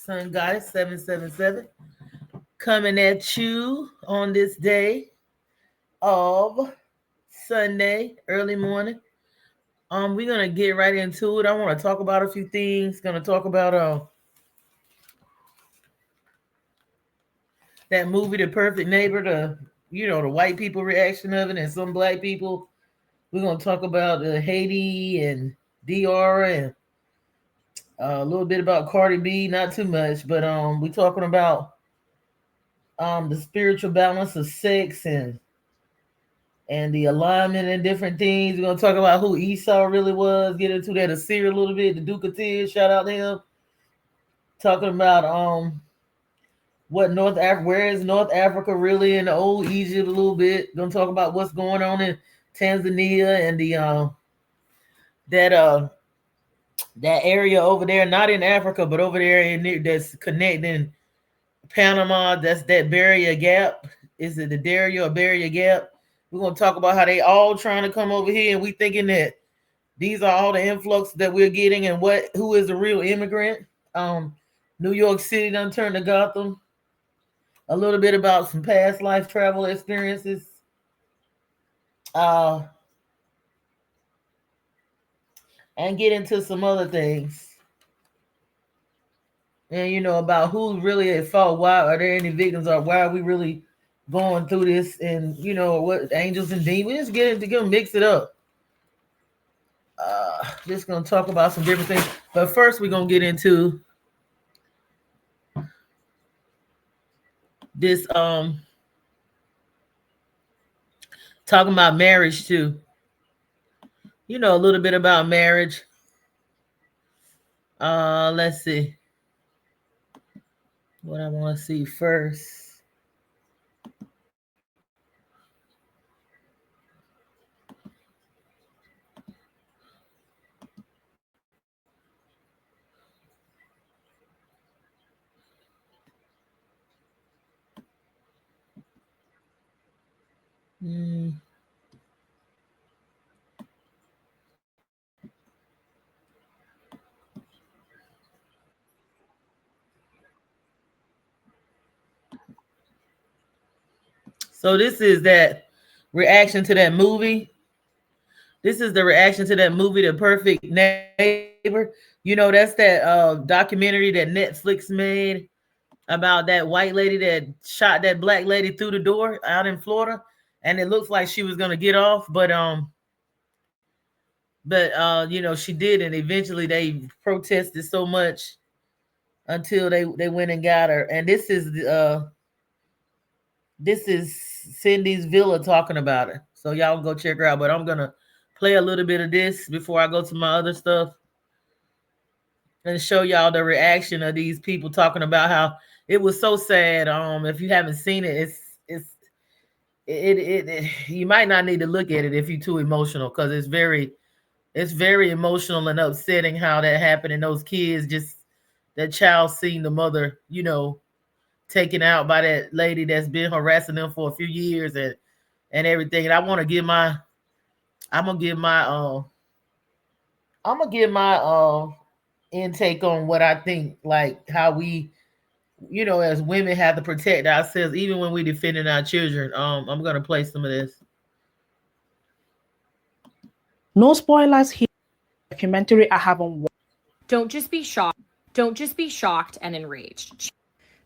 Sun Guy 777 coming at you on this day of Sunday, early morning. We're gonna get right into it. I want to talk about a few things. Gonna talk about that movie, The Perfect Neighbor, the white people reaction of it, and some black people. We're gonna talk about Haiti and DR and a little bit about Cardi B, not too much, but we're talking about the spiritual balance of sex and the alignment and different things. We're gonna talk about who Esau really was, get into that Assyria a little bit, the Duke of Tyr, shout out to him. Talking about where is North Africa really in the old Egypt a little bit. Gonna talk about what's going on in Tanzania and the that area over there, not in Africa, but over there that's connecting Panama. That's that Darien Gap. Is it the Darien or Barrier Gap? We're gonna talk about how they all trying to come over here, and we thinking that these are all the influx that we're getting, and who is the real immigrant? New York City done turned to Gotham. A little bit about some past life travel experiences. And get into some other things. And about who's really at fault. Why are there any victims, or why are we really going through this? And what angels and demons, gonna mix it up. Just gonna talk about some different things. But first we're gonna get into this talking about marriage too. A little bit about marriage. Let's see what I want to see first. So this is that reaction to that movie. This is the reaction to that movie, The Perfect Neighbor. That's that documentary that Netflix made about that white lady that shot that black lady through the door out in Florida. And it looks like she was gonna get off, but she did, and eventually they protested so much until they went and got her. And this is Cindy's Villa talking about it. So y'all go check her out. But I'm gonna play a little bit of this before I go to my other stuff and show y'all the reaction of these people talking about how it was so sad. If you haven't seen it, you might not need to look at it if you're too emotional, because it's very emotional and upsetting how that happened, and those kids, just that child seeing the mother, taken out by that lady that's been harassing them for a few years and everything. And I'm gonna give my intake on what I think, like how we, as women have to protect ourselves even when we're defending our children. I'm gonna play some of this. No spoilers here. Documentary I haven't watched. Don't just be shocked and enraged.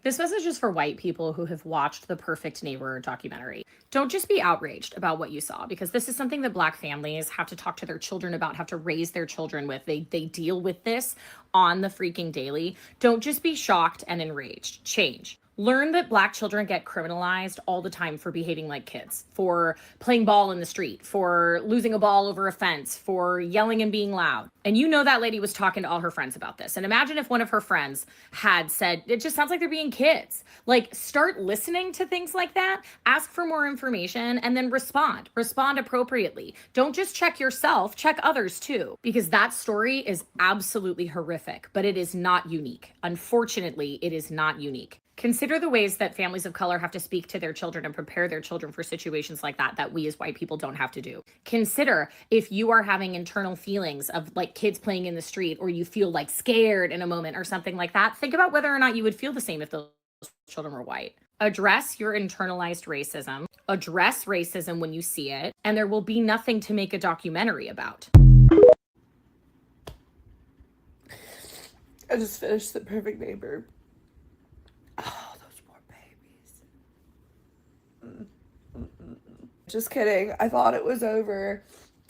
This message is for white people who have watched the Perfect Neighbor documentary. Don't just be outraged about what you saw, because this is something that Black families have to talk to their children about, have to raise their children with. They deal with this on the freaking daily. Don't just be shocked and enraged. Change. Learn that Black children get criminalized all the time for behaving like kids, for playing ball in the street, for losing a ball over a fence, for yelling and being loud. And that lady was talking to all her friends about this. And imagine if one of her friends had said, it just sounds like they're being kids. Like, start listening to things like that, ask for more information, and then respond appropriately. Don't just check yourself, check others too, because that story is absolutely horrific, but it is not unique. Unfortunately, it is not unique. Consider the ways that families of color have to speak to their children and prepare their children for situations like that we as white people don't have to do. Consider if you are having internal feelings of like kids playing in the street, or you feel like scared in a moment or something like that. Think about whether or not you would feel the same if those children were white. Address your internalized racism. Address racism when you see it, and there will be nothing to make a documentary about. I just finished The Perfect Neighbor. Oh, those poor babies. Just kidding. I thought it was over,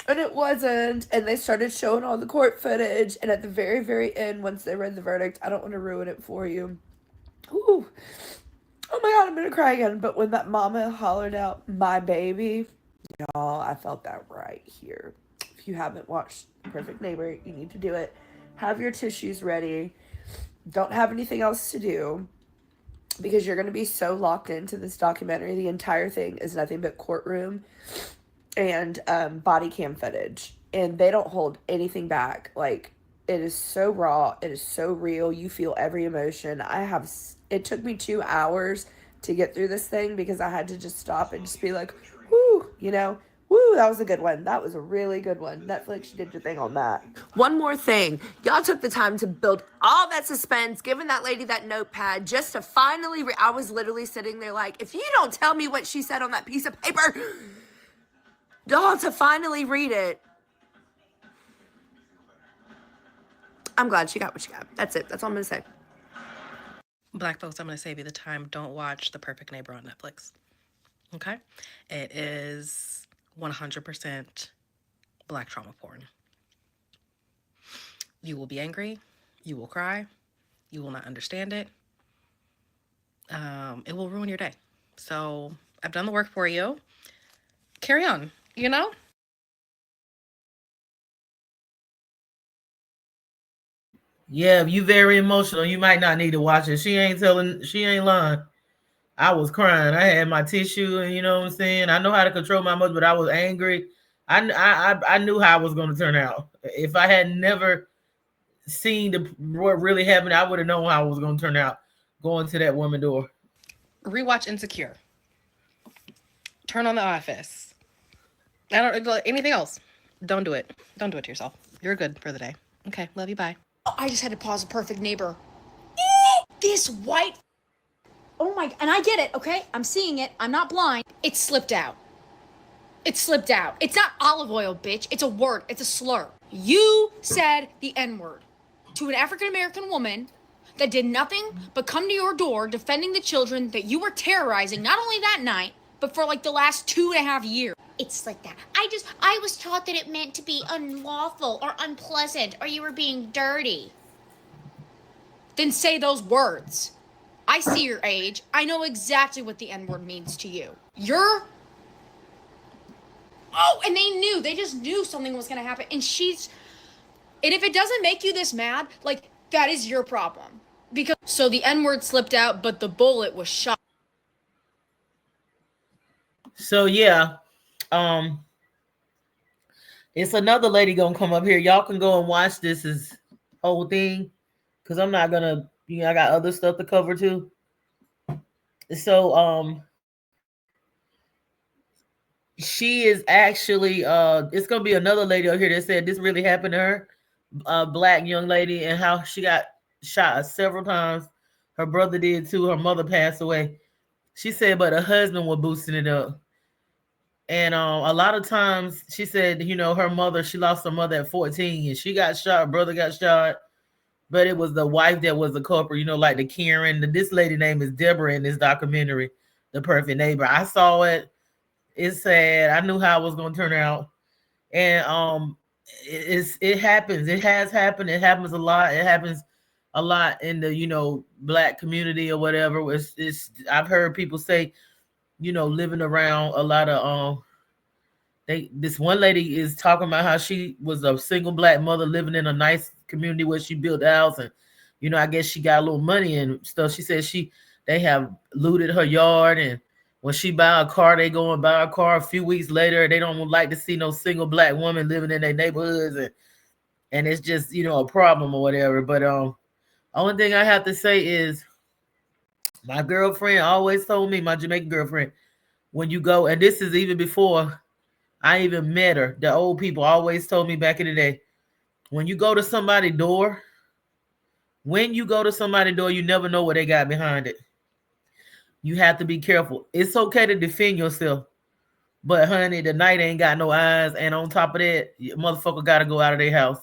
and it wasn't. And they started showing all the court footage, and at the very, very end, once they read the verdict, I don't want to ruin it for you. Ooh. Oh my God, I'm gonna cry again. But when that mama hollered out, "My baby," y'all, I felt that right here. If you haven't watched Perfect Neighbor, you need to do it. Have your tissues ready. Don't have anything else to do, because you're going to be so locked into this documentary. The entire thing is nothing but courtroom and body cam footage. And they don't hold anything back. Like, it is so raw. It is so real. You feel every emotion. It took me 2 hours to get through this thing, because I had to just stop and just be like, whoo, woo, that was a good one. That was a really good one. Netflix, you did your thing on that. One more thing. Y'all took the time to build all that suspense, giving that lady that notepad just to finally I was literally sitting there like, if you don't tell me what she said on that piece of paper, y'all, to finally read it. I'm glad she got what she got. That's it. That's all I'm going to say. Black folks, I'm going to save you the time. Don't watch The Perfect Neighbor on Netflix. Okay? It is 100% Black trauma porn. You will be angry. You will cry. You will not understand it. It will ruin your day. So I've done the work for you. Carry on, Yeah, if you very emotional, you might not need to watch it. She ain't lying. I was crying. I had my tissue, and you know what I'm saying? I know how to control my emotions, but I was angry. I knew how it was going to turn out. If I had never seen what really happened, I would have known how it was going to turn out going to that woman door. Rewatch Insecure. Turn on The Office. I don't anything else. Don't do it. Don't do it to yourself. You're good for the day. Okay, love you. Bye. I just had to pause A Perfect Neighbor. This white. Oh my, and I get it, okay? I'm seeing it. I'm not blind. It slipped out. It slipped out. It's not olive oil, bitch. It's a word. It's a slur. You said the N-word to an African-American woman that did nothing but come to your door defending the children that you were terrorizing, not only that night, but for like the last 2.5 years. It's like that. I was taught that it meant to be unlawful or unpleasant, or you were being dirty. Then say those words. I see your age. I know exactly what the N-word means to you. Oh, and they just knew something was gonna happen. And if it doesn't make you this mad, like, that is your problem. So the N-word slipped out, but the bullet was shot. So yeah, it's another lady gonna come up here. Y'all can go and watch this whole thing, because I'm not gonna. I got other stuff to cover too. So she is actually it's gonna be another lady up here that said this really happened to her, a black young lady, and how she got shot several times. Her brother did too. Her mother passed away. She said, but her husband was boosting it up. And a lot of times she said, her mother, she lost her mother at 14 and she got shot, her brother got shot, but it was the wife that was the culprit, like the Karen. This lady name is Deborah in this documentary, The Perfect Neighbor. I saw it. It's sad. I knew how it was going to turn out. And it happens. It has happened. It happens a lot. It happens a lot in the, black community or whatever. I've heard people say, living around a lot of this one lady is talking about how she was a single black mother living in a nice community where she built a house, and I guess she got a little money and stuff. She said they have looted her yard, and when she buy a car, they go and buy a car. A few weeks later, they don't like to see no single black woman living in their neighborhoods, and it's just a problem or whatever. But only thing I have to say is My girlfriend always told me, my Jamaican girlfriend, when you go, and this is even before I even met her, the old people always told me back in the day, when you go to somebody's door, you never know what they got behind it. You have to be careful. It's okay to defend yourself, but honey, the night ain't got no eyes, and on top of that, motherfucker got to go out of their house.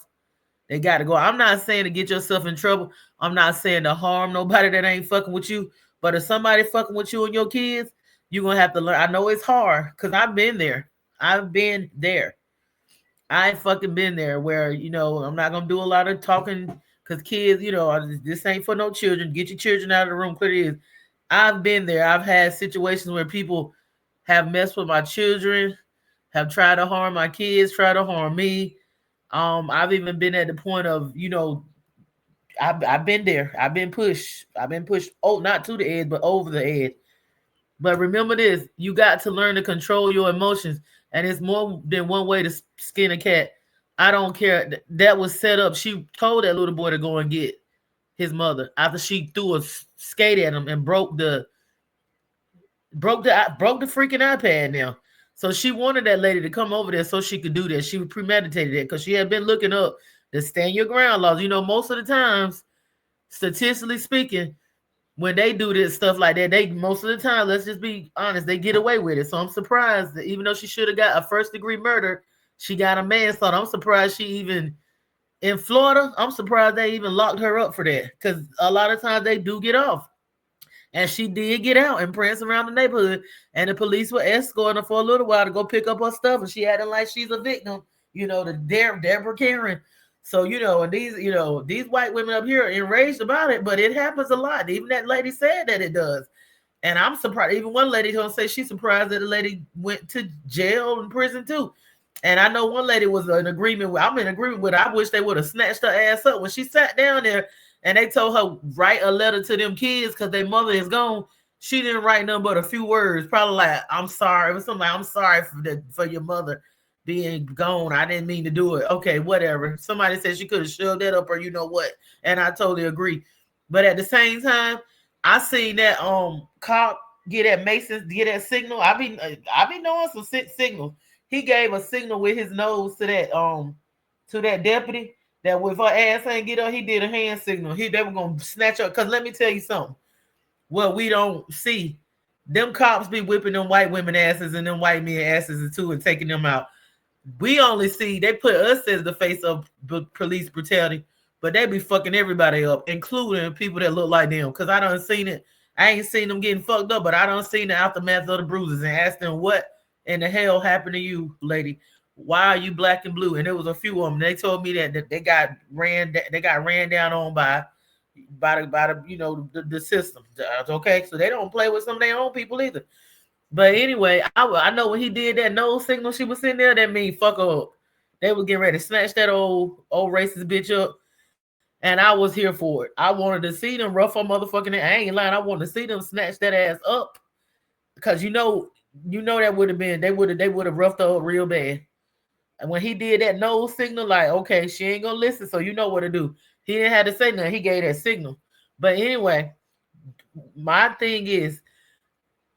They got to go. I'm not saying to get yourself in trouble. I'm not saying to harm nobody that ain't fucking with you. But if somebody fucking with you and your kids, you're going to have to learn. I know it's hard because I've been there. I fucking been there where, I'm not going to do a lot of talking because kids, this ain't for no children. Get your children out of the room. Clear it is. I've been there. I've had situations where people have messed with my children, have tried to harm my kids, tried to harm me. I've even been at the point of, I've been there. I've been pushed. Oh, not to the edge, but over the edge. But remember this, you got to learn to control your emotions. And it's more than one way to skin a cat. I don't care. That was set up. She told that little boy to go and get his mother after she threw a skate at him and broke the freaking iPad now. So she wanted that lady to come over there so she could do that. She premeditated it because she had been looking up the stand your ground laws. Most of the times, statistically speaking, when they do this stuff like that, they most of the time, let's just be honest, they get away with it. So I'm surprised that even though she should have got a first-degree murder, she got a manslaughter. I'm surprised she even in Florida. I'm surprised they even locked her up for that because a lot of times they do get off. And she did get out and prance around the neighborhood, and the police were escorting her for a little while to go pick up her stuff, and she acting like she's a victim, the Deborah Karen. So, and these white women up here are enraged about it, but it happens a lot. Even that lady said that it does. And I'm surprised. Even one lady gonna say she's surprised that the lady went to jail and prison too. And I know one lady was I'm in agreement with, I wish they would have snatched her ass up when she sat down there and they told her write a letter to them kids because their mother is gone. She didn't write nothing but a few words, probably like, I'm sorry. It was something like, I'm sorry for your mother being gone. I didn't mean to do it. Okay, whatever. Somebody said she could have shoved that up or you know what. And I totally agree. But at the same time, I seen that cop get at Mason, get that signal. I be knowing some signals. He gave a signal with his nose to that deputy that if her ass ain't get up, he did a hand signal. They were gonna snatch up. Cause let me tell you something. What we don't see, them cops be whipping them white women asses and them white men asses too and taking them out. We only see they put us as the face of police brutality, but they be fucking everybody up, including people that look like them. Cause I done seen it. I ain't seen them getting fucked up, but I done seen the aftermath of the bruises and asked them what in the hell happened to you, lady. Why are you black and blue? And there was a few of them. They told me that they got ran down on by the system. Okay, so they don't play with some of their own people either. But anyway, I know when he did that nose signal, she was sitting there. That means fuck up. They were getting ready to snatch that old racist bitch up, and I was here for it. I wanted to see them rough her motherfucking. I ain't lying. I wanted to see them snatch that ass up because that would have been they would have roughed her up real bad. And when he did that nose signal, like, okay, she ain't gonna listen, so you know what to do. He didn't have to say nothing. He gave that signal. But anyway, my thing is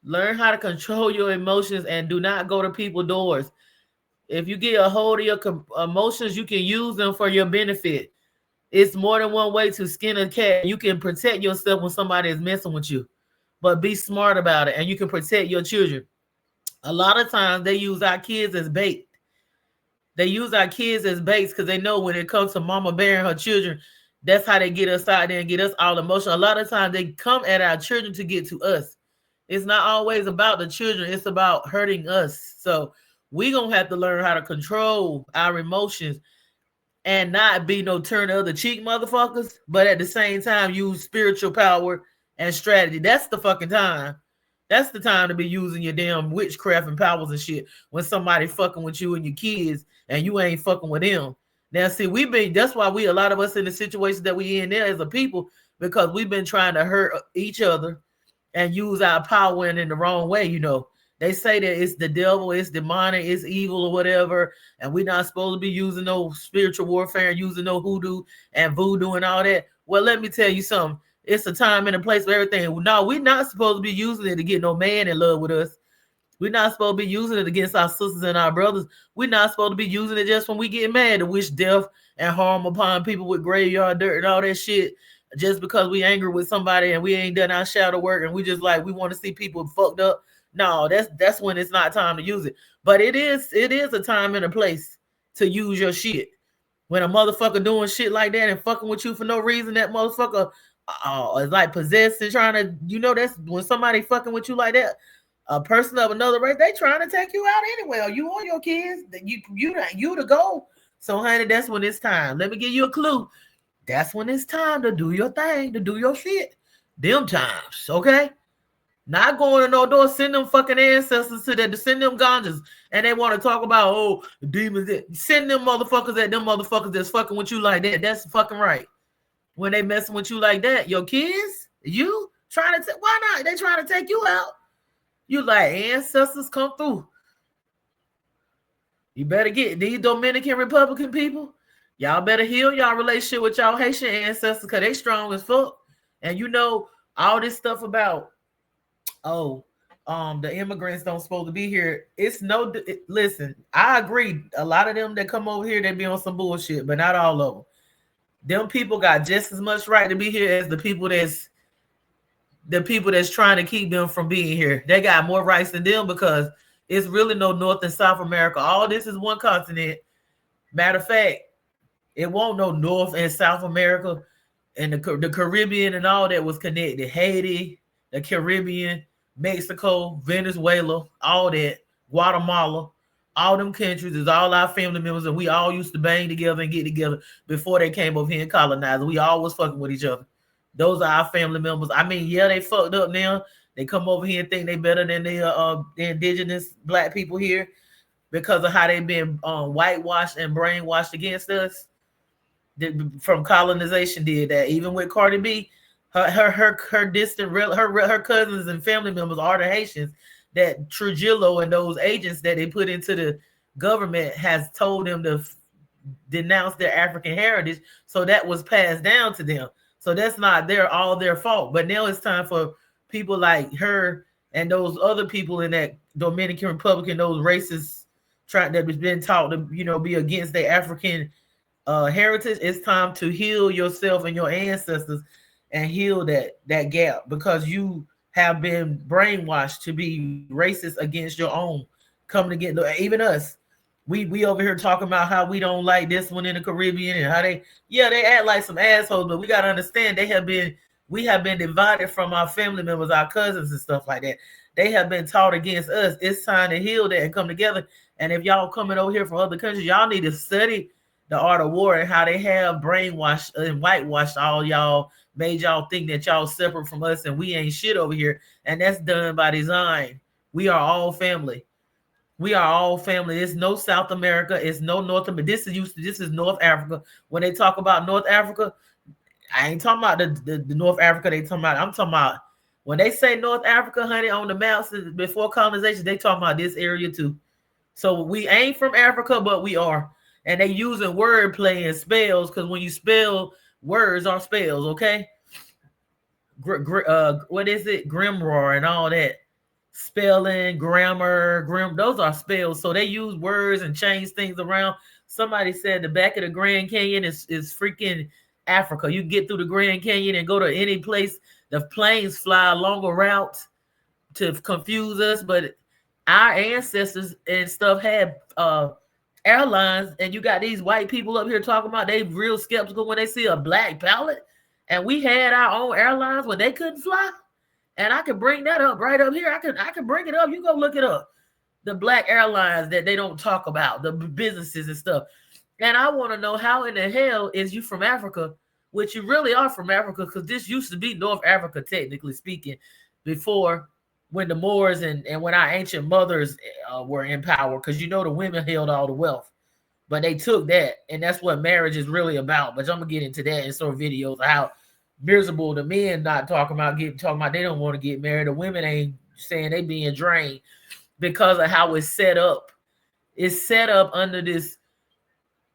learn how to control your emotions and do not go to people's doors. If you get a hold of your emotions, you can use them for your benefit. It's more than one way to skin a cat. You can protect yourself when somebody is messing with you, but be smart about it, and you can protect your children. A lot of times they use our kids as bait. They use our kids as baits because they know when it comes to mama bearing her children, that's how they get us out there and get us all emotional. A lot of times they come at our children to get to us. It's not always about the children. It's about hurting us. So we going to have to learn how to control our emotions and not be no turn the other cheek motherfuckers, but at the same time use spiritual power and strategy. That's the fucking time. That's the time to be using your damn witchcraft and powers and shit when somebody fucking with you and your kids and you ain't fucking with them. Now, see, that's why a lot of us in the situation that we in there as a people, because we've been trying to hurt each other and use our power in the wrong way. They say that it's the devil, it's demonic, it's evil or whatever, and we're not supposed to be using no spiritual warfare and using no hoodoo and voodoo and all that. Well, let me tell you something. it's a time and a place for everything. No, we're not supposed to be using it to get no man in love with us. We're not supposed to be using it against our sisters and our brothers. We're not supposed to be using it just when we get mad to wish death and harm upon people with graveyard dirt and all that shit. Just because we angry with somebody and we ain't done our shadow work and we just like we want to see people fucked up. No, that's when it's not time to use it. But it is a time and a place to use your shit. When a motherfucker doing shit like that and fucking with you for no reason, that motherfucker is like possessed and trying to, that's when somebody fucking with you like that. A person of another race, they trying to take you out anyway. Or you or your kids, you to go. So, honey, that's when it's time. Let me give you a clue. That's when it's time to do your thing, to do your shit. Them times, okay? Not going to no door, send them fucking ancestors to send them ganjas, and they want to talk about, demons. Send them motherfuckers at them motherfuckers that's fucking with you like that. That's fucking right. When they messing with you like that, your kids, you trying to, why not? They trying to take you out. You like ancestors come through. You better get these Dominican Republican people. Y'all better heal y'all relationship with y'all Haitian ancestors because they strong as fuck. And all this stuff about, the immigrants don't supposed to be here. Listen, I agree. A lot of them that come over here, they be on some bullshit, but not all of them. Them people got just as much right to be here as the people that's trying to keep them from being here. They got more rights than them because it's really no North and South America. All this is one continent. Matter of fact, it won't no North and South America, and the Caribbean and all that was connected. Haiti, the Caribbean, Mexico, Venezuela, all that, Guatemala, all them countries is all our family members, and we all used to bang together and get together before they came over here and colonized. We all was fucking with each other. Those are our family members. I mean, yeah, they fucked up now. They come over here and think they better than the indigenous black people here because of how they've been whitewashed and brainwashed against us. From colonization did that. Even with Cardi B, her distant her cousins and family members are the Haitians that Trujillo and those agents that they put into the government has told them to denounce their African heritage. So that was passed down to them. So that's not all their fault. But now it's time for people like her and those other people in that Dominican Republic, those racists that has been taught to, be against their African heritage. It's time to heal yourself and your ancestors and heal that gap because you have been brainwashed to be racist against your own. Coming to get even us. We over here talking about how we don't like this one in the Caribbean and how they act like some assholes, but we got to understand we have been divided from our family members, our cousins and stuff like that. They have been taught against us. It's time to heal that and come together. And if y'all coming over here from other countries, y'all need to study the art of war and how they have brainwashed and whitewashed all y'all, made y'all think that y'all separate from us and we ain't shit over here. And that's done by design. We are all family. We are all family. It's no South America. It's no North America. This is North Africa. When they talk about North Africa, I ain't talking about the North Africa I'm talking about when they say North Africa, honey, on the maps before colonization, they talking about this area too. So we ain't from Africa, but we are. And they using wordplay and spells because when you spell, words are spells, okay? What is it? Grimoire and all that. Spelling, grammar, those are spells. So they use words and change things around. Somebody said the back of the Grand Canyon is freaking Africa. You get through the Grand Canyon and go to any place. The planes fly a longer route to confuse us, but our ancestors and stuff had airlines, and you got these white people up here talking about they real skeptical when they see a black pilot, and we had our own airlines when they couldn't fly. And I can bring that up right up here. I can bring it up. You go look it up. The black airlines that they don't talk about, the businesses and stuff. And I want to know how in the hell is you from Africa, which you really are from Africa, because this used to be North Africa, technically speaking, before when the Moors and when our ancient mothers were in power, because the women held all the wealth. But they took that, and that's what marriage is really about. But I'm going to get into that in some videos of how miserable the men not talking about they don't want to get married. The women ain't saying they being drained because of how it's set up. It's set up under this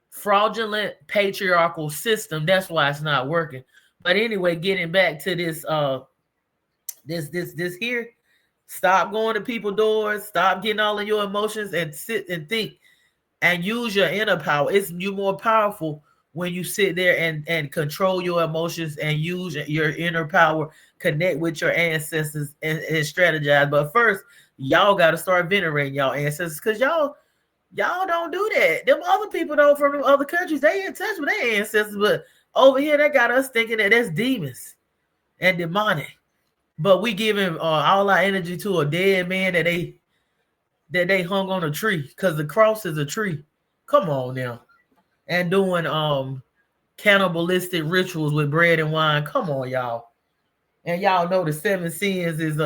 fraudulent patriarchal system. That's why it's not working. but anyway, getting back to this here. Stop going to people's doors. Stop getting all of your emotions and sit and think and use your inner power. It's you more powerful when you sit there and control your emotions and use your inner power, connect with your ancestors and strategize. But first, y'all got to start venerating y'all ancestors because y'all don't do that. Them other people though from other countries, they in touch with their ancestors, but over here they got us thinking that that's demons and demonic. But we giving all our energy to a dead man that they hung on a tree because the cross is a tree. Come on now, and doing cannibalistic rituals with bread and wine. Come on, y'all. And y'all know the seven sins is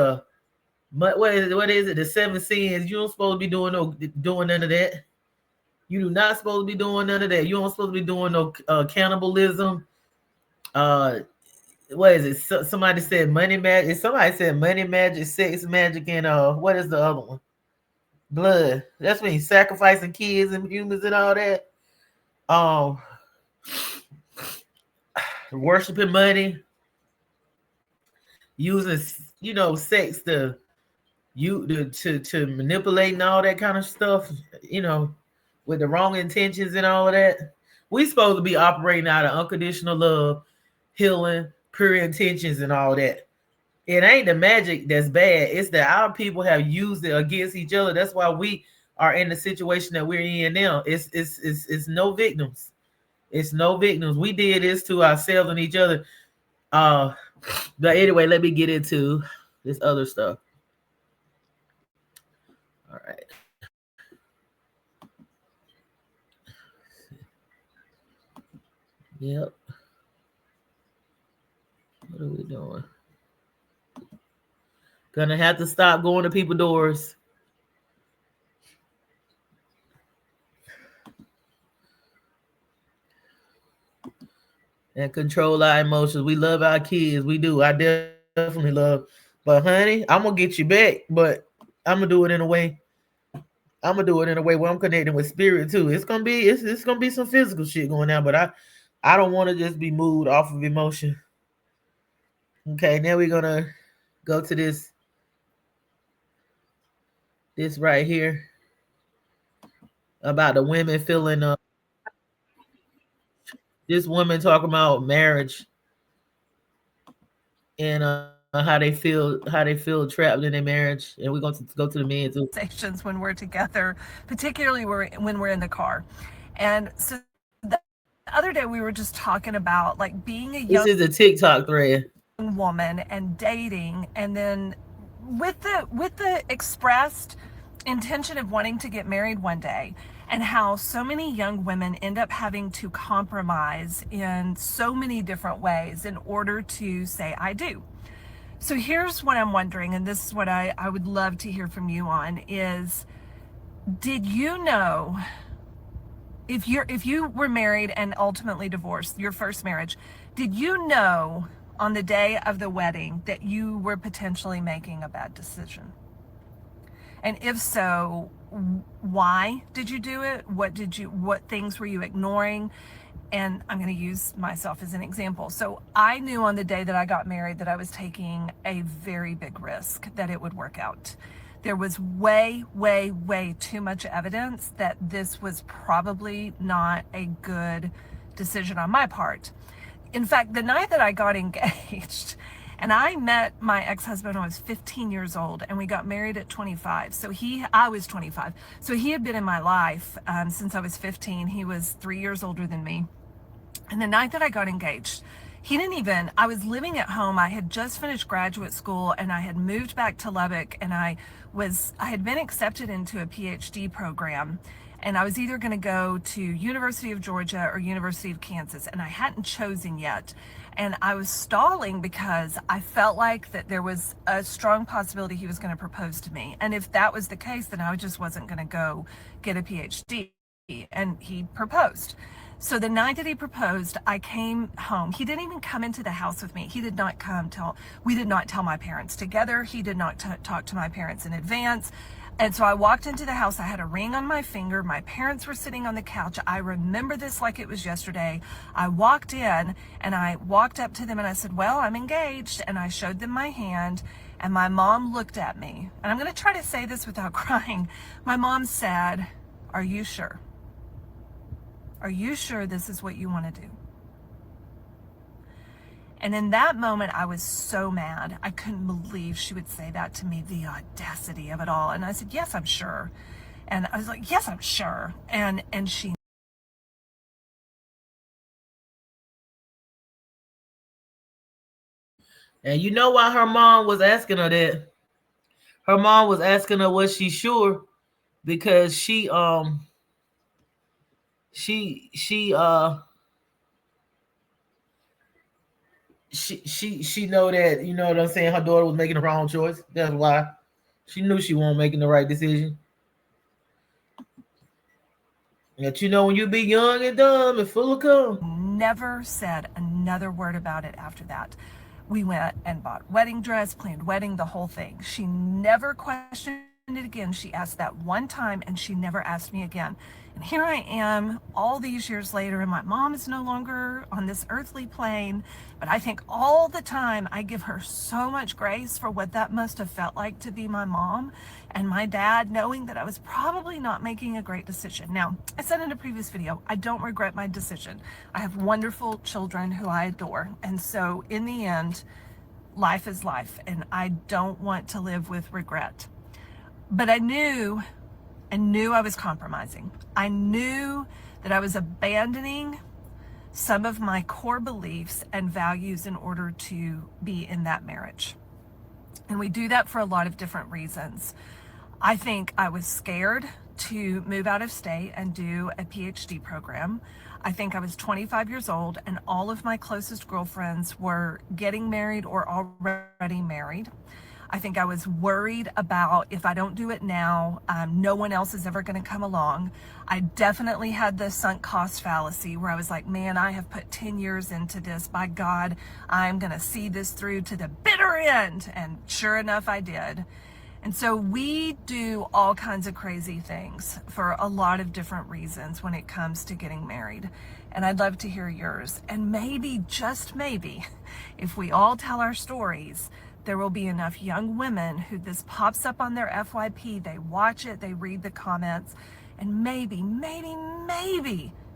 what is it? The seven sins. You don't supposed to be doing none of that. You do not supposed to be doing none of that. You don't supposed to be doing no cannibalism. What is it? Somebody said money magic. Somebody said money magic, sex magic, and what is the other one? Blood. That's when he's sacrificing kids and humans and all that. Worshiping money, using sex to manipulate and all that kind of stuff. With the wrong intentions and all of that. We supposed to be operating out of unconditional love, healing, pure intentions, and all that. It ain't the magic that's bad. It's that our people have used it against each other. That's why we are in the situation that we're in now. It's no victims. It's no victims. We did this to ourselves and each other. But anyway, let me get into this other stuff. All right. Yep. What are we doing? Gonna have to stop going to people's doors. And control our emotions. We love our kids. We do. I definitely love. But honey, I'm gonna get you back. But I'm gonna do it in a way. I'm gonna do it in a way where I'm connecting with spirit too. It's gonna be some physical shit going on, but I don't want to just be moved off of emotion. Okay, now we're gonna go to this right here about the women feeling this woman talking about marriage and how they feel trapped in their marriage, and we're going to go to the men too. When we're together, particularly when we're in the car. And so the other day we were just talking about like being a young This is a TikTok thread. Woman and dating, and then with the expressed intention of wanting to get married one day, and how so many young women end up having to compromise in so many different ways in order to say I do. So here's what I'm wondering, and this is what I would love to hear from you on, is did you know, if you were married and ultimately divorced, your first marriage, did you know on the day of the wedding that you were potentially making a bad decision? And if so, why did you do it? What things were you ignoring? And I'm going to use myself as an example. So I knew on the day that I got married that I was taking a very big risk that it would work out. There was way, way, way too much evidence that this was probably not a good decision on my part. In fact, the night that I got engaged, and I met my ex-husband when I was 15 years old, and we got married at 25. I was 25. So he had been in my life since I was 15. He was 3 years older than me. And the night that I got engaged, I was living at home. I had just finished graduate school, and I had moved back to Lubbock, and I had been accepted into a PhD program. And I was either going to go to University of Georgia or University of Kansas, and I hadn't chosen yet. And I was stalling because I felt like that there was a strong possibility he was going to propose to me. And if that was the case, then I just wasn't going to go get a PhD. And he proposed. So the night that he proposed, I came home. He didn't even come into the house with me. He did not come till, we did not tell my parents together. He did not talk to my parents in advance. And so I walked into the house. I had a ring on my finger. My parents were sitting on the couch. I remember this like it was yesterday. I walked in and I walked up to them and I said, well, I'm engaged. And I showed them my hand. And my mom looked at me. And I'm going to try to say this without crying. My mom said, are you sure? Are you sure this is what you want to do? And in that moment, I was so mad. I couldn't believe she would say that to me, the audacity of it all. And I said, yes, I'm sure. And I was like, yes, I'm sure. And she And you know why her mom was asking her that? Her mom was asking her, was she sure? Because she know that, you know what I'm saying, her daughter was making the wrong choice. That's why. She knew she wasn't making the right decision. But you know, when you be young and dumb and full of cum. never said another word about it after that. We went and bought wedding dress, planned wedding, the whole thing. She never questioned it again. She asked that one time and she never asked me again. And here I am all these years later, and my mom is no longer on this earthly plane. But I think all the time I give her so much grace for what that must have felt like to be my mom and my dad, knowing that I was probably not making a great decision. Now, I said in a previous video, I don't regret my decision. I have wonderful children who I adore. And so in the end, life is life, and I don't want to live with regret. But I knew I was compromising. I knew that I was abandoning some of my core beliefs and values in order to be in that marriage. And we do that for a lot of different reasons. I think I was scared to move out of state and do a PhD program. I think I was 25 years old and all of my closest girlfriends were getting married or already married. I think I was worried about, if I don't do it now, no one else is ever going to come along. I definitely had the sunk cost fallacy where I was like, man, I have put 10 years into this. By God, I'm going to see this through to the bitter end. And sure enough, I did. And so we do all kinds of crazy things for a lot of different reasons when it comes to getting married. And I'd love to hear yours. And maybe, just maybe, if we all tell our stories, there will be enough young women who this pops up on their FYP, they watch it, they read the comments, and maybe,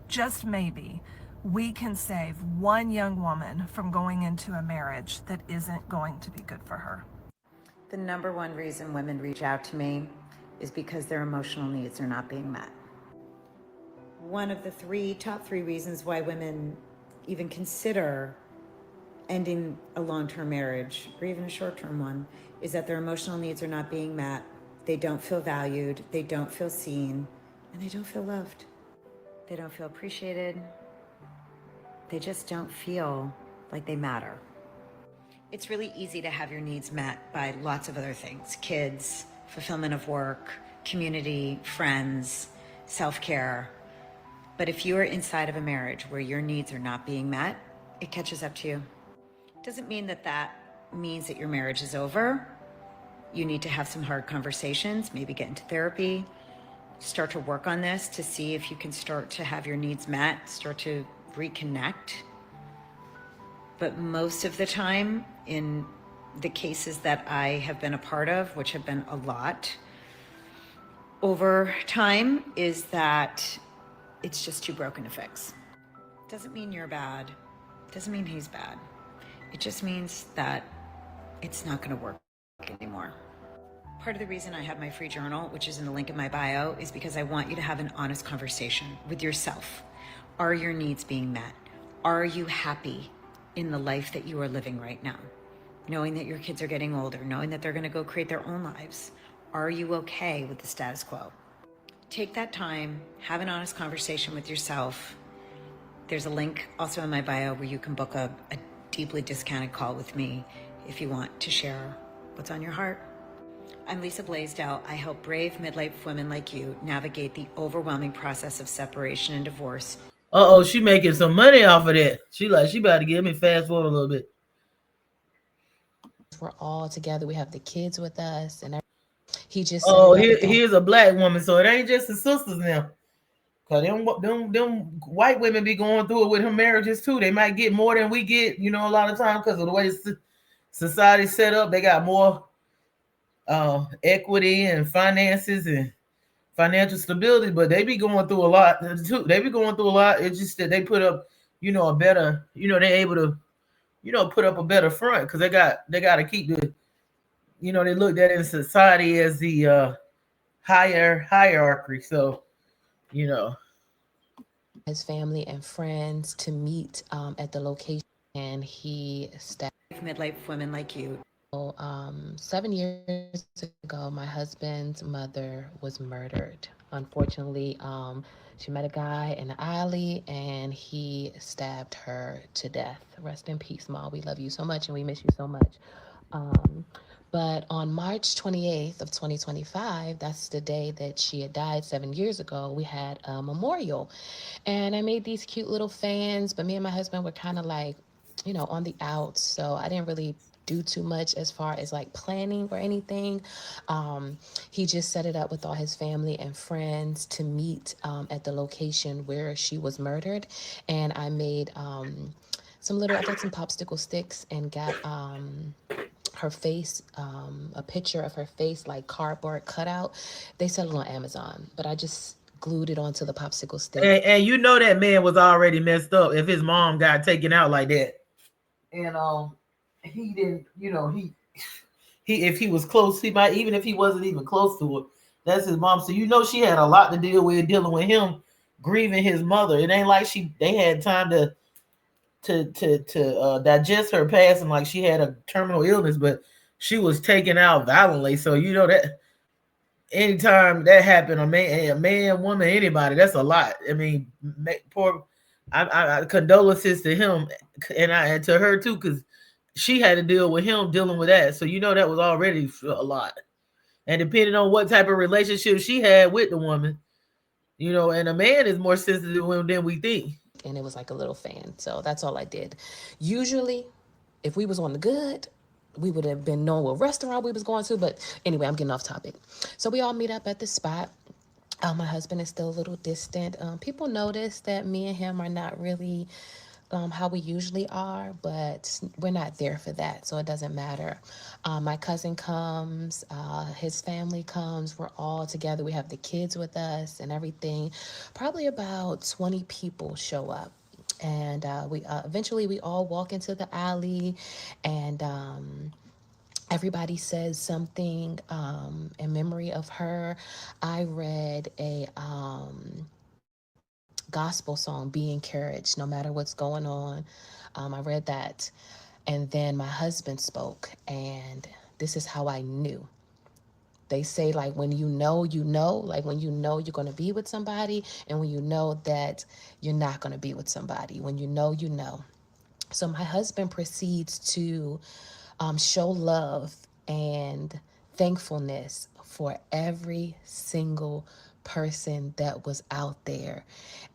just maybe, we can save one young woman from going into a marriage that isn't going to be good for her. The number one reason women reach out to me is because their emotional needs are not being met. One of the top three reasons why women even consider ending a long-term marriage or even a short-term one is that their emotional needs are not being met. They don't feel valued, they don't feel seen, and they don't feel loved. They don't feel appreciated. They just don't feel like they matter. It's really easy to have your needs met by lots of other things: kids, fulfillment of work, community, friends, self-care. But if you are inside of a marriage where your needs are not being met, it catches up to you. Doesn't mean that means that your marriage is over. You need to have some hard conversations, maybe get into therapy, start to work on this to see if you can start to have your needs met, start to reconnect. But most of the time, in the cases that I have been a part of, which have been a lot over time, is that it's just too broken to fix. Doesn't mean you're bad. Doesn't mean he's bad. It just means that it's not going to work anymore. Part of the reason I have my free journal, which is in the link in my bio, is because I want you to have an honest conversation with yourself. Are your needs being met? Are you happy in the life that you are living right now? Knowing that your kids are getting older, knowing that they're going to go create their own lives. Are you okay with the status quo? Take that time, have an honest conversation with yourself. There's a link also in my bio where you can book a deeply discounted call with me if you want to share what's on your heart. I'm Lisa Blaisdell. I help brave midlife women like you navigate the overwhelming process of separation and divorce. Uh-oh, she making some money off of that. She about to give me fast forward a little bit. We're all together. We have the kids with us, and he just set Oh, it up with the here's a black woman, so it ain't just the sisters now. Cause them white women be going through it with her marriages too. They might get more than we get, a lot of times because of the way society's set up. They got more equity and finances and financial stability, but they be going through a lot too. They be going through a lot. It's just that they put up, a better, they're able to, put up a better front because they got to keep the, they looked at in society as the higher hierarchy. So, you know. his family and friends to meet at the location, and he stabbed Midlife women like you. 7 years ago, my husband's mother was murdered. Unfortunately, she met a guy in the alley and he stabbed her to death. Rest in peace, Ma. We love you so much and we miss you so much. But on March 28th of 2025, that's the day that she had died 7 years ago, we had a memorial. And I made these cute little fans, but me and my husband were kind of like, on the outs. So I didn't really do too much as far as like planning or anything. He just set it up with all his family and friends to meet at the location where she was murdered. And I made I got some popsicle sticks and got her face, a picture of her face, like cardboard cutout. They sell it on Amazon, but I just glued it onto the popsicle stick. And that man was already messed up if his mom got taken out like that. And he didn't, he if he was close, he might, even if he wasn't even close to her, that's his mom. So she had a lot to deal with dealing with him grieving his mother. It ain't like they had time to digest her passing, like she had a terminal illness, but she was taken out violently. So that anytime that happened, a man, woman, anybody, that's a lot. I mean, poor. I condolences to him and to her too, because she had to deal with him dealing with that. So that was already a lot. And depending on what type of relationship she had with the woman, and a man is more sensitive than we think. And it was like a little fan. So that's all I did. Usually, if we was on the good, we would have been knowing what restaurant we was going to. But anyway, I'm getting off topic. So we all meet up at the spot. My husband is still a little distant. People notice that me and him are not really how we usually are, but we're not there for that, so it doesn't matter. My cousin comes, his family comes, we're all together. We have the kids with us and everything. Probably about 20 people show up. And we eventually we all walk into the alley, and everybody says something in memory of her. I read a gospel song, Be Encouraged, no matter what's going on. I read that. And then my husband spoke, and this is how I knew. They say, like, when you know, like when you know you're going to be with somebody, and when you know that you're not going to be with somebody, when you know, you know. So my husband proceeds to show love and thankfulness for every single person that was out there.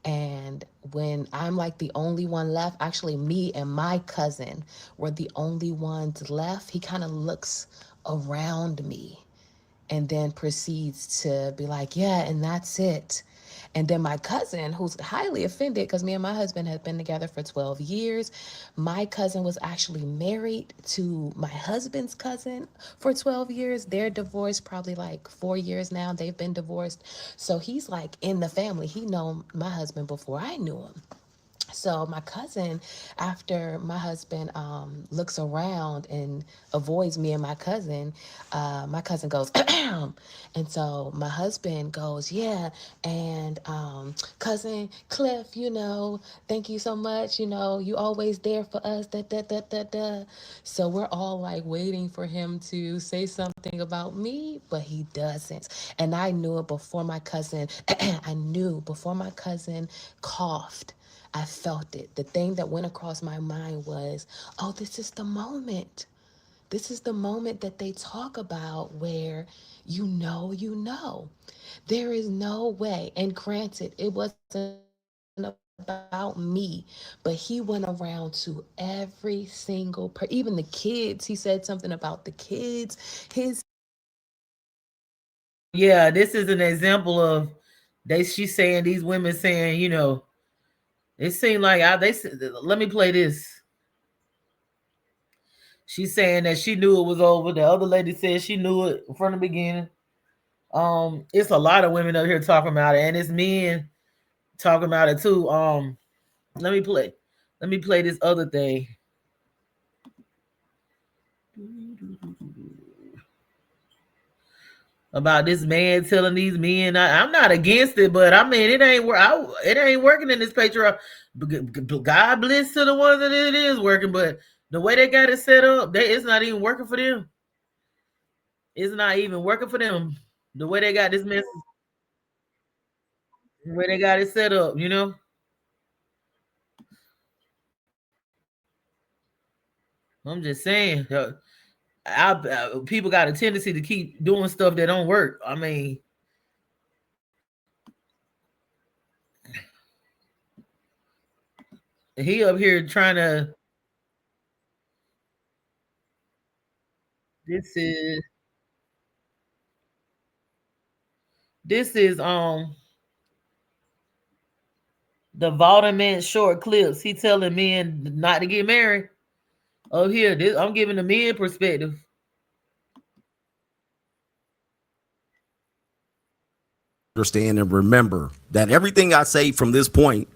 And when I'm like the only one left, actually me and my cousin were the only ones left, he kind of looks around me and then proceeds to be like, yeah, and that's it. And then my cousin, who's highly offended because me and my husband had been together for 12 years. My cousin was actually married to my husband's cousin for 12 years. They're divorced probably like 4 years now. They've been divorced. So he's like in the family. He known my husband before I knew him. So my cousin, after my husband looks around and avoids me and my cousin goes, and so my husband goes, yeah, and cousin Cliff, thank you so much, you always there for us, da, da, da, da, da. So we're all like waiting for him to say something about me, but he doesn't. And I knew it before my cousin, before my cousin coughed. I felt it. The thing that went across my mind was, oh, this is the moment. This is the moment that they talk about where you know. There is no way. And granted, it wasn't a about me, but he went around to every single even the kids. He said something about the kids. Yeah, this is an example of she's saying, these women saying, it seemed like let me play this. She's saying that she knew it was over. The other lady said she knew it from the beginning. It's a lot of women up here talking about it, and it's men talking about it too. Let me play this other thing. About this man telling these men, I'm not against it, but I mean, it ain't working in this patriarch. God bless to the ones that it is working, but the way they got it set up, it's not even working for them. It's not even working for them. The way they got this message, the way they got it set up, I'm just saying, people got a tendency to keep doing stuff that don't work. I mean, he up here trying to. This is the Valdemar short clips. He telling men not to get married. Oh, here, I'm giving the men perspective. Understand and remember that everything I say from this point,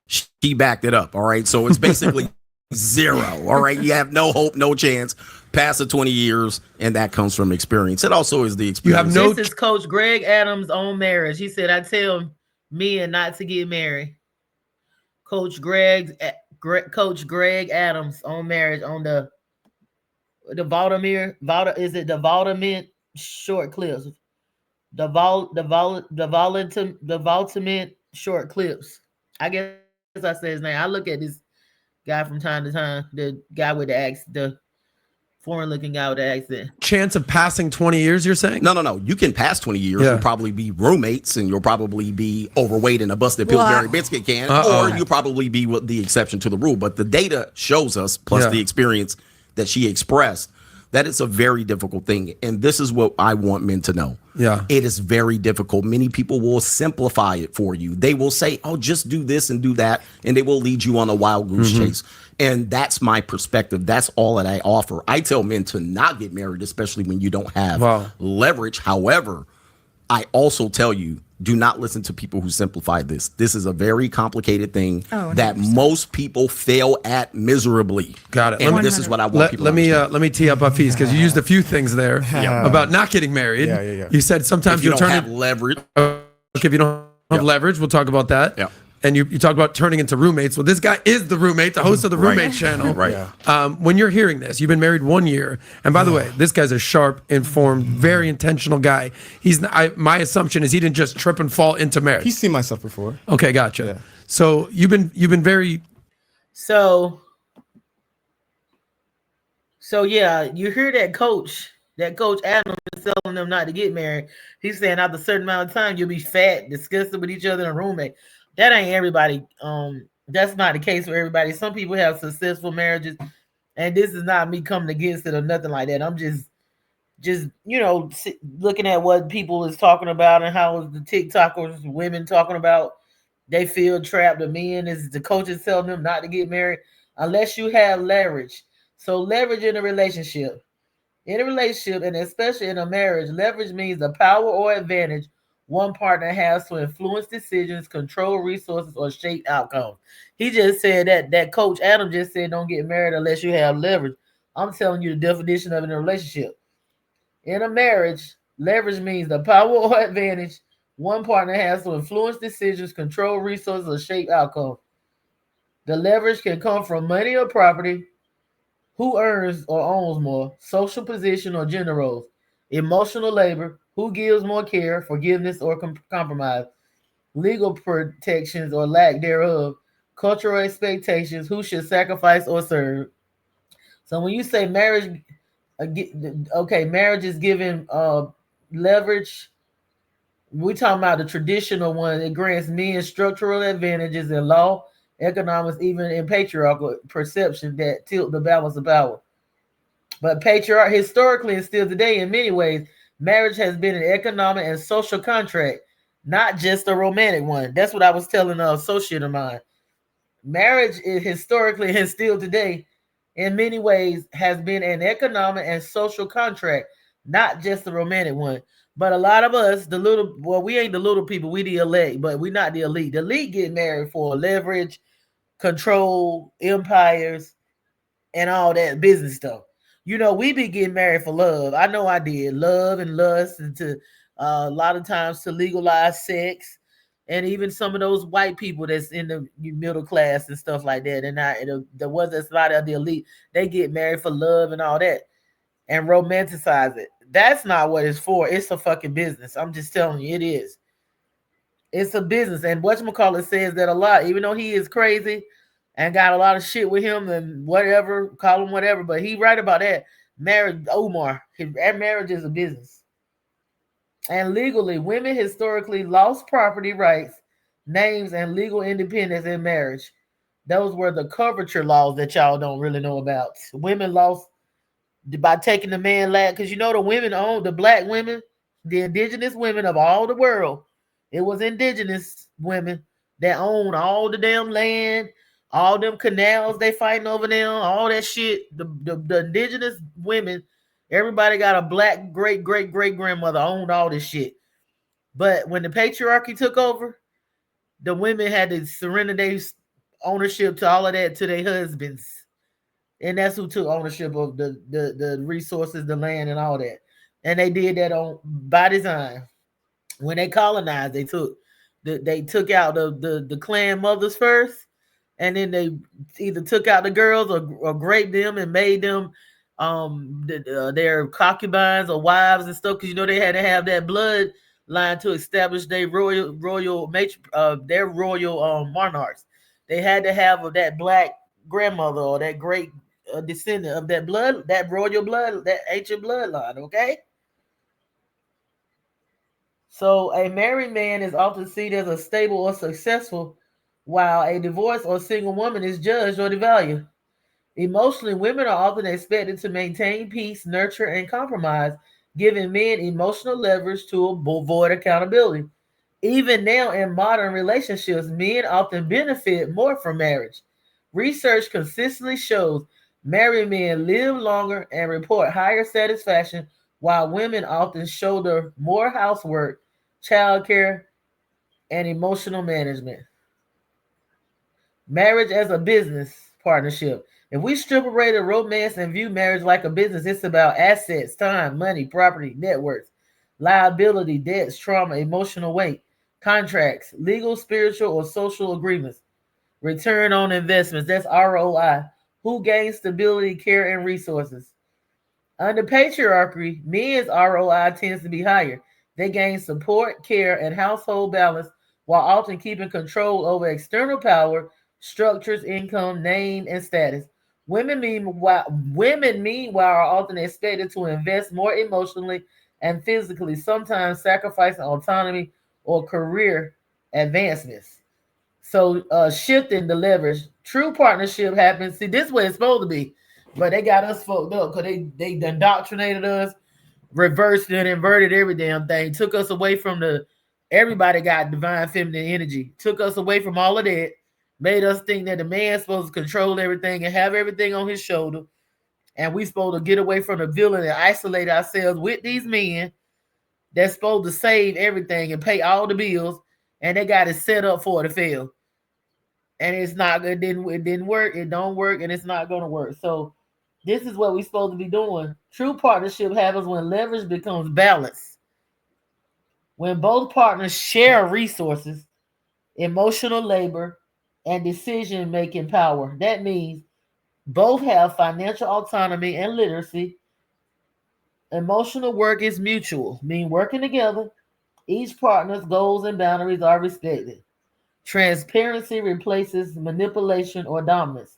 she backed it up. All right. So it's basically zero. All right. You have no hope, no chance past the 20 years. And that comes from experience. It also is the experience. This is Coach Greg Adams on marriage. He said, I tell men not to get married. Coach Greg Adams on marriage on the Valdemar. Is it the Valdemar short clips? The Valdemar short clips. I guess I say his name. I look at this guy from time to time. The guy with the accent, the foreign-looking guy with the accent. Chance of passing 20 years, you're saying? No. You can pass 20 years. Yeah. You'll probably be roommates, and you'll probably be overweight in a busted Pillsbury biscuit can, or you'll probably be the exception to the rule. But the data shows us, plus the experience that she expressed, that it's a very difficult thing. And this is what I want men to know. Yeah. It is very difficult. Many people will simplify it for you. They will say, oh, just do this and do that. And they will lead you on a wild goose chase. And that's my perspective. That's all that I offer. I tell men to not get married, especially when you don't have leverage. However, I also tell you, do not listen to people who simplify this. This is a very complicated thing that most people fail at miserably. Got it. And this is what I want people to let me tee up Hafiz, because you used a few things there about not getting married. Yeah. You said sometimes you'll have leverage. Okay, if you don't have leverage, we'll talk about that. Yeah. And you talk about turning into roommates. Well, this guy is the roommate, the host of the Roommate channel. Right. When you're hearing this, you've been married 1 year. And by the way, this guy's a sharp, informed, very intentional guy. My assumption is he didn't just trip and fall into marriage. He's seen my stuff before. Okay, gotcha. Yeah. So you've been very. So yeah, you hear that Coach Adams is telling them not to get married. He's saying after a certain amount of time, you'll be fat, disgusted with each other in a roommate. That ain't everybody. That's not the case for everybody. Some people have successful marriages, and this is not me coming against it or nothing like that. I'm just looking at what people is talking about and how the TikTokers, women talking about they feel trapped. The men is the coaches telling them not to get married unless you have leverage. So leverage in a relationship. In a relationship, and especially in a marriage, leverage means the power or advantage one partner has to influence decisions, control resources, or shape outcomes. He just said that Coach Adam just said don't get married unless you have leverage. I'm telling you the definition of it in a relationship. In a marriage, leverage means the power or advantage one partner has to influence decisions, control resources, or shape outcomes. The leverage can come from money or property, who earns or owns more, social position or gender roles, emotional labor, who gives more care, forgiveness or compromise, legal protections or lack thereof, cultural expectations, who should sacrifice or serve. So when you say marriage, marriage is giving leverage. We talking about the traditional one. It grants men structural advantages in law, economics, even in patriarchal perception that tilt the balance of power. But patriarch historically and still today, in many ways, marriage has been an economic and social contract, not just a romantic one. That's what I was telling an associate of mine. Marriage is historically and still today, in many ways, has been an economic and social contract, not just a romantic one. But a lot of us, we ain't the little people, we the elite, but we not the elite. The elite get married for leverage, control, empires, and all that business stuff. We be getting married for love. I know I did. Love and lust, and to a lot of times to legalize sex, and even some of those white people that's in the middle class and stuff like that, and there was a lot of the elite. They get married for love and all that, and romanticize it. That's not what it's for. It's a fucking business. I'm just telling you, it is. It's a business, and whatchamacallit says that a lot, even though he is crazy and got a lot of shit with him and whatever, call him whatever, but he right about that. Marriage, Omar, that marriage is a business. And legally, women historically lost property rights, names, and legal independence in marriage. Those were the coverture laws that y'all don't really know about. Women lost by taking the man land, because the women owned, the black women, the indigenous women of all the world. It was indigenous women that owned all the damn land, all them canals they fighting over them, all that shit. The indigenous women, everybody got a black great grandmother owned all this shit. But when the patriarchy took over, the women had to surrender their ownership to all of that to their husbands. And that's who took ownership of the resources, the land, and all that. And they did that by design. When they colonized, they took out the clan mothers first, and then they either took out the girls or raped them and made them their concubines or wives and stuff, because they had to have that bloodline to establish their royal monarchs. They had to have that black grandmother or that great descendant of that blood, that royal blood, that ancient bloodline. Okay. So a married man is often seen as a stable or successful, while a divorced or single woman is judged or devalued. Emotionally, women are often expected to maintain peace, nurture, and compromise, giving men emotional leverage to avoid accountability. Even now in modern relationships, men often benefit more from marriage. Research consistently shows married men live longer and report higher satisfaction, while women often shoulder more housework, childcare, and emotional management. Marriage as a business partnership. If we strip away the romance and view marriage like a business, it's about assets, time, money, property, networks, liability, debts, trauma, emotional weight, contracts, legal, spiritual, or social agreements, return on investments. That's ROI. Who gains stability, care, and resources? Under patriarchy, men's ROI tends to be higher. They gain support, care, and household balance while often keeping control over external power, structures, income, name, and status. Women meanwhile are often expected to invest more emotionally and physically, sometimes sacrificing autonomy or career advancements. So shifting the leverage. True partnership happens. See, this way it's supposed to be. But they got us fucked up because they indoctrinated us, reversed and inverted every damn thing. Took us away from everybody got divine feminine energy. Took us away from all of that. Made us think that the man's supposed to control everything and have everything on his shoulder. And we supposed to get away from the villain and isolate ourselves with these men that's supposed to save everything and pay all the bills. And they got it set up for it to fail. And it's not, it didn't work, it don't work, and it's not gonna work. So this is what we're supposed to be doing. True partnership happens when leverage becomes balance. When both partners share resources, emotional labor, and decision-making power. That means both have financial autonomy and literacy. Emotional work is mutual, mean working together. Each partner's goals and boundaries are respected. Transparency replaces manipulation or dominance.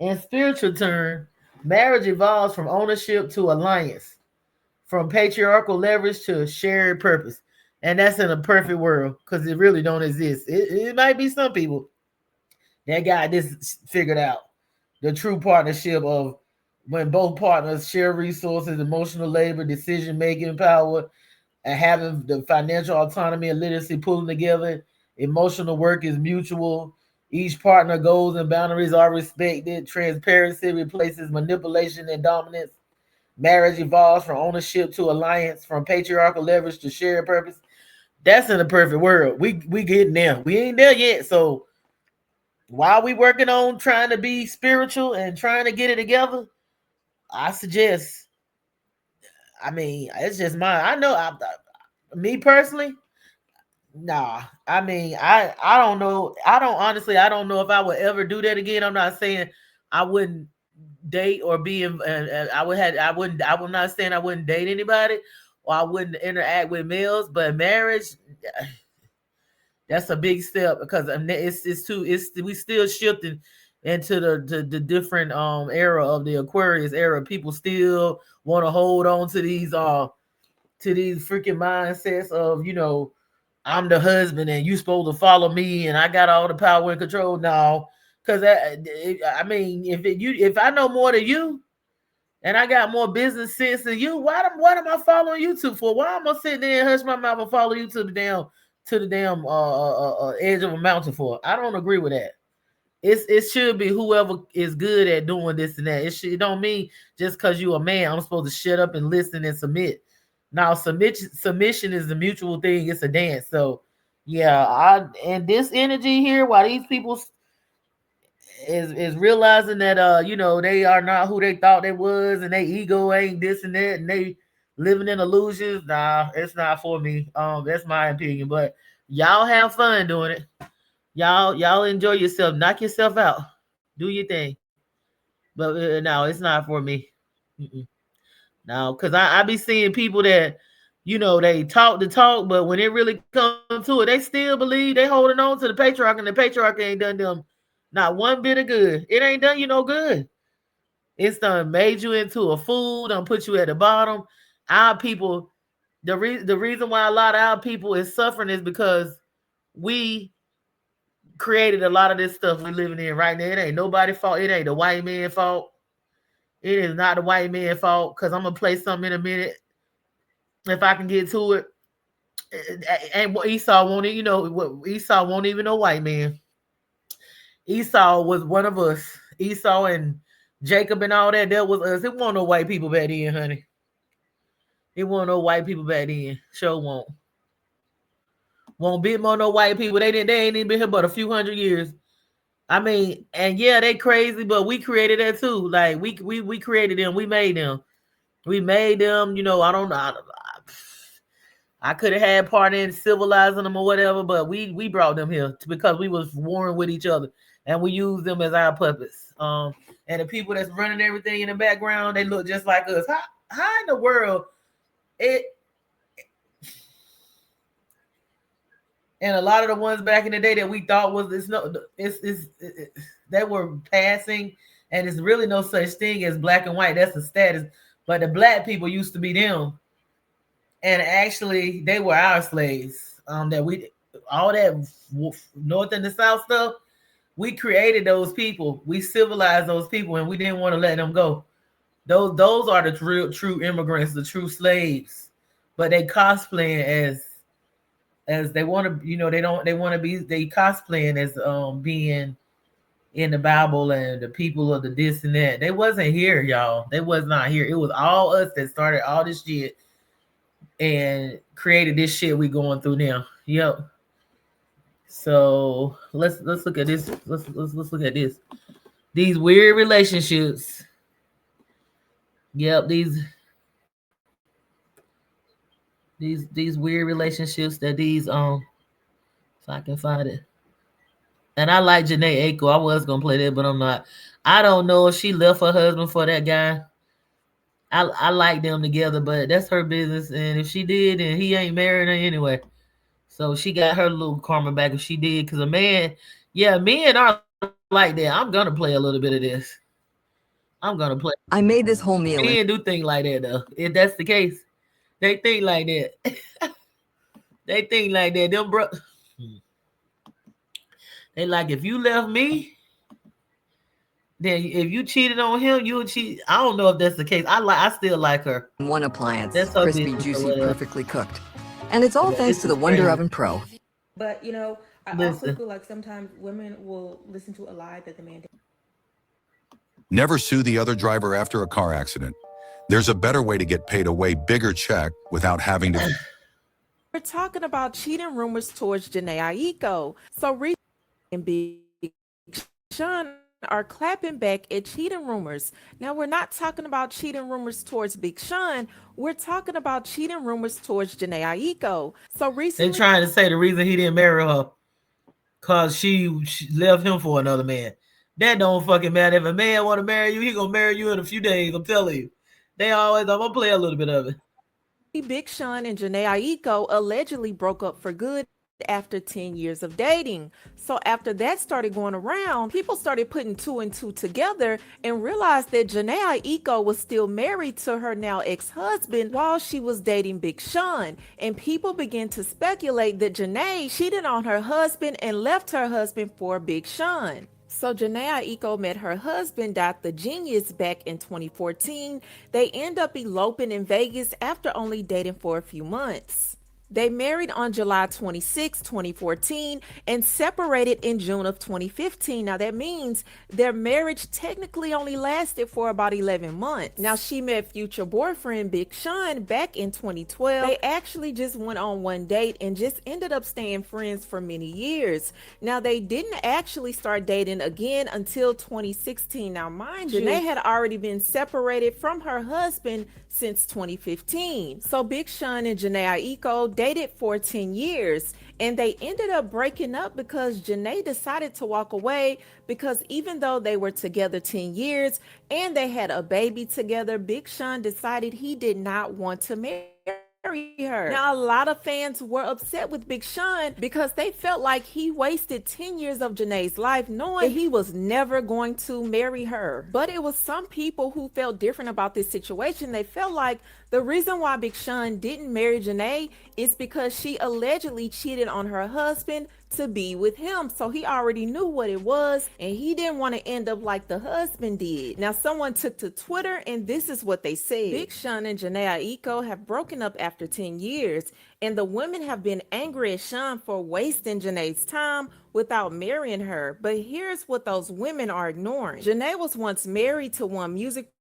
In spiritual terms, marriage evolves from ownership to alliance, from patriarchal leverage to shared purpose. And that's in a perfect world because it really don't exist. It might be some people that got this figured out. The true partnership of when both partners share resources, emotional labor, decision making power, and having the financial autonomy and literacy pulling together. Emotional work is mutual. Each partner goals and boundaries are respected. Transparency replaces manipulation and dominance. Marriage evolves from ownership to alliance, from patriarchal leverage to shared purpose. That's in the perfect world. We getting there. We ain't there yet. So while we working on trying to be spiritual and trying to get it together, I suggest. I mean, it's just mine. I know. Me personally, nah. I mean, I don't know. I don't honestly. I don't know if I would ever do that again. I'm not saying I wouldn't date or be in. I would have. I wouldn't. I'm not saying I wouldn't date anybody or I wouldn't interact with males. But marriage, that's a big step because it's too. It's we still shifting into the different era of the Aquarius era. People still want to hold on to these freaking mindsets of, I'm the husband and you supposed to follow me and I got all the power and control now. Because I mean, if I know more than you and I got more business sense than you, what am I following you to for? Why am I sitting there and hush my mouth and follow you to the damn edge of a mountain for? I don't agree with that. It should be whoever is good at doing this and that. It don't mean just because you a man, I'm supposed to shut up and listen and submit. Now, submission is the mutual thing. It's a dance. So, yeah, and this energy here, while these people is realizing that they are not who they thought they was, and their ego ain't this and that, and they living in illusions. Nah, it's not for me. That's my opinion. But y'all have fun doing it. Y'all enjoy yourself. Knock yourself out. Do your thing. But no, it's not for me. Mm-mm. No, because I be seeing people that, they talk the talk, but when it really comes to it, they still believe they holding on to the patriarch, and the patriarch ain't done them not one bit of good. It ain't done you no good. It's done made you into a fool, done put you at the bottom. Our people, the reason why a lot of our people is suffering is because we created a lot of this stuff we're living in right now. It ain't nobody's fault. It ain't the white man's fault. It is not the white man's fault, because I'm going to play something in a minute if I can get to it. And Esau won't, Esau won't even know white man. Esau was one of us. Esau and Jacob and all that was us. It won't no white people back then, honey. It won't no white people back then. Sure won't. Won't be more no white people. They ain't even been here but a few hundred years. I mean, and yeah, they crazy, but we created that too. Like we created them. We made them. We made them. I don't know. I could have had part in civilizing them or whatever, but we brought them here because we was warring with each other, and we used them as our puppets. And the people that's running everything in the background, they look just like us. How in the world it? And a lot of the ones back in the day that we thought was they were passing, and it's really no such thing as black and white. That's the status. But the black people used to be them, and actually they were our slaves. That we all that north and the south stuff, we created those people. We civilized those people, and we didn't want to let them go. Those are the true immigrants, the true slaves. But they cosplaying as they want to, they want to be, they cosplaying as being in the Bible and the people of the this and that. They wasn't here, y'all. They was not here. It was all us that started all this shit and created this shit we going through now. Yep. So let's look at this. Let's look at this. These weird relationships. Yep, these weird relationships that these if I can find it. And I like Janae Aiko. I was gonna play that, but I'm not. I don't know if she left her husband for that guy. I like them together, but that's her business. And if she did, then he ain't marrying her anyway. So she got her little karma back if she did. Because men are like that. I'm gonna play a little bit of this. I'm gonna play. I made this whole meal. Men do think like that though. If that's the case, they think like that. They think like that. Them bro, they like if you left me, then if you cheated on him, you would cheat. I don't know if that's the case. I still like her. One appliance, That's her crispy, business or juicy, whatever. perfectly cooked. And it's all Yeah, thanks this to the is Wonder crazy. Oven Pro. But you know, I also Listen, feel like sometimes women will listen to a lie that the man did. Never sue the other driver after a car accident. There's a better way to get paid a way bigger check without having to. We're talking about cheating rumors towards Janae Aiko. So recently, Big Sean are clapping back at cheating rumors. Now, we're not talking about cheating rumors towards Big Sean. We're talking about cheating rumors towards Janae Aiko. So they recently, trying to say the reason he didn't marry her because she left him for another man. That don't fucking matter. If a man want to marry you, he gonna marry you in a few days. I'm telling you. I'm gonna play a little bit of it. Big Sean and Janae Aiko allegedly broke up for good after 10 years of dating. So after that started going around, people started putting two and two together and realized that Janae Aiko was still married to her now ex-husband while she was dating Big Sean. And people began to speculate that Janae cheated on her husband and left her husband for Big Sean. So Janae Aiko met her husband, the Genius, back in 2014. They end up eloping in Vegas after only dating for a few months. They married on July 26, 2014, and separated in June of 2015. Now, that means their marriage technically only lasted for about 11 months. Now, she met future boyfriend Big Sean back in 2012. They actually just went on one date and just ended up staying friends for many years. Now, they didn't actually start dating again until 2016. Now, mind you, Janae had already been separated from her husband since 2015. So Big Sean and Janae Aiko dated for 10 years, and they ended up breaking up because Janae decided to walk away because even though they were together 10 years and they had a baby together, Big Sean decided he did not want to marry her. Now, a lot of fans were upset with Big Sean because they felt like he wasted 10 years of Janae's life knowing he was never going to marry her. But it was some people who felt different about this situation. They felt like the reason why Big Sean didn't marry Janae is because she allegedly cheated on her husband to be with him. So he already knew what it was and he didn't want to end up like the husband did. Now, someone took to Twitter and this is what they said. Big Sean and Janae Aiko have broken up after 10 years and the women have been angry at Sean for wasting Janae's time without marrying her. But here's what those women are ignoring. Janae was once married to one music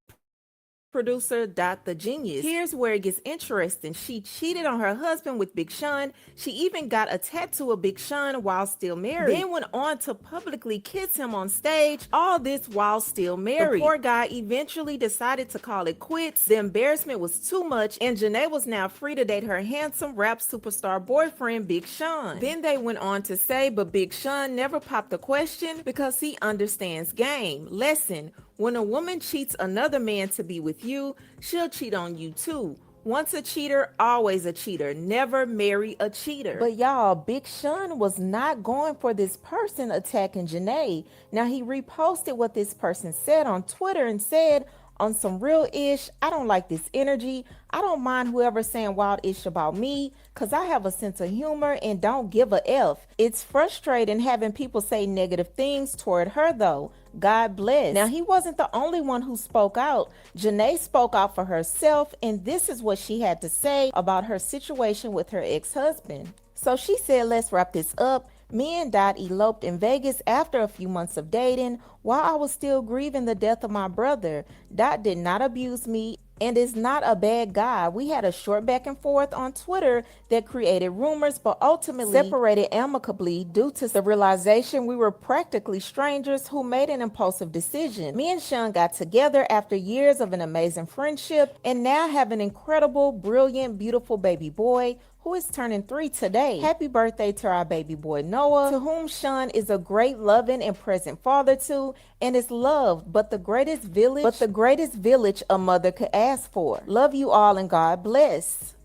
producer, the Genius. Here's where it gets interesting. She cheated on her husband with Big Sean. She even got a tattoo of Big Sean while still married. Then went on to publicly kiss him on stage, all this while still married. The poor guy eventually decided to call it quits. The embarrassment was too much, and Janae was now free to date her handsome rap superstar boyfriend, Big Sean. Then they went on to say, but Big Sean never popped the question because he understands game. Lesson: when a woman cheats another man to be with you, she'll cheat on you too. Once a cheater, always a cheater. Never marry a cheater. But y'all, Big Sean was not going for this person attacking Janae. Now, he reposted what this person said on Twitter and said, on some real ish, I don't like this energy. I don't mind whoever's saying wild ish about me because I have a sense of humor and don't give a F. It's frustrating having people say negative things toward her though. God bless. Now, he wasn't the only one who spoke out. Janae spoke out for herself, and this is what she had to say about her situation with her ex-husband. So she said, let's wrap this up. Me and Dot eloped in Vegas after a few months of dating while I was still grieving the death of my brother. Dot did not abuse me and is not a bad guy. We had a short back and forth on Twitter that created rumors, but ultimately separated amicably due to the realization we were practically strangers who made an impulsive decision. Me and Sean got together after years of an amazing friendship and now have an incredible, brilliant, beautiful baby boy who is turning 3 today. Happy birthday to our baby boy Noah, to whom Sean is a great, loving, and present father to, and is loved, but the greatest village a mother could ask for. Love you all and God bless.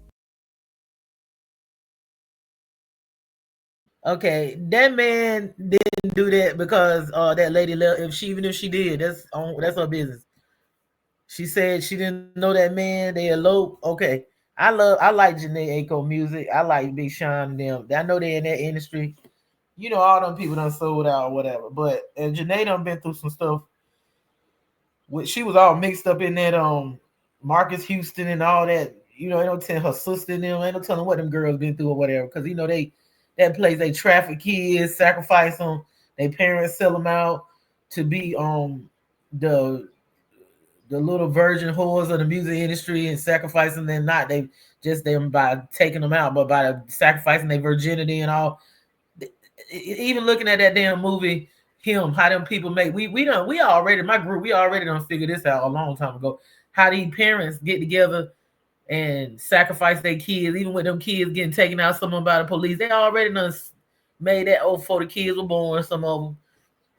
Okay, that man didn't do that because that lady left. Even if she did, that's her business. She said she didn't know that man. They eloped. Okay, I like Janae Aiko music. I like Big Sean and them. I know they in that industry. You know, all them people done sold out or whatever. But and Janae done been through some stuff. She was all mixed up in that Marcus Houston and all that. You know, they don't tell her sister and them. Ain't no telling what them girls been through or whatever. Because you know that place they traffic kids, sacrifice them. Their parents sell them out to be the little virgin whores of the music industry and sacrificing them. Not they just them by taking them out, but by sacrificing their virginity and all. Even looking at that damn movie, how them people make we already my group we already done figured this out a long time ago. How these parents get together and sacrifice their kids, even with them kids getting taken out some of them by the police. They already done made that before the kids were born. Some of them,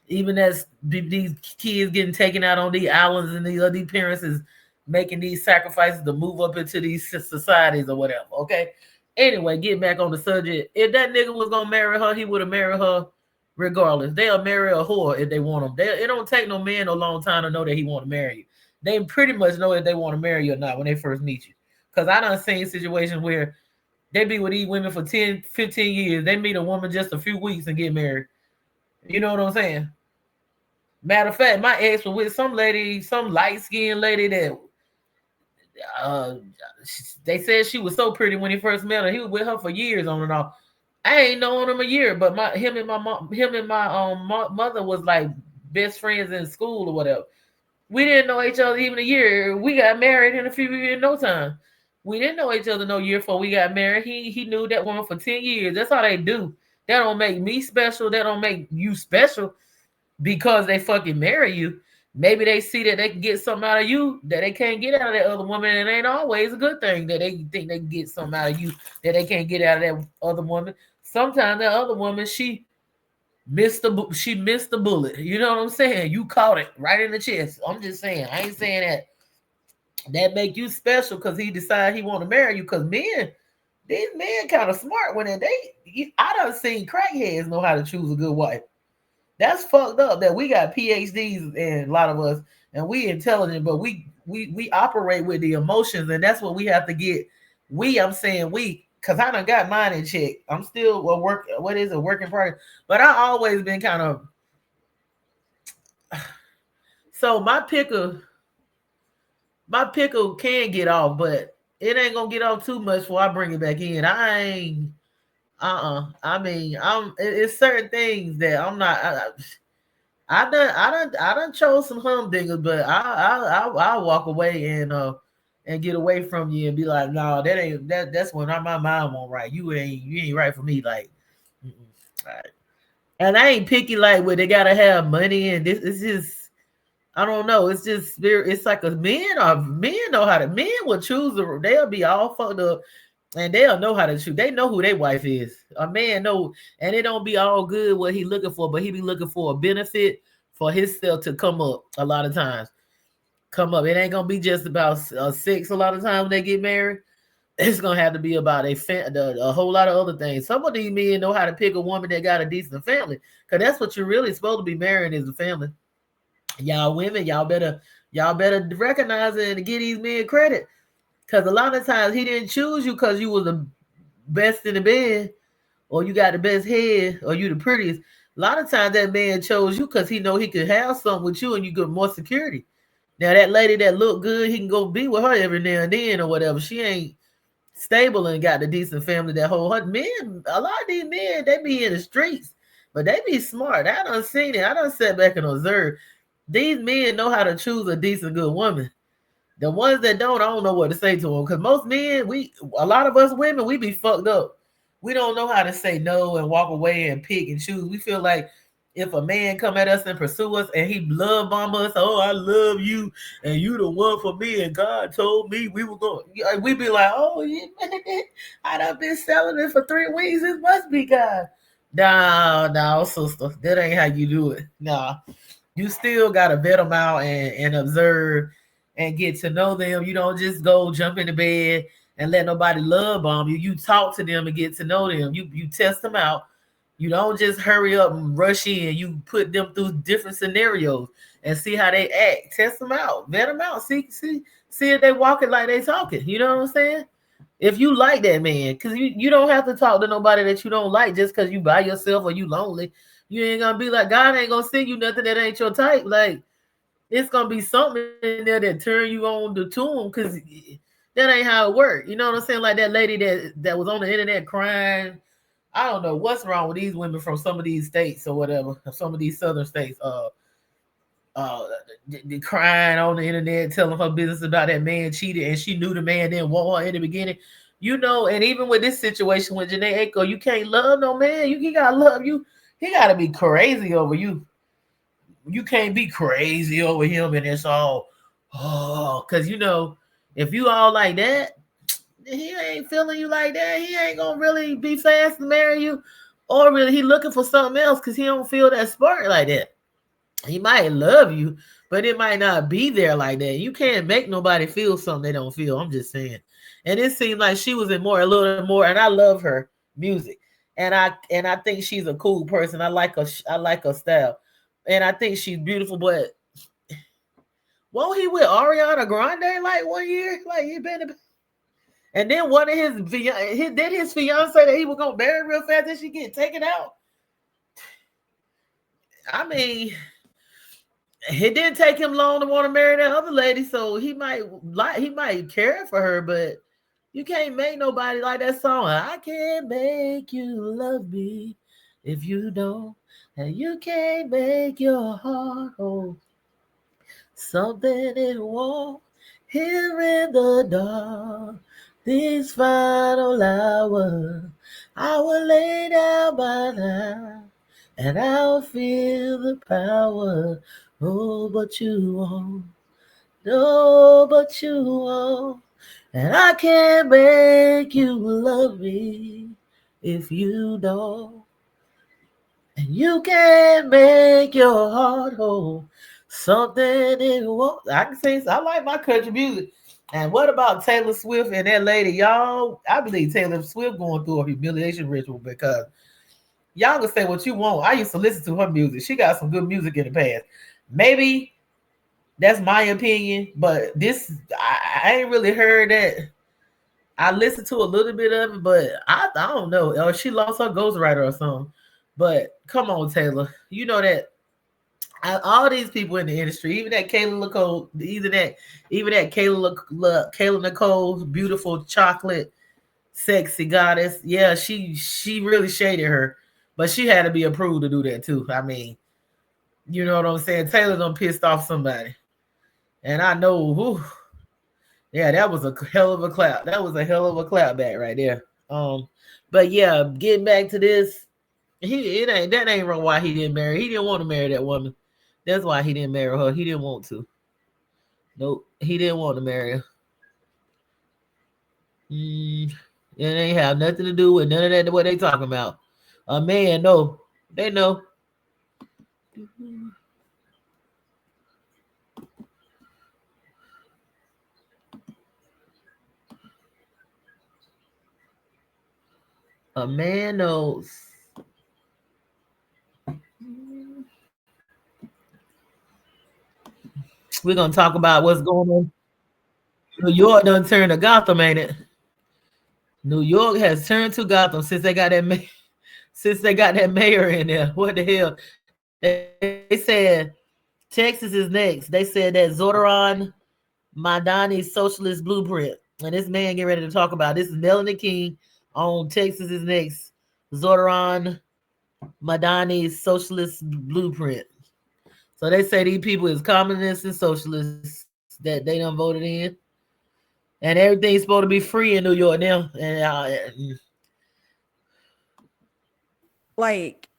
even as these kids getting taken out on these islands, and these parents is making these sacrifices to move up into these societies or whatever. Okay. Anyway, get back on the subject. If that nigga was gonna marry her, he would have married her regardless. They'll marry a whore if they want him. It don't take no man a long time to know that he want to marry you. They pretty much know if they want to marry you or not when they first meet you. Because I done seen situations where they be with these women for 10, 15 years. They meet a woman just a few weeks and get married. You know what I'm saying? Matter of fact, my ex was with some lady, some light-skinned lady that they said she was so pretty when he first met her. He was with her for years on and off. I ain't known him a year, but him and my mother was like best friends in school or whatever. We didn't know each other even a year. We got married in a few years, no time. We didn't know each other no year before we got married. He knew that woman for 10 years. That's how they do. That don't make me special. That don't make you special because they fucking marry you. Maybe they see that they can get something out of you that they can't get out of that other woman. And it ain't always a good thing that they think they can get something out of you that they can't get out of that other woman. Sometimes that other woman, she missed the bullet. You know what I'm saying? You caught it right in the chest. I'm just saying. I ain't saying that make you special because he decided he want to marry you. Because these men kind of smart when I done seen crackheads know how to choose a good wife. That's fucked up that we got PhDs and a lot of us and we intelligent, but we operate with the emotions, and that's what we have to get. I'm saying we, because I done got mine in check. I'm still a work in progress, but I always been kind of so my pickle can get off, but it ain't gonna get off too much before I bring it back in. I ain't I mean, it's certain things that I'm not. I done chose some humdingers, but I'll walk away and get away from you and be like, no, that's when my mind won't right. You ain't right for me. Like, right. And I ain't picky like where they gotta have money and this. It's just I don't know. It's just it's like men know how to men will choose. They'll be all fucked up. And they'll know how to choose. They know who their wife is. A man know, and it don't be all good what he looking for, but he be looking for a benefit for himself to come up a lot of times. Come up. It ain't gonna be just about sex a lot of times when they get married. It's gonna have to be about a whole lot of other things. Some of these men know how to pick a woman that got a decent family, because that's what you're really supposed to be marrying is a family. Y'all women, y'all better recognize it and give these men credit. Because a lot of times he didn't choose you because you was the best in the bed or you got the best head or you the prettiest. A lot of times that man chose you because he know he could have something with you and you get more security. Now that lady that look good, he can go be with her every now and then or whatever. She ain't stable and got the decent family that hold her. Men, a lot of these men, they be in the streets, but they be smart. I done seen it. I done sat back and observed. These men know how to choose a decent, good woman. The ones that don't, I don't know what to say to them. Because most men, a lot of us women, we be fucked up. We don't know how to say no and walk away and pick and choose. We feel like if a man come at us and pursue us and he love bomb us, oh, I love you and you the one for me and God told me we were going. We be like, oh, yeah, I done been selling it for 3 weeks. It must be God. No, sister. That ain't how you do it. Nah. You still got to vet them out and observe and get to know them. You don't just go jump in the bed and let nobody love bomb you. You talk to them and get to know them. You test them out. You don't just hurry up and rush in. You put them through different scenarios and see how they act. Test them out. Vet them out. See if they walking like they talking. You know what I'm saying? If you like that man, because you don't have to talk to nobody that you don't like just because you by yourself or you lonely. You ain't gonna be like, God ain't gonna send you nothing that ain't your type. Like, it's gonna be something in there that turn you on to him, because that ain't how it works. You know what I'm saying? Like that lady that was on the internet crying. I don't know what's wrong with these women from some of these states or whatever, some of these southern states. Crying on the internet, telling her business about that man cheated, and she knew the man didn't want her in the beginning. You know, and even with this situation with Janae Aiko, you can't love no man. He gotta love you. He gotta be crazy over you. You can't be crazy over him, and it's all because you know, if you all like that, he ain't feeling you like that. He ain't gonna really be fast to marry you, or really he looking for something else because he don't feel that spark like that. He might love you, but it might not be there like that. You can't make nobody feel something they don't feel. I'm just saying. And it seemed like she was in a little more, and I love her music. And I think she's a cool person. I like her style. And I think she's beautiful, but won't he with Ariana Grande like 1 year? Like he been, and then one of his fiance that he was gonna marry real fast, and she get taken out. I mean, it didn't take him long to want to marry that other lady, so he might care for her, but you can't make nobody like that song. I can't make you love me if you don't, and you can't make your heart hold something it won't. Here in the dark, this final hour, I will lay down my life, and I'll feel the power. Oh, but you won't. No, but you won't. And I can't make you love me if you don't. And you can't make your heart hold something it won't. I can say I like my country music. And what about Taylor Swift and that lady? Y'all, I believe Taylor Swift going through a humiliation ritual, because y'all can say what you want. I used to listen to her music. She got some good music in the past. Maybe that's my opinion, but I ain't really heard that. I listened to a little bit of it, but I don't know. Or she lost her ghostwriter or something. But come on, Taylor. You know that all these people in the industry, even that Kayla Nicole, Kayla Nicole, beautiful chocolate, sexy goddess. Yeah, she really shaded her, but she had to be approved to do that too. I mean, you know what I'm saying? Taylor done pissed off somebody. And I know, whew, yeah, that was a hell of a clap. That was a hell of a clap back right there. But yeah, getting back to this, that ain't wrong why he didn't marry. He didn't want to marry that woman. That's why he didn't marry her. He didn't want to. Nope, he didn't want to marry her. It ain't have nothing to do with none of that. What they talking about? A man, no, they know. A man knows. We're gonna talk about what's going on. New York done turned to Gotham, ain't it? New York has turned to Gotham since they got that mayor in there. What the hell? They said Texas is next. They said that Zoran Madani's socialist blueprint. And this man get ready to talk about this is Melanie King on Texas is next. Zoran Madani's socialist blueprint. So they say these people is communists and socialists that they done voted in. And everything's supposed to be free in New York now. And like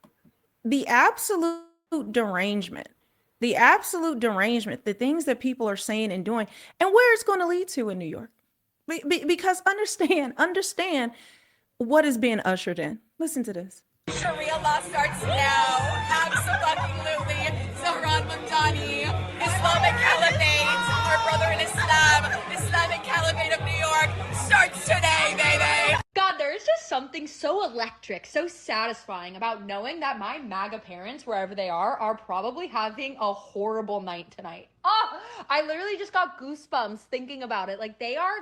the absolute derangement, the things that people are saying and doing, and where it's going to lead to in New York. Because understand what is being ushered in. Listen to this. Sharia law starts now. Absolutely. Zohran Mamdani, Islamic Caliphate, our brother in Islam, Islamic Caliphate of New York starts today, baby. God, there There's just something so electric, so satisfying about knowing that my MAGA parents, wherever they are probably having a horrible night tonight. Oh, I literally just got goosebumps thinking about it. Like they are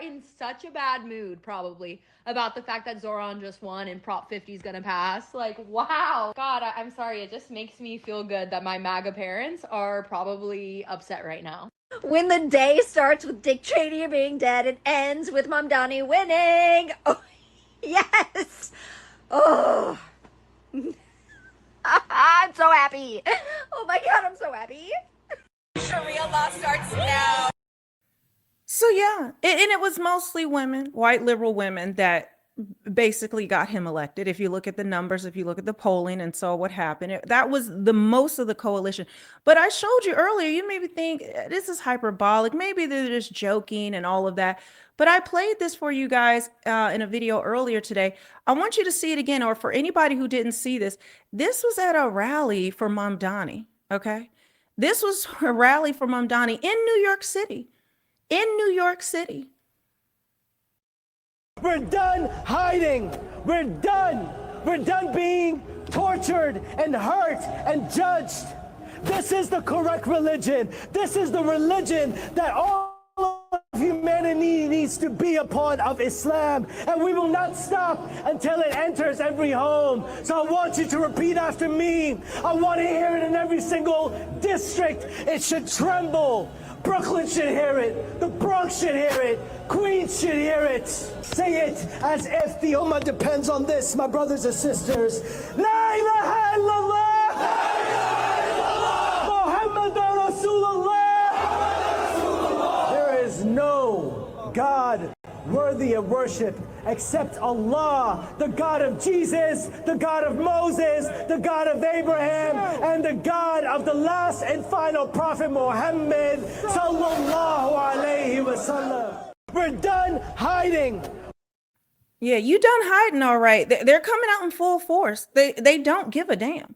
in such a bad mood probably about the fact that Zoran just won and Prop 50 is gonna pass. Like, wow. God, I'm sorry. It just makes me feel good that my MAGA parents are probably upset right now. When the day starts with Dick Cheney being dead, it ends with Mamdani winning. Oh, yes. Oh. I'm so happy. Oh my God, I'm so happy. Sharia law starts now. So yeah, and it was mostly women, white liberal women, that basically got him elected. If you look at the numbers, if you look at the polling and saw what happened, that was the most of the coalition. But I showed you earlier, you maybe think this is hyperbolic, maybe they're just joking and all of that. But I played this for you guys in a video earlier today. I want you to see it again, or for anybody who didn't see this, this was at a rally for Mamdani, okay? This was a rally for Mamdani in New York City. In New York City. We're done hiding. We're done. We're done being tortured and hurt and judged. This is the correct religion. This is the religion that all of humanity needs to be a part of, Islam. And we will not stop until it enters every home. So I want you to repeat after me. I want to hear it in every single district. It should tremble. Brooklyn should hear it. The Bronx should hear it. Queens should hear it. Say it as if the Ummah depends on this, my brothers and sisters. La ilaha illallah. La ilaha illallah. Muhammadan Rasulullah. There is no God worthy of worship except Allah, the God of Jesus, the God of Moses, the God of Abraham, and the God of the last and final prophet Muhammad sallallahu alayhi wasallam. We're done hiding. Yeah, you done hiding, all right. They're coming out in full force. They don't give a damn.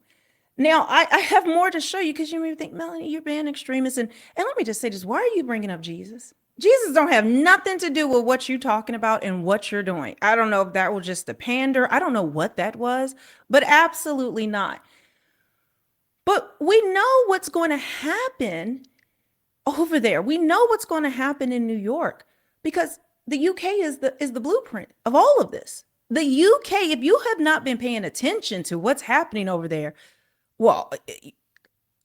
Now, I have more to show you, because you may think, Melanie, you're being extremist. And let me just say this. Why are you bringing up Jesus? Jesus don't have nothing to do with what you're talking about and what you're doing. I don't know if that was just a pander. I don't know what that was, but absolutely not. But we know what's going to happen over there. We know what's going to happen in New York, because the UK is the blueprint of all of this. The UK, if you have not been paying attention to what's happening over there, well,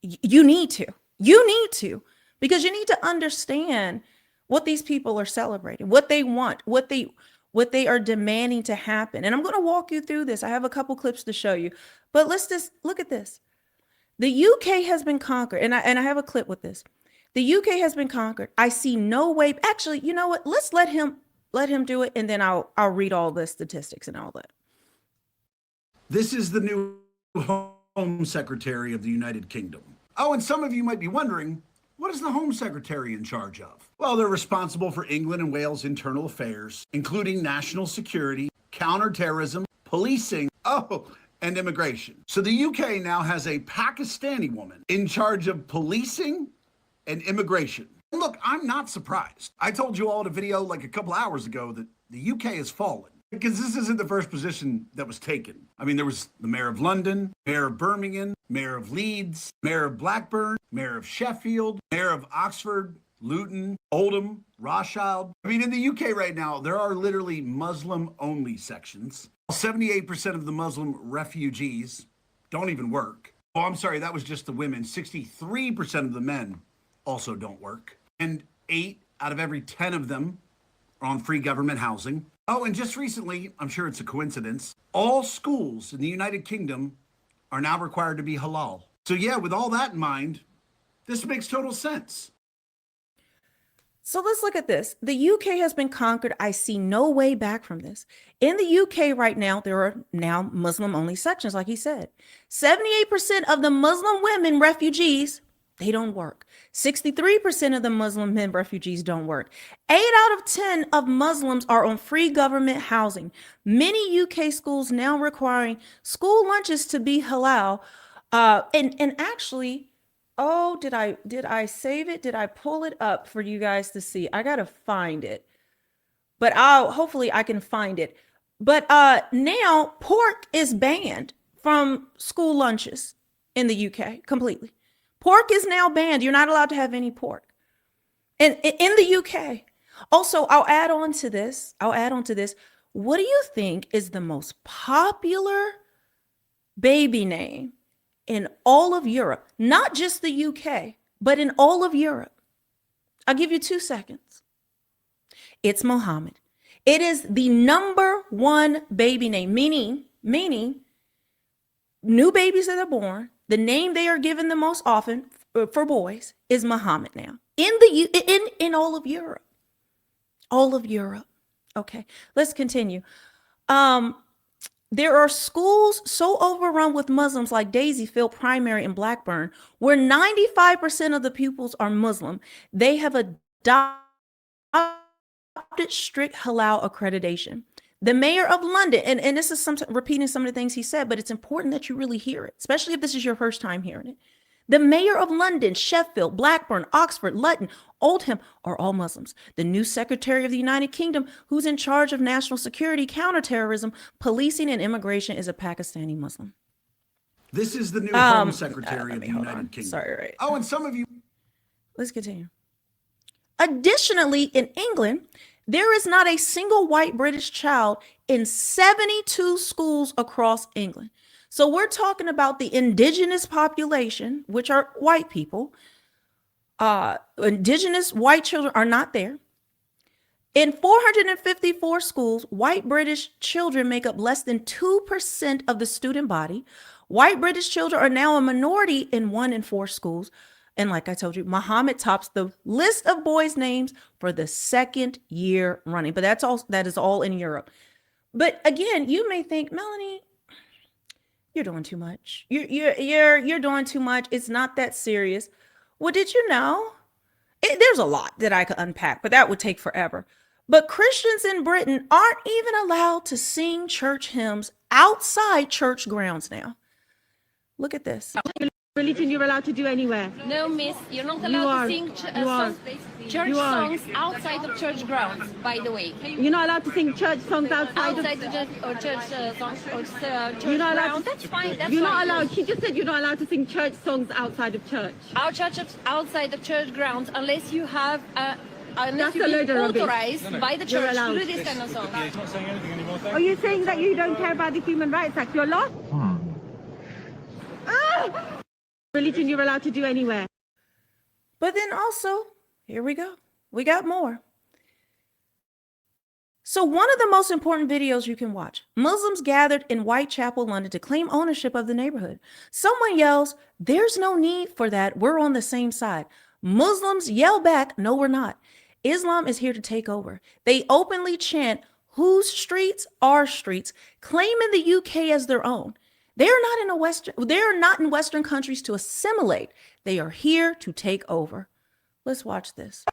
you need to. You need to, because you need to understand what these people are celebrating, what they want, what they are demanding to happen. And I'm going to walk you through this. I have a couple clips to show you, but let's just look at this. The UK has been conquered, and I have a clip with this. The UK has been conquered. I see no way. Actually, you know what? Let's let him do it, and then I'll read all the statistics and all that. This is the new Home Secretary of the United Kingdom. Oh, and some of you might be wondering, what is the Home Secretary in charge of? Well, they're responsible for England and Wales' internal affairs, including national security, counterterrorism, policing, and immigration. So the UK now has a Pakistani woman in charge of policing and immigration. Look, I'm not surprised. I told you all in a video like a couple hours ago that the UK has fallen, because this isn't the first position that was taken. I mean, there was the mayor of London, mayor of Birmingham, mayor of Leeds, mayor of Blackburn, mayor of Sheffield, mayor of Oxford, Luton, Oldham, Rothschild. I mean, in the UK right now, there are literally Muslim-only sections. 78% of the Muslim refugees don't even work. Oh, I'm sorry, that was just the women. 63% of the men also don't work. And 8 out of every 10 of them are on free government housing. Oh, and just recently, I'm sure it's a coincidence, all schools in the United Kingdom are now required to be halal. So yeah, with all that in mind, this makes total sense. So let's look at this. The UK has been conquered. I see no way back from this. In the UK right now, there are now Muslim-only sections, like he said. 78% of the Muslim women refugees, they don't work. 63% of the Muslim men refugees don't work. 8 out of 10 of Muslims are on free government housing. Many UK schools now requiring school lunches to be halal. And actually, oh, did I save it? Did I pull it up for you guys to see? I gotta find it, but hopefully I can find it. But now pork is banned from school lunches in the UK completely. Pork is now banned. You're not allowed to have any pork. And in the UK. Also, I'll add on to this. What do you think is the most popular baby name in all of Europe? Not just the UK, but in all of Europe. I'll give you 2 seconds. It's Mohammed. It is the number one baby name, meaning new babies that are born, the name they are given the most often for boys is Muhammad now in all of Europe. All of Europe. Okay, let's continue. There are schools so overrun with Muslims like Daisyfield Primary in Blackburn, where 95% of the pupils are Muslim. They have adopted strict halal accreditation. The mayor of London, and this is repeating some of the things he said, but it's important that you really hear it, especially if this is your first time hearing it. The mayor of London, Sheffield, Blackburn, Oxford, Luton, Oldham are all Muslims. The new Secretary of the United Kingdom, who's in charge of national security, counterterrorism, policing, and immigration, is a Pakistani Muslim. This is the new Home Secretary of the United Kingdom. Sorry, right. Oh, and some of you. Let's continue. Additionally, in England, there is not a single white British child in 72 schools across England. So we're talking about the indigenous population, which are white people. Indigenous white children are not there. In 454 schools, white British children make up less than 2% of the student body. White British children are now a minority in 1 in 4 schools. And like I told you, Muhammad tops the list of boys' names for the 2nd year running. But that is all in Europe. But again, you may think, Melanie, you're doing too much. You're doing too much. It's not that serious. Well, did you know? There's a lot that I could unpack, but that would take forever. But Christians in Britain aren't even allowed to sing church hymns outside church grounds now. Look at this. Religion you're allowed to do anywhere. No, miss, you're not allowed to sing church songs outside of church grounds, by the way. You're not allowed to sing church songs outside of the church songs or church you're not allowed grounds. To, that's fine. That's you're fine. not allowed. She just said you're not allowed to sing church songs outside of church. Our church outside the church grounds, unless you have unless That's you've been authorized by the church to do this kind of song. Okay, not saying anything anymore. Are you saying that you don't care about the Human Rights Act? You're lost? Religion you're allowed to do anywhere. But then also, here we go. We got more. So one of the most important videos you can watch, Muslims gathered in Whitechapel, London to claim ownership of the neighborhood. Someone yells, "There's no need for that. We're on the same side." Muslims yell back, "No, we're not. Islam is here to take over." They openly chant, "Whose streets? Our streets," claiming the UK as their own. They are not in Western countries to assimilate. They are here to take over. Let's watch this.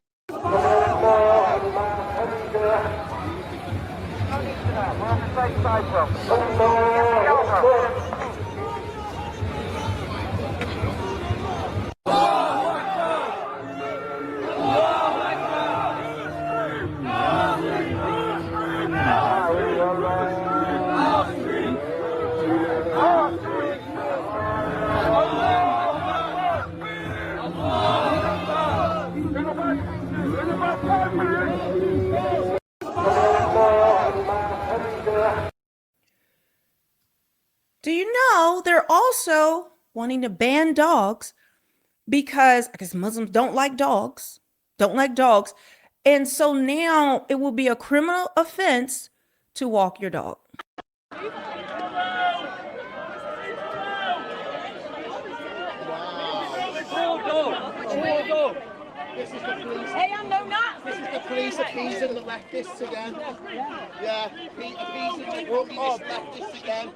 Do you know they're also wanting to ban dogs because I guess Muslims don't like dogs. And so now it will be a criminal offense to walk your dog. This is the police. Hey, I'm no Nazi. This is the police appeasing the leftists again. Yeah, appeasing the leftists again.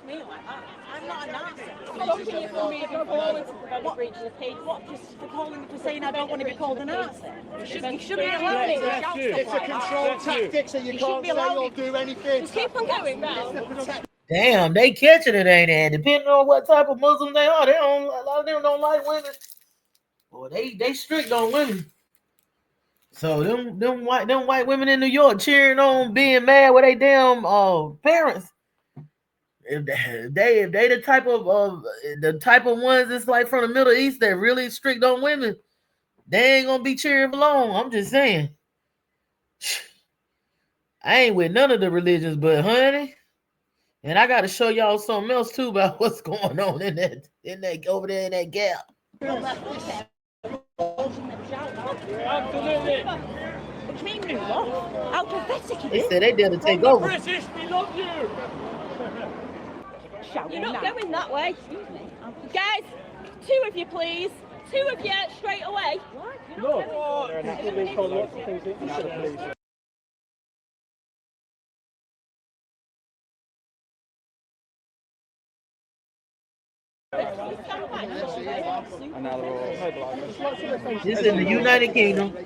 I'm not a Nazi. Blocking you from me to go forward for breaching the peace. What, for calling me for saying I don't want to be called a Nazi? You shouldn't be allowed me to shout stuff It's a control tactic, so you can't say or do anything. Just keep on going, man. Damn, they catching it, ain't it? Depending on what type of Muslim they are, a lot of them don't like women. Boy, they strict on women. So them white women in New York cheering on, being mad with their damn parents. If they the type of ones that's like from the Middle East that really strict on women, they ain't gonna be cheering for long. I'm just saying. I ain't with none of the religions, but honey, and I got to show y'all something else too about what's going on in that over there in that gap. How pathetic it They is. said they did to take over. British, we love you. You're not going that way. Guys, 2 of you, please. 2 of you, straight away. Look. This is in the United Kingdom.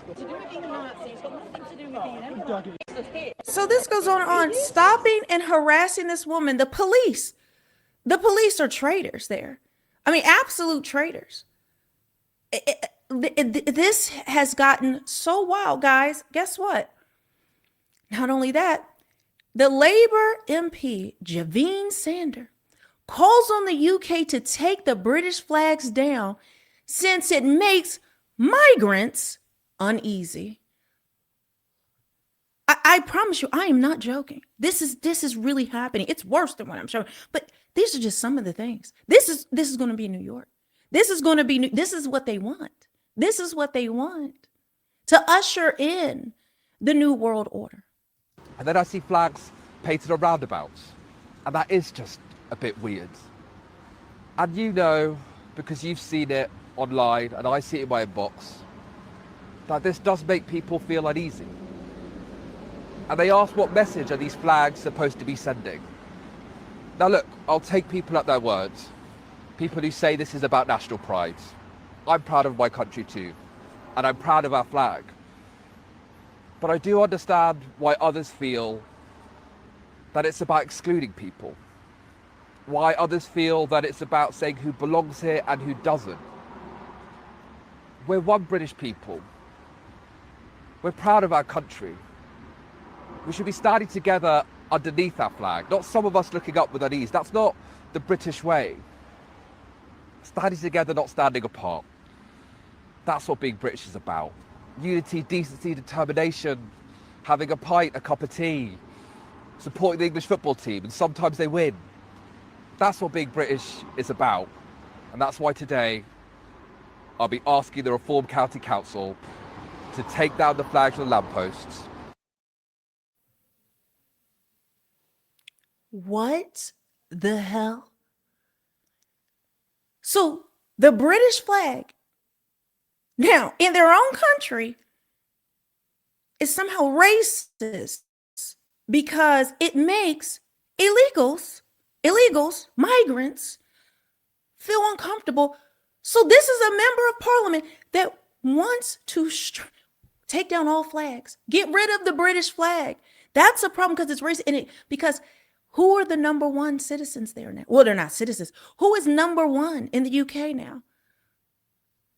So this goes on stopping and harassing this woman. The police are traitors there. I mean, absolute traitors. This has gotten so wild, guys. Guess what? Not only that, the Labour MP, Javine Sander, calls on the UK to take the British flags down since it makes migrants uneasy. I promise you, I am not joking. This is really happening. It's worse than what I'm showing, but these are just some of the things. This is going to be New York. This is what they want. This is what they want to usher in the new world order. And then I see flags painted on roundabouts, and that is just a bit weird. And you know, because you've seen it online and I see it in my inbox, that this does make people feel uneasy. And they ask, what message are these flags supposed to be sending? Now look, I'll take people at their words. People who say this is about national pride. I'm proud of my country too, and I'm proud of our flag. But I do understand why others feel that it's about excluding people. Why others feel that it's about saying who belongs here and who doesn't. We're one British people. We're proud of our country. We should be standing together underneath our flag, not some of us looking up with unease. That's not the British way. Standing together, not standing apart. That's what being British is about. Unity, decency, determination, having a pint, a cup of tea, supporting the English football team, and sometimes they win. That's what being British is about. And that's why today I'll be asking the Reform County Council to take down the flags on the lampposts. What the hell? So the British flag, now in their own country, is somehow racist because it makes illegals, migrants, feel uncomfortable. So this is a member of parliament that wants to take down all flags, get rid of the British flag. That's a problem because it's racist. Because who are the number one citizens there now? Well, they're not citizens. Who is number one in the UK now?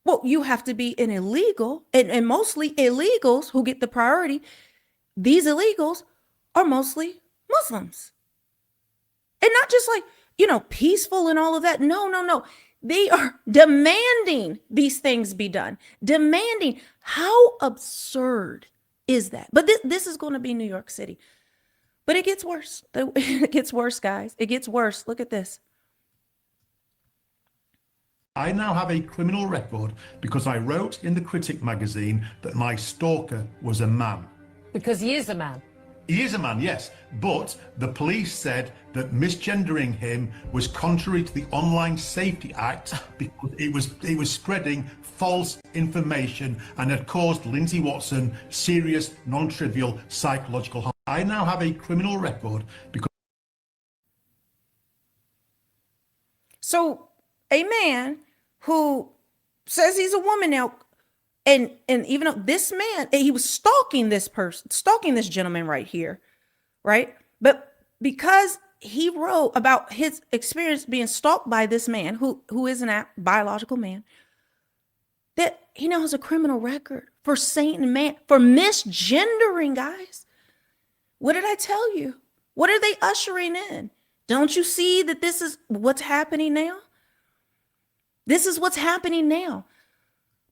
Well, you have to be an illegal, and mostly illegals who get the priority. These illegals are mostly Muslims. And not just like, peaceful and all of that. No. They are demanding these things be done. Demanding. How absurd is that? But this is going to be New York City. But it gets worse. It gets worse, guys. It gets worse. Look at this. I now have a criminal record because I wrote in the Critic magazine that my stalker was a man. Because he is a man. He is a man, yes, but the police said that misgendering him was contrary to the Online Safety Act because it was spreading false information and had caused Lindsay Watson serious, non-trivial psychological harm. I now have a criminal record because... So a man who says he's a woman now, and even though this man, he was stalking this gentleman right here, right? But because he wrote about his experience being stalked by this man who is a biological man, that he now has a criminal record for saying man, for misgendering, guys. What did I tell you? What are they ushering in? Don't you see that this is what's happening now? This is what's happening now.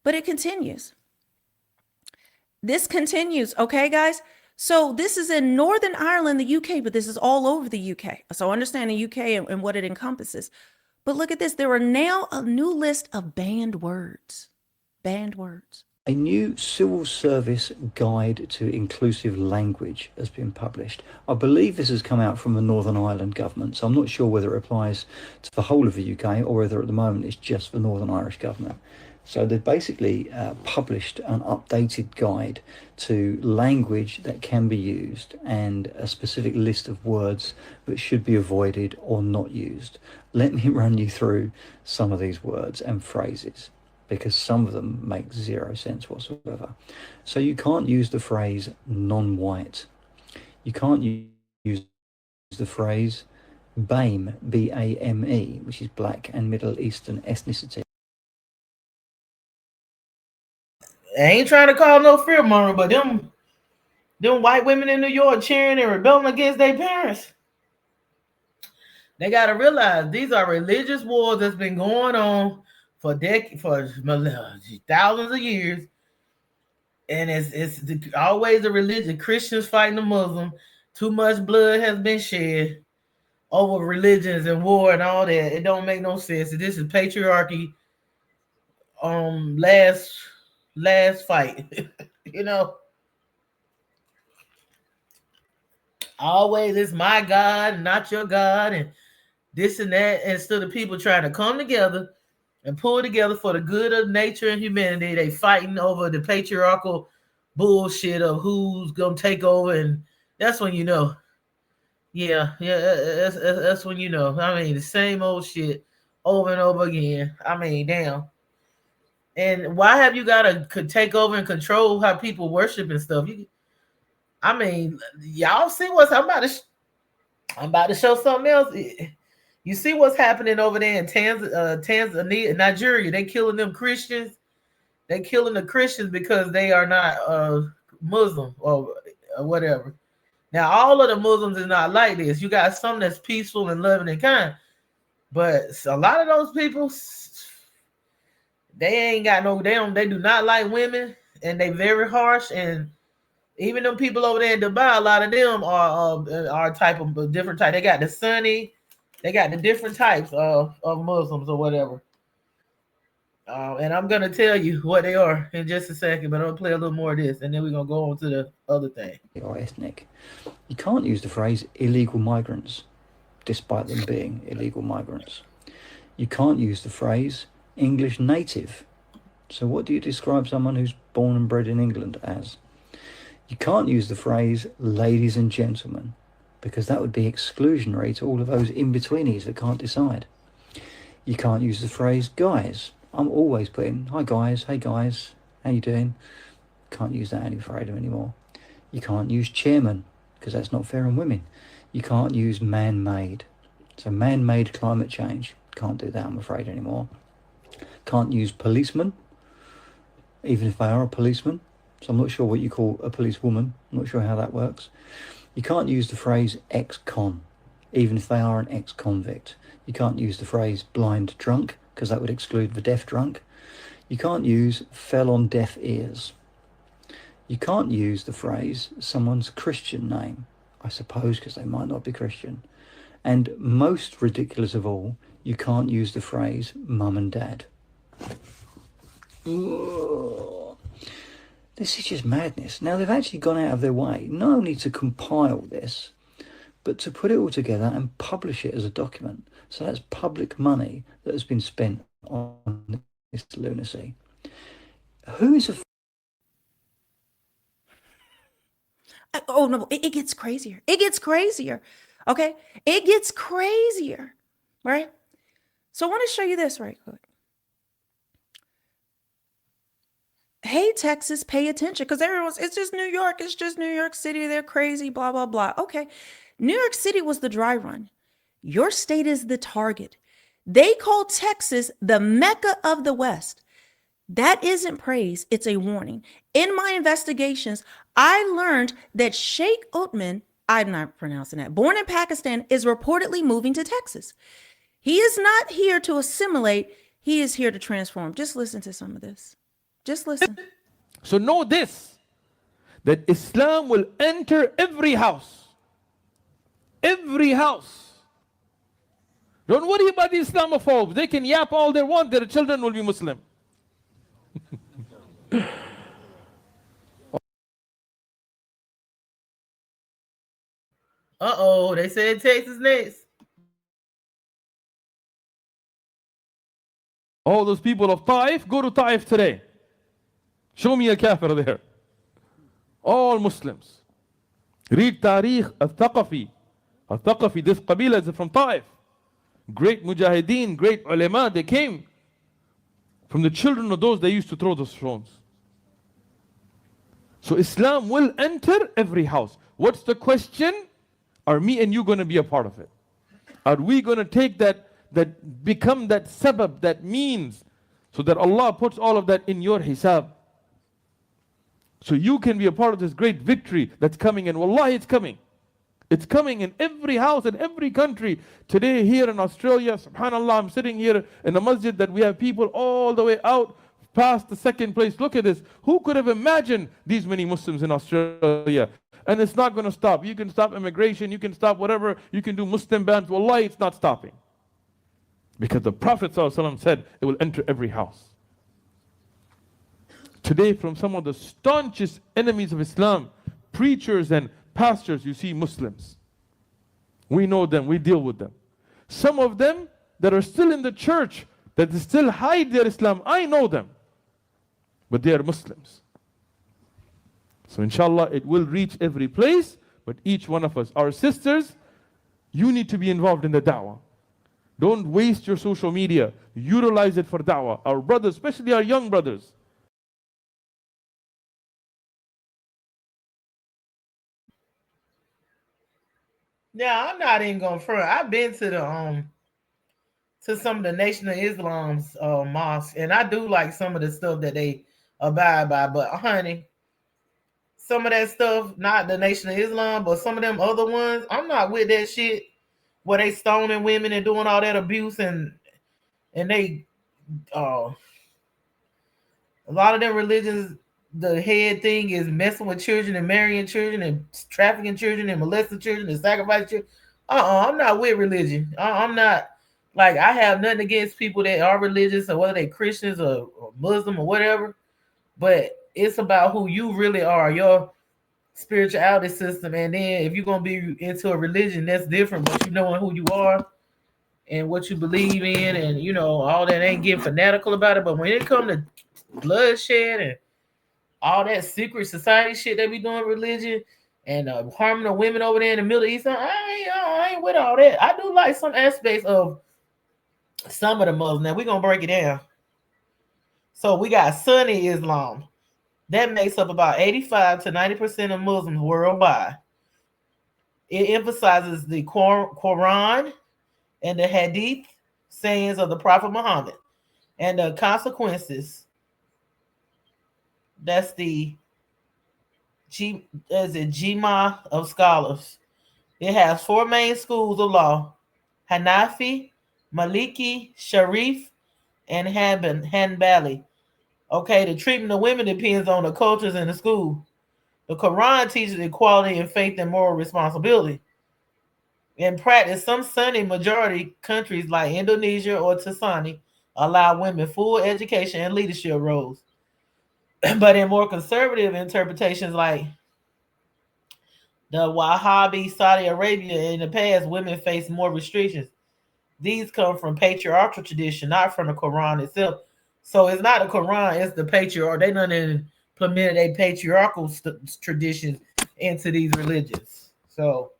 But it continues. This continues, okay, guys? So this is in Northern Ireland, the UK, but this is all over the UK. So understand the UK and what it encompasses. But look at this. There are now a new list of banned words. Banned words. A new civil service guide to inclusive language has been published. I believe this has come out from the Northern Ireland government, so I'm not sure whether it applies to the whole of the UK or whether at the moment it's just the Northern Irish government. So they've basically published an updated guide to language that can be used and a specific list of words that should be avoided or not used. Let me run you through some of these words and phrases, because some of them make zero sense whatsoever. So you can't use the phrase non-white. You can't use the phrase BAME, B-A-M-E, which is Black and Middle Eastern ethnicity. I ain't trying to call no fear monger, but them white women in New York cheering and rebelling against their parents. They got to realize these are religious wars that's been going on for thousands of years, and it's always a religion. Christians fighting the Muslim. Too much blood has been shed over religions and war and all that. It don't make no sense. This is patriarchy. Last fight. You know, always it's my God, not your God, and this and that. Instead of people trying to come together and pull together for the good of nature and humanity, they fighting over the patriarchal bullshit of who's gonna take over, and that's when you know. Yeah, that's when you know. I mean, the same old shit over and over again. I mean, damn. And why have you got to take over and control how people worship and stuff? I mean, y'all see what's I'm about to show something else. You see what's happening over there in Tanzania, Nigeria? They killing them Christians. They killing the Christians because they are not Muslim or whatever. Now, all of the Muslims is not like this. You got some that's peaceful and loving and kind, but a lot of those people, they ain't got no. They do not like women, and they very harsh. And even them people over there in Dubai, a lot of them are type of different type. They got the Sunni, they got the different types of Muslims or whatever. And I'm gonna tell you what they are in just a second, but I'll play a little more of this, and then we're gonna go on to the other thing. Or ethnic. You can't use the phrase illegal migrants, despite them being illegal migrants. You can't use the phrase English native. So what do you describe someone who's born and bred in England as? You can't use the phrase ladies and gentlemen, because that would be exclusionary to all of those in-betweenies that can't decide. You can't use the phrase guys. I'm always putting, hi guys, hey guys, how you doing? Can't use that anymore. You can't use chairman, because that's not fair on women. You can't use man-made. So man-made climate change, can't do that, I'm afraid, anymore. Can't use policeman, even if they are a policeman. So I'm not sure what you call a policewoman. I'm not sure how that works. You can't use the phrase ex-con, even if they are an ex-convict. You can't use the phrase blind drunk, because that would exclude the deaf drunk. You can't use fell on deaf ears. You can't use the phrase someone's Christian name, I suppose, because they might not be Christian. And most ridiculous of all, you can't use the phrase mum and dad. Ugh. This is just madness. Now, they've actually gone out of their way, not only to compile this, but to put it all together and publish it as a document. So that's public money that has been spent on this lunacy. Who is a... Oh, no, it gets crazier. It gets crazier. Okay? It gets crazier, right? So I want to show you this right quick. Hey, Texas, pay attention, because it's just New York. It's just New York City. They're crazy, blah, blah, blah. Okay. New York City was the dry run. Your state is the target. They call Texas the Mecca of the West. That isn't praise, it's a warning. In my investigations, I learned that Sheikh Othman, I'm not pronouncing that, born in Pakistan, is reportedly moving to Texas. He is not here to assimilate, he is here to transform. Just listen to some of this. Just listen. So know this, that Islam will enter every house. Every house. Don't worry about the Islamophobes. They can yap all they want, their children will be Muslim. Uh-oh, they said Texas next. All those people of Taif, go to Taif today. Show me a kafir there. All Muslims. Read Tariq al-Thaqafi. Al-Thaqafi, this Qabila is from Taif. Great mujahideen, great ulama, they came from the children of those they used to throw the stones. So Islam will enter every house. What's the question? Are me and you going to be a part of it? Are we going to take that become that sabab, that means, so that Allah puts all of that in your hisab? So you can be a part of this great victory that's coming, and wallahi it's coming. It's coming in every house, in every country. Today here in Australia, subhanAllah, I'm sitting here in a masjid that we have people all the way out past the second place. Look at this. Who could have imagined these many Muslims in Australia? And it's not going to stop. You can stop immigration, you can stop whatever, you can do Muslim bans. Wallahi, it's not stopping. Because the Prophet ﷺ said it will enter every house. Today, from some of the staunchest enemies of Islam, preachers and pastors, you see Muslims. We know them, we deal with them. Some of them that are still in the church, that still hide their Islam, I know them. But they are Muslims. So inshallah, it will reach every place, but each one of us, our sisters, you need to be involved in the da'wah. Don't waste your social media. Utilize it for da'wah. Our brothers, especially our young brothers. Yeah, I'm not even gonna front. I've been to some of the Nation of Islam's mosques, and I do like some of the stuff that they abide by. But honey, some of that stuff, not the Nation of Islam, but some of them other ones, I'm not with that shit where they stoning women and doing all that abuse, and they a lot of them religions, the head thing is messing with children and marrying children and trafficking children and molesting children and sacrificing children. I'm not with religion. I'm not, like, I have nothing against people that are religious, or whether they Christians or Muslim or whatever, but it's about who you really are, your spirituality system. And then if you're going to be into a religion, that's different, but you knowing who you are and what you believe in, and all that, ain't getting fanatical about it. But when it comes to bloodshed and all that secret society shit they be doing, religion, and harming the women over there in the Middle East, I ain't with all that. I do like some aspects of some of the Muslims. Now we're gonna break it down. So we got Sunni Islam. That makes up about 85 to 90% of Muslims worldwide. It emphasizes the Quran and the Hadith sayings of the Prophet Muhammad and the consequences. That's the Jima of scholars. It has four main schools of law: Hanafi, Maliki, Sharif, and Hanbali. Okay, the treatment of women depends on the cultures in the school. The Quran teaches equality in faith and moral responsibility. In practice, some Sunni majority countries like Indonesia or Tanzania allow women full education and leadership roles. But in more conservative interpretations like the Wahhabi Saudi Arabia, in the past, women face more restrictions. These come from patriarchal tradition, not from the Quran itself. So it's not the Quran, it's the patriarch. They done implemented a patriarchal traditions into these religions. So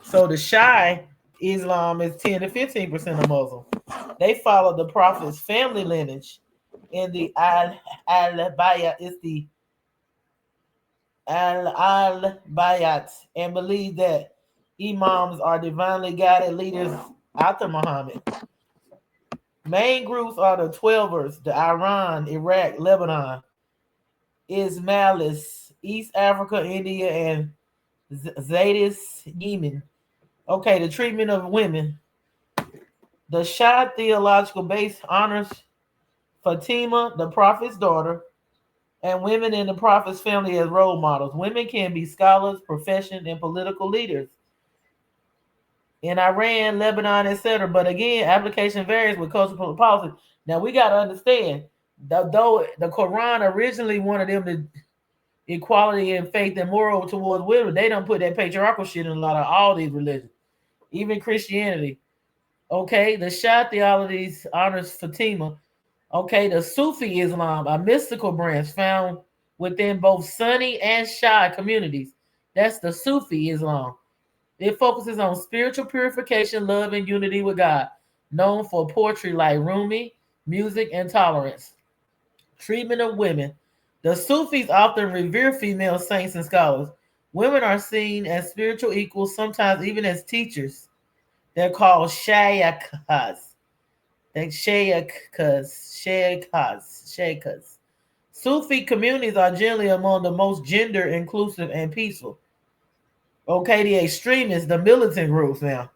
the Shia Islam is 10 to 15% of Muslims. They follow the Prophet's family lineage. In the Al-Bayat is the Al-Bayat, and believe that imams are divinely guided leaders after Muhammad. Main groups are the Twelvers, the Iran, Iraq, Lebanon, Ismailis, East Africa, India, and Zaydis, Yemen. Okay, the treatment of women. The Shia theological base honors Fatima, the prophet's daughter, and women in the prophet's family as role models. Women can be scholars, profession, and political leaders in Iran, Lebanon, etc. But again, application varies with cultural policy. Now we got to understand, though the Quran originally wanted them to equality and faith and moral towards women, they don't put that patriarchal shit in a lot of all these religions, even Christianity. Okay, the Shia theology honors Fatima. Okay, the Sufi Islam, a mystical branch found within both Sunni and Shia communities. That's the Sufi Islam. It focuses on spiritual purification, love, and unity with God, known for poetry like Rumi, music, and tolerance. Treatment of women. The Sufis often revere female saints and scholars. Women are seen as spiritual equals, sometimes even as teachers. They're called shayakas. Shayakas. Sufi communities are generally among the most gender inclusive and peaceful. Okay, the extremists, the militant groups now.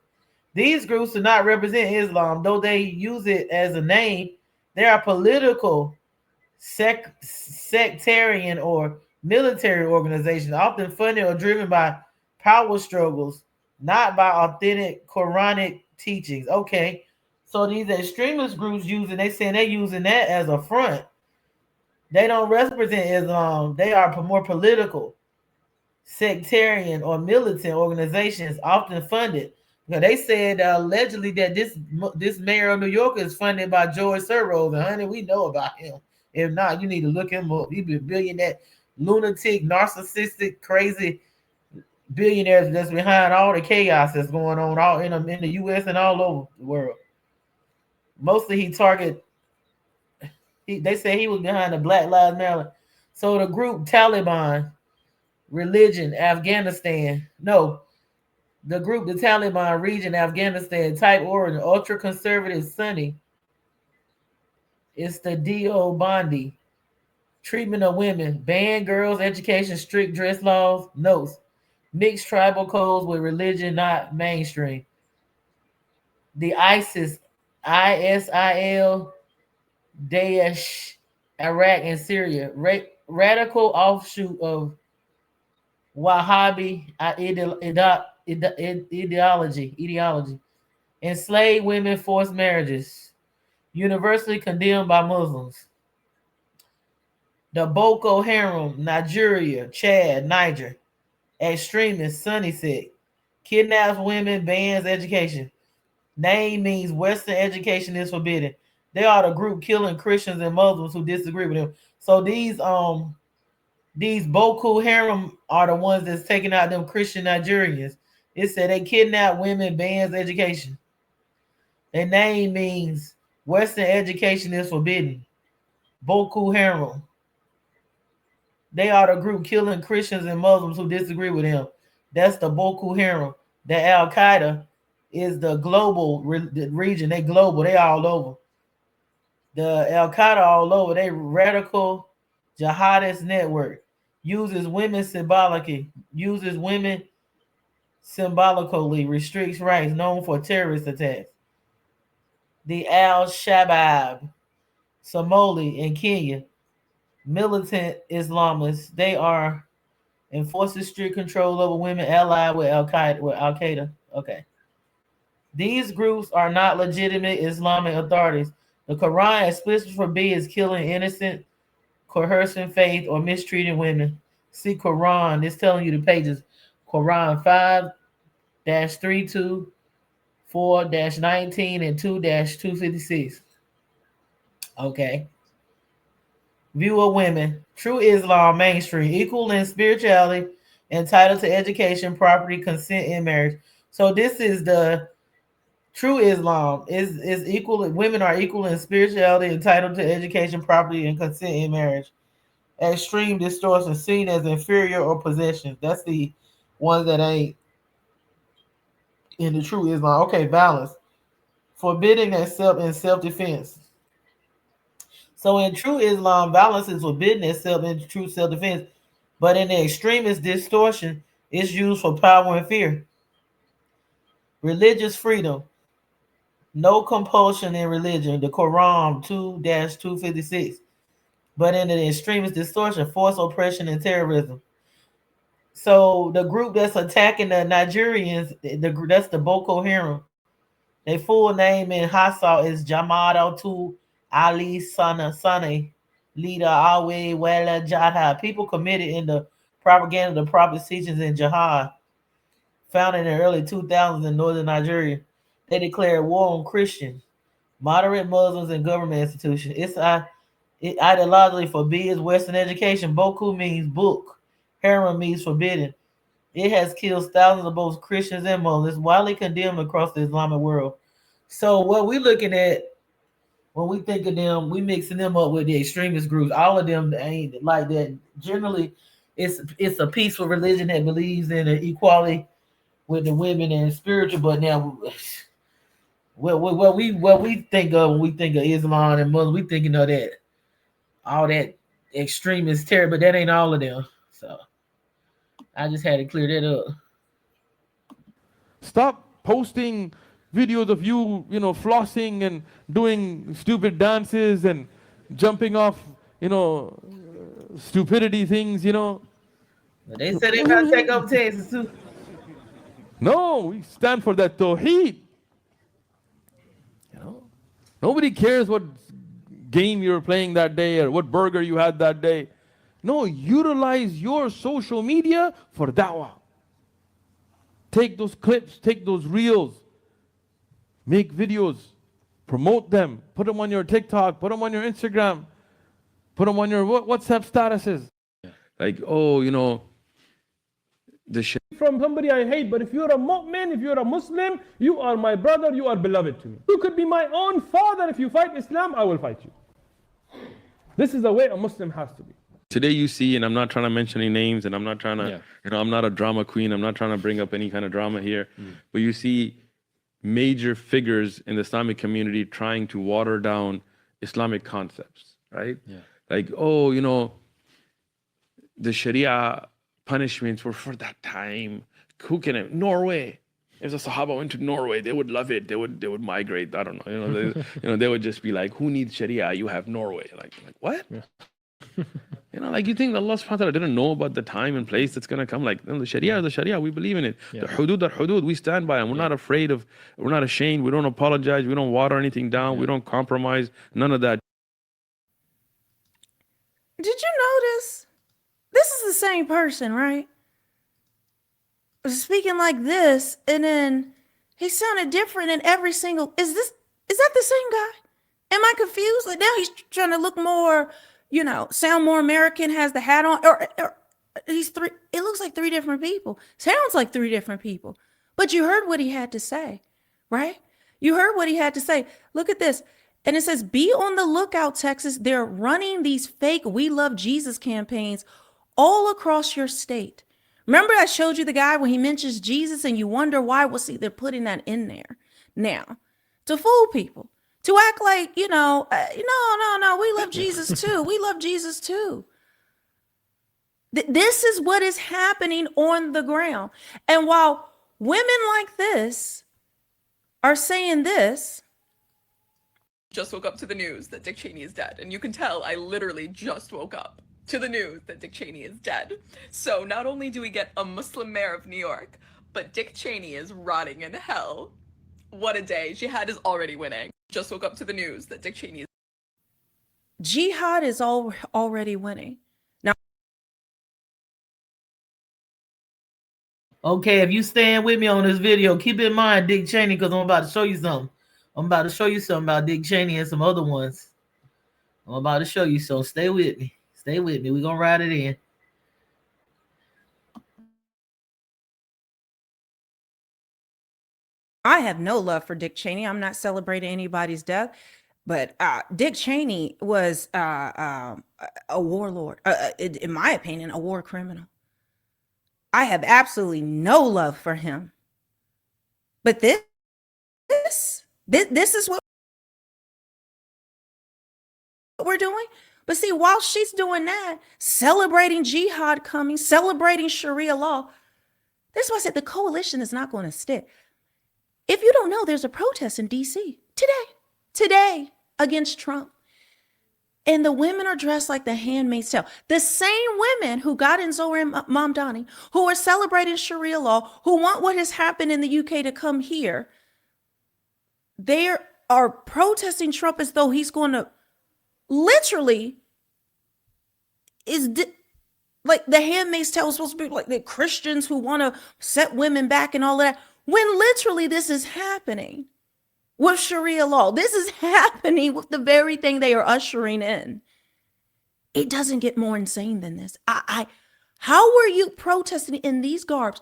These groups do not represent Islam, though they use it as a name. They are political, sectarian, or military organizations, often funded or driven by power struggles, not by authentic Quranic teachings. Okay, so these extremist groups they're using that as a front. They don't represent Islam. They are more political, sectarian, or militant organizations, often funded. Now, they said allegedly that this mayor of New York is funded by George Soros, and honey, we know about him. If not, you need to look him up. He's a billionaire, lunatic, narcissistic, crazy billionaire that's behind all the chaos that's going on all in the U.S. and all over the world. Mostly they say he was behind the Black Lives Matter. So the group Taliban, religion, Afghanistan. No, the group, the Taliban region, Afghanistan, type origin, ultra conservative Sunni. It's the D.O. Bondi. Treatment of women, ban girls' education, strict dress laws, notes, mixed tribal codes with religion not mainstream. The ISIL, Daesh, Iraq, and Syria, radical offshoot of Wahhabi ideology, enslaved women, forced marriages, universally condemned by Muslims. The Boko Haram, Nigeria, Chad, Niger, extremist, Sunni sect, kidnaps women, bans education. Name means Western education is forbidden. They are the group killing Christians and Muslims who disagree with them. So these Boko Haram are the ones that's taking out them Christian Nigerians. It said they kidnap women, bans education. Their name means Western education is forbidden. Boko Haram. They are the group killing Christians and Muslims who disagree with him. That's the Boko Haram. The Al Qaeda is the global region. They global. They all over. The Al Qaeda all over. They radical jihadist network. Uses women symbolically. Restricts rights. Known for terrorist attacks. The Al Shabaab, Somali in Kenya. Militant Islamists. They are enforces strict control over women allied with Al Qaeda. Okay. These groups are not legitimate Islamic authorities. The Quran explicitly forbids killing innocent, coercing faith, or mistreating women. See Quran. It's telling you the pages. Quran 5-32, 4-19, and 2-256. Okay. View of women. True Islam, mainstream, equal in spirituality, entitled to education, property, consent, and marriage. So this is the true Islam. Is equal. Women are equal in spirituality, entitled to education, property, and consent in marriage. Extreme distortion, seen as inferior or possession. That's the one that ain't in the true Islam. Okay, balance. forbidding itself in self-defense. So in true Islam, violence is forbidden itself in true self-defense, but in the extremist distortion, it's used for power and fear. Religious freedom. No compulsion in religion. The Quran 2-256. But in the extremist distortion, force, oppression, and terrorism. So the group that's attacking the Nigerians, that's the Boko Haram. Their full name in Hausa is Jama'atu Ali Sane, leader Awe Wala Jihad. People committed in the propaganda of the Prophet's teachings in jihad, founded in the early 2000s in northern Nigeria. They declared war on Christians, moderate Muslims, and government institutions. It ideologically forbids Western education. Boku means book. Haram means forbidden. It has killed thousands of both Christians and Muslims, widely condemned across the Islamic world. So what we're looking at when we think of them, we mixing them up with the extremist groups. All of them ain't like that. Generally, it's a peaceful religion that believes in equality with the women and spiritual. But now, what we think of when we think of Islam and Muslim, we thinking of that all that extremist terror, but that ain't all of them. So I just had to clear that up. Stop posting videos of you, flossing and doing stupid dances and jumping off, stupidity things, But they said they about to take over Texas too. No, we stand for that tawheed. Nobody cares what game you were playing that day or what burger you had that day. No, utilize your social media for da'wah. Take those clips, take those reels, make videos, promote them, put them on your TikTok, put them on your Instagram, put them on your WhatsApp statuses. Like, the shit from somebody I hate, but if you're a mu'min, if you're a Muslim, you are my brother, you are beloved to me. You could be my own father. If you fight Islam, I will fight you. This is the way a Muslim has to be. Today you see, and I'm not trying to mention any names, and I'm not trying to, I'm not a drama queen, I'm not trying to bring up any kind of drama here, but you see major figures in the Islamic community trying to water down Islamic concepts, right? Like, the Sharia punishments were for that time. Who can it? Norway. If the Sahaba went to Norway, they would love it. They would migrate. I don't know. They would just be like, who needs Sharia? You have Norway. Like what? Like you think Allah subhanahu wa ta'ala didn't know about the time and place that's gonna come? Like the Sharia is the Sharia, we believe in it. The hudud are hudud, we stand by them. We're not afraid of, we're not ashamed, we don't apologize, we don't water anything down, we don't compromise, none of that. Did you notice? This is the same person, right? Speaking like this, and then he sounded different in every single. Is that the same guy? Am I confused? Like now he's trying to look more, sound more American, has the hat on, or he's three. It looks like three different people. Sounds like three different people. But you heard what he had to say, right? You heard what he had to say. Look at this. And it says, be on the lookout, Texas. They're running these fake We Love Jesus campaigns all across your state. Remember I showed you the guy when he mentions Jesus and you wonder why? Well, see, they're putting that in there now to fool people, to act like, no, we love Jesus too. We love Jesus too. This is what is happening on the ground. And while women like this are saying this, just woke up to the news that Dick Cheney is dead. And you can tell I literally just woke up to the news that Dick Cheney is dead. So not only do we get a Muslim mayor of New York, but Dick Cheney is rotting in hell. What a day. Jihad is already winning. Just woke up to the news that Dick Cheney is... Jihad is already winning. Now, okay, if you stand with me on this video, keep in mind Dick Cheney, because I'm about to show you something. I'm about to show you something about Dick Cheney and some other ones. I'm about to show you, so stay with me. Stay with me. We're going to ride it in. I have no love for Dick Cheney. I'm not celebrating anybody's death, but Dick Cheney was a warlord, in my opinion, a war criminal. I have absolutely no love for him. But this This is what we're doing. But see, while she's doing that, celebrating jihad coming, celebrating Sharia law, that's why I said the coalition is not going to stick. If you don't know, there's a protest in DC today against Trump. And the women are dressed like the Handmaid's Tale. The same women who got in Zohar and Mamdani, who are celebrating Sharia law, who want what has happened in the UK to come here, they are protesting Trump as though he's going to literally like the Handmaid's Tale is supposed to be like the Christians who want to set women back and all of that, when literally this is happening with Sharia law. This is happening with the very thing they are ushering in. It doesn't get more insane than this. How are you protesting in these garbs,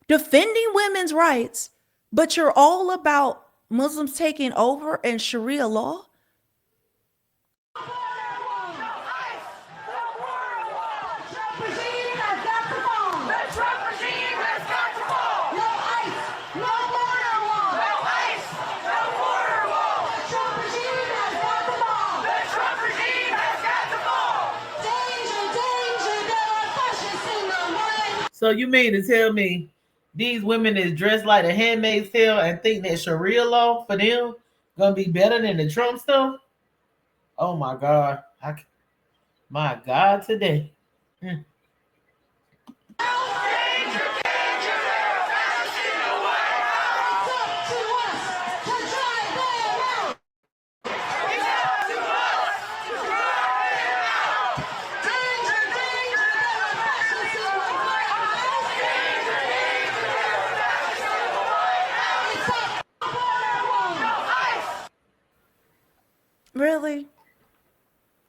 defending women's rights, but you're all about Muslims taking over and Sharia law? So you mean to tell me these women is dressed like a Handmaid's Tale and think that Sharia law for them gonna be better than the Trump stuff? Oh my God. My God today.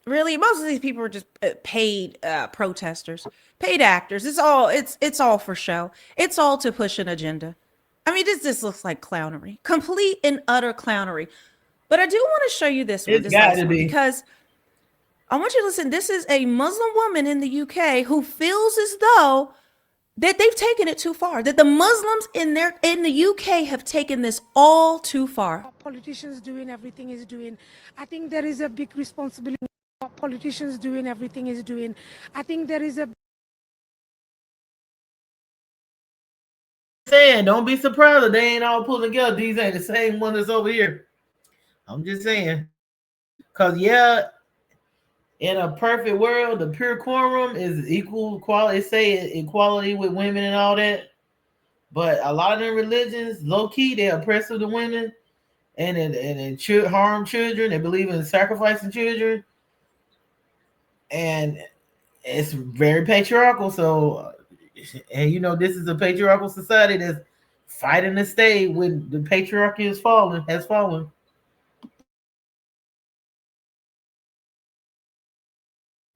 Really, most of these people are just paid protesters, paid actors. It's all for show. It's all to push an agenda. I mean, this looks like clownery, complete and utter clownery. But I do want to show you this one. It's got to be, because I want you to listen. This is a Muslim woman in the UK who feels as though that they've taken it too far, that the Muslims in the UK have taken this all too far. Politicians doing everything is doing. I think there is a big responsibility. Politicians doing everything is doing. I think there is a saying, don't be surprised if they ain't all pulling together. These ain't the same one that's over here. I'm just saying. Because, yeah, in a perfect world, the pure quorum is equal quality. Say equality with women and all that. But a lot of them religions, low key, they're oppressive to women and harm children. They believe in sacrificing children. And it's very patriarchal. So, and you know, this is a patriarchal society that's fighting to stay when the patriarchy has fallen.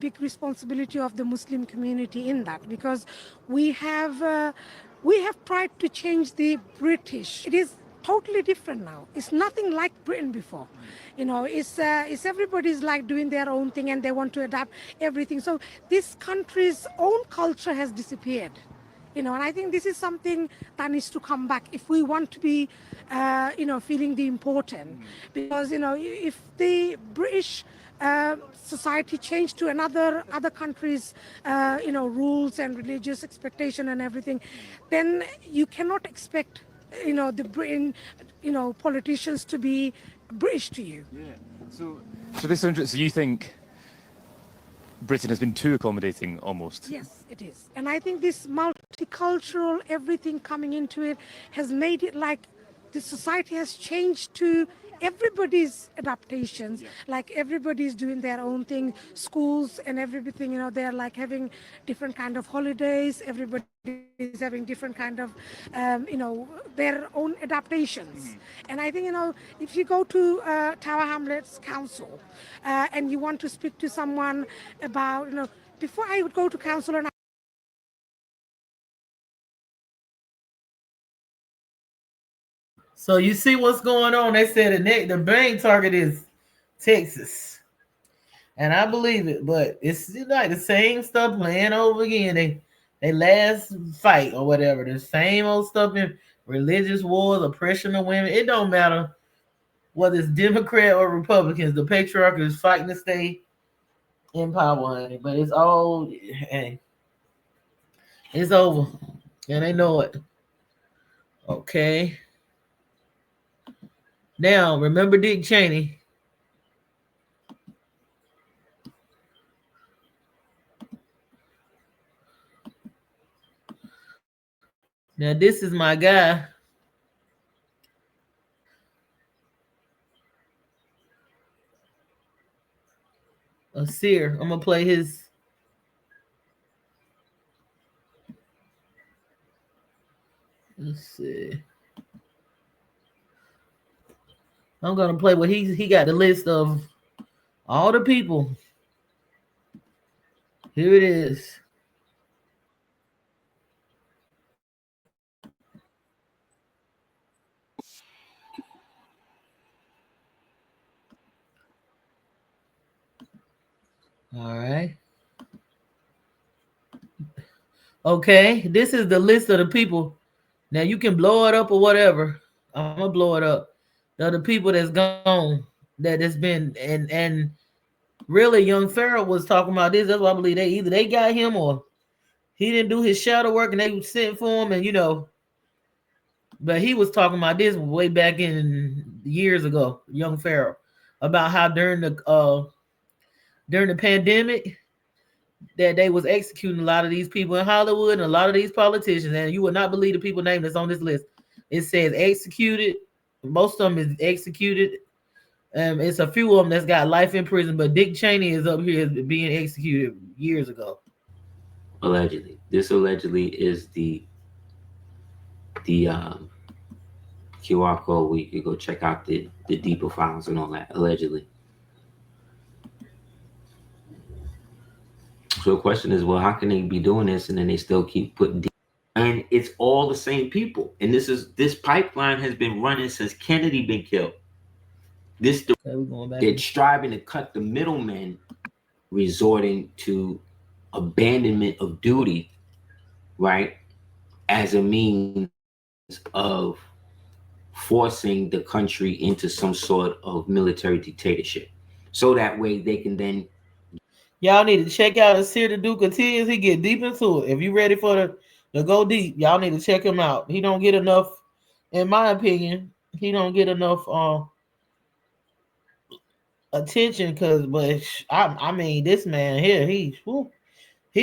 big responsibility of the Muslim community in that, because we have tried to change the British. It is totally different now. It's nothing like Britain before. You know, it's everybody's like doing their own thing and they want to adapt everything. So this country's own culture has disappeared. You know, and I think this is something that needs to come back if we want to be, feeling the important. Because, you know, if the British society changed to other countries, rules and religious expectation and everything, then you cannot expect, the Britain, politicians to be British to you. Yeah. So this is interesting. So you think Britain has been too accommodating almost? Yes, it is. And I think this multicultural, everything coming into it has made it like the society has changed to everybody's adaptations. Yeah. Like everybody's doing their own thing, schools and everything, they're like having different kind of holidays. Everybody is having different kind of, their own adaptations. Mm-hmm. And I think, if you go to Tower Hamlets Council and you want to speak to someone about, before I would go to council and So you see what's going on. They said the main target is Texas. And I believe it, but it's like the same stuff playing over again. They last fight or whatever. The same old stuff in religious wars, oppression of women. It don't matter. whether it's Democrat or Republicans, the patriarch is fighting to stay in power, honey. But it's all, hey, it's over, and they know it. Okay. Now, remember Dick Cheney. Now, this is my guy. A seer. I'm going to play his. Let's see. I'm going to play what he got the list of all the people. Here it is. All right. Okay, this is the list of the people. Now you can blow it up or whatever. I'm gonna blow it up. Now the people that's gone, that has been, and really young Pharaoh was talking about this. That's why I believe they got him or he didn't do his shadow work and they sent for him, and but he was talking about this way back in years ago, young Pharaoh, about how during the pandemic that they was executing a lot of these people in Hollywood and a lot of these politicians, and you will not believe the people name that's on this list. It says executed. Most of them is executed. It's a few of them that's got life in prison, but Dick Cheney is up here being executed years ago. Allegedly. This allegedly is the QR code where you could go check out the deeper files and all that, allegedly. So the question is, well, how can they be doing this and then they still keep putting and it's all the same people. And this pipeline has been running since Kennedy been killed. They're striving to cut the middlemen, resorting to abandonment of duty, right, as a means of forcing the country into some sort of military dictatorship. So that way they can then. Y'all need to check out a seer to do continues. He get deep into it. If you ready for the go deep, y'all need to check him out. He don't get enough, in my opinion. He don't get enough attention but I mean this man here, he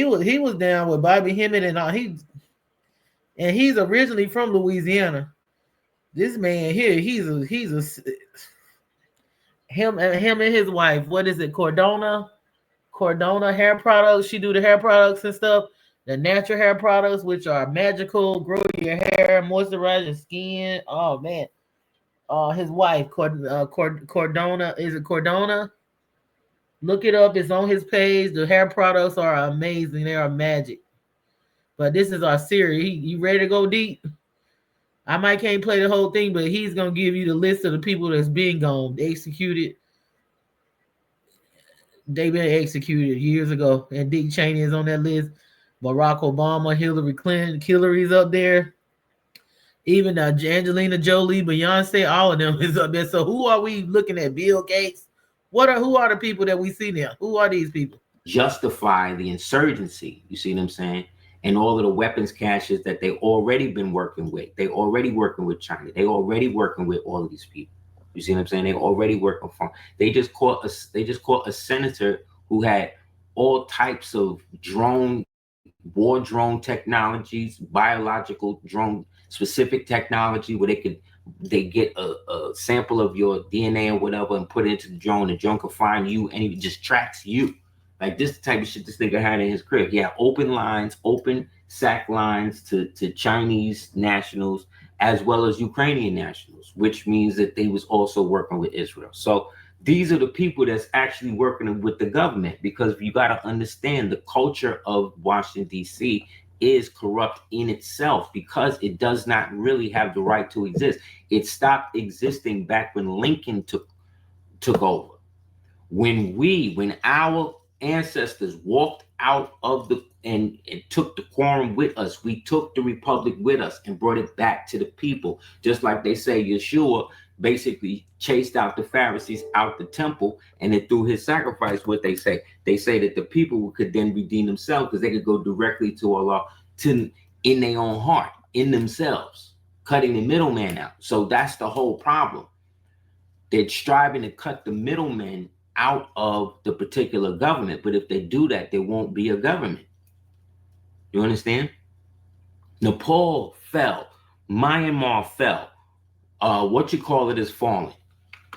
was down with Bobby Hemmett and all. He's originally from Louisiana. This man here, he's him and his wife. What is it, Cordona hair products? She do the hair products and stuff, the natural hair products, which are magical, grow your hair, moisturize your skin. Oh man, his wife, Cordona, is it Cordona? Look it up. It's on his page. The hair products are amazing. They are magic. But this is our series. You ready to go deep? I might can't play the whole thing, but he's gonna give you the list of the people that's been gone, executed. They've been executed years ago, and Dick Cheney is on that list. Barack Obama, Hillary Clinton, Hillary's up there. Even Angelina Jolie, Beyonce, all of them is up there. So who are we looking at? Bill Gates. Who are the people that we see now? Who are these people? Justify the insurgency. You see what I'm saying? And all of the weapons caches that they already been working with. They already working with China. They already working with all of these people. You see what I'm saying? They already working for. They just caught a senator who had all types of war drone technologies, biological drone specific technology where they get a sample of your DNA or whatever and put it into the drone can find you and it just tracks you. Like this type of shit this nigga had in his crib. Yeah, open sack lines to Chinese nationals as well as Ukrainian nationals, which means that they was also working with Israel. So these are the people that's actually working with the government, because you got to understand the culture of Washington, D.C. is corrupt in itself because it does not really have the right to exist. It stopped existing back when Lincoln took over. When our ancestors walked out of and took the quorum with us, we took the republic with us and brought it back to the people. Just like they say, Yeshua basically chased out the Pharisees out the temple, and then through his sacrifice, what they say that the people could then redeem themselves because they could go directly to Allah, in their own heart, in themselves, cutting the middleman out. So that's the whole problem. They're striving to cut the middlemen out of the particular government, but if they do that, there won't be a government. You understand? Nepal fell, Myanmar fell, what you call it is falling.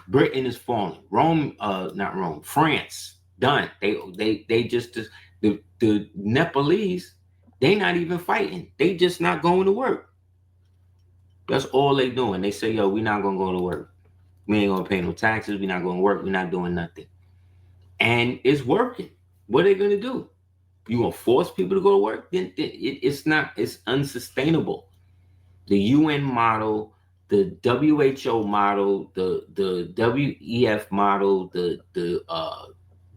Britain is falling. Rome, not Rome, France, done. They just the Nepalese, they not even fighting. They just not going to work. That's all they doing. They say, yo, we not gonna go to work. We ain't gonna pay no taxes. We not gonna work. We not doing nothing. And it's working. What are they gonna do? You gonna force people to go to work? Then it's unsustainable. The UN model, the WHO model, the WEF model, the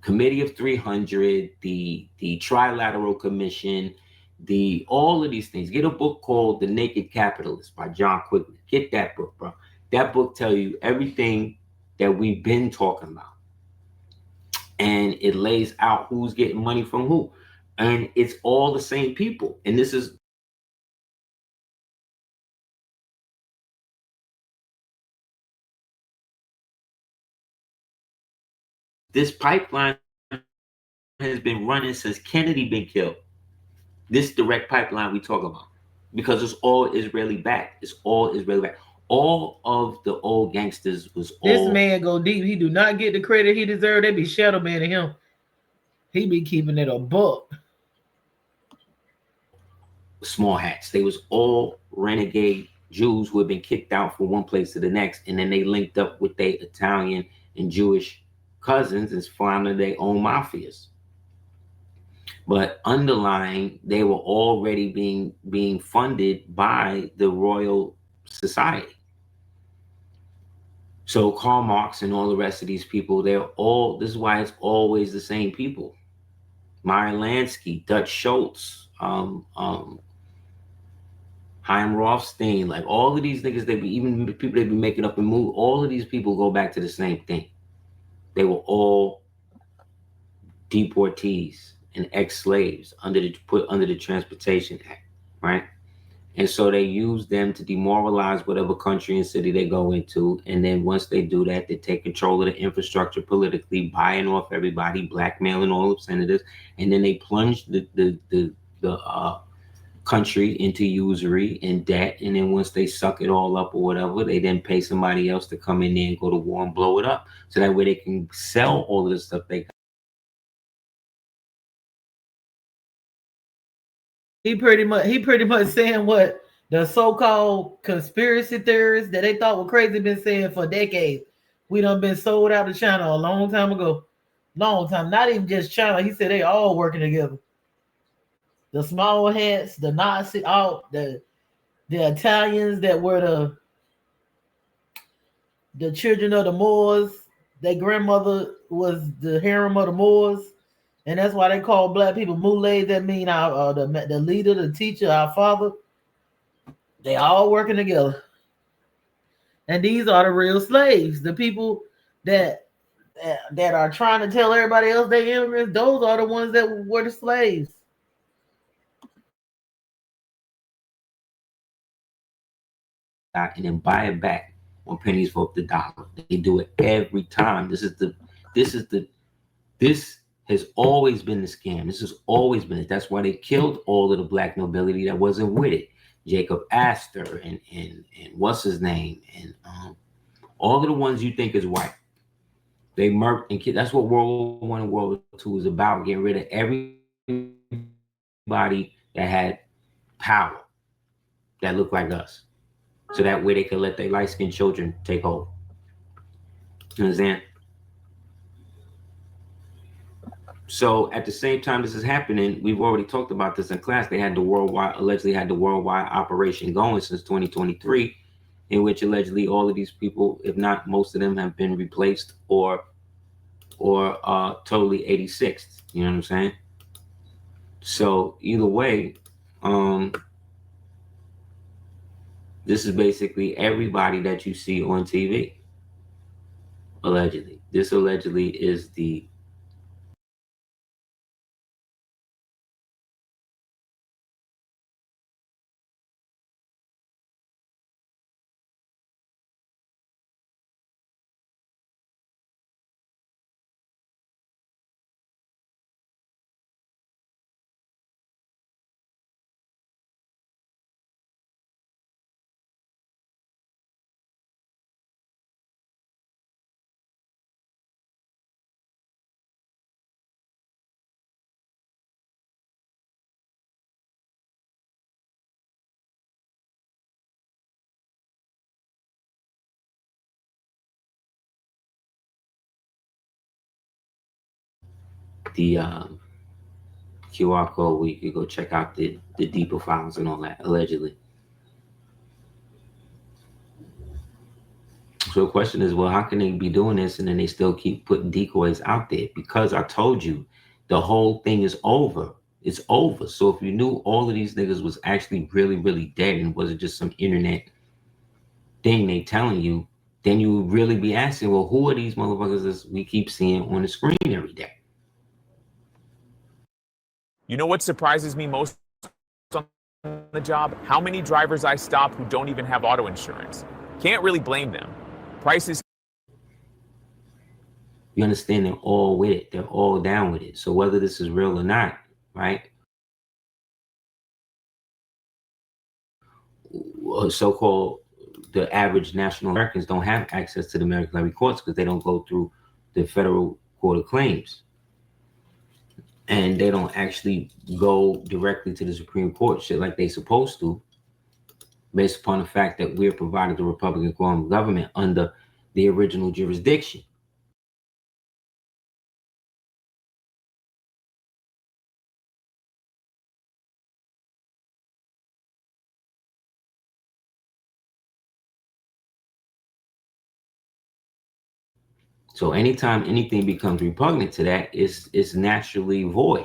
Committee of 300, the Trilateral Commission, all of these things. Get a book called The Naked Capitalist by John Quigley. Get that book, bro. That book tells you everything that we've been talking about. And it lays out who's getting money from who. And it's all the same people. And this pipeline has been running since Kennedy been killed. This direct pipeline we talk about. Because it's all Israeli backed. It's all Israeli backed. All of the old gangsters was This all... man go deep. He do not get the credit he deserved. They be shadow banning him. He be keeping it a buck. Small hats. They was all renegade Jews who had been kicked out from one place to the next, and then they linked up with their Italian and Jewish cousins and founded their own mafias. But underlying, they were already being funded by the Royal Society. So Karl Marx and all the rest of these people, this is why it's always the same people. Meyer Lansky, Dutch Schultz, Chaim Rothstein, like all of these niggas, even people they be making up and move, all of these people go back to the same thing. They were all deportees and ex-slaves put under the Transportation Act, right? And so they use them to demoralize whatever country and city they go into. And then once they do that, they take control of the infrastructure politically, buying off everybody, blackmailing all of senators, and then they plunge the country into usury and debt. And then once they suck it all up or whatever, they then pay somebody else to come in there and go to war and blow it up. So that way they can sell all of the stuff they got. He pretty much saying what the so-called conspiracy theorists that they thought were crazy been saying for decades. We done been sold out to China a long time ago. Long time. Not even just China. He said they all working together. The small hats, the Nazi, the Italians that were the children of the Moors. Their grandmother was the harem of the Moors. And that's why they call black people mullahs. That mean the leader, the teacher, our father. They all working together. And these are the real slaves. The people that are trying to tell everybody else they immigrants, those are the ones that were the slaves. And then buy it back on pennies for the dollar. They do it every time. This has always been the scam. This has always been it. That's why they killed all of the black nobility that wasn't with it. Jacob Astor and what's his name, and all of the ones you think is white. They murked and killed. That's what World War I and World War II was about, getting rid of everybody that had power that looked like us. So that way they could let their light-skinned children take over. You understand? So at the same time this is happening, we've already talked about this in class. They had allegedly had the worldwide operation going since 2023, in which allegedly all of these people, if not most of them, have been replaced or totally 86th. You know what I'm saying? So either way, this is basically everybody that you see on TV. Allegedly. This allegedly is the QR code where you could go check out the deeper files and all that, allegedly. So the question is, well, how can they be doing this and then they still keep putting decoys out there? Because I told you, the whole thing is over. It's over. So if you knew all of these niggas was actually really, really dead and wasn't just some internet thing they telling you, then you would really be asking, well, who are these motherfuckers that we keep seeing on the screen every day? You know what surprises me most on the job? How many drivers I stop who don't even have auto insurance. Can't really blame them. Prices. You understand, they're all with it. They're all down with it. So whether this is real or not, right? So-called the average national Americans don't have access to the American Levy courts because they don't go through the federal court of claims. And they don't actually go directly to the Supreme Court, shit like they supposed to, based upon the fact that we're provided the Republican form of government under the original jurisdiction. So anytime anything becomes repugnant to that, it's naturally void.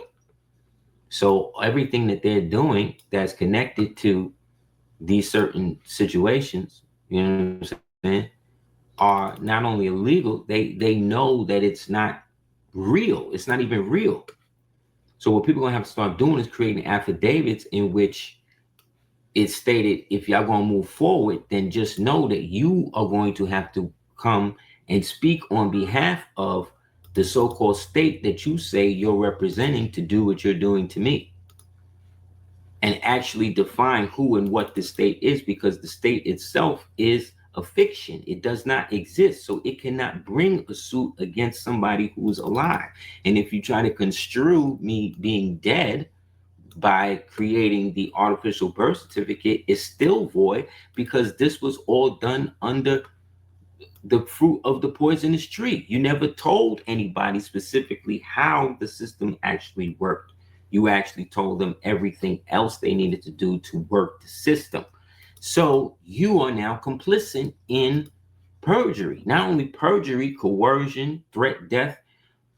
So everything that they're doing that's connected to these certain situations, you know what I'm saying, are not only illegal, they know that it's not real. It's not even real. So what people are gonna have to start doing is creating affidavits in which it's stated, if y'all gonna move forward, then just know that you are going to have to come and speak on behalf of the so-called state that you say you're representing to do what you're doing to me. And actually define who and what the state is, because the state itself is a fiction. It does not exist. So it cannot bring a suit against somebody who's alive. And if you try to construe me being dead by creating the artificial birth certificate, it's still void, because this was all done under the fruit of the poisonous tree. You never told anybody specifically how the system actually worked. You actually told them everything else they needed to do to work the system. So you are now complicit in perjury. Not only perjury, coercion, threat, death,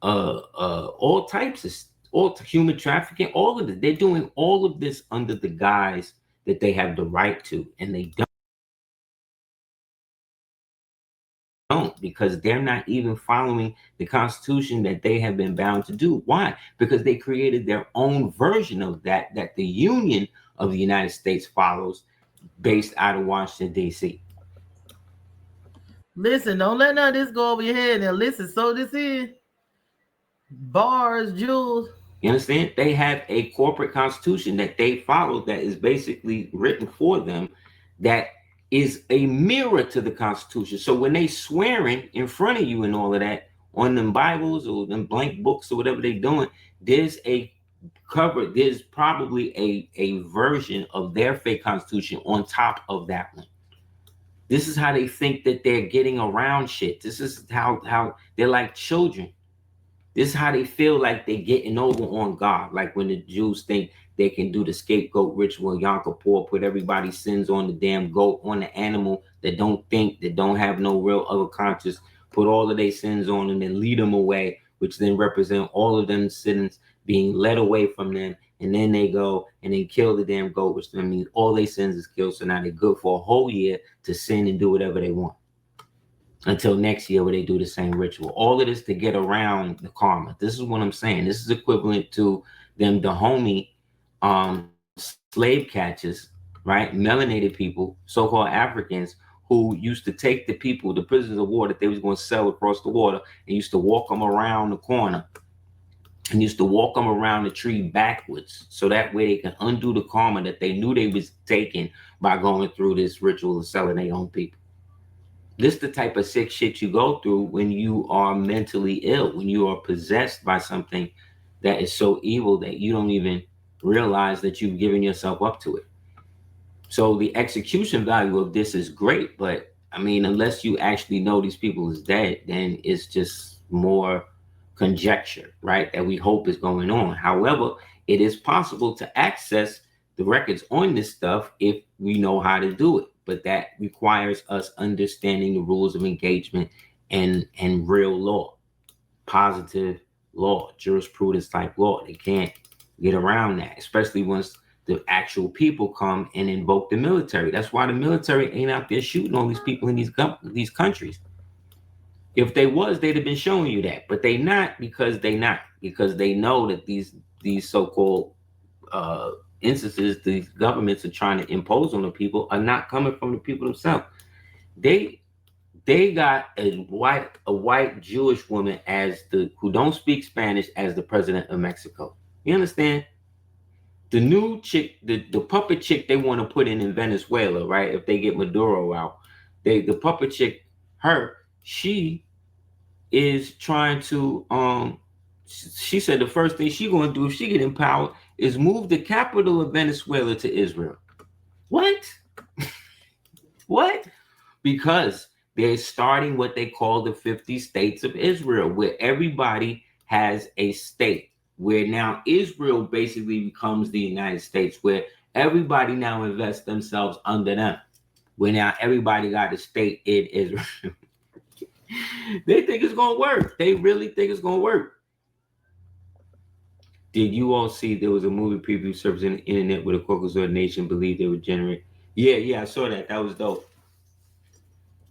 all types of, all human trafficking, all of it. They're doing all of this under the guise that they have the right to, and they don't, because they're not even following the Constitution that they have been bound to do. Why? Because they created their own version of that the Union of the United States follows, based out of Washington, D.C. Listen, don't let none of this go over your head. Now listen, so this is bars, Jules. You understand? They have a corporate constitution that they follow that is basically written for them, that is a mirror to the Constitution. So when they swearing in front of you and all of that on them Bibles or them blank books or whatever they're doing, there's a cover, there's probably a version of their fake Constitution on top of that one. This is how they think that they're getting around shit. This is how they're like children. This is how they feel like they're getting over on God. Like when the Jews think they can do the scapegoat ritual, Yom Kippur, put everybody's sins on the damn goat, on the animal that don't think, that don't have no real other conscience, put all of their sins on them and lead them away, which then represent all of them sins being led away from them. And then they go and they kill the damn goat, which then means all their sins is killed. So now they're good for a whole year to sin and do whatever they want. until next year where they do the same ritual. All of this to get around the karma. This is what I'm saying. This is equivalent to them Dahomey slave catchers, right? Melanated people, so-called Africans, who used to take the people, the prisoners of war that they was going to sell across the water, and used to walk them around the corner and used to walk them around the tree backwards, so that way they can undo the karma that they knew they was taking by going through this ritual of selling their own people. This is the type of sick shit you go through when you are mentally ill, when you are possessed by something that is so evil that you don't even realize that you've given yourself up to it. So the execution value of this is great, but I mean, unless you actually know these people is dead, then it's just more conjecture, right? That we hope is going on. However, it is possible to access the records on this stuff if we know how to do it, but that requires us understanding the rules of engagement and real law, positive law, jurisprudence type law. They can't get around that, especially once the actual people come and invoke the military. That's why the military ain't out there shooting all these people in these countries. If they was, they'd have been showing you that, but they not, because they know that these so-called instances these governments are trying to impose on the people are not coming from the people themselves. They got a white Jewish woman who don't speak Spanish as the president of Mexico. You understand? The new chick, the puppet chick they want to put in Venezuela, right? If they get Maduro out, the puppet chick, she is trying to she said the first thing she gonna do if she get in power is move the capital of Venezuela to Israel. What? What? Because they're starting what they call the 50 states of Israel, where everybody has a state, where now Israel basically becomes the United States, where everybody now invests themselves under them, where now everybody got a state in Israel. They think it's going to work. They really think it's going to work. Did you all see there was a movie preview service on the internet where the Caucasoid nation believed they would generate? Yeah, I saw that. That was dope.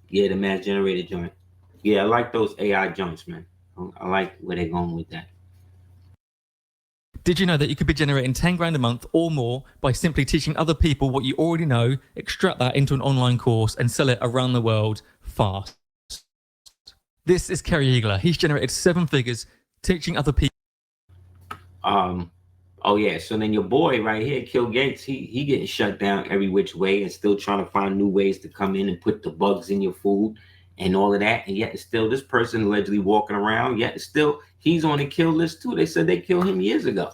Yeah, the mass generated joint. Yeah, I like those AI joints, man. I like where they're going with that. Did you know that you could be generating 10 grand a month or more by simply teaching other people what you already know, extract that into an online course and sell it around the world fast? This is Kerry Eagler. He's generated 7 figures teaching other people. Oh yeah, so then your boy right here, Kill Gates, he getting shut down every which way and still trying to find new ways to come in and put the bugs in your food and all of that. And yet still this person allegedly walking around, yet still he's on the kill list too. They said they killed him years ago.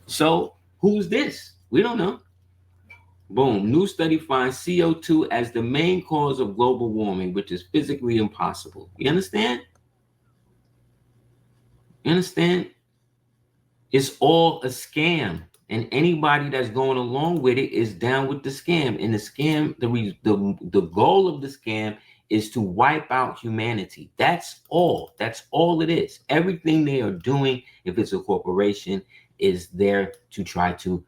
So who's this? We don't know. Boom, new study finds CO2 as the main cause of global warming, which is physically impossible. You understand? You understand? It's all a scam, and anybody that's going along with it is down with the scam. And the scam, the goal of the scam is to wipe out humanity. That's all. That's all it is. Everything they are doing, if it's a corporation, is there to try to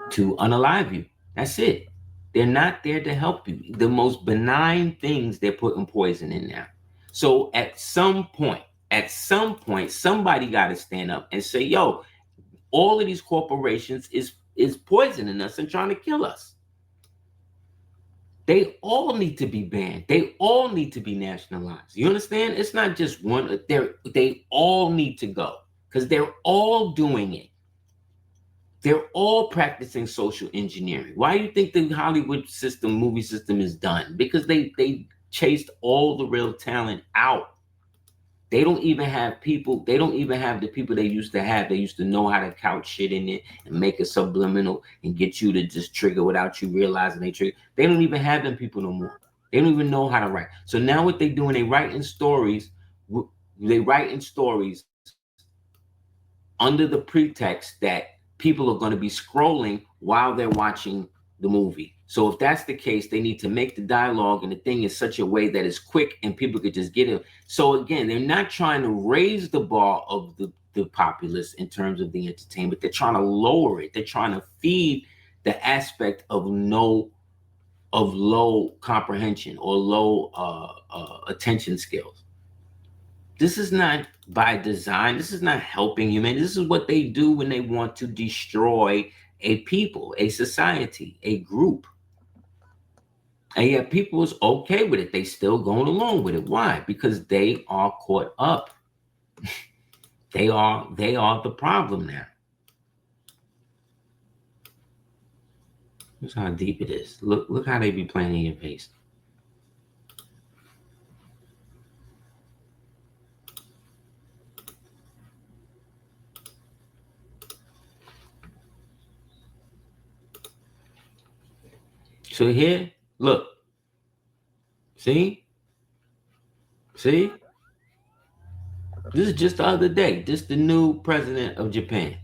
unalive you. That's it. They're not there to help you. The most benign things, they're putting poison in there. So at some point, somebody got to stand up and say, yo, all of these corporations is poisoning us and trying to kill us. They all need to be banned. They all need to be nationalized. You understand? It's not just one. They all need to go because they're all doing it. They're all practicing social engineering. Why do you think the Hollywood system, movie system is done? Because they chased all the real talent out. They don't even have people. They don't even have the people they used to have. They used to know how to couch shit in it and make it subliminal and get you to just trigger without you realizing they trigger. They don't even have them people no more. They don't even know how to write. So now what they doing? They writing stories. They writing stories under the pretext that people are going to be scrolling while they're watching the movie. So if that's the case, they need to make the dialogue and the thing in such a way that it's quick and people could just get it. So again, they're not trying to raise the bar of the populace in terms of the entertainment. They're trying to lower it. They're trying to feed the aspect of no of low comprehension or low attention skills. This is not by design. This is not helping humanity. This is what they do when they want to destroy a people, a society, a group. And yet people is okay with it. They still going along with it. Why? Because they are caught up. They are the problem now. That's how deep it is. Look how they be playing in your face. So here, look. See? This is just the other day. This the new president of Japan.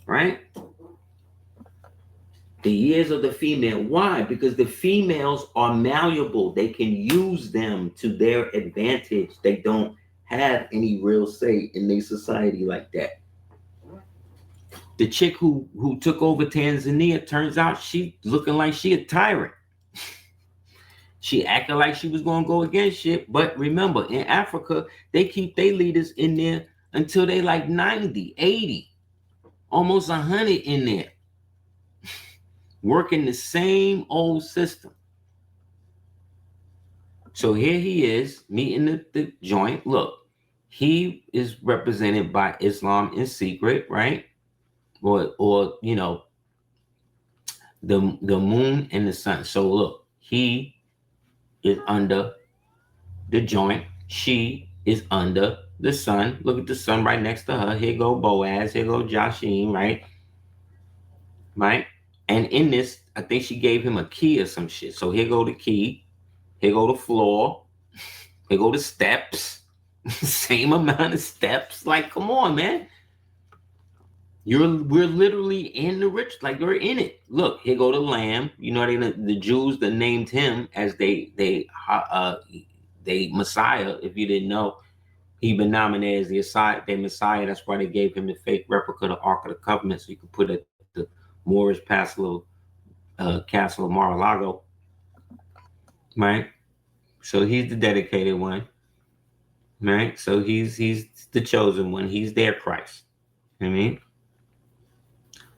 Right? The years of the female. Why? Because the females are malleable. They can use them to their advantage. They don't have any real say in their society like that. The chick who took over Tanzania, turns out she looking like she a tyrant. She acted like she was going to go against shit. But remember, in Africa, they keep their leaders in there until they like 90, 80, almost 100 in there. Working the same old system. So here he is meeting the joint. Look, he is represented by Islam in secret, right? Or you know, the moon and the sun. So look, he is under the joint. She is under the sun. Look at the sun right next to her. Here go Boaz. Here go Joshim, right? Right? And in this, I think she gave him a key or some shit. So here go the key. Here go the floor. Here go the steps. Same amount of steps. Like, come on, man. We're literally in the rich, like we're in it. Look, here go the lamb. You know, the Jews that named him as they Messiah. If you didn't know, he been nominated as the Messiah. That's why they gave him the fake replica of the Ark of the Covenant, so you could put it at the Moorish castle of Mar-a-Lago. Right? So he's the dedicated one. Right? So he's the chosen one. He's their Christ. You know what I mean?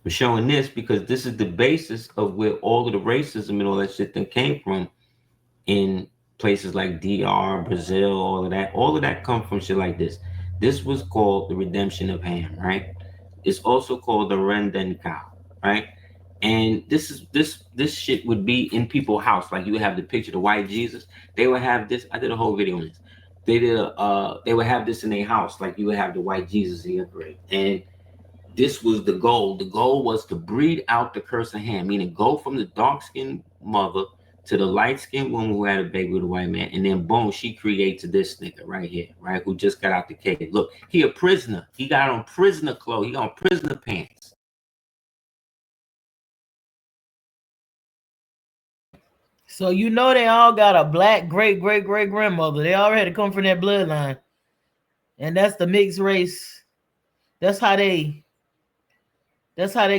We're showing this because this is the basis of where all of the racism and all that shit that came from in places like DR, Brazil, all of that come from shit like this. This was called the redemption of Ham, right? It's also called the Rendenka, right? And this shit would be in people's house. Like you would have the picture, the white Jesus. They would have this. I did a whole video on this. They would have this in their house. Like you would have the white Jesus in your grave. And this was the goal. The goal was to breed out the curse of Ham, meaning go from the dark-skinned mother to the light-skinned woman who had a baby with a white man, and then boom, she creates this nigga right here, right, who just got out the cage. Look, he a prisoner. He got on prisoner clothes. He got on prisoner pants. So you know they all got a black great grandmother. They already come from that bloodline, and that's the mixed race. That's how they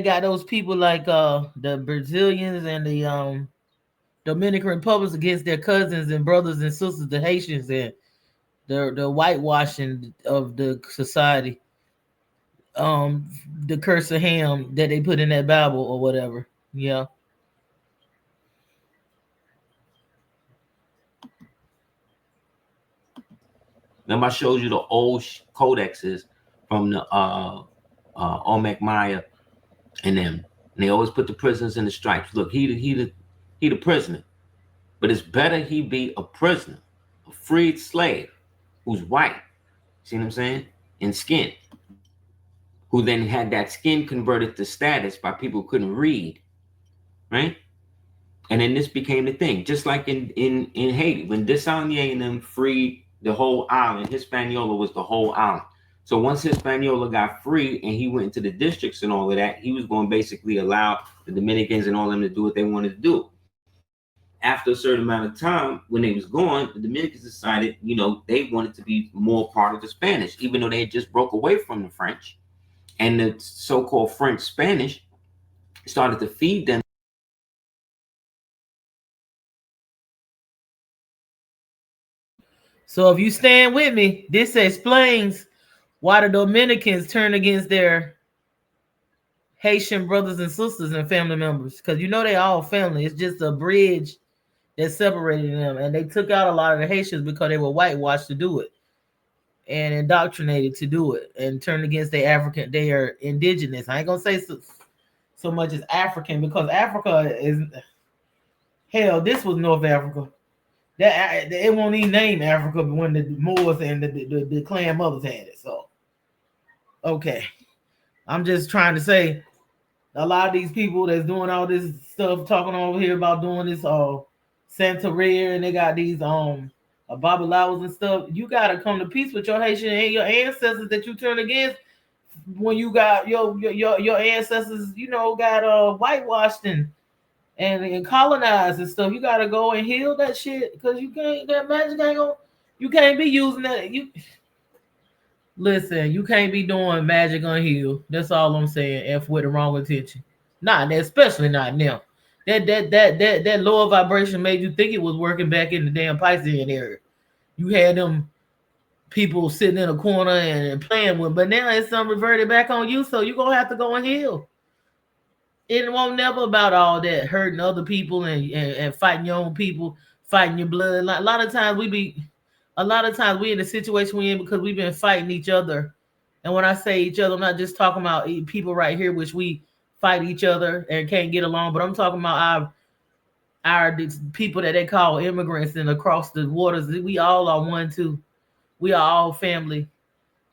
got those people like the Brazilians and the Dominican Republics against their cousins and brothers and sisters, the Haitians, and the whitewashing of the society. The curse of Ham that they put in that Bible or whatever. Yeah. Remember I showed you the old codexes from the Olmec Maya and them. And they always put the prisoners in the stripes. Look, he the prisoner. But it's better he be a prisoner, a freed slave who's white. See what I'm saying? In skin. Who then had that skin converted to status by people who couldn't read. Right? And then this became the thing. Just like in Haiti, when Dessalines and them freed the whole island, Hispaniola was the whole island. So once Hispaniola got free and he went into the districts and all of that, he was going to basically allow the Dominicans and all of them to do what they wanted to do. After a certain amount of time, when they was gone, the Dominicans decided, you know, they wanted to be more part of the Spanish, even though they had just broke away from the French. And the so-called French Spanish started to feed them So if you stand with me, this explains why the Dominicans turn against their Haitian brothers and sisters and family members, because you know they all family. It's just a bridge that separated them, and they took out a lot of the Haitians because they were whitewashed to do it and indoctrinated to do it, and turned against their African. They are indigenous. I ain't gonna say so much as African, because Africa is hell. This was North Africa. That it won't even name Africa when the Moors and the clan mothers had it. So okay, I'm just trying to say, a lot of these people that's doing all this stuff, talking over here about doing this Santeria, and they got these Babalawos and stuff. You gotta come to peace with your Haitian and your ancestors that you turn against when you got your ancestors, you know, got whitewashed and colonized and stuff. You gotta go and heal that shit, because you can't, that magic ain't gonna, you can't be using that. You listen, you can't be doing magic unhealed. That's all I'm saying. F with the wrong intention. Not especially not now. That lower vibration made you think it was working back in the damn Piscean area. You had them people sitting in a corner and playing with, but now it's some reverted back on you, so you're gonna have to go and heal. It won't never about all that hurting other people and fighting your own people, fighting your blood. A lot of times we in the situation we in because we've been fighting each other. And when I say each other, I'm not just talking about people right here, which we fight each other and can't get along, but I'm talking about our people that they call immigrants and across the waters. We all are one too. We are all family.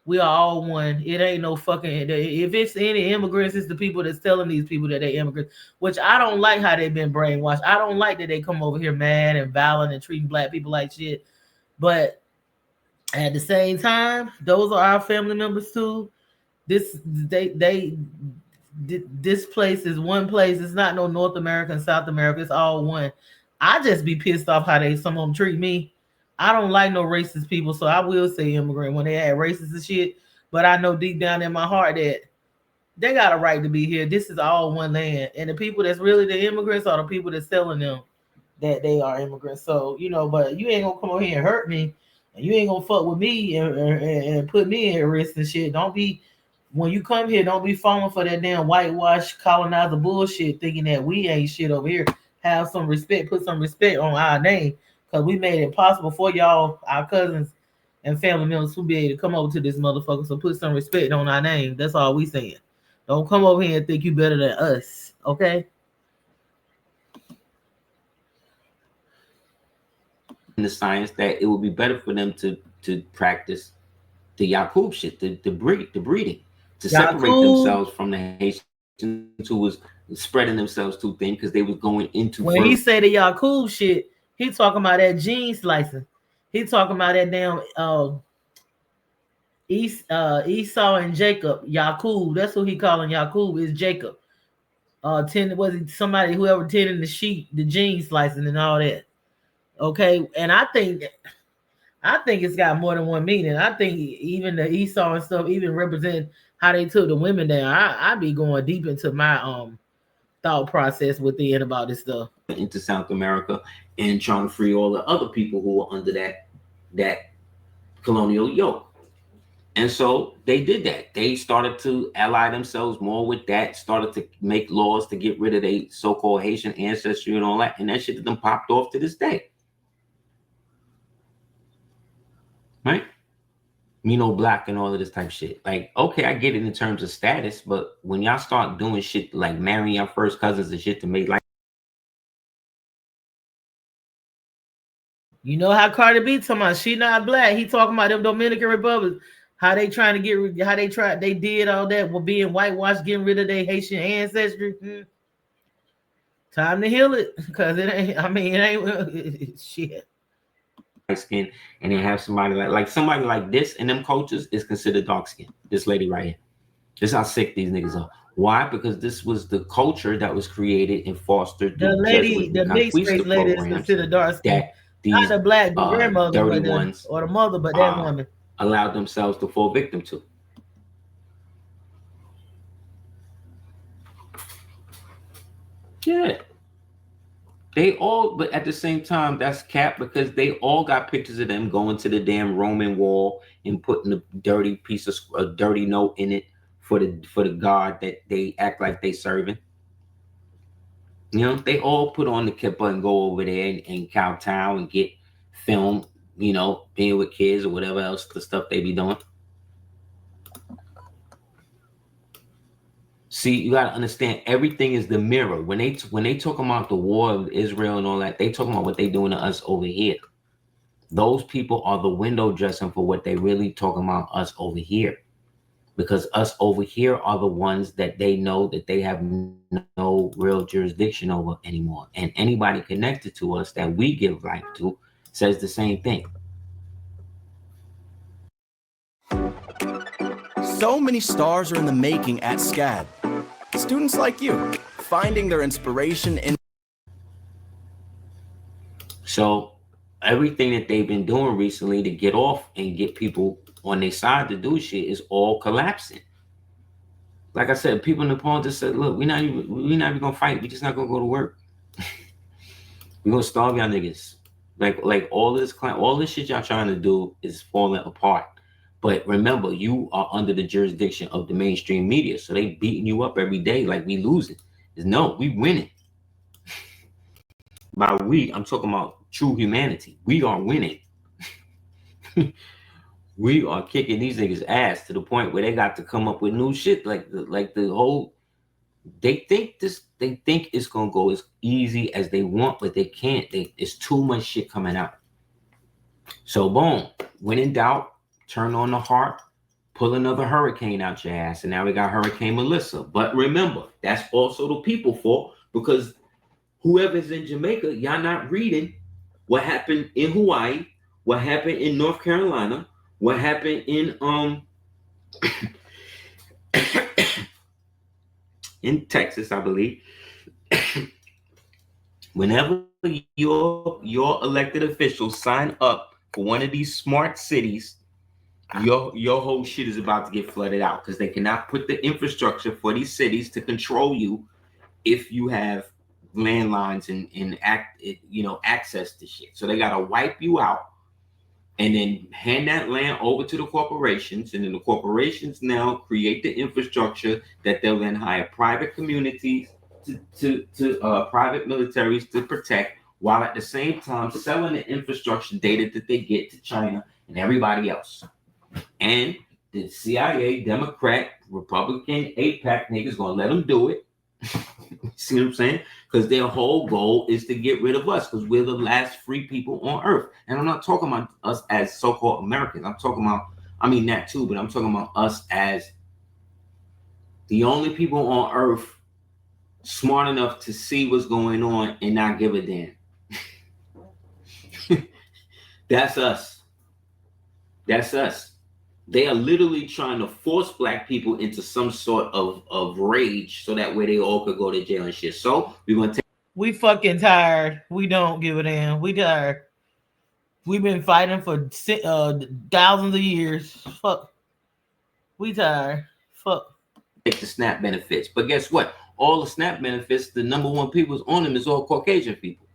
We are all one. It ain't no fucking. If it's any immigrants, it's the people that's telling these people that they immigrants. Which I don't like how they've been brainwashed. I don't like that they come over here mad and violent and treating black people like shit. But at the same time, those are our family members too. This place is one place. It's not no North America and South America. It's all one. I just be pissed off how some of them treat me. I don't like no racist people, so I will say immigrant when they had racist and shit. But I know deep down in my heart that they got a right to be here. This is all one land, and the people that's really the immigrants are the people that's telling them that they are immigrants. So you know, but you ain't gonna come over here and hurt me, and you ain't gonna fuck with me and put me in risk and shit. Don't be, when you come here, don't be falling for that damn whitewash colonizer bullshit, thinking that we ain't shit over here. Have some respect, put some respect on our name. Because we made it possible for y'all, our cousins and family members, to be able to come over to this motherfucker. So put some respect on our name. That's all we saying. Don't come over here and think you better than us. Okay? In the science that it would be better for them to practice the Yakub shit, the breeding, to separate themselves from the Haitians who was spreading themselves too thin because they was going into. When he say the Yakub shit, he talking about that gene slicing. He talking about that damn Esau and Jacob. Yakub, that's who he calling Yakub, is Jacob. Was it somebody whoever tending the sheep, the gene slicing and all that? Okay, and I think it's got more than one meaning. I think even the Esau and stuff even represent how they took the women down. I be going deep into my thought process within about this stuff. Into South America and trying to free all the other people who were under that colonial yoke. And so they did that. They started to ally themselves more with that, started to make laws to get rid of their so-called Haitian ancestry and all that. And that shit has been popped off to this day. Right? Black and all of this type of shit. Like, okay, I get it in terms of status, but when y'all start doing shit like marrying your first cousins and shit to make like, you know how Cardi B talking about she not black. He talking about them Dominican Republic, how they trying to they did all that with being whitewashed, getting rid of their Haitian ancestry. Time to heal it, because it ain't shit. Skin, and they have somebody like somebody like this in them cultures is considered dark skin. This lady right here. This is how sick these niggas are. Why? Because this was the culture that was created and fostered. The lady, the mixed race lady is considered dark skin. Not the black, the grandmother, dirty ones, or the mother, but that woman allowed themselves to fall victim to. Yeah. They all, but at the same time, that's cap because they all got pictures of them going to the damn Roman wall and putting a dirty dirty note in it for the God that they act like they serving. You know, they all put on the kippah and go over there and kowtow and get filmed, you know, being with kids or whatever else the stuff they be doing. See, you gotta understand everything is the mirror. When they talking about the war of Israel and all that, they talking about what they doing to us over here. Those people are the window dressing for what they really talking about us over here. Because us over here are the ones that they know that they have no real jurisdiction over anymore. And anybody connected to us that we give life to says the same thing. So many stars are in the making at SCAD. Students like you, finding their inspiration in... So everything that they've been doing recently to get off and get people on their side to do shit is all collapsing. Like I said, people in the polls just said, look, we're not even gonna fight, we're just not gonna go to work. We're gonna starve y'all niggas. Like all this shit y'all trying to do is falling apart. But remember, you are under the jurisdiction of the mainstream media. So they beating you up every day like we losing. No, we winning. By we, I'm talking about true humanity. We are winning. We are kicking these niggas' ass to the point where they got to come up with new shit. Like the whole, they think it's gonna go as easy as they want, but they can't. It's too much shit coming out. So boom, when in doubt, turn on the heart, pull another hurricane out your ass, and now we got Hurricane Melissa. But remember, that's also the people fault, because whoever's in Jamaica, y'all not reading what happened in Hawaii, what happened in North Carolina, what happened in in Texas, I believe. Whenever your elected officials sign up for one of these smart cities, your whole shit is about to get flooded out, because they cannot put the infrastructure for these cities to control you if you have landlines and access to shit. So they gotta wipe you out and then hand that land over to the corporations, and then the corporations now create the infrastructure that they'll then hire private communities to private militaries to protect, while at the same time selling the infrastructure data that they get to China and everybody else. And the CIA, Democrat, Republican, APAC niggas gonna let them do it. See what I'm saying? Because their whole goal is to get rid of us, because we're the last free people on earth. And I'm not talking about us as so-called Americans. I'm talking about, I mean that too, but I'm talking about us as the only people on earth smart enough to see what's going on and not give a damn. That's us. That's us. They are literally trying to force black people into some sort of rage so that way they all could go to jail and shit. So we're going to take. We fucking tired. We don't give a damn. We tired. We've been fighting for thousands of years. Fuck. We tired. Fuck. Take the SNAP benefits. But guess what? All the SNAP benefits, the number one people on them is all Caucasian people.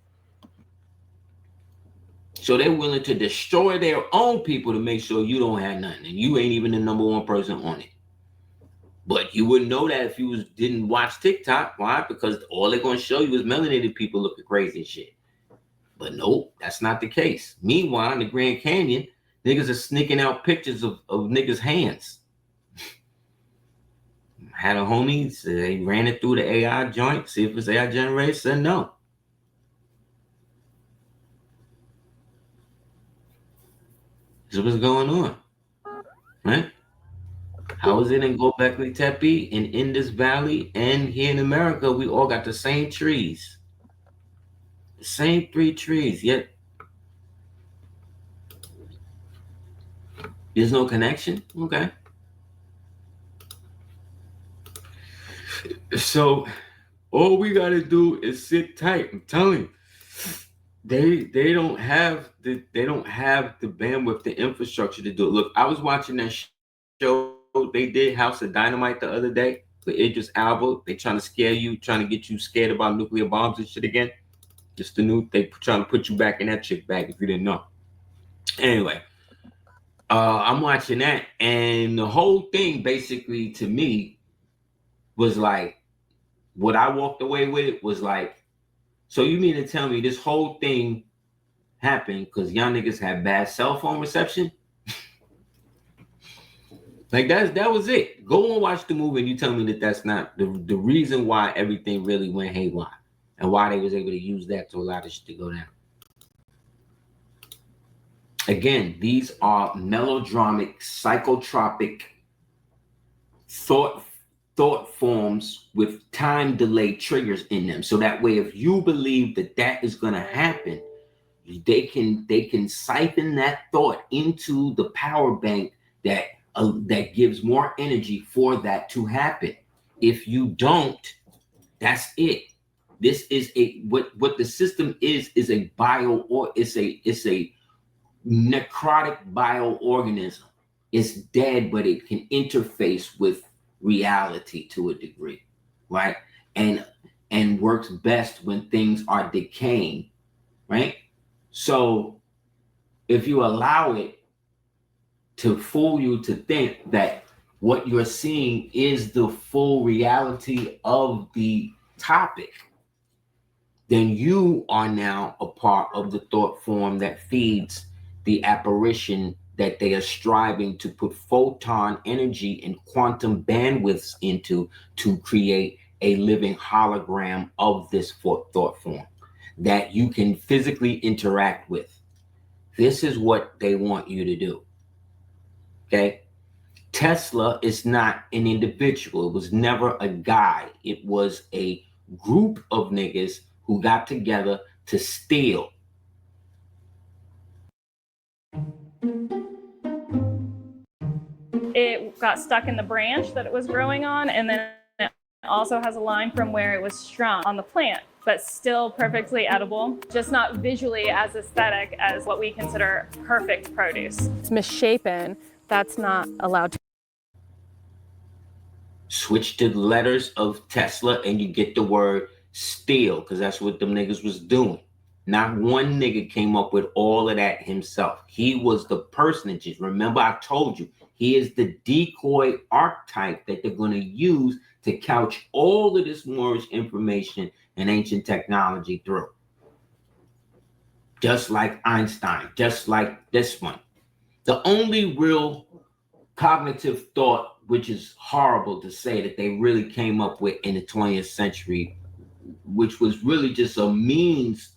So they're willing to destroy their own people to make sure you don't have nothing, and you ain't even the number one person on it. But you wouldn't know that if you didn't watch TikTok. Why? Because all they're going to show you is melanated people looking crazy and shit. But nope, that's not the case. Meanwhile, in the Grand Canyon, niggas are sneaking out pictures of niggas' hands. Had a homie, so they ran it through the AI joint, see if it's AI generated, said no. So what's going on, right? How is it in Gobekli Tepe and Indus Valley and here in America, we all got the same trees, the same 3 trees, yet there's no connection? Okay. So all we got to do is sit tight. I'm telling you. They don't have the bandwidth, the infrastructure to do it. Look, I was watching that show they did, House of Dynamite, the other day with Idris Elba. They trying to scare you, trying to get you scared about nuclear bombs and shit again. Just the new, they trying to put you back in that chick bag if you didn't know. Anyway, I'm watching that, and the whole thing basically to me was like, what I walked away with was like, so you mean to tell me this whole thing happened because y'all niggas had bad cell phone reception? Like that was it. Go and watch the movie and you tell me that that's not the reason why everything really went haywire and why they was able to use that to allow this shit to go down. Again, these are melodramatic, psychotropic thought forms with time delay triggers in them. So that way, if you believe that that is going to happen, they can siphon that thought into the power bank that gives more energy for that to happen. If you don't, that's it. This is what the system is a it's a necrotic bioorganism. It's dead, but it can interface with reality to a degree, right? And works best when things are decaying, right? So if you allow it to fool you to think that what you're seeing is the full reality of the topic, then you are now a part of the thought form that feeds the apparition that they are striving to put photon energy and quantum bandwidths into to create a living hologram of this thought form that you can physically interact with. This is what they want you to do. Okay? Tesla is not an individual. It was never a guy. It was a group of niggas who got together to steal. It got stuck in the branch that it was growing on, and then it also has a line from where it was strung on the plant, but still perfectly edible, just not visually as aesthetic as what we consider perfect produce. It's misshapen. That's not allowed to. Switch to the letters of Tesla and you get the word steal, because that's what them niggas was doing. Not one nigga came up with all of that himself. He was the personages. Remember, I told you, he is the decoy archetype that they're going to use to couch all of this Moorish information and ancient technology through. Just like Einstein, just like this one. The only real cognitive thought, which is horrible to say, that they really came up with in the 20th century, which was really just a means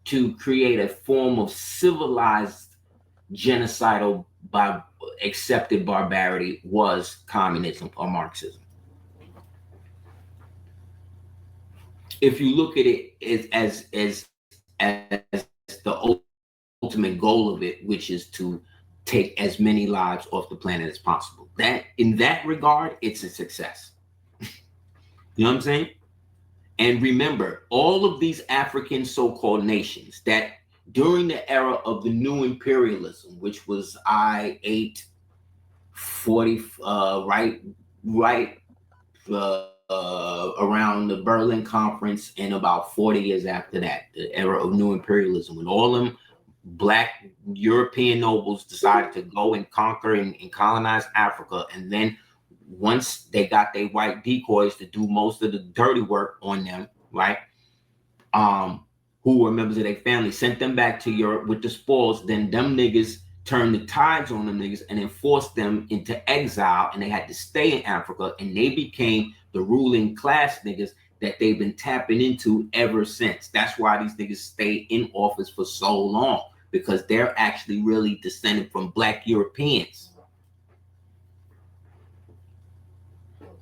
to create a form of civilized genocidal by accepted barbarity, was communism or Marxism. If you look at it as the ultimate goal of it, which is to take as many lives off the planet as possible, that in that regard, it's a success. You know what I'm saying? And remember, all of these African so-called nations that during the era of the new imperialism, which was around the Berlin Conference, and about 40 years after that, the era of new imperialism, when all them Black European nobles decided to go and conquer and colonize Africa, and then once they got their white decoys to do most of the dirty work on them, right? Who were members of their family, sent them back to Europe with the spoils. Then them niggas turned the tides on them niggas and then forced them into exile, and they had to stay in Africa, and they became the ruling class niggas that they've been tapping into ever since. That's why these niggas stay in office for so long, because they're actually really descended from Black Europeans.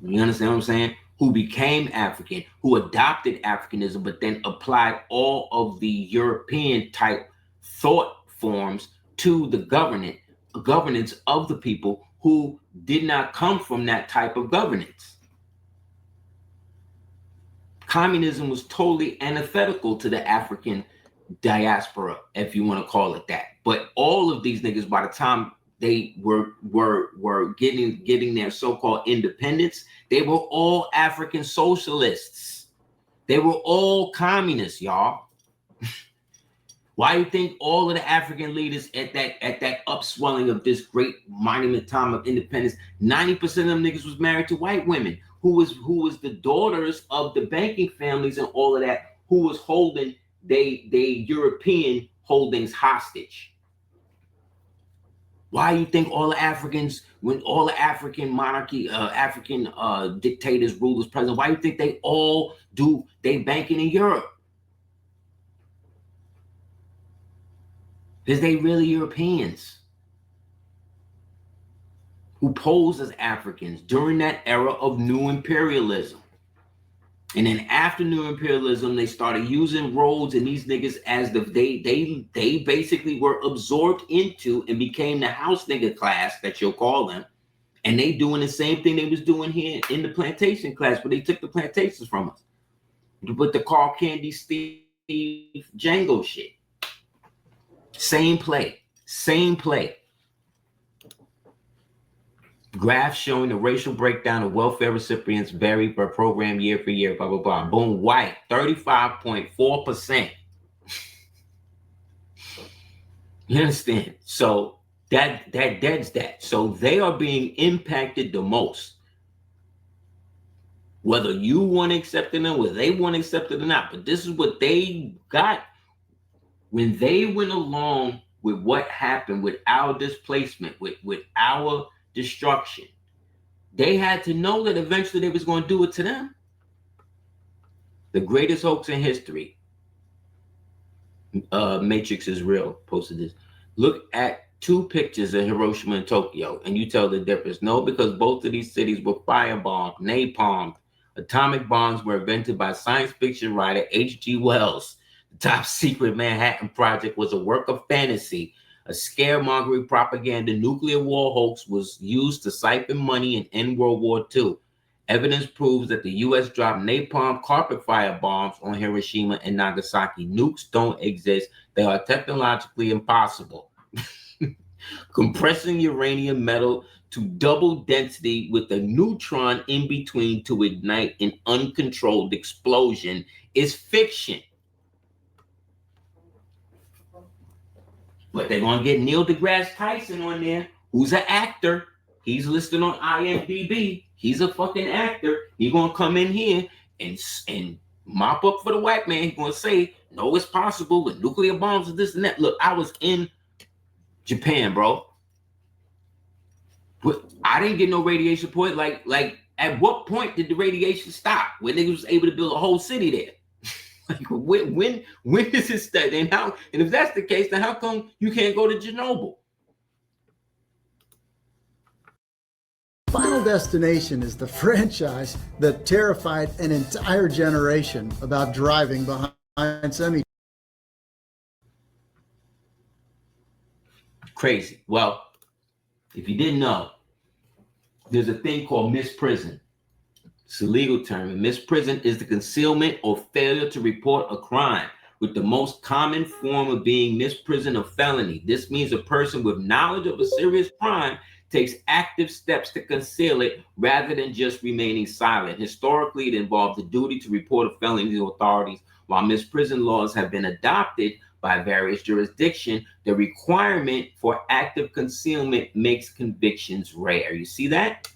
You understand what I'm saying? Who became African, who adopted Africanism, but then applied all of the European type thought forms to the governance of the people who did not come from that type of governance. Communism was totally antithetical to the African diaspora, if you want to call it that. But all of these niggas, by the time they were getting their so-called independence, they were all African socialists. They were all communists, y'all. Why do you think all of the African leaders at that upswelling of this great monument time of independence, 90% of them niggas was married to white women who was the daughters of the banking families and all of that, who was holding they European holdings hostage? Why do you think all the Africans, when all the African monarchy, African dictators, rulers, presidents, why do you think they all do they banking in Europe? Because they really Europeans who posed as Africans during that era of new imperialism. And then after new imperialism, they started using Rhodes and these niggas as they basically were absorbed into and became the house nigga class that you'll call them. And they doing the same thing they was doing here in the plantation class, but they took the plantations from us. With the Carl Candy, Steve Django shit. Same play, same play. Graph showing the racial breakdown of welfare recipients vary per program year for year, blah, blah, blah. Boom, white, 35.4%. You understand? So that's that. So they are being impacted the most. Whether you want to accept it or whether they want to accept it or not. But this is what they got. When they went along with what happened with our displacement, with our destruction, they had to know that eventually they was going to do it to them. The greatest hoax in history. Matrix is real. Posted this. Look at two pictures of Hiroshima and Tokyo, and you tell the difference. No, because both of these cities were firebombed, napalmed. Atomic bombs were invented by science fiction writer H.G. Wells. The top secret Manhattan Project was a work of fantasy, a scaremongering propaganda. Nuclear war hoax was used to siphon money and end World War II. Evidence proves that the U.S. dropped napalm carpet fire bombs on Hiroshima and Nagasaki. Nukes don't exist. They are technologically impossible. Compressing uranium metal to double density with a neutron in between to ignite an uncontrolled explosion is fiction. But they're going to get Neil deGrasse Tyson on there, who's an actor. He's listed on IMDb. He's a fucking actor. He's going to come in here and mop up for the white man. He's going to say, no, it's possible with nuclear bombs and this and that. Look, I was in Japan, bro. But I didn't get no radiation point. Like, at what point did the radiation stop? When niggas was able to build a whole city there? Like, when is it start? And if that's the case, then how come you can't go to Chernobyl? Final Destination is the franchise that terrified an entire generation about driving behind semi. Crazy. Well, if you didn't know, there's a thing called misprison. It's a legal term. And misprison is the concealment or failure to report a crime, with the most common form of being misprisoned a felony. This means a person with knowledge of a serious crime takes active steps to conceal it rather than just remaining silent. Historically, it involved the duty to report a felony to authorities. While misprison laws have been adopted by various jurisdictions, the requirement for active concealment makes convictions rare. You see that?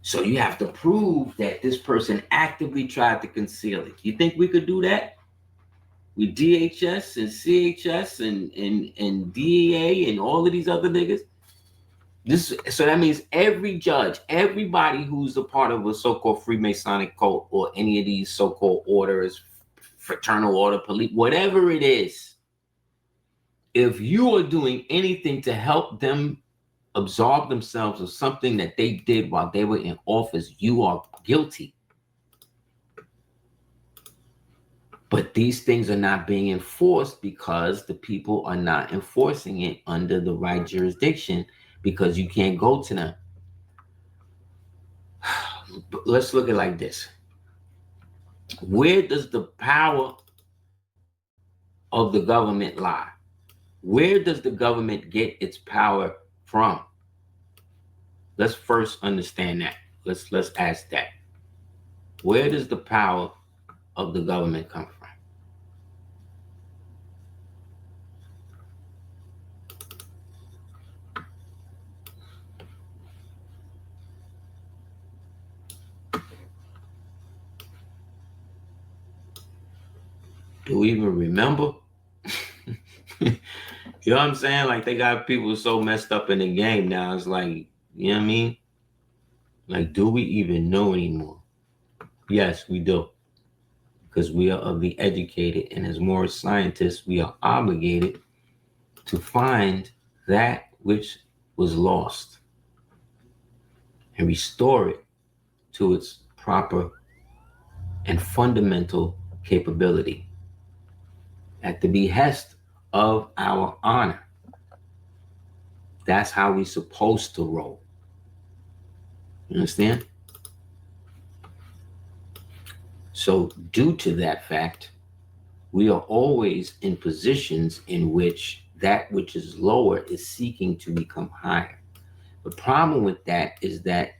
So you have to prove that this person actively tried to conceal it. You think we could do that with DHS and CHS and DEA and all of these other niggas? So that means every judge, everybody who's a part of a so-called Freemasonic cult or any of these so-called orders, fraternal order, police, whatever it is, if you are doing anything to help them absolve themselves of something that they did while they were in office, you are guilty. But these things are not being enforced because the people are not enforcing it under the right jurisdiction, because you can't go to them. Let's look at it like this. Where does the power of the government lie? Where does the government get its power from? Let's first understand that. Let's ask that. Where does the power of the government come from? Do we even remember? You know what I'm saying? Like, they got people so messed up in the game now. It's like, you know what I mean? Like, do we even know anymore? Yes, we do. Because we are of the educated, and as more scientists, we are obligated to find that which was lost and restore it to its proper and fundamental capability at the behest of our honor. That's how we're supposed to roll. You understand? So due to that fact, we are always in positions in which that which is lower is seeking to become higher. The problem with that is that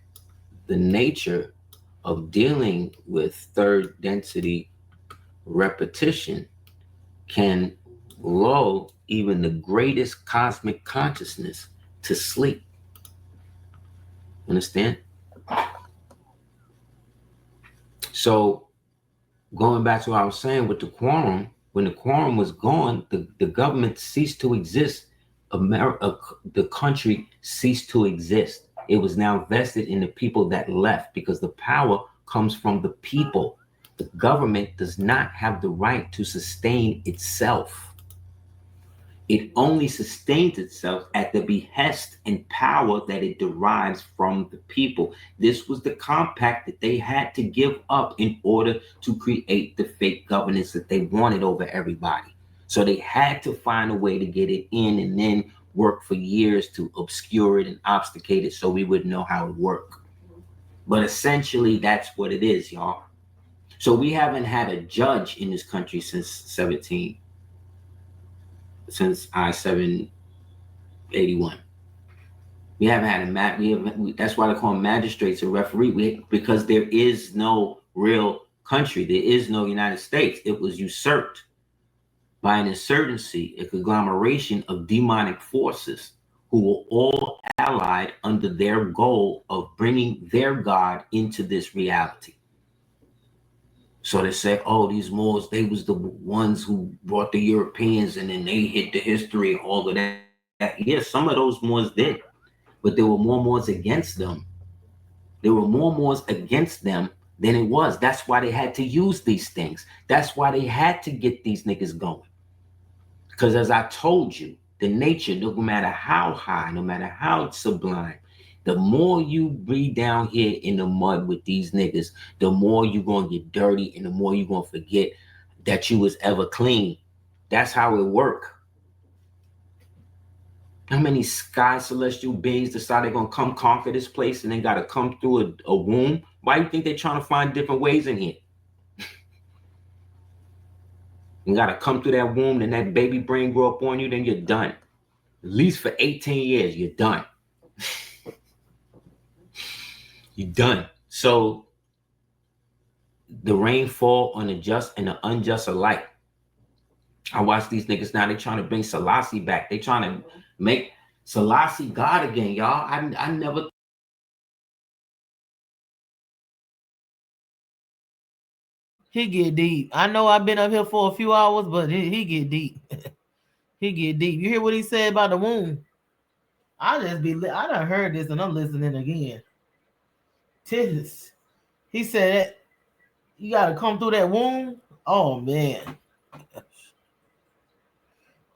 the nature of dealing with third density repetition can lull even the greatest cosmic consciousness to sleep. Understand? So going back to what I was saying with the quorum, when the quorum was gone, the government ceased to exist. The country ceased to exist. It was now vested in the people that left, because the power comes from the people. The government does not have the right to sustain itself. It only sustains itself at the behest and power that it derives from the people. This was the compact that they had to give up in order to create the fake governance that they wanted over everybody. So they had to find a way to get it in and then work for years to obscure it and obfuscate it so we wouldn't know how it worked. But essentially, that's what it is, y'all. So we haven't had a judge in this country since I-781. We haven't had that's why they call them magistrates or referee, because there is no real country. There is no United States. It was usurped by an insurgency, a conglomeration of demonic forces who were all allied under their goal of bringing their God into this reality. So they say, oh, these Moors, they was the ones who brought the Europeans, and then they hit the history and all of that. Yes, some of those Moors did, but there were more Moors against them. There were more Moors against them than it was. That's why they had to use these things. That's why they had to get these niggas going. Because as I told you, the nature, no matter how high, no matter how sublime, the more you be down here in the mud with these niggas, the more you're going to get dirty and the more you're going to forget that you was ever clean. That's how it work. How many sky celestial beings decide they're going to come conquer this place and they got to come through a womb? Why do you think they're trying to find different ways in here? You got to come through that womb, and that baby brain grow up on you, then you're done. At least for 18 years, you're done. You're done. So the rain fall on the just and the unjust alike. I watch these niggas now, they trying to bring Selassie back. They trying to make Selassie God again, y'all. I never. He get deep. I know I've been up here for a few hours, but he get deep. He get deep. You hear what he said about the womb? I done heard this and I'm listening again. Titties. He said you gotta come through that womb. Oh man.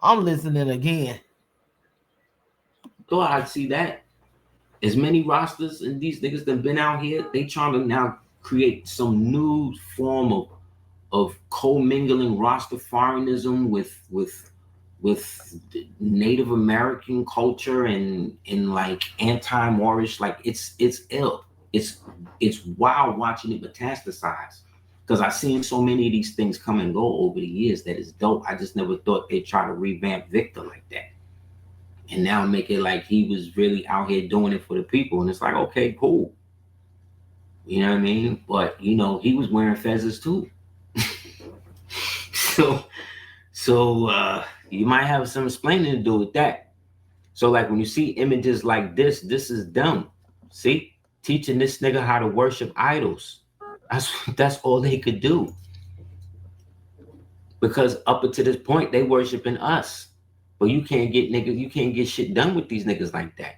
I'm listening again. Thought I'd see that. As many rosters and these niggas that been out here, they trying to now create some new form of co-mingling Rastafarianism with Native American culture and like anti-Moorish. Like it's ill. It's wild watching it metastasize. Because I've seen so many of these things come and go over the years that is dope. I just never thought they'd try to revamp Victor like that. And now make it like he was really out here doing it for the people. And it's like, okay, cool. You know what I mean? But, you know, he was wearing feathers too. So you might have some explaining to do with that. So like when you see images like this is dumb. See? Teaching this nigga how to worship idols. That's all they could do. Because up until this point, they worshiping us. But you can't get shit done with these niggas like that.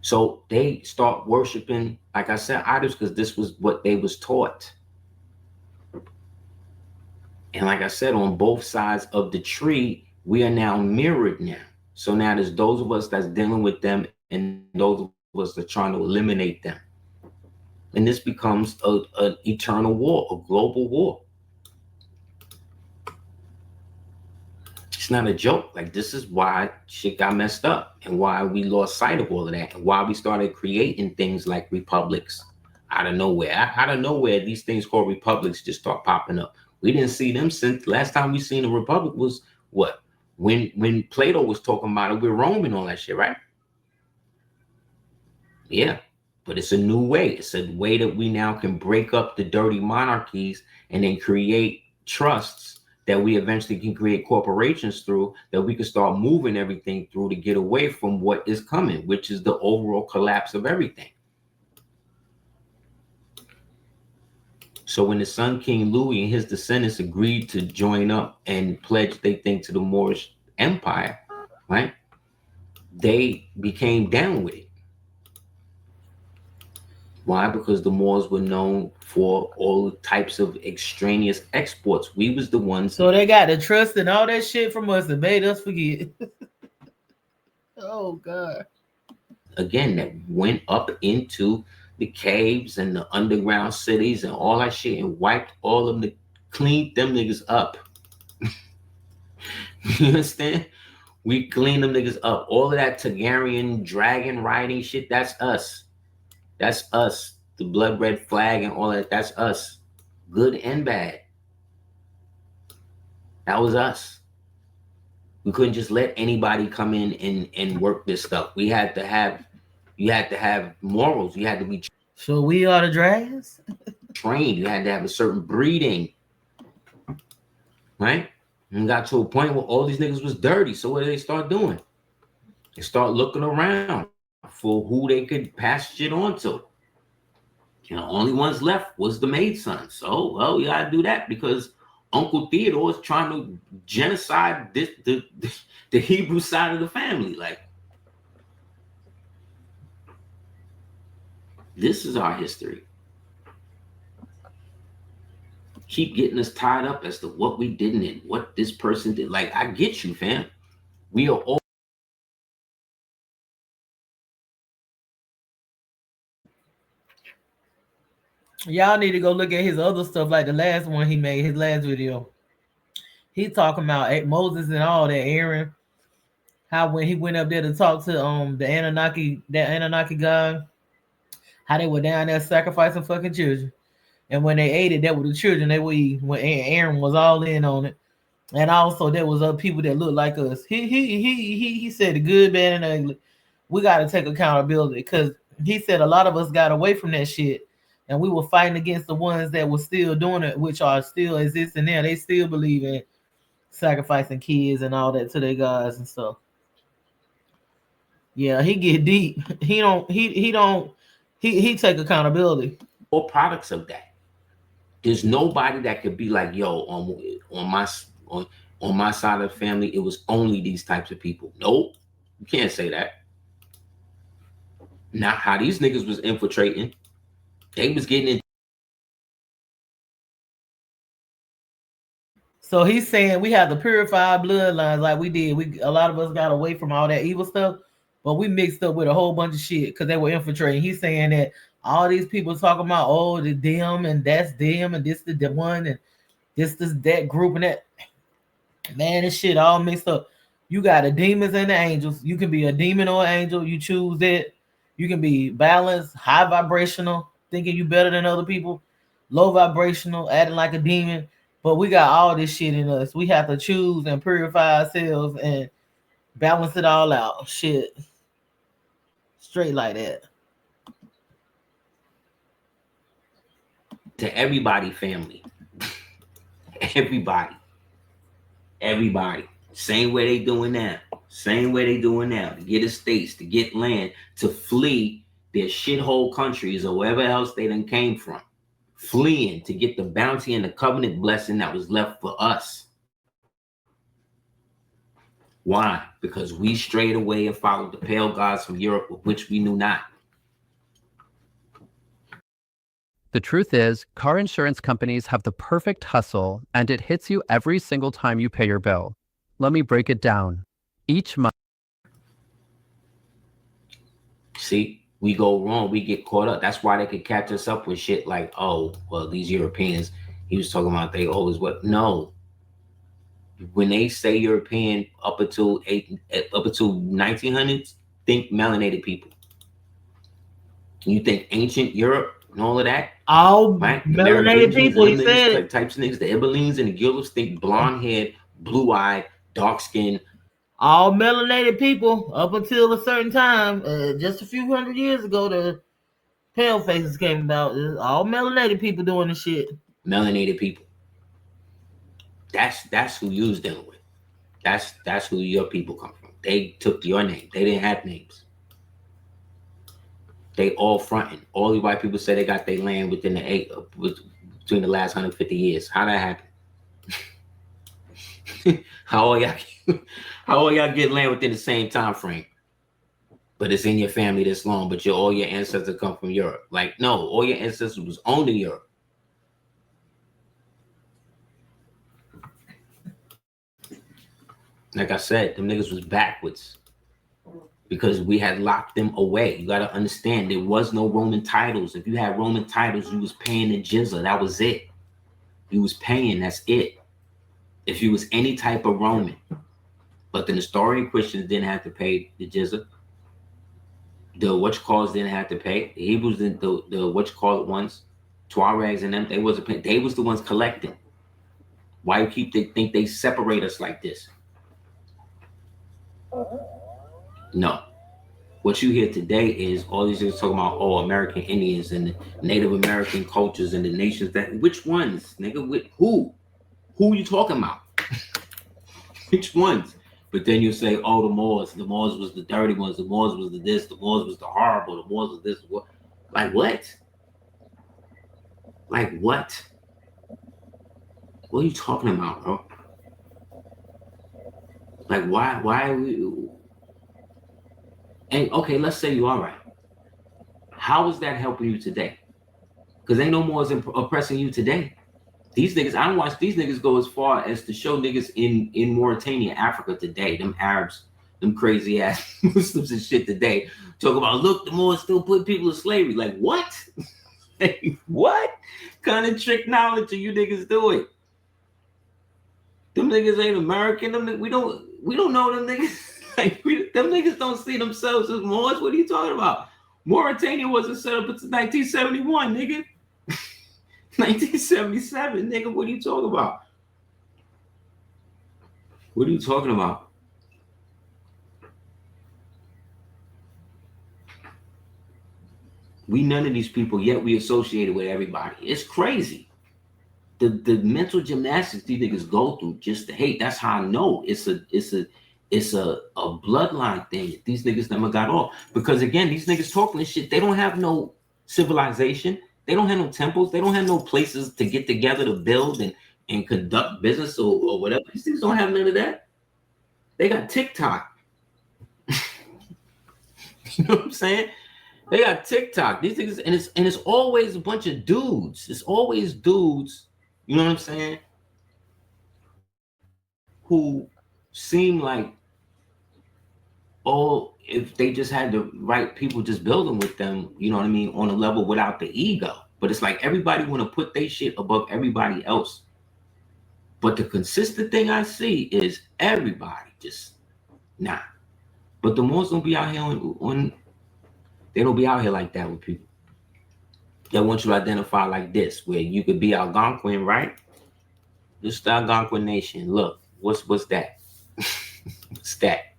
So they start worshiping, like I said, idols, because this was what they was taught. And like I said, on both sides of the tree, we are now mirrored now. So now there's those of us that's dealing with them and those of us that are trying to eliminate them. And this becomes an eternal war, a global war. It's not a joke. Like, this is why shit got messed up and why we lost sight of all of that and why we started creating things like republics out of nowhere. Out of nowhere, these things called republics just start popping up. We didn't see them since last time we seen a republic was what? When Plato was talking about it with Rome and all that shit, right? Yeah, but it's a new way. It's a way that we now can break up the dirty monarchies and then create trusts that we eventually can create corporations through, that we can start moving everything through to get away from what is coming, which is the overall collapse of everything. So when the son King Louis and his descendants agreed to join up and pledge they think to the Moorish Empire, right? They became down with it. Why? Because the Moors were known for all types of extraneous exports. We was the ones. So they got the trust and all that shit from us that made us forget. Oh, God. Again, that went up into the caves and the underground cities and all that shit and wiped all of them, cleaned them niggas up. You understand? We cleaned them niggas up. All of that Targaryen dragon riding shit, that's us. That's us. The blood red flag and all that, that's us. Good and bad. That was us. We couldn't just let anybody come in and work this stuff. You had to have morals. You had to be. So we are the dragons? Trained. You had to have a certain breeding. Right? And got to a point where all these niggas was dirty. So what did they start doing? They start looking around for who they could pass shit on to. You know, only ones left was the maid son. So, well, you gotta do that because Uncle Theodore is trying to genocide the Hebrew side of the family. Like, this is our history. Keep getting us tied up as to what we didn't and what this person did. Like, I get you, fam. We are all. Y'all need to go look at his other stuff, like the last one he made, his last video. He talking about Moses and all that, Aaron. How when he went up there to talk to the Anunnaki, that Anunnaki guy, how they were down there sacrificing fucking children. And when they ate it, that were the children they were eating. When Aaron was all in on it. And also there was other people that looked like us. He said the good, bad, and ugly. We gotta take accountability because he said a lot of us got away from that shit. And we were fighting against the ones that were still doing it, which are still existing there. They still believe in sacrificing kids and all that to their gods and stuff. Yeah, he get deep. He take accountability. All products of that. There's nobody that could be like, yo, on my side of the family, it was only these types of people. Nope, you can't say that. Not how these niggas was infiltrating. They was getting in. So he's saying we have to purify bloodlines like we did. A lot of us got away from all that evil stuff, but we mixed up with a whole bunch of shit because they were infiltrating. He's saying that all these people talking about, oh, the them and that's them and this the one and this that group and that. Man, this shit all mixed up. You got the demons and the angels. You can be a demon or an angel. You choose it. You can be balanced, high vibrational, thinking you better than other people, low vibrational, acting like a demon. But we got all this shit in us. We have to choose and purify ourselves and balance it all out. Shit. Straight like that. To everybody, family. Everybody. Same way they doing now. To get estates, to get land, to flee their shithole countries or wherever else they done came from. fleeing to get the bounty and the covenant blessing that was left for us. Why? Because we strayed away and followed the pale gods from Europe, of which we knew not. The truth is, car insurance companies have the perfect hustle, and it hits you every single time you pay your bill. Let me break it down. Each month. See, we go wrong. We get caught up. That's why they could catch us up with shit like, oh, well, these Europeans, he was talking about they always what? No. When they say European up until 1900s, think melanated people. You think ancient Europe and all of that? All right? melanated people, he said. Types of niggas, the Ibelines and the Gilbers think blonde-haired, blue-eyed, dark-skinned. All melanated people up until a certain time, just a few hundred years ago, the pale faces came about. All melanated people doing the shit. Melanated people. That's who you was dealing with. That's who your people come from. They took your name. They didn't have names. They all fronting. All the white people say they got their land within between the last 150 years. How that happen? How all y'all get land within the same time frame? But it's in your family this long, but all your ancestors come from Europe. Like, no, all your ancestors was owned in Europe. Like I said, them niggas was backwards because we had locked them away. You got to understand, there was no Roman titles. If you had Roman titles, you was paying the jizya. That was it. You was paying, that's it. If you was any type of Roman. But the Nestorian Christians didn't have to pay the jizya. The whatchalls didn't have to pay. The Hebrews didn't, the whatcall ones, Tuaregs and them, they wasn't paying. They was the ones collecting. Why you think they separate us like this? No. What you hear today is all these things talking about, oh, American Indians and the Native American cultures and the nations that, which ones, nigga? With who? Who you talking about? Which ones? But then you say, oh, the Moors was the dirty ones, the Moors was the this, the Moors was the horrible, the Moors was this, what? Like what? Like what? What are you talking about, bro? Like why are we? And okay, let's say you all right. How is that helping you today? Because ain't no more oppressing you today. These niggas, I don't watch these niggas go as far as to show niggas in Mauritania, Africa today, them Arabs, them crazy ass Muslims and shit today, talk about, look, the Moors still put people in slavery. Like what? What kind of trick knowledge are you niggas doing? Them niggas ain't American. We don't know them niggas. Like them niggas don't see themselves as Moors. What are you talking about? Mauritania wasn't set up until 1971, nigga. 1977, nigga. What are you talking about? What are you talking about? We none of these people, yet we associated with everybody. It's crazy. The mental gymnastics these niggas go through just to hate. That's how I know it's a bloodline thing that these niggas never got off. Because again, these niggas talking this shit, they don't have no civilization. They don't have no temples. They don't have no places to get together to build and conduct business or whatever. These niggas don't have none of that. They got TikTok. You know what I'm saying? They got TikTok. These niggas, and it's always a bunch of dudes. It's always dudes, you know what I'm saying? Who seem like, oh, if they just had the right people just building with them, you know what I mean, on a level without the ego. But it's like everybody want to put their shit above everybody else. But the consistent thing I see is everybody just, nah. But the Moors don't be out here they don't be out here like that with people. They want you to identify like this, where you could be Algonquin, right? This is the Algonquin nation. Look, what's that? What's that?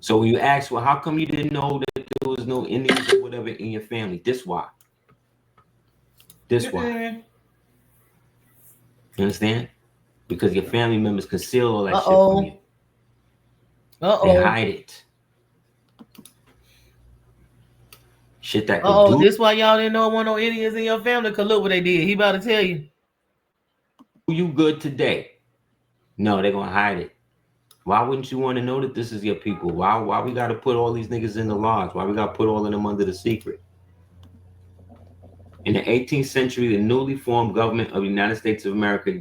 So when you ask, well, how come you didn't know that there was no Indians or whatever in your family? This why. This why. You understand? Because your family members conceal all that shit from you. They hide it. Shit that could Oh, do this why y'all didn't know one no Indians in your family? Cause look what they did. He about to tell you. you good today. No, they're gonna hide it. Why wouldn't you want to know that this is your people? Why we gotta put all these niggas in the lodge? Why we gotta put all of them under the secret? In the 18th century, the newly formed government of the United States of America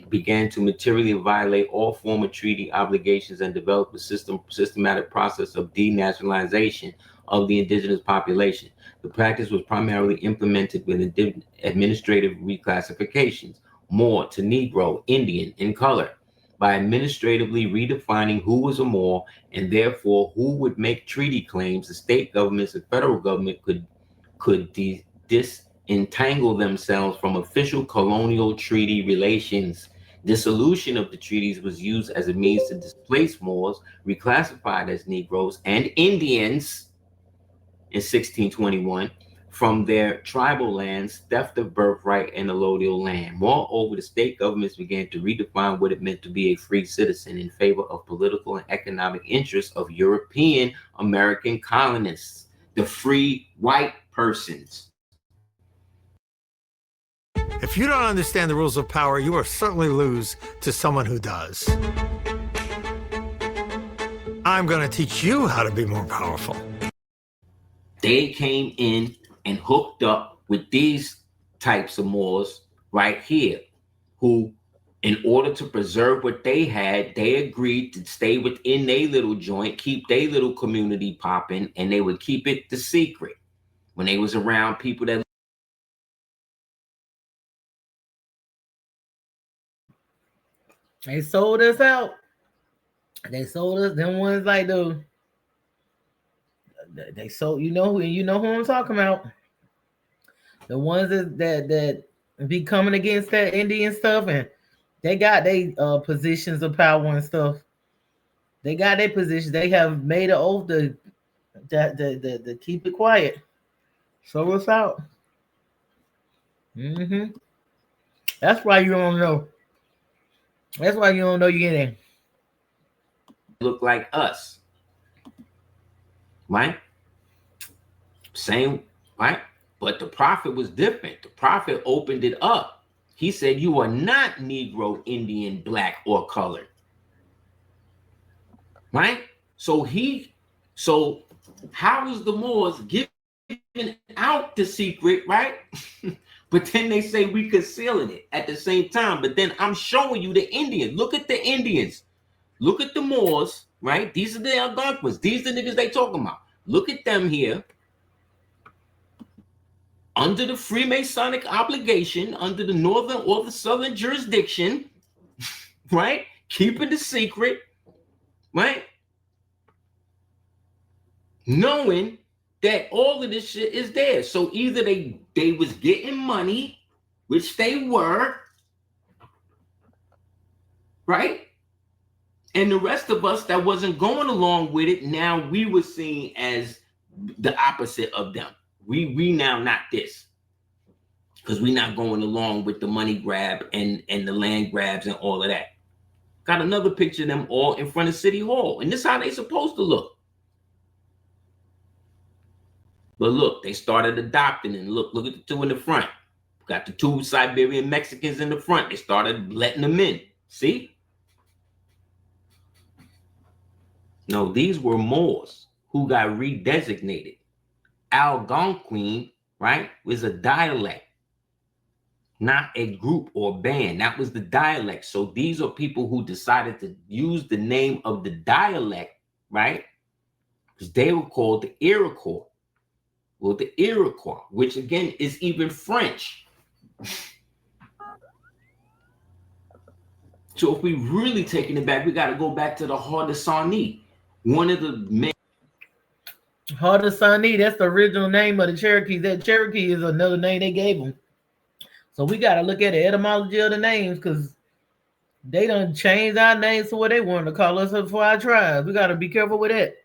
began to materially violate all former treaty obligations and develop a systematic process of denationalization of the indigenous population. The practice was primarily implemented with administrative reclassifications, Moor to Negro, Indian, and color, by administratively redefining who was a Moor and therefore who would make treaty claims. The state governments and federal government could disentangle themselves from official colonial treaty relations. Dissolution of the treaties was used as a means to displace Moors, reclassified as Negroes and Indians in 1621 from their tribal lands, theft of birthright, and allodial land. Moreover, the state governments began to redefine what it meant to be a free citizen in favor of political and economic interests of European American colonists, the free white persons. If you don't understand the rules of power, you will certainly lose to someone who does. I'm going to teach you how to be more powerful. They came in and hooked up with these types of Moors right here, who, in order to preserve what they had, they agreed to stay within their little joint, keep their little community popping, and they would keep it the secret. When they was around people that They sold us out. They sold us. Them ones like they sold. You know who I'm talking about. The ones that be coming against that Indian stuff, and they got their positions of power and stuff. They got their positions. They have made an oath to keep it quiet. Sold us out. That's why you don't know. That's why you don't know you're in. look like us, right? Same, right? But the prophet was different. The prophet opened it up. He said, you are not Negro, Indian, black, or colored. Right? So how is the Moors giving out the secret, right? But then they say we concealing it at the same time. But then I'm showing you the Indians. Look at the Indians. Look at the Moors, right? These are the Algonquins. These are the niggas they talking about. Look at them here. Under the Freemasonic obligation, under the northern or the southern jurisdiction, right? Keeping the secret, right? Knowing that all of this shit is there. So either they was getting money, which they were, right? And the rest of us that wasn't going along with it, now we were seen as the opposite of them. We now not this, because we not going along with the money grab and the land grabs and all of that. Got another picture of them all in front of City Hall, and this is how they supposed to look. But look, they started adopting, and look at the two in the front. Got the two Siberian Mexicans in the front. They started letting them in. See? No, these were Moors who got redesignated. Algonquin, right, was a dialect, not a group or band. That was the dialect. So these are people who decided to use the name of the dialect, right? Because they were called the Iroquois. Well, the Iroquois, which again is even French. So if we really taking it back, we got to go back to the Haudenosaunee. One of the men. Haudenosaunee, that's the original name of the Cherokees. That Cherokee is another name they gave them. So we got to look at the etymology of the names, because they done changed our names to what they wanted to call us for our tribes. We got to be careful with that.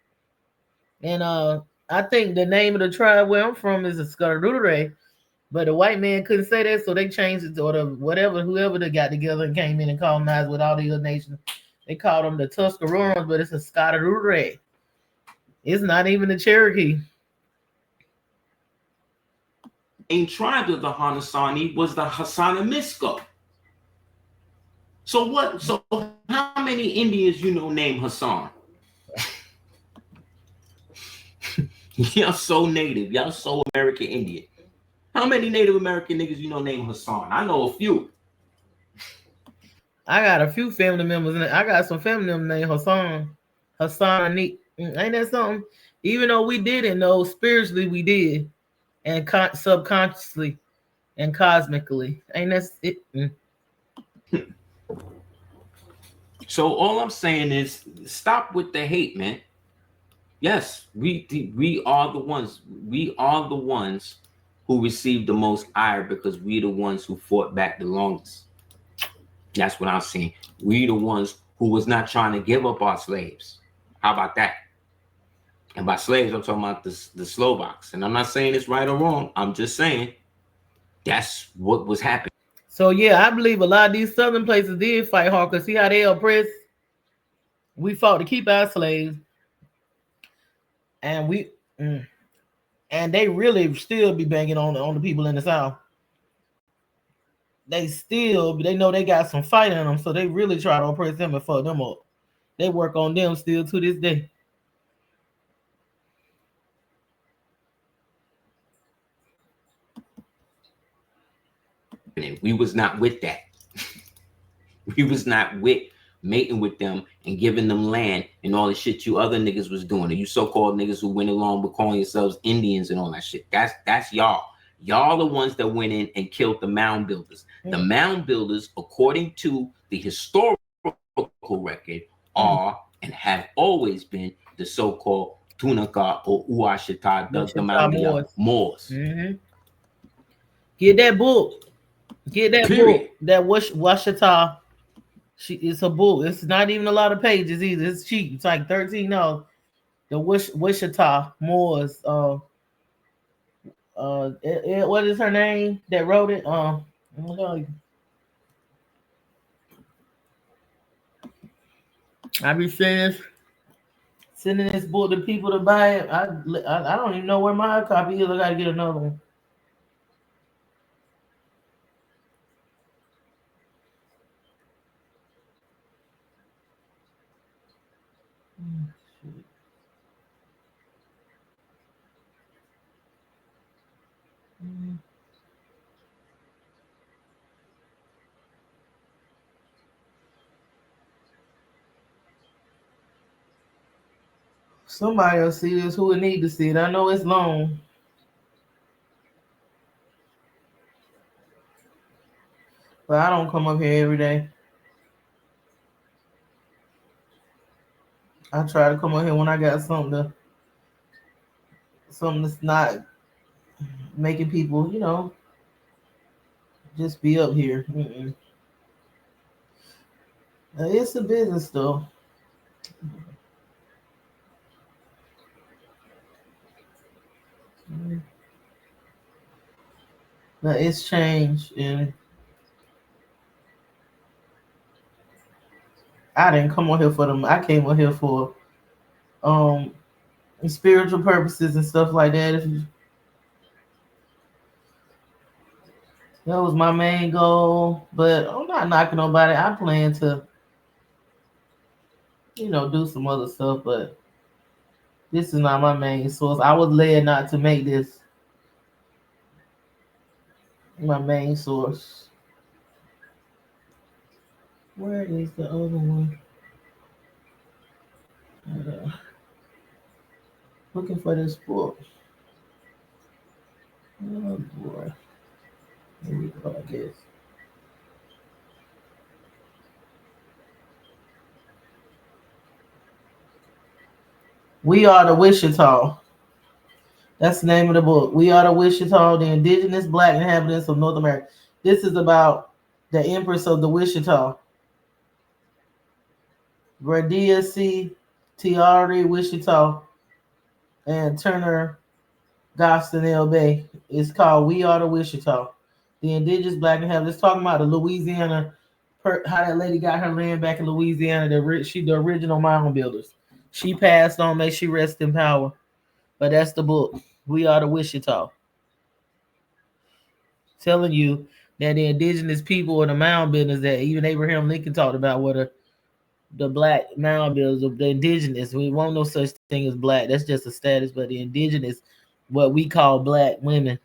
And I think the name of the tribe where I'm from is a Scarudure, but the white man couldn't say that, so they changed it to whoever they got together and came in and colonized with all the other nations. They called them the Tuscaroras, but it's a Scarudure. It's not even the Cherokee. main tribes of the Haudenosaunee was the Hassana-Misko. So what? So how many Indians you know named Hassan? Y'all so native. Y'all so American Indian. How many Native American niggas you know named Hassan? I know a few. I got a few family members. I got some family members named Hassan. Hassan, ain't that something? Even though we didn't know, spiritually we did, and subconsciously and cosmically. Ain't that it? So all I'm saying is stop with the hate, man. Yes, we are the ones. We are the ones who received the most ire because we the ones who fought back the longest. That's what I'm saying. We the ones who was not trying to give up our slaves. How about that? And by slaves, I'm talking about the Slovaks. And I'm not saying it's right or wrong. I'm just saying that's what was happening. So yeah, I believe a lot of these southern places did fight hard because see how they oppressed. We fought to keep our slaves, and and they really still be banging on the people in the South. They know they got some fight in them, so they really try to oppress them and fuck them up. They work on them still to this day. We was not with that. We was not with mating with them and giving them land and all the shit you other niggas was doing. And you so-called niggas who went along with calling yourselves Indians and all that shit. That's y'all. Y'all the ones that went in and killed the mound builders. The mound builders, according to the historical record, are and have always been the so-called Tunaka or Uashita, the Moundia Moors. Get that book. Get that book. That Washita. It's a book. It's not even a lot of pages either. It's cheap. It's like $13. The Wichita Moors. What is her name that wrote it? I be sending this book to people to buy it. I don't even know where my copy is. I gotta get another one. Somebody will see this who would need to see it. I know it's long. But I don't come up here every day. I try to come up here when I got something that's not making people, just be up here. It's a business though. But it's changed, and I didn't come on here for them. I came on here for spiritual purposes and stuff like that. That was my main goal, but I'm not knocking nobody. I plan to, do some other stuff, but this is not my main source. I was led not to make this my main source. Where is the other one? Looking for this book. Oh boy. Here we go, I guess. We Are the Wichita. That's the name of the book. We Are the Wichita, the indigenous black inhabitants of North America. This is about the Empress of the Wichita. Gradia C. Tiari Wichita and Turner Gostinell Bay. It's called We Are the Wichita. The indigenous black inhabitants. Talking about the Louisiana, how that lady got her land back in Louisiana. The original mound builders. She passed on. May she rest in power. But that's the book. We Are the Wichita. telling you that the indigenous people in the mound builders that even Abraham Lincoln talked about what the black mound builders of the indigenous. We won't no such thing as black. That's just a status, but the indigenous, what we call black women.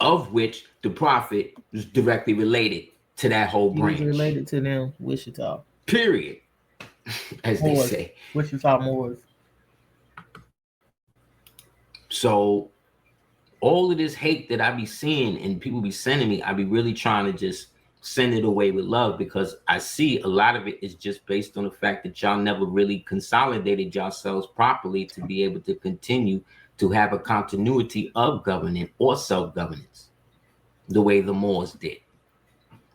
Of which the prophet was directly related to that whole branch. He was related to them, Wichita. Period. As Moors. they say. Wichita Moors. So all of this hate that I be seeing and people be sending me, I be really trying to just send it away with love, because I see a lot of it is just based on the fact that y'all never really consolidated yourselves properly to be able to continue to have a continuity of governance or self-governance the way the Moors did.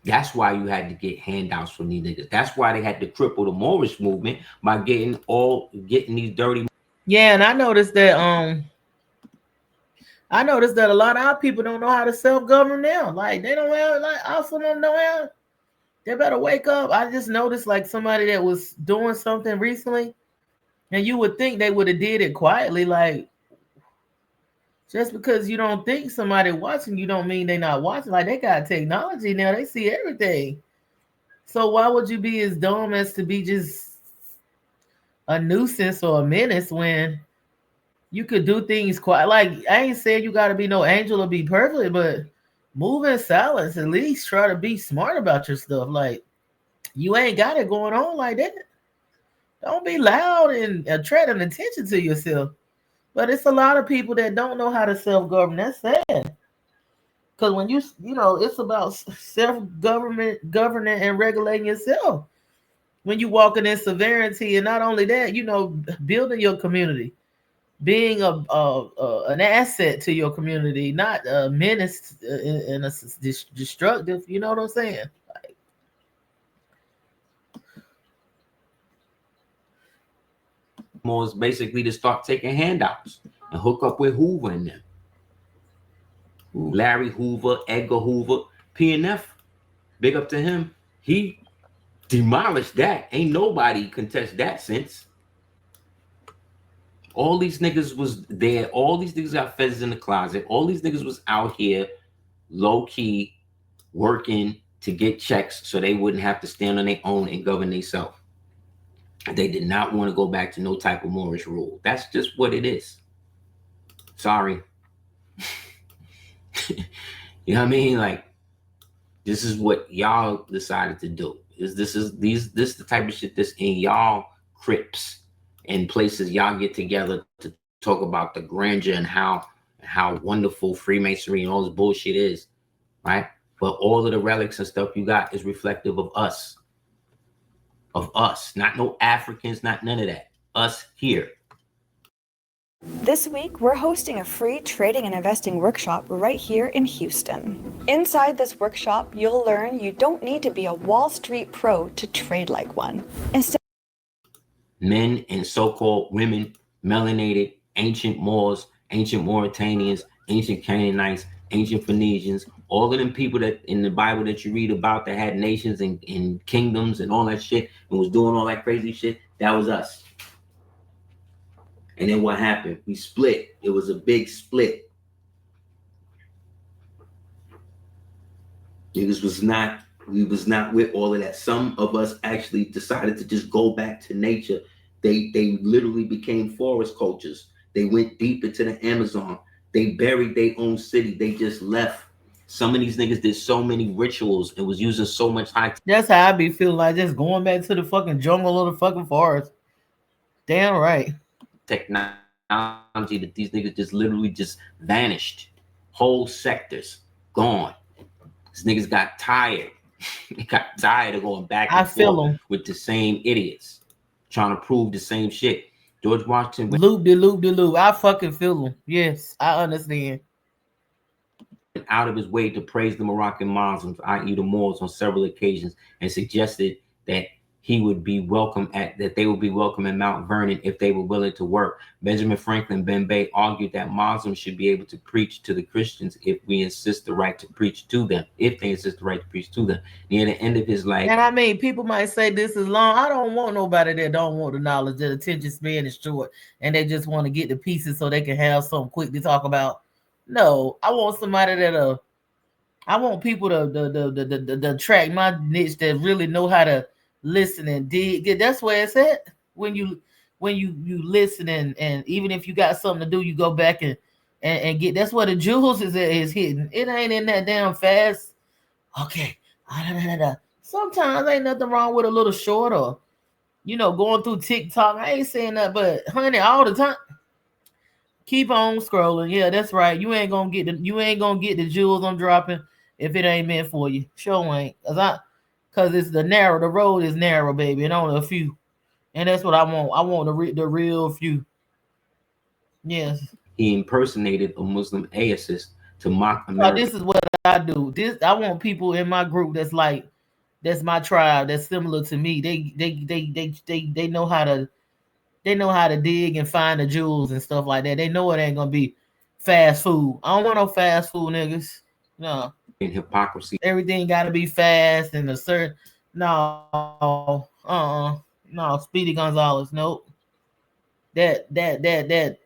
That's why you had to get handouts from these niggas. That's why they had to cripple the Moorish movement by getting these dirty. Yeah, and I noticed that a lot of our people don't know how to self-govern now. Like they don't have, like also don't know how. They better wake up. I just noticed like somebody that was doing something recently, and you would think they would have did it quietly. Like just because you don't think somebody watching you don't mean they not watching. Like they got technology now. They see everything. So why would you be as dumb as to be just a nuisance or a menace when you could do things quite? Like I ain't saying you got to be no angel or be perfect, but move in silence. At least try to be smart about your stuff. Like you ain't got it going on like that. Don't be loud and attracting attention to yourself. But it's a lot of people that don't know how to self-govern. That's sad. Because when you know, it's about self-government, governing and regulating yourself. When you walking in severity, and not only that, you know, building your community, being an asset to your community, not a menace and a destructive. You know what I'm saying? Like, More is basically to start taking handouts and hook up with Hoover and them. Larry Hoover, Edgar Hoover, PNF, big up to him. He demolished that. Ain't nobody contest that since. All these niggas was there. All these niggas got feathers in the closet. All these niggas was out here low-key working to get checks so they wouldn't have to stand on their own and govern themselves. They did not want to go back to no type of Moorish rule. That's just what it is. Sorry. You know what I mean? Like, this is what y'all decided to do. This is the type of shit that's in y'all crypts and places y'all get together to talk about the grandeur and how wonderful Freemasonry and all this bullshit is, right? But all of the relics and stuff you got is reflective of us. Of us, not no Africans, not none of that. Us here. This week, we're hosting a free trading and investing workshop right here in Houston. Inside this workshop, you'll learn you don't need to be a Wall Street pro to trade like one. Instead, men and so-called women, melanated, ancient Moors, ancient Mauritanians, ancient Canaanites, ancient Phoenicians, all of them people that in the Bible that you read about that had nations and kingdoms and all that shit and was doing all that crazy shit, that was us. And then what happened? We split. It was a big split. We was not with all of that. Some of us actually decided to just go back to nature. They literally became forest cultures. They went deep into the Amazon. They buried their own city. They just left. Some of these niggas did so many rituals and was using so much high. That's how I be feeling, like just going back to the fucking jungle or the fucking forest. Damn right. Technology that these niggas just literally just vanished. Whole sectors gone. These niggas got tired. They got tired of going back and forth with the same idiots trying to prove the same shit. George Washington went loop. I fucking feel them. Yes, I understand. Out of his way to praise the Moroccan Muslims, i.e. the Moors, on several occasions, and suggested that he would be welcome that they would be welcome in Mount Vernon if they were willing to work. Benjamin Franklin Ben-Bay argued that Muslims should be able to preach to the Christians if we insist the right to preach to them, if they insist the right to preach to them. Near the end of his life. And I mean, people might say this is long. I don't want nobody that don't want the knowledge. That attention span is short and they just want to get the pieces so they can have something quick to talk about. No, I want somebody that I want people to track my niche that really know how to listen and dig. That's where it's at. When you listen and even if you got something to do, you go back and get. That's where the jewels is hidden. It ain't in that damn fast. Okay. Sometimes ain't nothing wrong with a little short or going through TikTok. I ain't saying that, but honey, all the time. Keep on scrolling. Yeah, that's right. You ain't gonna get the jewels I'm dropping if it ain't meant for you. Sure ain't. Cause it's the road is narrow, baby, and only a few. And that's what I want. I want the real few. Yes. He impersonated a Muslim atheist to mock America. This is what I do. I want people in my group that's my tribe, that's similar to me. They know how to dig and find the jewels and stuff like that. They know it ain't gonna be fast food. I don't want no fast food niggas. No. In hypocrisy. Everything gotta be fast and a certain no. Speedy Gonzalez. Nope. That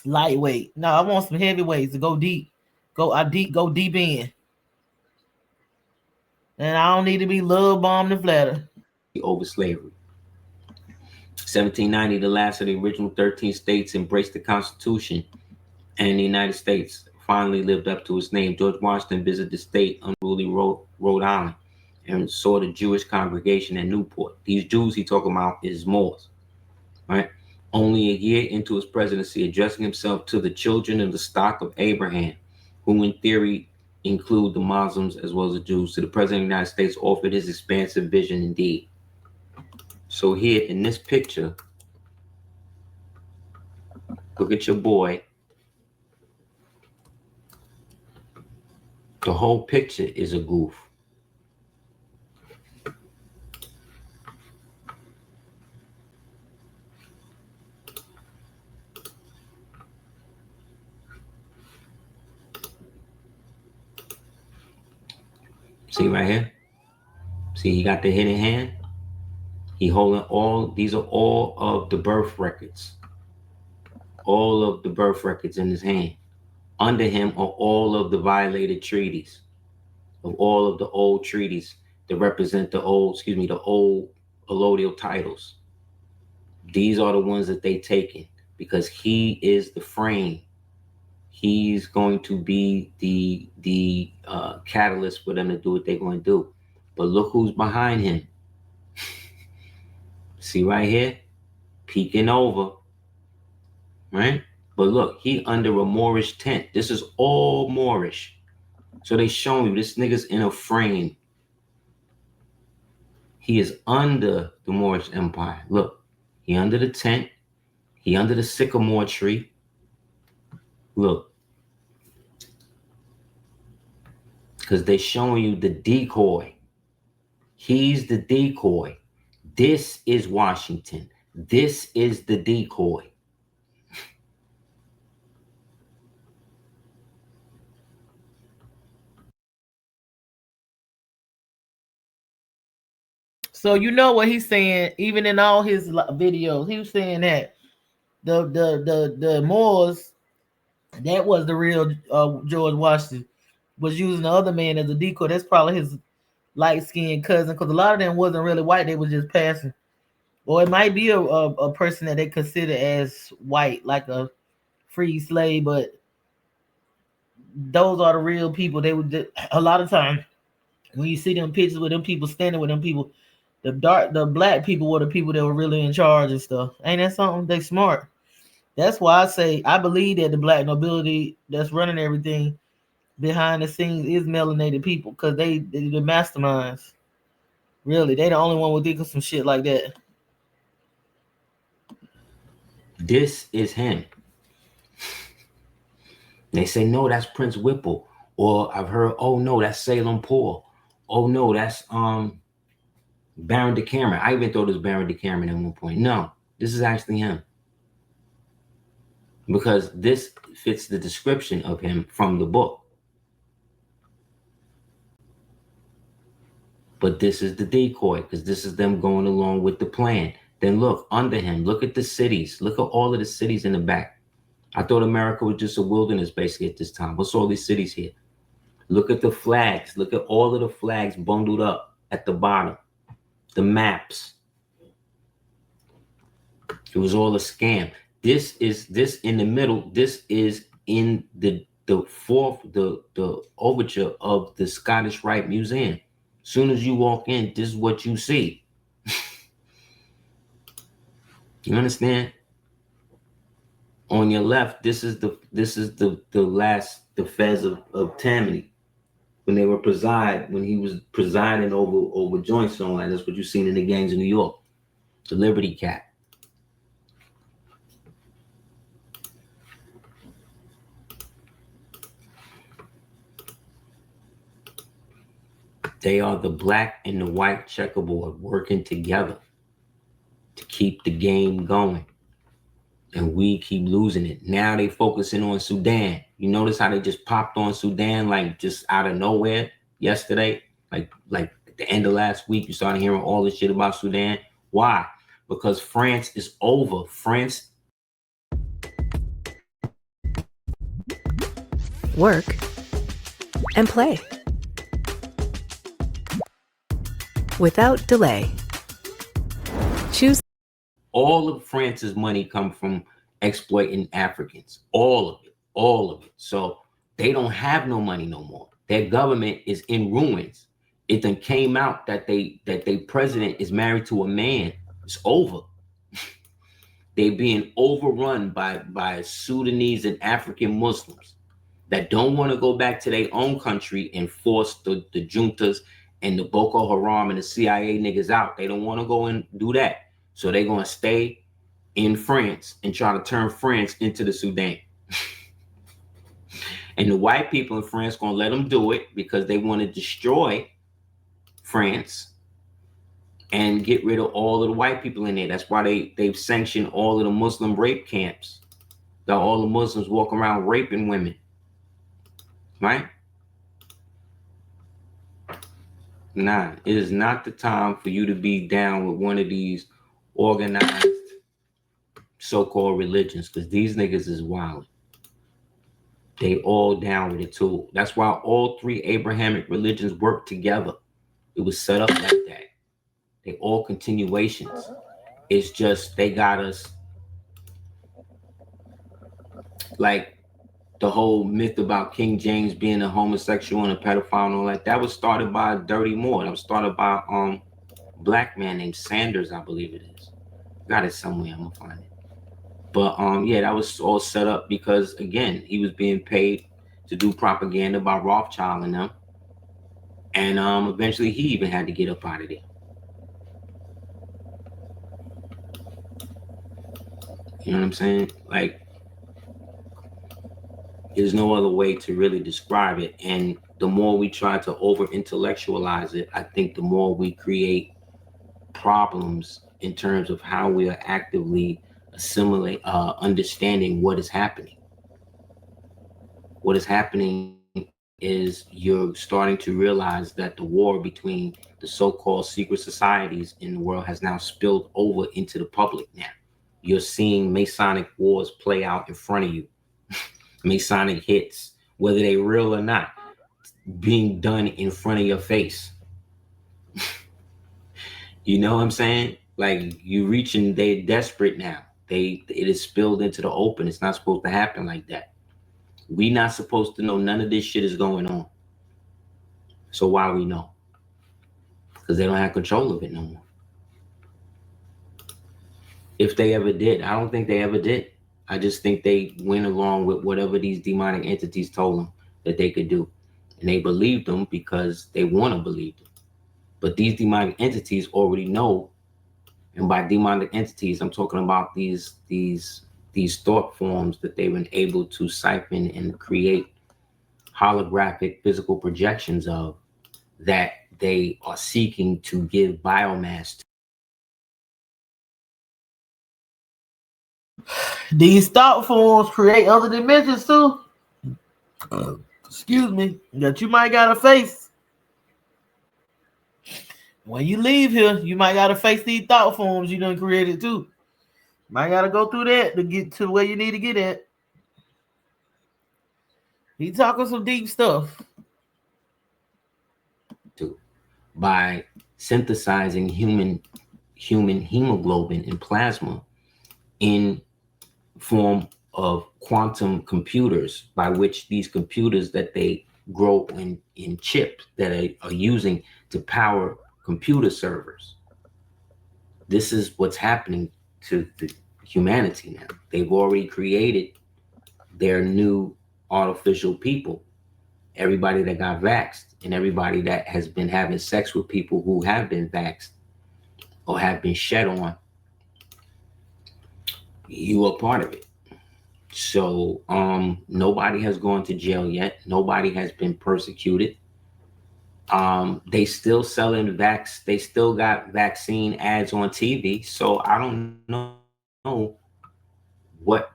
lightweight. No, I want some heavyweights to go deep. Go deep in. And I don't need to be love bombed and flattered. Over slavery. 1790, the last of the original 13 states embraced the Constitution, and the United States finally lived up to its name. George Washington visited the state, unruly Rhode Island, and saw the Jewish congregation in Newport. These Jews he talking about is Moors, right? Only a year into his presidency, addressing himself to the children of the stock of Abraham, who in theory include the Muslims as well as the Jews, to the president of the United States, offered his expansive vision indeed. So here in this picture, look at your boy. The whole picture is a goof. See right here? See, he got the hidden hand. He holding these are all of the birth records. All of the birth records in his hand. Under him are all of the violated treaties, of all of the old treaties that represent the old allodial titles. These are the ones that they taken because he is the frame. He's going to be the catalyst for them to do what they're going to do. But look who's behind him. See right here? Peeking over. Right? But look, he under a Moorish tent. This is all Moorish. So they showing you this nigga's in a frame. He is under the Moorish Empire. Look, he under the tent. He under the sycamore tree. Look. Because they showing you the decoy. He's the decoy. This is Washington. This is the decoy. So you know what he's saying, even in all his videos, he was saying that the Moors, that was the real George Washington, was using the other man as a decoy. That's probably his light-skinned cousin, because a lot of them wasn't really white. They was just passing. Or it might be a person that they consider as white, like a free slave, but those are the real people. They would a lot of times when you see them pictures with them people standing with them people, the black people were the people that were really in charge and stuff. Ain't that something? They smart. That's why I say I believe that the black nobility that's running everything behind the scenes is melanated people, because they the masterminds. Really, they the only one would think of some shit like that. This is him. They say, no, that's Prince Whipple. Or I've heard, oh no, that's Salem Poor. Oh no, that's Baron de Cameron. I even thought it was Baron de Cameron at one point. No, this is actually him. Because this fits the description of him from the book. But this is the decoy, because this is them going along with the plan. Then look, under him, look at the cities. Look at all of the cities in the back. I thought America was just a wilderness basically at this time. What's all these cities here? Look at the flags. Look at all of the flags bundled up at the bottom. The maps. It was all a scam. This in the middle. This is in the overture of the Scottish Rite Museum. Soon as you walk in, this is what you see. You understand? On your left, this is the Fez of Tammany. When he was presiding over joints and all that. That's what you've seen in the gangs in New York. The Liberty Cat. They are the black and the white checkerboard working together to keep the game going. And we keep losing it. Now they focusing on Sudan. You notice how they just popped on Sudan like just out of nowhere yesterday? Like at the end of last week, you started hearing all this shit about Sudan. Why? Because France is over. France. Work and play. Without delay. Choose. All of France's money come from exploiting Africans. All of it. All of it. So they don't have no money no more. Their government is in ruins. It then came out that their president is married to a man. It's over. They being overrun by Sudanese and African Muslims that don't want to go back to their own country and force the juntas and the Boko Haram and the CIA niggas out. They don't want to go and do that. So they're going to stay in France and try to turn France into the Sudan. And the white people in France going to let them do it because they want to destroy France and get rid of all of the white people in there. That's why they've sanctioned all of the Muslim rape camps. That all the Muslims walk around raping women. Right? Nah, it is not the time for you to be down with one of these organized so-called religions, because these niggas is wild. They all down with it too. That's why all three Abrahamic religions work together. It was set up like that. They all continuations. It's just they got us like the whole myth about King James being a homosexual and a pedophile and all that. That was started by Dirty Moore. That was started by a black man named Sanders, I believe it is. Got it somewhere. I'm gonna find it. But yeah, that was all set up because again, he was being paid to do propaganda by Rothschild and them. And eventually he even had to get up out of there. You know what I'm saying? Like, there's no other way to really describe it. And the more we try to over-intellectualize it, I think the more we create problems in terms of how we are actively understanding what is happening. What is happening is you're starting to realize that the war between the so-called secret societies in the world has now spilled over into the public now. You're seeing Masonic wars play out in front of you. Masonic hits, whether they real or not, being done in front of your face. You know what I'm saying? Like, you reaching, they're desperate now. It is spilled into the open. It's not supposed to happen like that. We not supposed to know none of this shit is going on. So why we know? Because they don't have control of it no more. If they ever did, I don't think they ever did. I just think they went along with whatever these demonic entities told them that they could do. And they believed them because they want to believe them. But these demonic entities already know. And by demonic entities, I'm talking about these thought forms that they've been able to siphon and create holographic physical projections of, that they are seeking to give biomass to. These thought forms create other dimensions too. Excuse me, that you might gotta face. When you leave here, you might gotta face these thought forms you done created too. Might gotta go through that to get to where you need to get at. He talking some deep stuff. By synthesizing human hemoglobin and plasma in form of quantum computers, by which these computers that they grow in chips that are using to power computer servers. This is what's happening to the humanity now. They've already created their new artificial people. Everybody that got vaxxed and everybody that has been having sex with people who have been vaxxed or have been shed on, you are part of it. So nobody has gone to jail yet. Nobody has been persecuted. They still selling they still got vaccine ads on TV. So I don't know what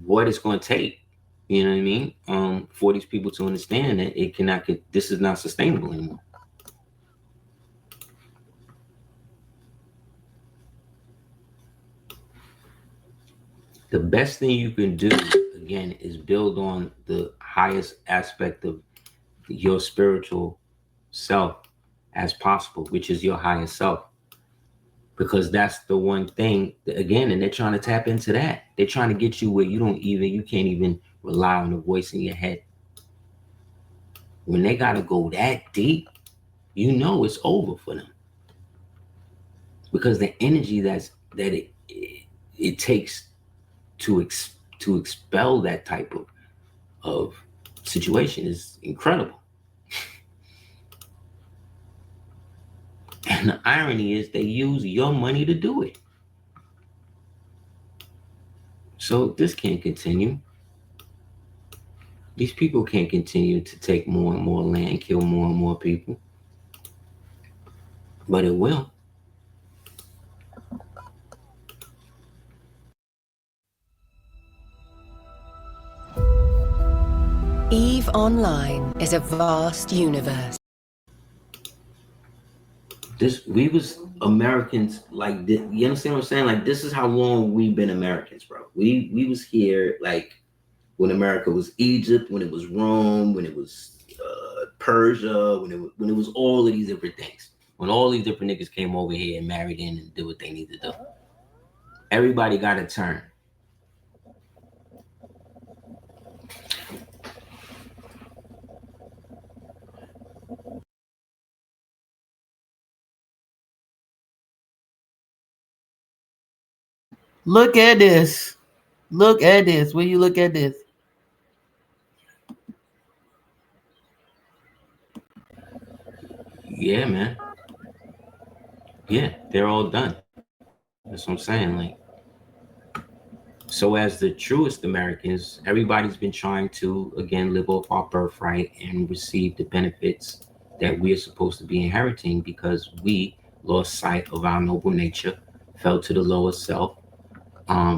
it's going to take. You know what I mean? For these people to understand that it cannot get, this is not sustainable anymore. The best thing you can do, again, is build on the highest aspect of your spiritual self as possible, which is your higher self. Because that's the one thing, again, and they're trying to tap into that. They're trying to get you where you can't even rely on the voice in your head. When they got to go that deep, you know it's over for them. Because the energy that it takes to expel that type of situation is incredible. And the irony is they use your money to do it. So this can't continue. These people can't continue to take more and more land, kill more and more people. But it will. EVE Online is a vast universe. We was Americans like this, you understand what I'm saying? Like, this is how long we've been Americans, bro. We was here like when America was Egypt, when it was Rome, when it was Persia, when it was all of these different things. When all these different niggas came over here and married in and did what they needed to do. Everybody got a turn. Look at this. Look at this. Will you look at this? Yeah, man. Yeah, they're all done. That's what I'm saying. Like, so as the truest Americans, everybody's been trying to, again, live off our birthright and receive the benefits that we are supposed to be inheriting, because we lost sight of our noble nature, fell to the lower self,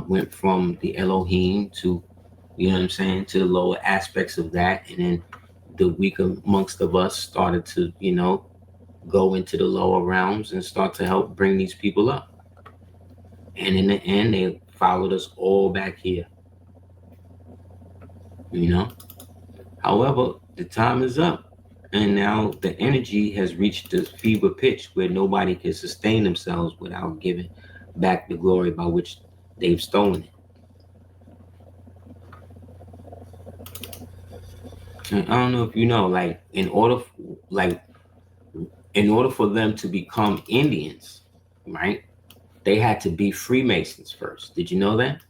went from the Elohim to, you know what I'm saying, to the lower aspects of that. And then the weak amongst of us started to, you know, go into the lower realms and start to help bring these people up. And in the end, they followed us all back here, you know. However, the time is up, and now the energy has reached the fever pitch where nobody can sustain themselves without giving back the glory by which they've stolen it. And I don't know if you know, like, in order for them to become Indians, right, they had to be Freemasons first. Did you know that?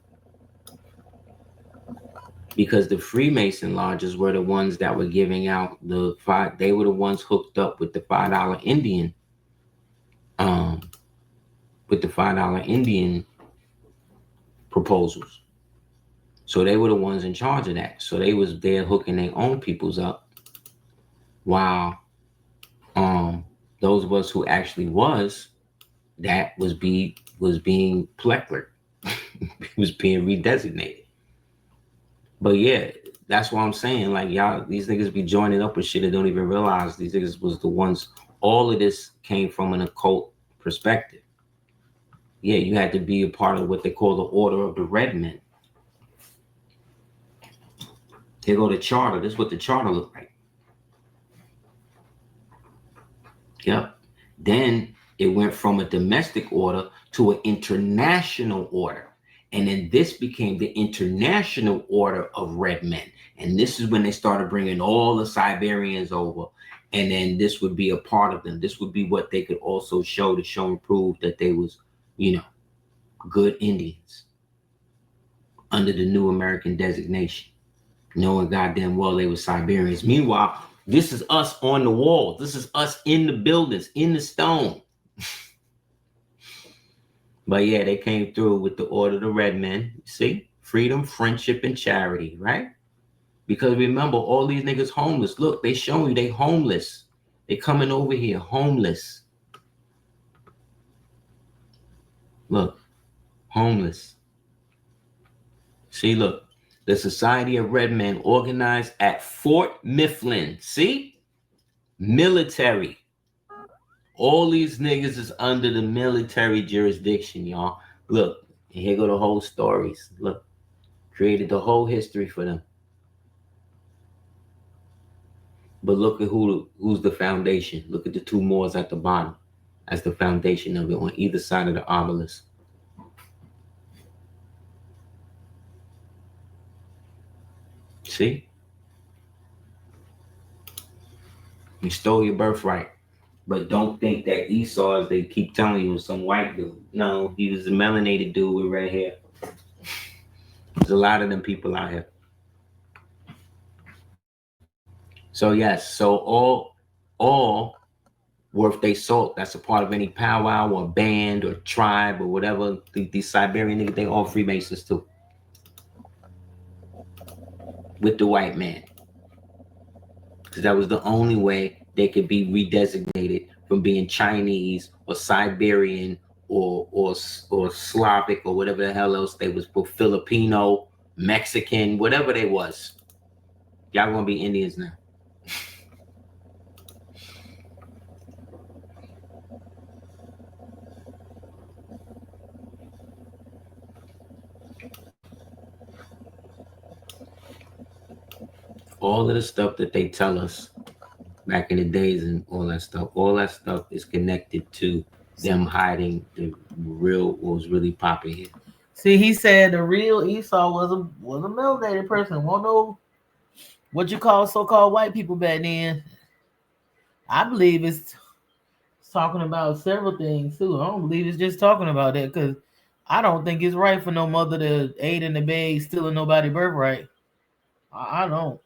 Because the Freemason lodges were the ones that were giving out they were the ones hooked up with the $5 Indian, proposals. So they were the ones in charge of that. So they was there hooking their own peoples up while those of us who actually was being pleclered. It was being redesignated. But yeah, that's what I'm saying. Like, y'all, these niggas be joining up with shit and don't even realize these niggas was the ones. All of this came from an occult perspective. Yeah, you had to be a part of what they call the Order of the Red Men. Here go the charter. This is what the charter looked like. Yep. Then it went from a domestic order to an international order. And then this became the International Order of Red Men. And this is when they started bringing all the Siberians over. And then this would be a part of them. This would be what they could also show to show and prove that they was, you know, good Indians under the new American designation, knowing goddamn well they were Siberians. Meanwhile, this is us on the wall. This is us in the buildings, in the stone. But yeah, they came through with the Order of the Red Men. See? Freedom, friendship, and charity, right? Because remember, all these niggas homeless. Look, they showing you they homeless. They coming over here homeless. Look, homeless. See, look. The Society of Red Men organized at Fort Mifflin. See? Military. All these niggas is under the military jurisdiction, y'all. Look, and here go the whole stories. Look, created the whole history for them. But look at who's the foundation. Look at the two Moors at the bottom as the foundation of it on either side of the obelisk. See? You stole your birthright. But don't think that Esau, as they keep telling you, was some white dude. No, he was a melanated dude with red hair. There's a lot of them people out here. So yes, so all worth their salt. That's a part of any powwow or band or tribe or whatever. These Siberian niggas, they all Freemasons too. With the white man. Because that was the only way they could be redesignated from being Chinese or Siberian or Slavic or whatever the hell else they was, Filipino, Mexican, whatever they was. Y'all gonna be Indians now. All of the stuff that they tell us back in the days and all that stuff is connected to them hiding the real, what was really popping here. See, he said the real Esau was a melanated person. Won't know what you call so-called white people back then. I believe it's talking about several things too. I don't believe it's just talking about that, because I don't think it's right for no mother to aid in the bed stealing nobody's birthright. I don't.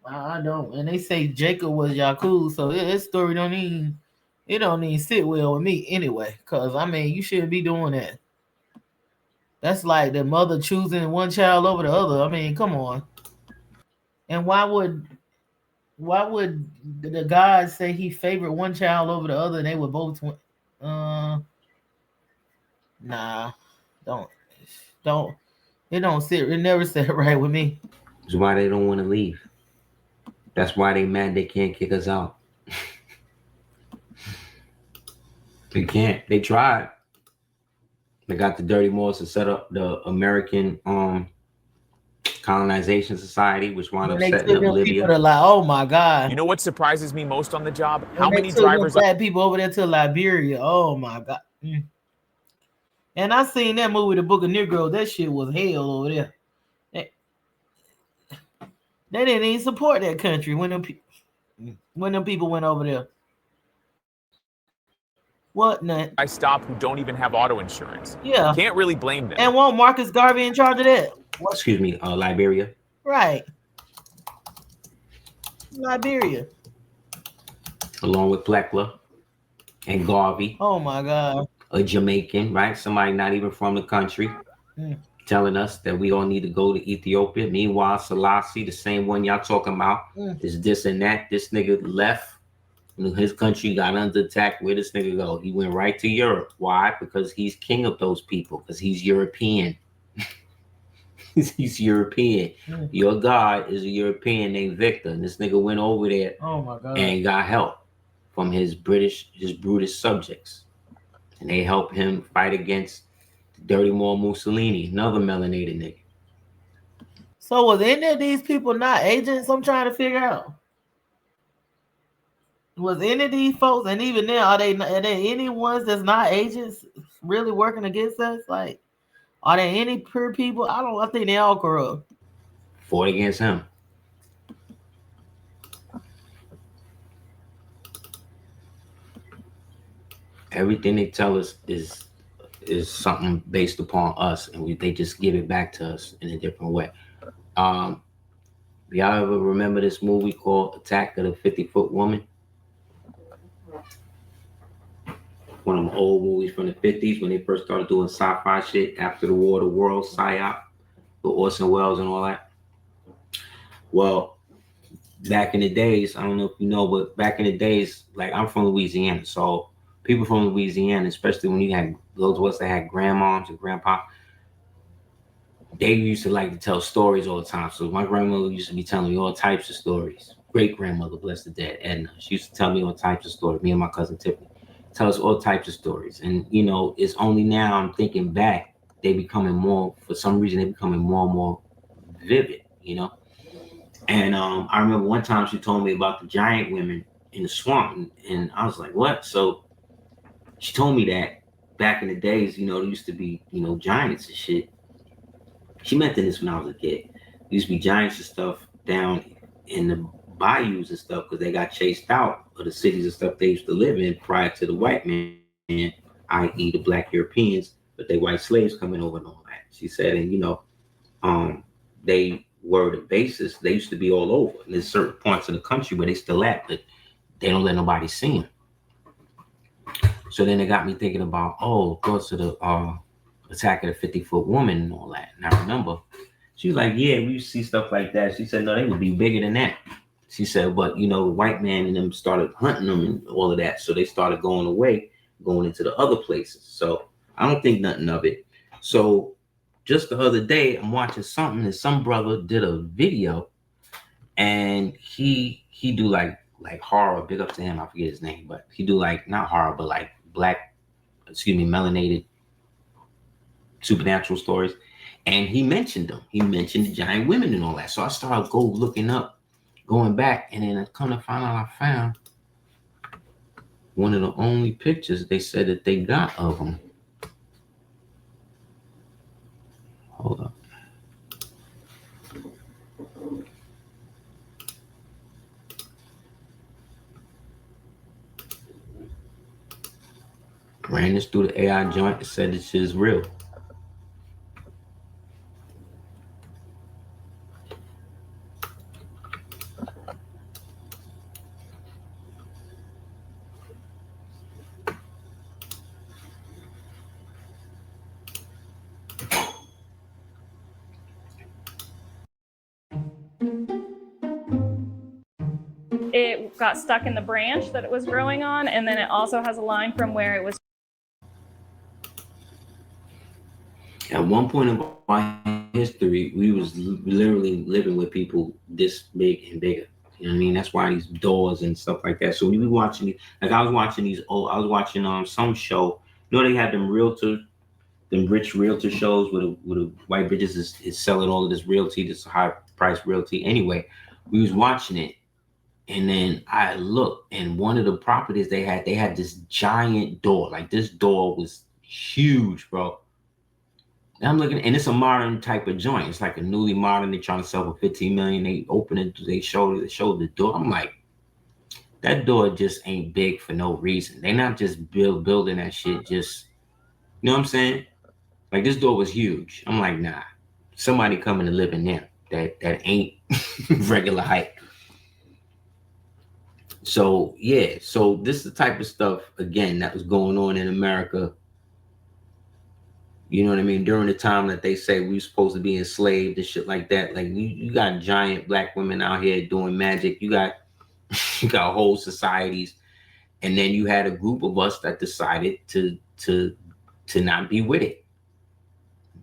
And they say Jacob was Yakub, so this story don't even sit well with me anyway. Cause I mean, you shouldn't be doing that. That's like the mother choosing one child over the other. I mean, come on. And why would the God say he favored one child over the other and they were both nah, don't. It don't sit. It never sat right with me. That's why they don't want to leave. That's why they mad they can't kick us out. They can't. They tried. They got the Dirty Moors to set up the American Colonization Society, which wound up setting up Libya. People are like, oh my God. You know what surprises me most on the job? How many drivers? Black people over there to Liberia. Oh my God. And I seen that movie, The Book of Negro. That shit was hell over there. They didn't even support that country when them people went over there. What nut? I stop who don't even have auto insurance. Yeah. Can't really blame them. And won't Marcus Garvey in charge of that? Excuse me, Liberia. Right. Liberia. Along with Plekla and Garvey. Oh my God. A Jamaican, right? Somebody not even from the country. Telling us that we all need to go to Ethiopia. Meanwhile, Selassie, the same one y'all talking about, is this and that. This nigga left When his country got under attack, where this nigga go? He went right to Europe. Why? Because he's king of those people. Because he's European. He's European. Your God is a European named Victor, and this nigga went over there Oh my God. and got help from his British subjects, and they helped him fight against Dirty More Mussolini, another melanated nigga. So was any of these people not agents? I'm trying to figure out. Was any of these folks, and even now, are they any ones that's not agents really working against us? Like, are there any pure people? I think they all corrupt. Fought against him. Everything they tell us is something based upon us, and they just give it back to us in a different way. Y'all ever remember this movie called Attack of the 50-Foot Woman? One of them old movies from the 50s when they first started doing sci-fi shit after the war, the world, PSYOP, with Orson Welles and all that. Well, back in the days, I don't know if you know, but back in the days, like I'm from Louisiana, so people from Louisiana, especially when you had those of us that had grandmoms and grandpa, they used to like to tell stories all the time. So my grandmother used to be telling me all types of stories. Great grandmother, bless the dead, Edna. She used to tell me all types of stories. Me and my cousin Tiffany tell us all types of stories. And you know, it's only now I'm thinking back, they becoming more, for some reason, they becoming more and more vivid, you know. And I remember one time she told me about the giant women in the swamp, and I was like, what? So she told me that back in the days, you know, there used to be, you know, giants and shit. She mentioned this when I was a kid. There used to be giants and stuff down in the bayous and stuff because they got chased out of the cities and stuff they used to live in prior to the white man, i.e. the black Europeans, but they white slaves coming over and all that. She said, and you know, they were the basis. They used to be all over. And there's certain parts of the country where they still at, but they don't let nobody see them. So then it got me thinking about, thoughts of the Attack of the 50-Foot Woman and all that. And I remember she was like, yeah, we used to see stuff like that. She said, no, they would be bigger than that. She said, but you know, the white man and them started hunting them and all of that. So they started going away, going into the other places. So I don't think nothing of it. So just the other day, I'm watching something and some brother did a video and he do like horror, big up to him, I forget his name, but he do like, not horror, but like melanated supernatural stories. And he mentioned them. He mentioned the giant women and all that. So I started going back, and then I come to find out I found one of the only pictures they said that they got of them. Hold up. Ran this through the AI joint and said this shit is real. It got stuck in the branch that it was growing on, and then it also has a line from where it was. At one point in our history, we was literally living with people this big and bigger. You know what I mean? That's why these doors and stuff like that. So when you be watching, like I was watching some show. You know, they had them rich realtor shows where the white bitches is selling all of this realty, this high price realty. Anyway, we was watching it. And then I looked, and one of the properties they had this giant door. Like this door was huge, bro. And I'm looking, and it's a modern type of joint. It's like a newly modern. They trying to sell for $15 million. They open it, they showed the door. I'm like, that door just ain't big for no reason. They not just building that shit. Just, you know what I'm saying? Like this door was huge. I'm like, nah, somebody coming to live in there that ain't regular height. So yeah, so this is the type of stuff again that was going on in America. You know what I mean? During the time that they say we were supposed to be enslaved and shit like that. Like you got giant black women out here doing magic. You got whole societies And then you had a group of us that decided to not be with it.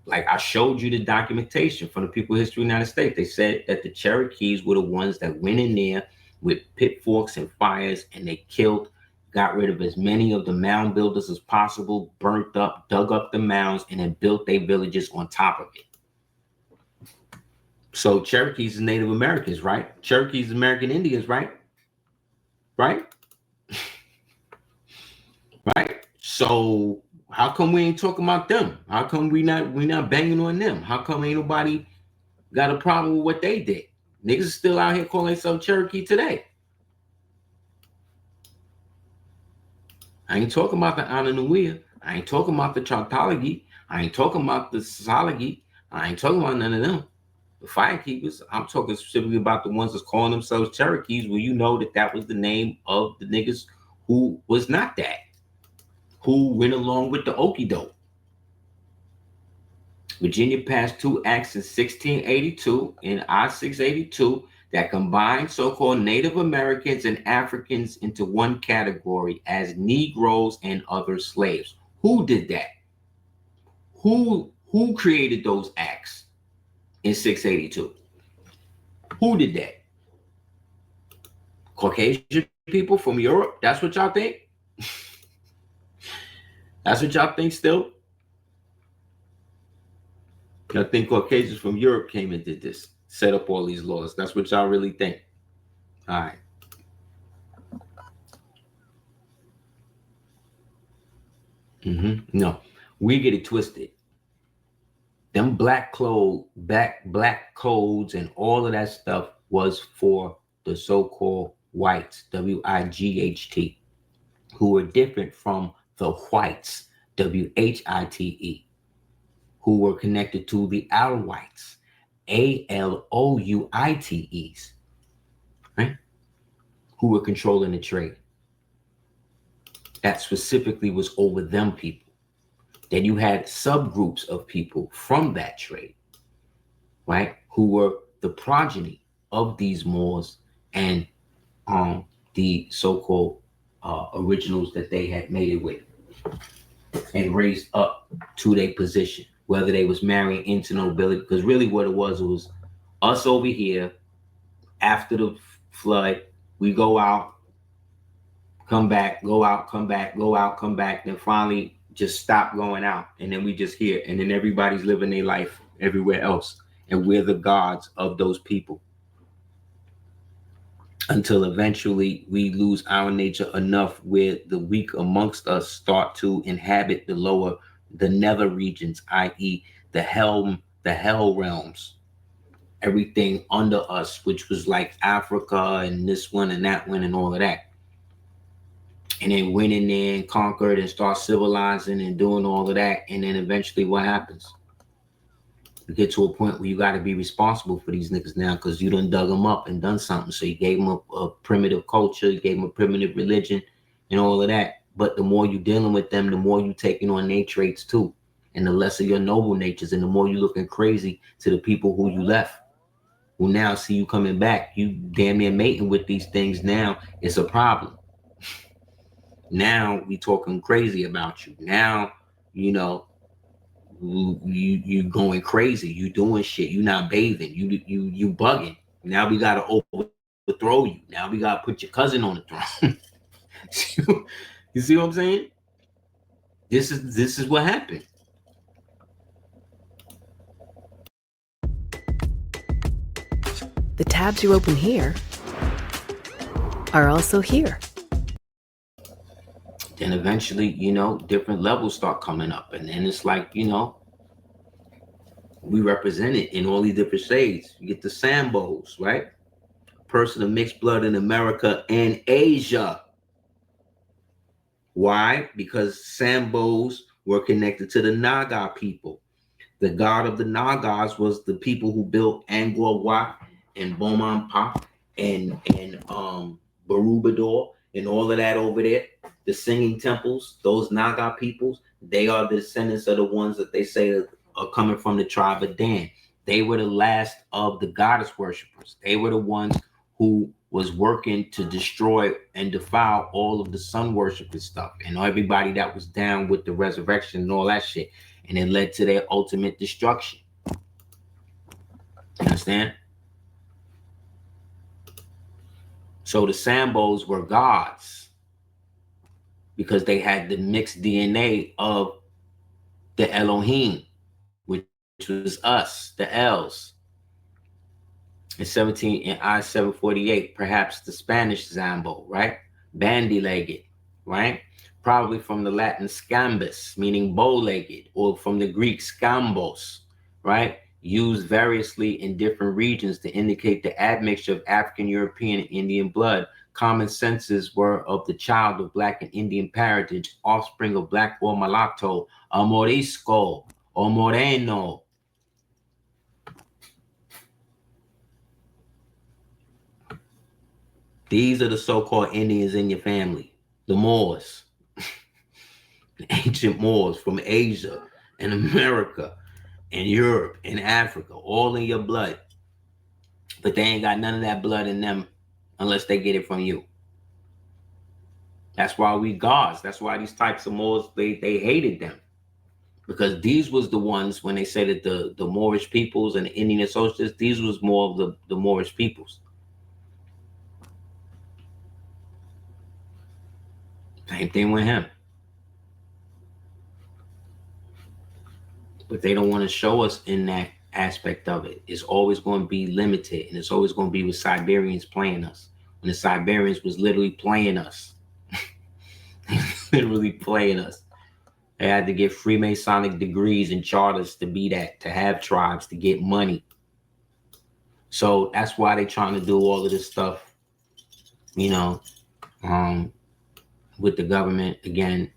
Like I showed you the documentation from the People History of the United States. They said that the Cherokees were the ones that went in there with pitchforks and fires, and they killed, got rid of as many of the mound builders as possible, burnt up, dug up the mounds, and then built their villages on top of it. So Cherokees is Native Americans, right? Cherokees is American Indians, right? Right? Right? So how come we ain't talking about them? How come we not banging on them? How come ain't nobody got a problem with what they did? Niggas is still out here calling themselves Cherokee today. I ain't talking about the Ananuia. I ain't talking about the Choctawgy. I ain't talking about the Salagi. I ain't talking about none of them. The Firekeepers. I'm talking specifically about the ones that's calling themselves Cherokees, where you know that was the name of the niggas who was not that, who went along with the okie doke. Virginia passed 2 acts in 1682 and I-682 that combined so-called Native Americans and Africans into one category as Negroes and other slaves. Who did that? Who created those acts in 682? Who did that? Caucasian people from Europe? That's what y'all think? That's what y'all think still? I think Caucasians from Europe came and did this, set up all these laws. That's what y'all really think. All right. No, we get it twisted. Them black codes and all of that stuff was for the so-called whites, W-I-G-H-T, who were different from the whites, W-H-I-T-E, who were connected to the Alwites, A-L-O-U-I-T-Es, right? Who were controlling the trade. That specifically was over them people. Then you had subgroups of people from that trade, right? Who were the progeny of these Moors and the so-called originals that they had made it with and raised up to their position, whether they was marrying into nobility, because really what it was us over here after the flood. We go out, come back, go out, come back, go out, come back, then finally just stop going out, and then we just here, and then everybody's living their life everywhere else, and we're the gods of those people until eventually we lose our nature enough where the weak amongst us start to inhabit the nether regions, i.e. the hell realms, everything under us, which was like Africa and this one and that one and all of that. And then went in there and conquered and start civilizing and doing all of that. And then eventually what happens? You get to a point where you got to be responsible for these niggas now because you done dug them up and done something. So you gave them a primitive culture, you gave them a primitive religion and all of that. But the more you dealing with them, the more you taking on their traits too. And the lesser your noble natures and the more you looking crazy to the people who you left, who now see you coming back. You damn near mating with these things now. It's a problem. Now we talking crazy about you. Now, you know, you going crazy. You doing shit. You not bathing. You bugging. Now we gotta overthrow you. Now we gotta put your cousin on the throne. You see what I'm saying? This is what happened. The tabs you open here are also here. Then eventually, you know, different levels start coming up. And then it's like, you know, we represent it in all these different shades. You get the Sambos, right? Person of mixed blood in America and Asia. Why? Because Sambos were connected to the Naga people. The god of the Nagas was the people who built Angkor Wat and Beaumont and Borobudur and all of that over there. The singing temples, those Naga peoples, they are the descendants of the ones that they say are coming from the tribe of Dan. They were the last of the goddess worshipers. They were the ones who was working to destroy and defile all of the sun worship and stuff, and everybody that was down with the resurrection and all that shit, and it led to their ultimate destruction. You understand? So the Sambos were gods because they had the mixed DNA of the Elohim, which was us, the Els. In I-748, perhaps the Spanish Zambo, right? Bandy-legged, right? Probably from the Latin scambus, meaning bow-legged, or from the Greek scambos, right? Used variously in different regions to indicate the admixture of African, European, and Indian blood. Common senses were of the child of Black and Indian parentage, offspring of Black or mulatto, or Morisco, or Moreno. These are the so-called Indians in your family, the Moors, the ancient Moors from Asia and America and Europe and Africa, all in your blood. But they ain't got none of that blood in them unless they get it from you. That's why we gods. That's why these types of Moors, they hated them. Because these was the ones, when they say that the Moorish peoples and the Indian associates, these was more of the Moorish peoples. Same thing with him. But they don't want to show us in that aspect of it. It's always going to be limited, and it's always going to be with Siberians playing us. When the Siberians was literally playing us. Literally playing us. They had to get Freemasonic degrees and charters to be that, to have tribes, to get money. So that's why they're trying to do all of this stuff, you know, with the government, again,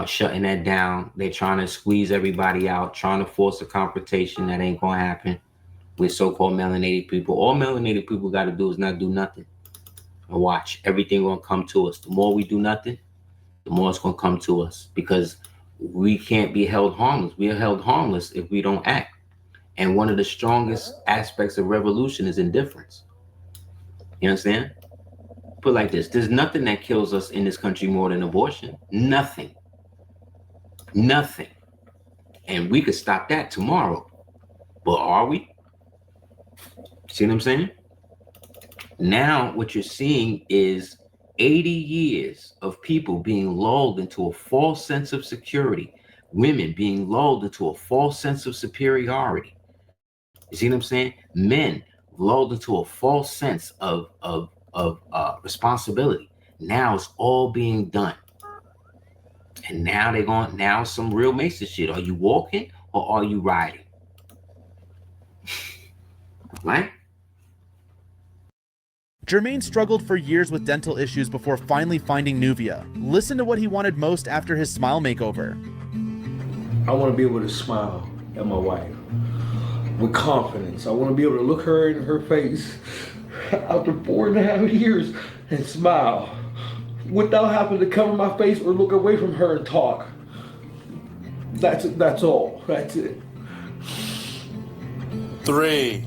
shutting that down. They're trying to squeeze everybody out, trying to force a confrontation that ain't going to happen with so-called melanated people. All melanated people got to do is not do nothing. And watch, everything going to come to us. The more we do nothing, the more it's going to come to us, because we can't be held harmless. We are held harmless if we don't act. And one of the strongest aspects of revolution is indifference. You understand? Put it like this. There's nothing that kills us in this country more than abortion. Nothing. Nothing. And we could stop that tomorrow. But are we? See what I'm saying? Now what you're seeing is 80 years of people being lulled into a false sense of security. Women being lulled into a false sense of superiority. You see what I'm saying? Men lulled into a false sense of responsibility. Now it's all being done. And now they're going, now some real Mesa shit. Are you walking or are you riding? Right? Jermaine struggled for years with dental issues before finally finding Nuvia. Listen to what he wanted most after his smile makeover. I want to be able to smile at my wife with confidence. I want to be able to look her in her face after 4.5 years and smile without having to cover my face or look away from her and talk. That's all. That's it. 3,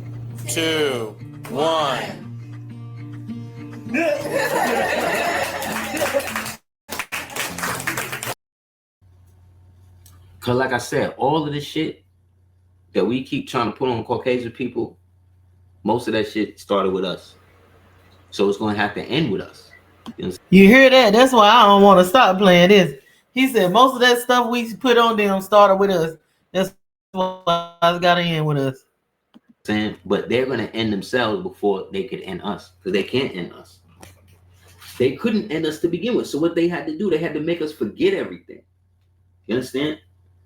2, 1. Cause like I said, all of this shit that we keep trying to put on Caucasian people, most of that shit started with us. So it's gonna have to end with us. You hear that? That's why I don't want to stop playing this. He said most of that stuff we put on them started with us. That's why it's gotta end with us. But they're gonna end themselves before they could end us, because they can't end us. They couldn't end us to begin with. So what they had to do, they had to make us forget everything. You understand?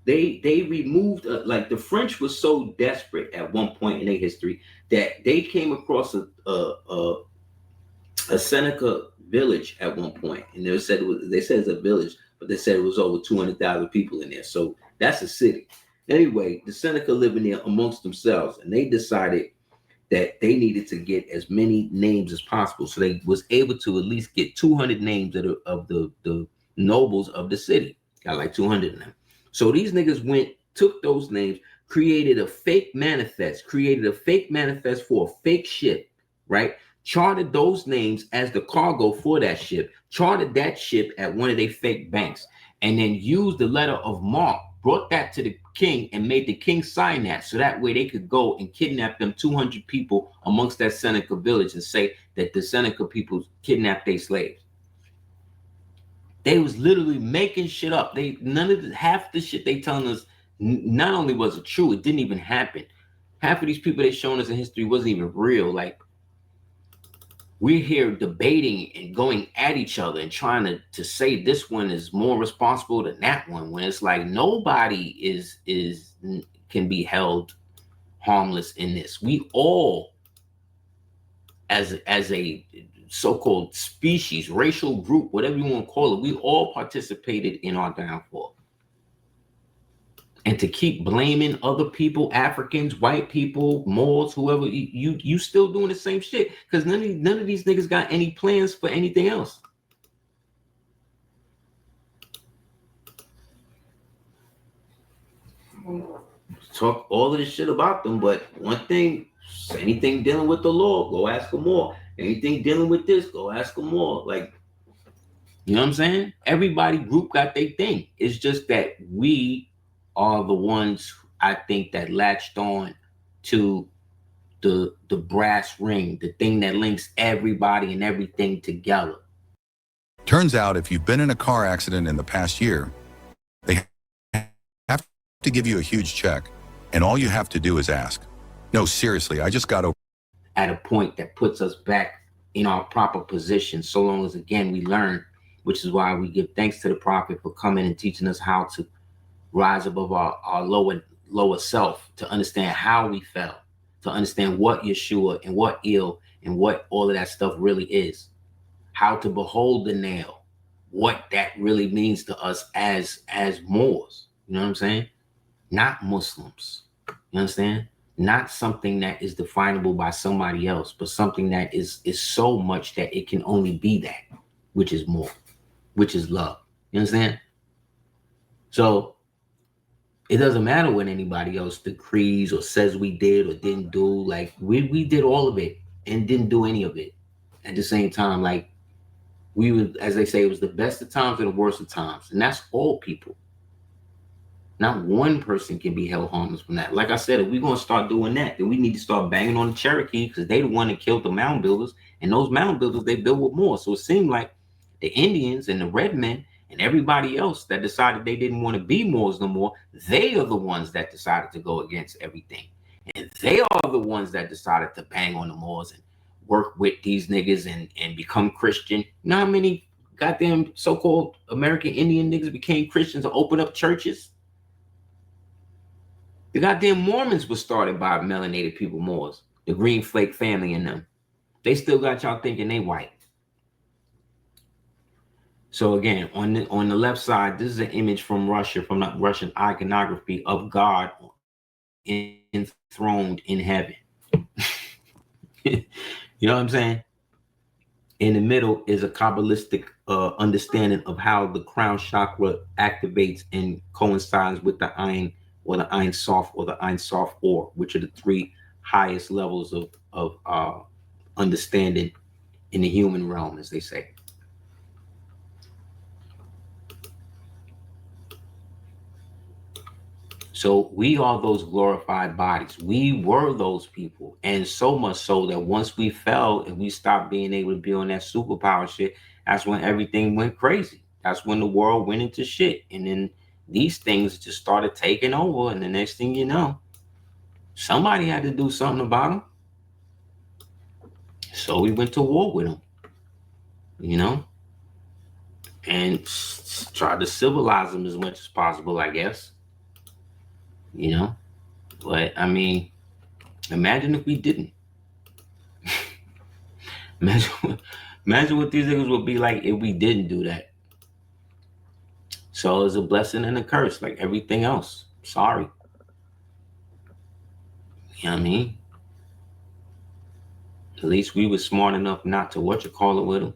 They removed, like the French was so desperate at one point in their history that they came across a Seneca village at one point, and they said it's a village, but they said it was over 200,000 people in there. So that's a city. Anyway, the Seneca living there amongst themselves, and they decided that they needed to get as many names as possible. So they was able to at least get 200 names of the nobles of the city. Got like 200 of them. So these niggas took those names, created a fake manifest for a fake ship, right? chartered those names as the cargo for that ship, chartered that ship at one of their fake banks, and then used the letter of marque, brought that to the king and made the king sign that, so that way they could go and kidnap them 200 people amongst that Seneca village and say that the Seneca people kidnapped their slaves. They was literally making shit up. Half the shit they telling us, not only was it true, it didn't even happen. Half of these people they showing us in history wasn't even real. Like, we're here debating and going at each other and trying to say this one is more responsible than that one, when it's like nobody can be held harmless in this. We all, as a so-called species, racial group, whatever you want to call it, we all participated in our downfall. And to keep blaming other people, Africans, white people, Moors, whoever, you still doing the same shit, because none of these niggas got any plans for anything else. Talk all of this shit about them, but one thing, anything dealing with the law, go ask them more. Anything dealing with this, go ask them more. Like, you know what I'm saying? Everybody group got their thing. It's just that we are the ones, I think, that latched on to the brass ring, the thing that links everybody and everything together. Turns out if you've been in a car accident in the past year, they have to give you a huge check, and all you have to do is ask. No, seriously, I just got over. At a point that puts us back in our proper position, so long as, again, we learn, which is why we give thanks to the prophet for coming and teaching us how to rise above our lower self, to understand how we fell, to understand what Yeshua and what ill and what all of that stuff really is, how to behold the nail, what that really means to us as Moors. You know what I'm saying? Not Muslims. You understand? Not something that is definable by somebody else, but something that is so much that it can only be that, which is more, which is love. You understand? So it doesn't matter what anybody else decrees or says we did or didn't do. Like, we did all of it and didn't do any of it at the same time. Like, we would, as they say, it was the best of times and the worst of times. And that's all people. Not one person can be held harmless from that. Like I said, if we're going to start doing that, then we need to start banging on the Cherokee, because they the one that killed the mound builders. And those mound builders, they built with more. So it seemed like the Indians and the red men and everybody else that decided they didn't want to be Moors no more, they are the ones that decided to go against everything. And they are the ones that decided to bang on the Moors and work with these niggas and become Christian. You know how many goddamn so-called American Indian niggas became Christians and opened up churches? The goddamn Mormons was started by melanated people, Moors, the Green Flake family and them. They still got y'all thinking they white. So again, on the left side, this is an image from Russia, from the Russian iconography of God enthroned in heaven. You know what I'm saying? In the middle is a Kabbalistic understanding of how the crown chakra activates and coincides with the Ein, or the Ein Sof, or the Ein Sof Or, which are the three highest levels of understanding in the human realm, as they say. So we are those glorified bodies. We were those people. And so much so that once we fell and we stopped being able to be on that superpower shit, that's when everything went crazy. That's when the world went into shit. And then these things just started taking over. And the next thing you know, somebody had to do something about them. So we went to war with them, you know, and tried to civilize them as much as possible, I guess. You know, but I mean, imagine if we didn't. imagine what these niggas would be like if we didn't do that. So it's a blessing and a curse, like everything else. Sorry. You know what I mean? At least we were smart enough not to with them,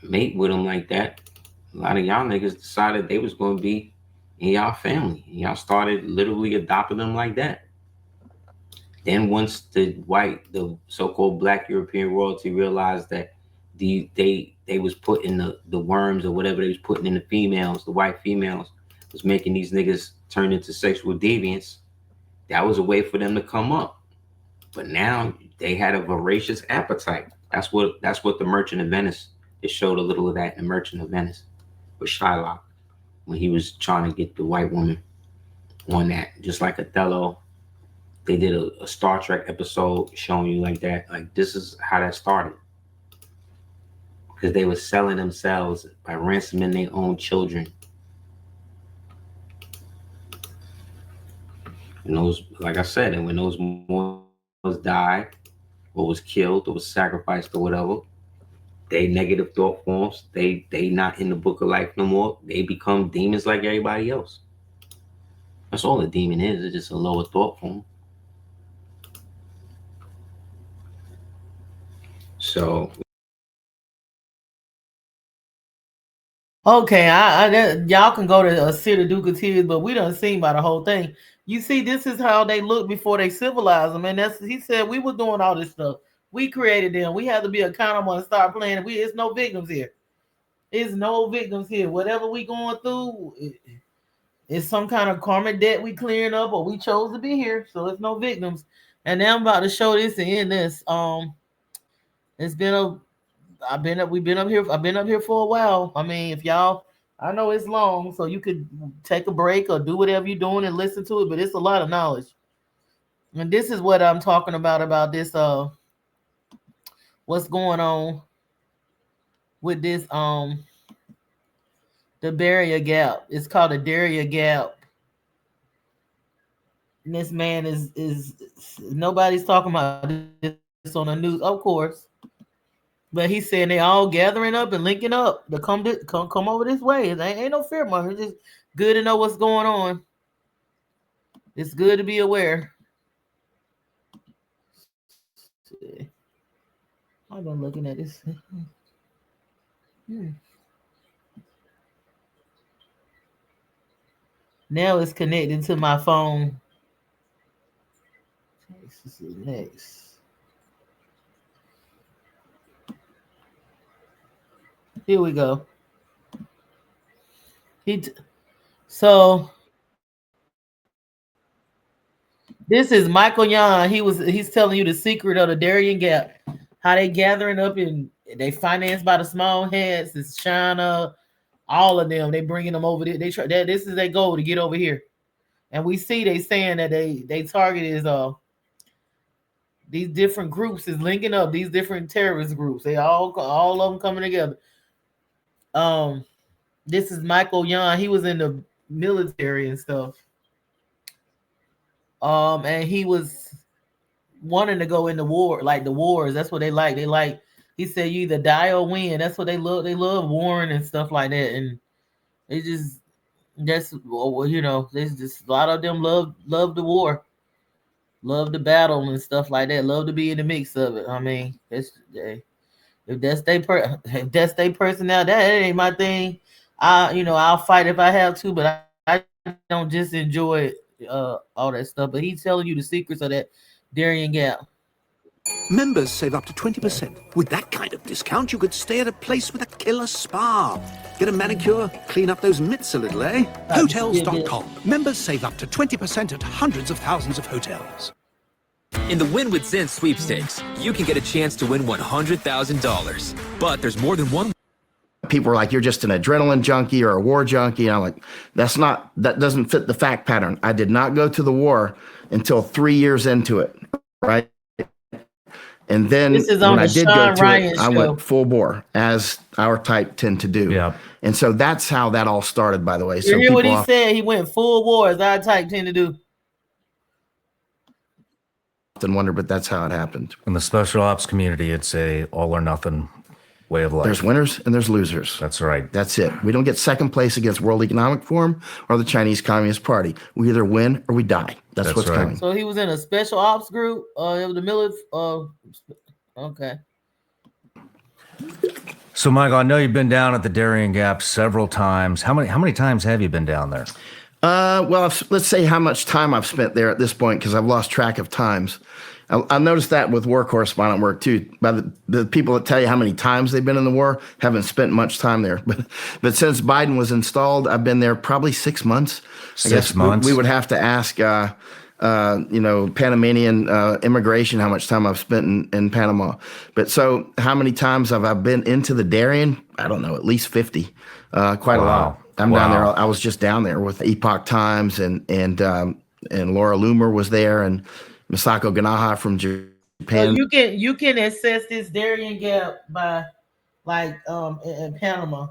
mate with them like that. A lot of y'all niggas decided they was going to be in y'all family. Y'all started literally adopting them like that. Then once the so-called black European royalty realized that they was putting the worms or whatever they was putting in the females, the white females, was making these niggas turn into sexual deviants, that was a way for them to come up. But now they had a voracious appetite. That's what the Merchant of Venice, it showed a little of that in the Merchant of Venice with Shylock, when he was trying to get the white woman on that, just like Othello. They did a Star Trek episode showing you like that. Like, this is how that started. Because they were selling themselves by ransoming their own children. And those, like I said, and when those Moors died, or was killed, or was sacrificed, or whatever, they negative thought forms, they not in the book of life no more. They become demons like everybody else. That's all a demon is. It's just a lower thought form. So Okay, y'all can go to City Duke of Tears, but we done seen by the whole thing. You see, this is how they look before they civilize them, and he said we were doing all this stuff. We created them. We have to be accountable and start playing. It's no victims here. It's no victims here. Whatever we going through, it's some kind of karmic debt we clearing up, or we chose to be here, so it's no victims. And now I'm about to show this and end this. It's been I've been up here for a while. I mean, if y'all, I know it's long, so you could take a break or do whatever you're doing and listen to it, but it's a lot of knowledge. And this is what I'm talking about this what's going on with this the Darien Gap. It's called the Darien Gap. And this man is nobody's talking about this on the news, of course. But he's saying they all gathering up and linking up to come over this way. It ain't no fear monger. It's just good to know what's going on. It's good to be aware. I've been looking at this. Now it's connecting to my phone. This is next. Here we go. So this is Michael Yan. He's telling you the secret of the Darien Gap. How they gathering up and they financed by the small heads. It's China, all of them. They bringing them over there. This is their goal to get over here. And we see they saying that they target is these different groups is linking up. These different terrorist groups. They all of them coming together. This is Michael Yan. He was in the military and stuff. And he was wanting to go into war, like the wars. That's what they like. They like. He said you either die or win. That's what they love. They love warring and stuff like that. And there's just a lot of them love the war, love the battle and stuff like that. Love to be in the mix of it. I mean, if that's their personality, that ain't my thing. I'll fight if I have to, but I don't just enjoy all that stuff. But he's telling you the secrets of that Darien Gap. Members save up to 20%. With that kind of discount, you could stay at a place with a killer spa. Get a manicure, clean up those mitts a little, eh? Hotels.com. Members save up to 20% at hundreds of thousands of hotels. In the Win with Zen sweepstakes, you can get a chance to win $100,000. But there's more than one. People are like, you're just an adrenaline junkie or a war junkie. And I'm like, that doesn't fit the fact pattern. I did not go to the war until 3 years into it, right? And then when I did go to it, I went full bore, as our type tend to do. Yeah. And so that's how that all started, by the way. You hear what he said? He went full war, as our type tend to do. Often wonder, but that's how it happened. In the special ops community, it's a all or nothing way of life. There's winners and there's losers. That's right. That's it. We don't get second place against World Economic Forum or the Chinese Communist Party. We either win or we die. That's what's coming. So he was in a special ops group. The military. Okay. So, Michael, I know you've been down at the Darien Gap several times. How many times have you been down there? Well, let's say how much time I've spent there at this point, because I've lost track of times. I noticed that with war correspondent work too. By the people that tell you how many times they've been in the war haven't spent much time there. But since Biden was installed, I've been there probably 6 months. I guess we would have to ask, Panamanian immigration how much time I've spent in Panama. But so how many times have I been into the Darien? I don't know, at least 50. Quite a lot. I'm down there. I was just down there with Epoch Times and Laura Loomer was there and Masako Ganaha from Japan. So you can access this Darien Gap by in Panama.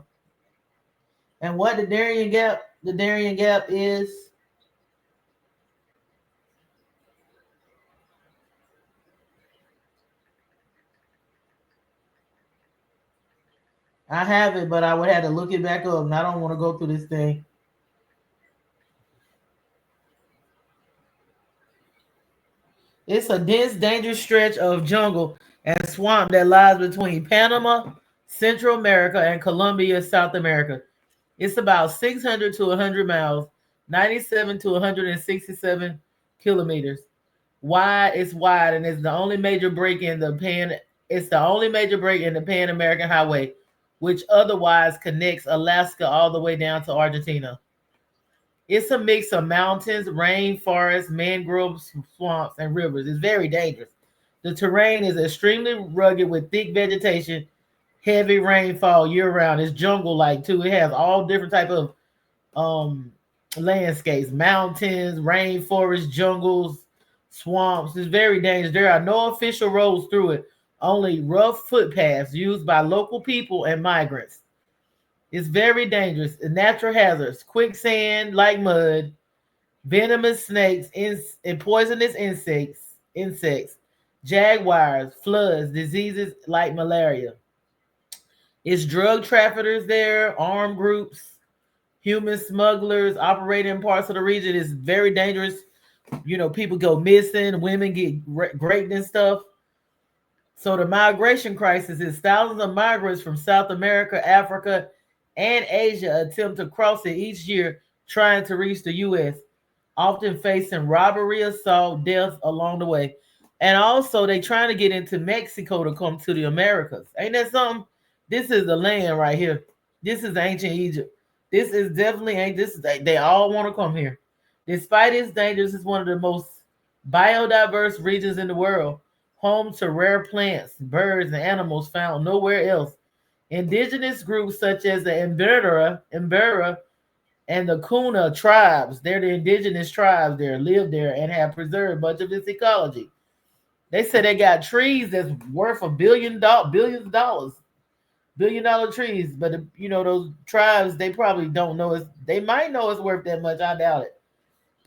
And what the Darien Gap is, I have it, but I would have to look it back up, and I don't want to go through this thing. It's a dense, dangerous stretch of jungle and swamp that lies between Panama, Central America, and Colombia, South America. It's about 600 to 100 miles, 97 to 167 kilometers wide. It's wide, and it's the only major break in the Pan-American Highway, which otherwise connects Alaska all the way down to Argentina. It's a mix of mountains, rainforests, mangroves, swamps, and rivers. It's very dangerous. The terrain is extremely rugged with thick vegetation, heavy rainfall year-round. It's jungle-like, too. It has all different type of landscapes, mountains, rainforests, jungles, swamps. It's very dangerous. There are no official roads through it, only rough footpaths used by local people and migrants. It's very dangerous. Natural hazards, quicksand like mud, venomous snakes, and poisonous insects, jaguars, floods, diseases like malaria. It's drug traffickers there, armed groups, human smugglers operating in parts of the region. Is very dangerous. People go missing, women get raped and stuff. So the migration crisis is thousands of migrants from South America, Africa, and Asia attempt to cross it each year, trying to reach the U.S., often facing robbery, assault, death along the way. And also, they trying to get into Mexico to come to the Americas. Ain't that something? This is the land right here. This is ancient Egypt. This is definitely they all want to come here. Despite its dangers, it's one of the most biodiverse regions in the world, home to rare plants, birds, and animals found nowhere else. Indigenous groups such as the Embera, and the Kuna tribes, they're the indigenous tribes there, live there, and have preserved much of its ecology. They say they got trees that's worth billions of dollars, $billion trees. But those tribes, they probably don't know it. They might know it's worth that much. I doubt it.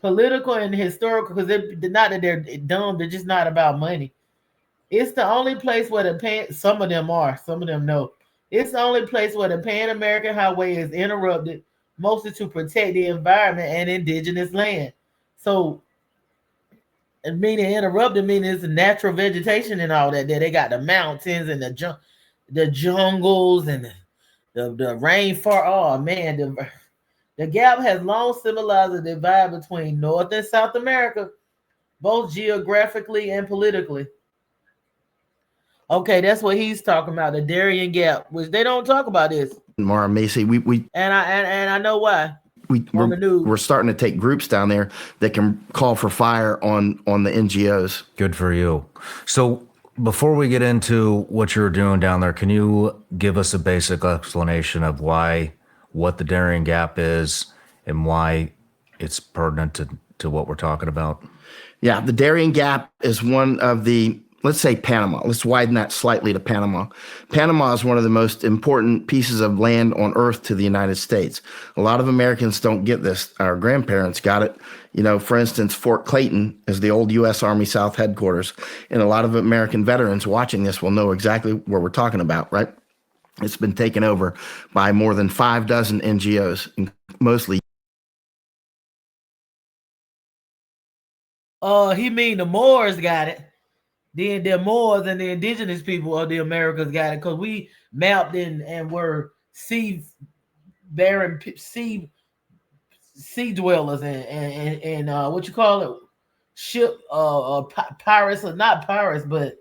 Political and historical, because they're not that they're dumb. They're just not about money. It's the only place where some of them know. It's the only place where the Pan-American Highway is interrupted, mostly to protect the environment and indigenous land. So, meaning interrupted, meaning it's natural vegetation and all that. There, they got the mountains and the jungles and the rainforest. Oh man, the gap has long symbolized a divide between North and South America, both geographically and politically. Okay, that's what he's talking about, the Darien Gap, which they don't talk about this. Mara Macy, and I know why. We're starting to take groups down there that can call for fire on the NGOs. Good for you. So before we get into what you're doing down there, can you give us a basic explanation of what the Darien Gap is and why it's pertinent to what we're talking about? Yeah, the Darien Gap is one of the, let's say Panama. Let's widen that slightly to Panama. Panama is one of the most important pieces of land on earth to the United States. A lot of Americans don't get this. Our grandparents got it. For instance, Fort Clayton is the old U.S. Army South headquarters. And a lot of American veterans watching this will know exactly what we're talking about, right? It's been taken over by more than 5 dozen NGOs, mostly. He mean the Moors got it. Then the Moors and the indigenous people of the Americas got it, because we mapped in and were sea sea dwellers and what you call it, ship pirates, or not pirates, but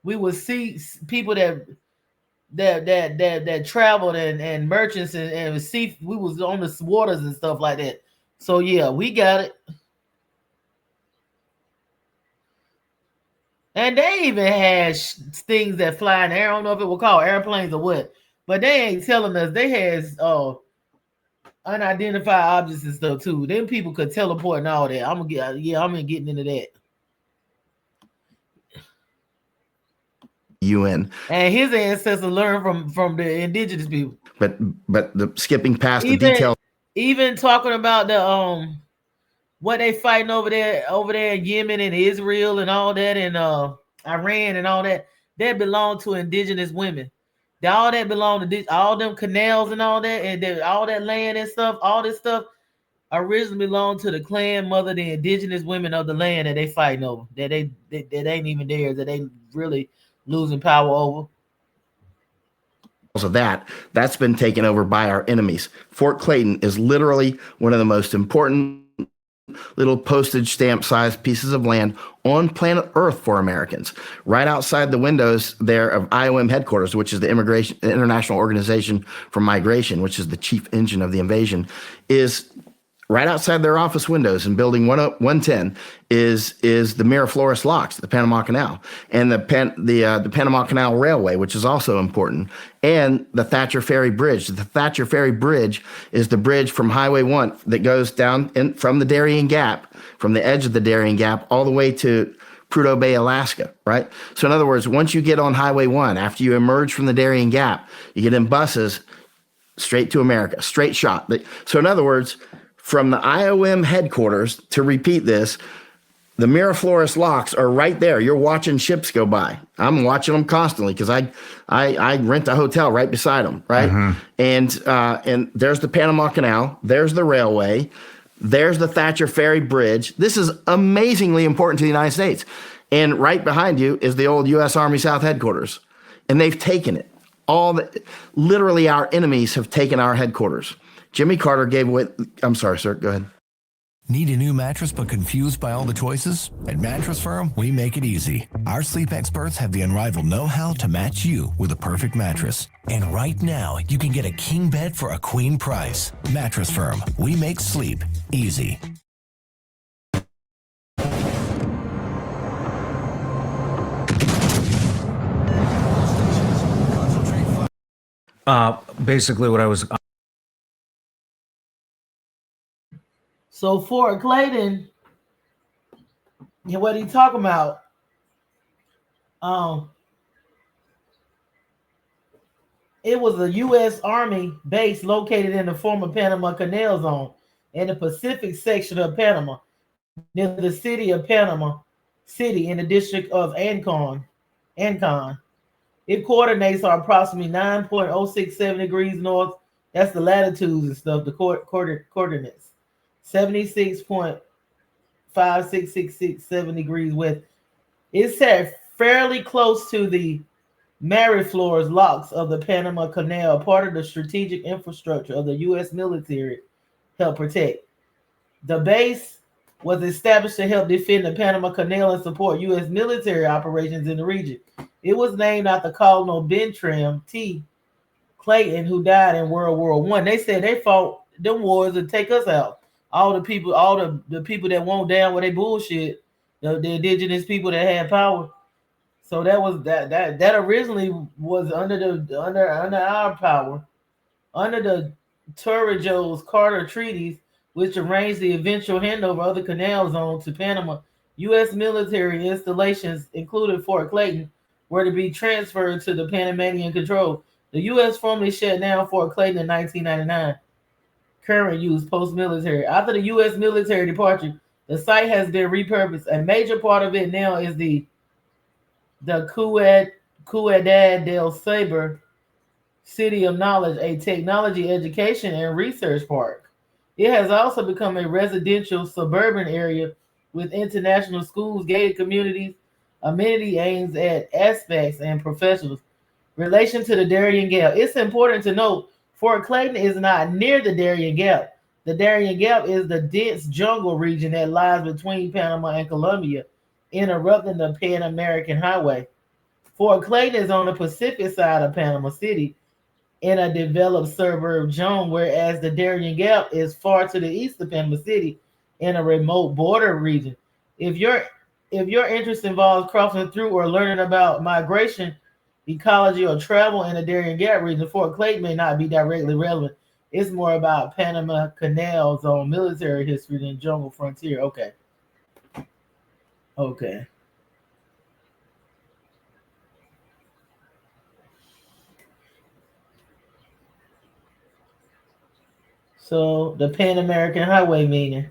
we would see people that traveled and merchants and see, we was on the waters and stuff like that. So yeah, we got it. And they even had things that fly in the air. I don't know if it was called airplanes or what, but they ain't telling us. They had unidentified objects and stuff too. Then people could teleport and all that. I'm getting into that. UN. And his ancestors learned from the indigenous people. But the skipping past the details. Even talking about the what they fighting over there in Yemen and Israel and all that, and Iran and all that belong to indigenous women. All that belong to all them canals and all that, and all that land and stuff. All this stuff originally belonged to the clan mother, the indigenous women of the land that they fighting over. That ain't even theirs. That they really losing power over. So that's been taken over by our enemies. Fort Clayton is literally one of the most important little postage stamp sized pieces of land on planet Earth for Americans. Right outside the windows there of IOM headquarters, which is the International Organization for Migration, which is the chief engine of the invasion, is right outside their office windows in building 110 is the Miraflores locks, the Panama Canal, and the Panama Canal Railway, which is also important, and the Thatcher Ferry Bridge. The Thatcher Ferry Bridge is the bridge from Highway 1 that goes down from the Darien Gap, from the edge of the Darien Gap, all the way to Prudhoe Bay, Alaska, right? So in other words, once you get on Highway 1, after you emerge from the Darien Gap, you get in buses straight to America, straight shot. So in other words, from the IOM headquarters, to repeat this, the Miraflores locks are right there. You're watching ships go by. I'm watching them constantly because I rent a hotel right beside them, right? Mm-hmm. And there's the Panama Canal. There's the railway. There's the Thatcher Ferry Bridge. This is amazingly important to the United States. And right behind you is the old U.S. Army South headquarters. And they've taken it. Literally our enemies have taken our headquarters. Jimmy Carter gave away. I'm sorry, sir. Go ahead. Need a new mattress but confused by all the choices? At Mattress Firm, we make it easy. Our sleep experts have the unrivaled know-how to match you with a perfect mattress. And right now, you can get a king bed for a queen price. Mattress Firm, we make sleep easy. Basically what I was... So Fort Clayton, what he talking about? It was a U.S. Army base located in the former Panama Canal Zone in the Pacific section of Panama, near the city of Panama City in the district of Ancon. It coordinates are approximately 9.067 degrees north. That's the latitudes and stuff, the coordinates. 76.5667 degrees west. It's set fairly close to the Miraflores locks of the Panama Canal, part of the strategic infrastructure of the U.S. military help protect. The base was established to help defend the Panama Canal and support U.S. military operations in the region. It was named after Colonel Bertram T. Clayton, who died in World War I. They said they fought them wars to take us out. All the people that won't down with their bullshit, the indigenous people that had power. So that originally was under our power, under the Torrijos-Carter treaties, which arranged the eventual handover of the canal zone to Panama. U.S. military installations, including Fort Clayton, were to be transferred to the Panamanian control. The U.S. formally shut down Fort Clayton in 1999. Current use post-military. After the U.S. military departure, the site has been repurposed. A major part of it now is the Ciudad del Saber City of Knowledge, a technology, education, and research park. It has also become a residential suburban area with international schools, gated communities, amenity aims at aspects and professionals. Relation to the Darien Gap. It's important to note Fort Clayton is not near the Darien Gap. The Darien Gap is the dense jungle region that lies between Panama and Colombia, interrupting the Pan American Highway. Fort Clayton is on the Pacific side of Panama City in a developed suburb zone, whereas the Darien Gap is far to the east of Panama City in a remote border region. If your interest involves crossing through or learning about migration, ecology, or travel in the Darien Gap region, Fort Clayton may not be directly relevant. It's more about Panama Canal Zone military history than jungle frontier. Okay. Okay. So the Pan American Highway meaning.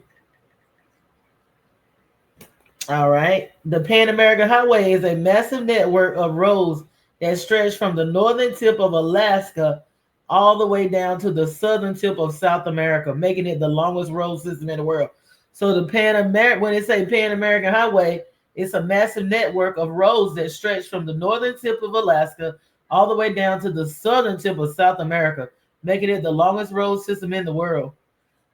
All right. The Pan American Highway is a massive network of roads that stretch from the northern tip of Alaska all the way down to the southern tip of South America, making it the longest road system in the world. So the when they say Pan American Highway, it's a massive network of roads that stretch from the northern tip of Alaska all the way down to the southern tip of South America, making it the longest road system in the world.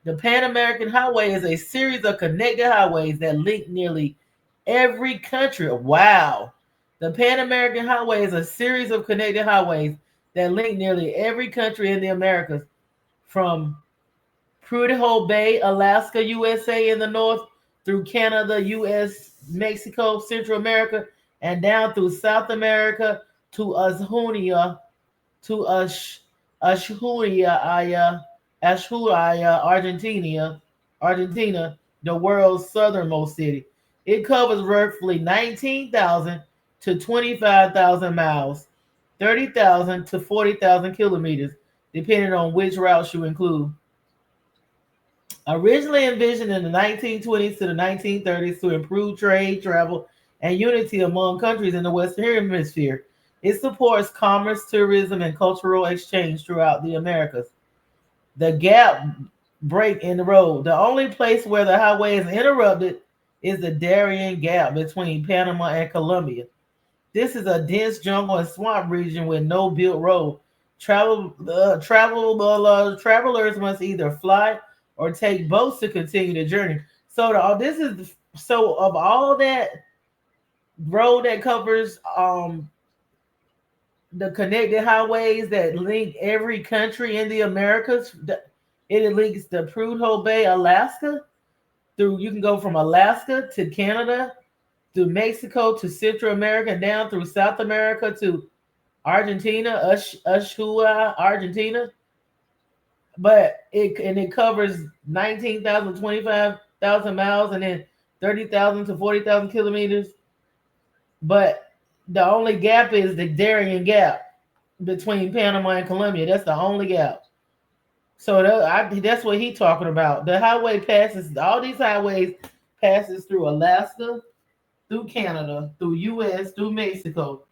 The Pan American Highway is a series of connected highways that link nearly every country. Wow. The Pan American Highway is a series of connected highways that link nearly every country in the Americas, from Prudhoe Bay, Alaska, USA in the north, through Canada, US, Mexico, Central America, and down through South America to Ushuaia, Argentina, the world's southernmost city. It covers roughly 19,000 to 25,000 miles, 30,000 to 40,000 kilometers, depending on which routes you include. Originally envisioned in the 1920s to the 1930s to improve trade, travel, and unity among countries in the Western Hemisphere, it supports commerce, tourism, and cultural exchange throughout the Americas. The gap break in the road. The only place where the highway is interrupted is the Darien Gap between Panama and Colombia. This is a dense jungle and swamp region with no built road. Travelers must either fly or take boats to continue the journey. So of all that road that covers the connected highways that link every country in the Americas, it links the Prudhoe Bay, Alaska. You can go from Alaska to Canada, through Mexico to Central America, and down through South America to Argentina, Ushuaia, Argentina. But it covers 19,000 to 25,000 miles and then 30,000 to 40,000 kilometers. But the only gap is the Darien Gap between Panama and Colombia. That's the only gap. So that's what he's talking about. The highway all these highways passes through Alaska, through Canada, through US, through Mexico,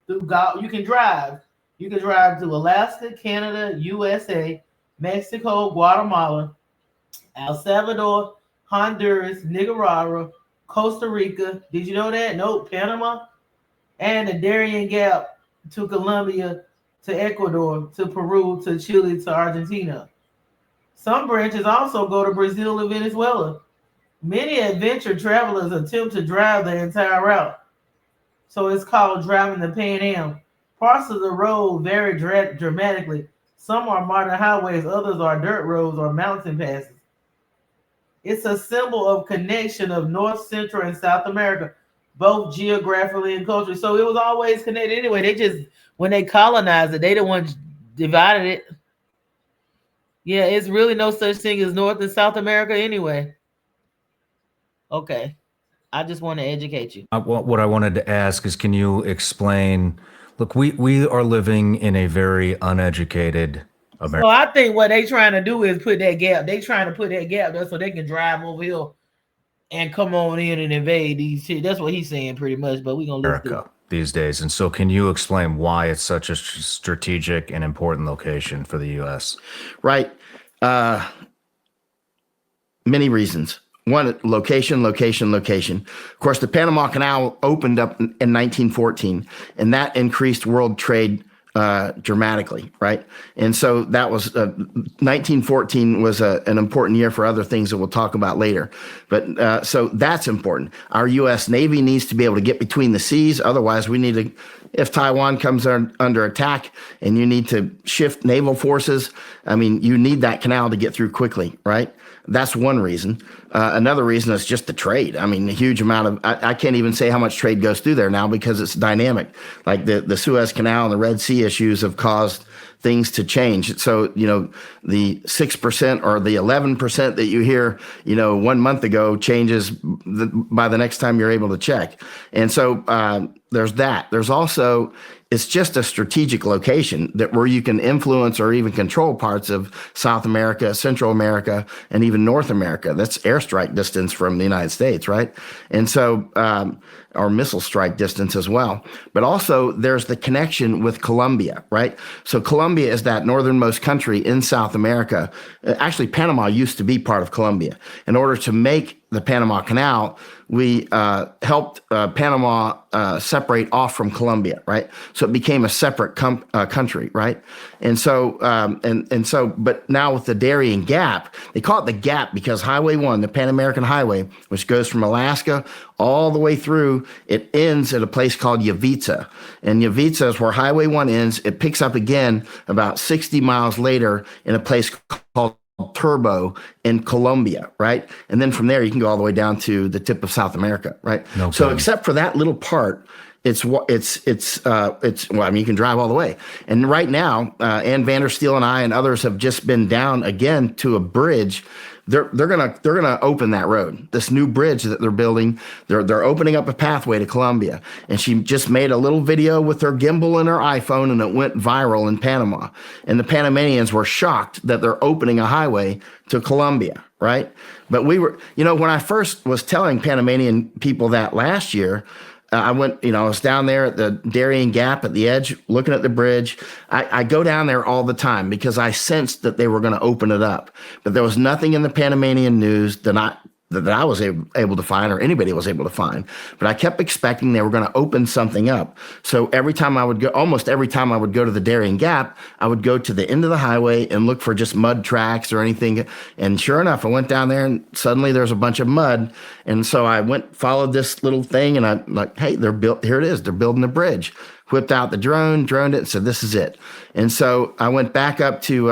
you can drive. You can drive to Alaska, Canada, USA, Mexico, Guatemala, El Salvador, Honduras, Nicaragua, Costa Rica. Did you know that? Nope. Panama, and the Darien Gap to Colombia, to Ecuador, to Peru, to Chile, to Argentina. Some branches also go to Brazil and Venezuela. Many adventure travelers attempt to drive the entire route. So it's called driving the Pan Am. Parts of the road vary dramatically. Some are modern highways, others are dirt roads or mountain passes. It's a symbol of connection of North, Central, and South America, both geographically and culturally. So it was always connected anyway. When they colonized it, they the ones divided it. Yeah, it's really no such thing as North and South America anyway. Okay. I just want to educate you. What I wanted to ask is, can you explain? Look, we are living in a very uneducated America. So I think what they trying to do is put that gap. They trying to put that gap there so they can drive over here and come on in and invade these shit. That's what he's saying pretty much. But we're gonna America these days. And so, can you explain why it's such a strategic and important location for the U.S.? Right. Many reasons. One, location. Of course, the Panama Canal opened up in 1914, and that increased world trade dramatically, right? And so that was 1914 was an important year for other things that we'll talk about later. But so that's important. Our U.S. Navy needs to be able to get between the seas. Otherwise, we need to, if Taiwan comes under attack and you need to shift naval forces, I mean, you need that canal to get through quickly, right? That's one reason. Another reason is just the trade. I mean, a huge amount of, I can't even say how much trade goes through there now because it's dynamic. Like the Suez Canal and the Red Sea issues have caused things to change. So, you know, the 6% or the 11% that you hear, you know, 1 month ago changes by the next time you're able to check. And so there's that. There's also, it's just a strategic location that where you can influence or even control parts of South America, Central America, and even North America. That's airstrike distance from the United States, right? And so, or missile strike distance as well. But also there's the connection with Colombia, right? So Colombia is that northernmost country in South America. Actually, Panama used to be part of Colombia. In order to make the Panama Canal, we helped Panama separate off from Colombia, right? So it became a separate country, right? And so, but now with the Darien Gap, they call it the Gap because Highway 1, the Pan American Highway, which goes from Alaska all the way through, it ends at a place called Yavitsa. And Yavitsa is where Highway 1 ends. It picks up again about 60 miles later in a place called Turbo in Colombia, right? And then from there, you can go all the way down to the tip of South America, right? No so problem. Except for that little part, it's well, I mean, you can drive all the way. And right now, Ann Vandersteel and I and others have just been down again to a bridge. They're gonna open that road. This new bridge that they're building, they're opening up a pathway to Colombia. And she just made a little video with her gimbal and her iPhone, and it went viral in Panama. And the Panamanians were shocked that they're opening a highway to Colombia, right? But we were, you know, when I first was telling Panamanian people that last year, I went, you know, I was down there at the Darien Gap at the edge looking at the bridge. I go down there all the time because I sensed that they were going to open it up. But there was nothing in the Panamanian news that I was able to find or anybody was able to find. But I kept expecting they were going to open something up. So almost every time I would go to the Darien Gap, I would go to the end of the highway and look for just mud tracks or anything. And sure enough, I went down there and suddenly there's a bunch of mud. And so I followed this little thing and I'm like, hey, here it is. They're building a bridge. Whipped out the droned it and said, this is it. And so I went back up to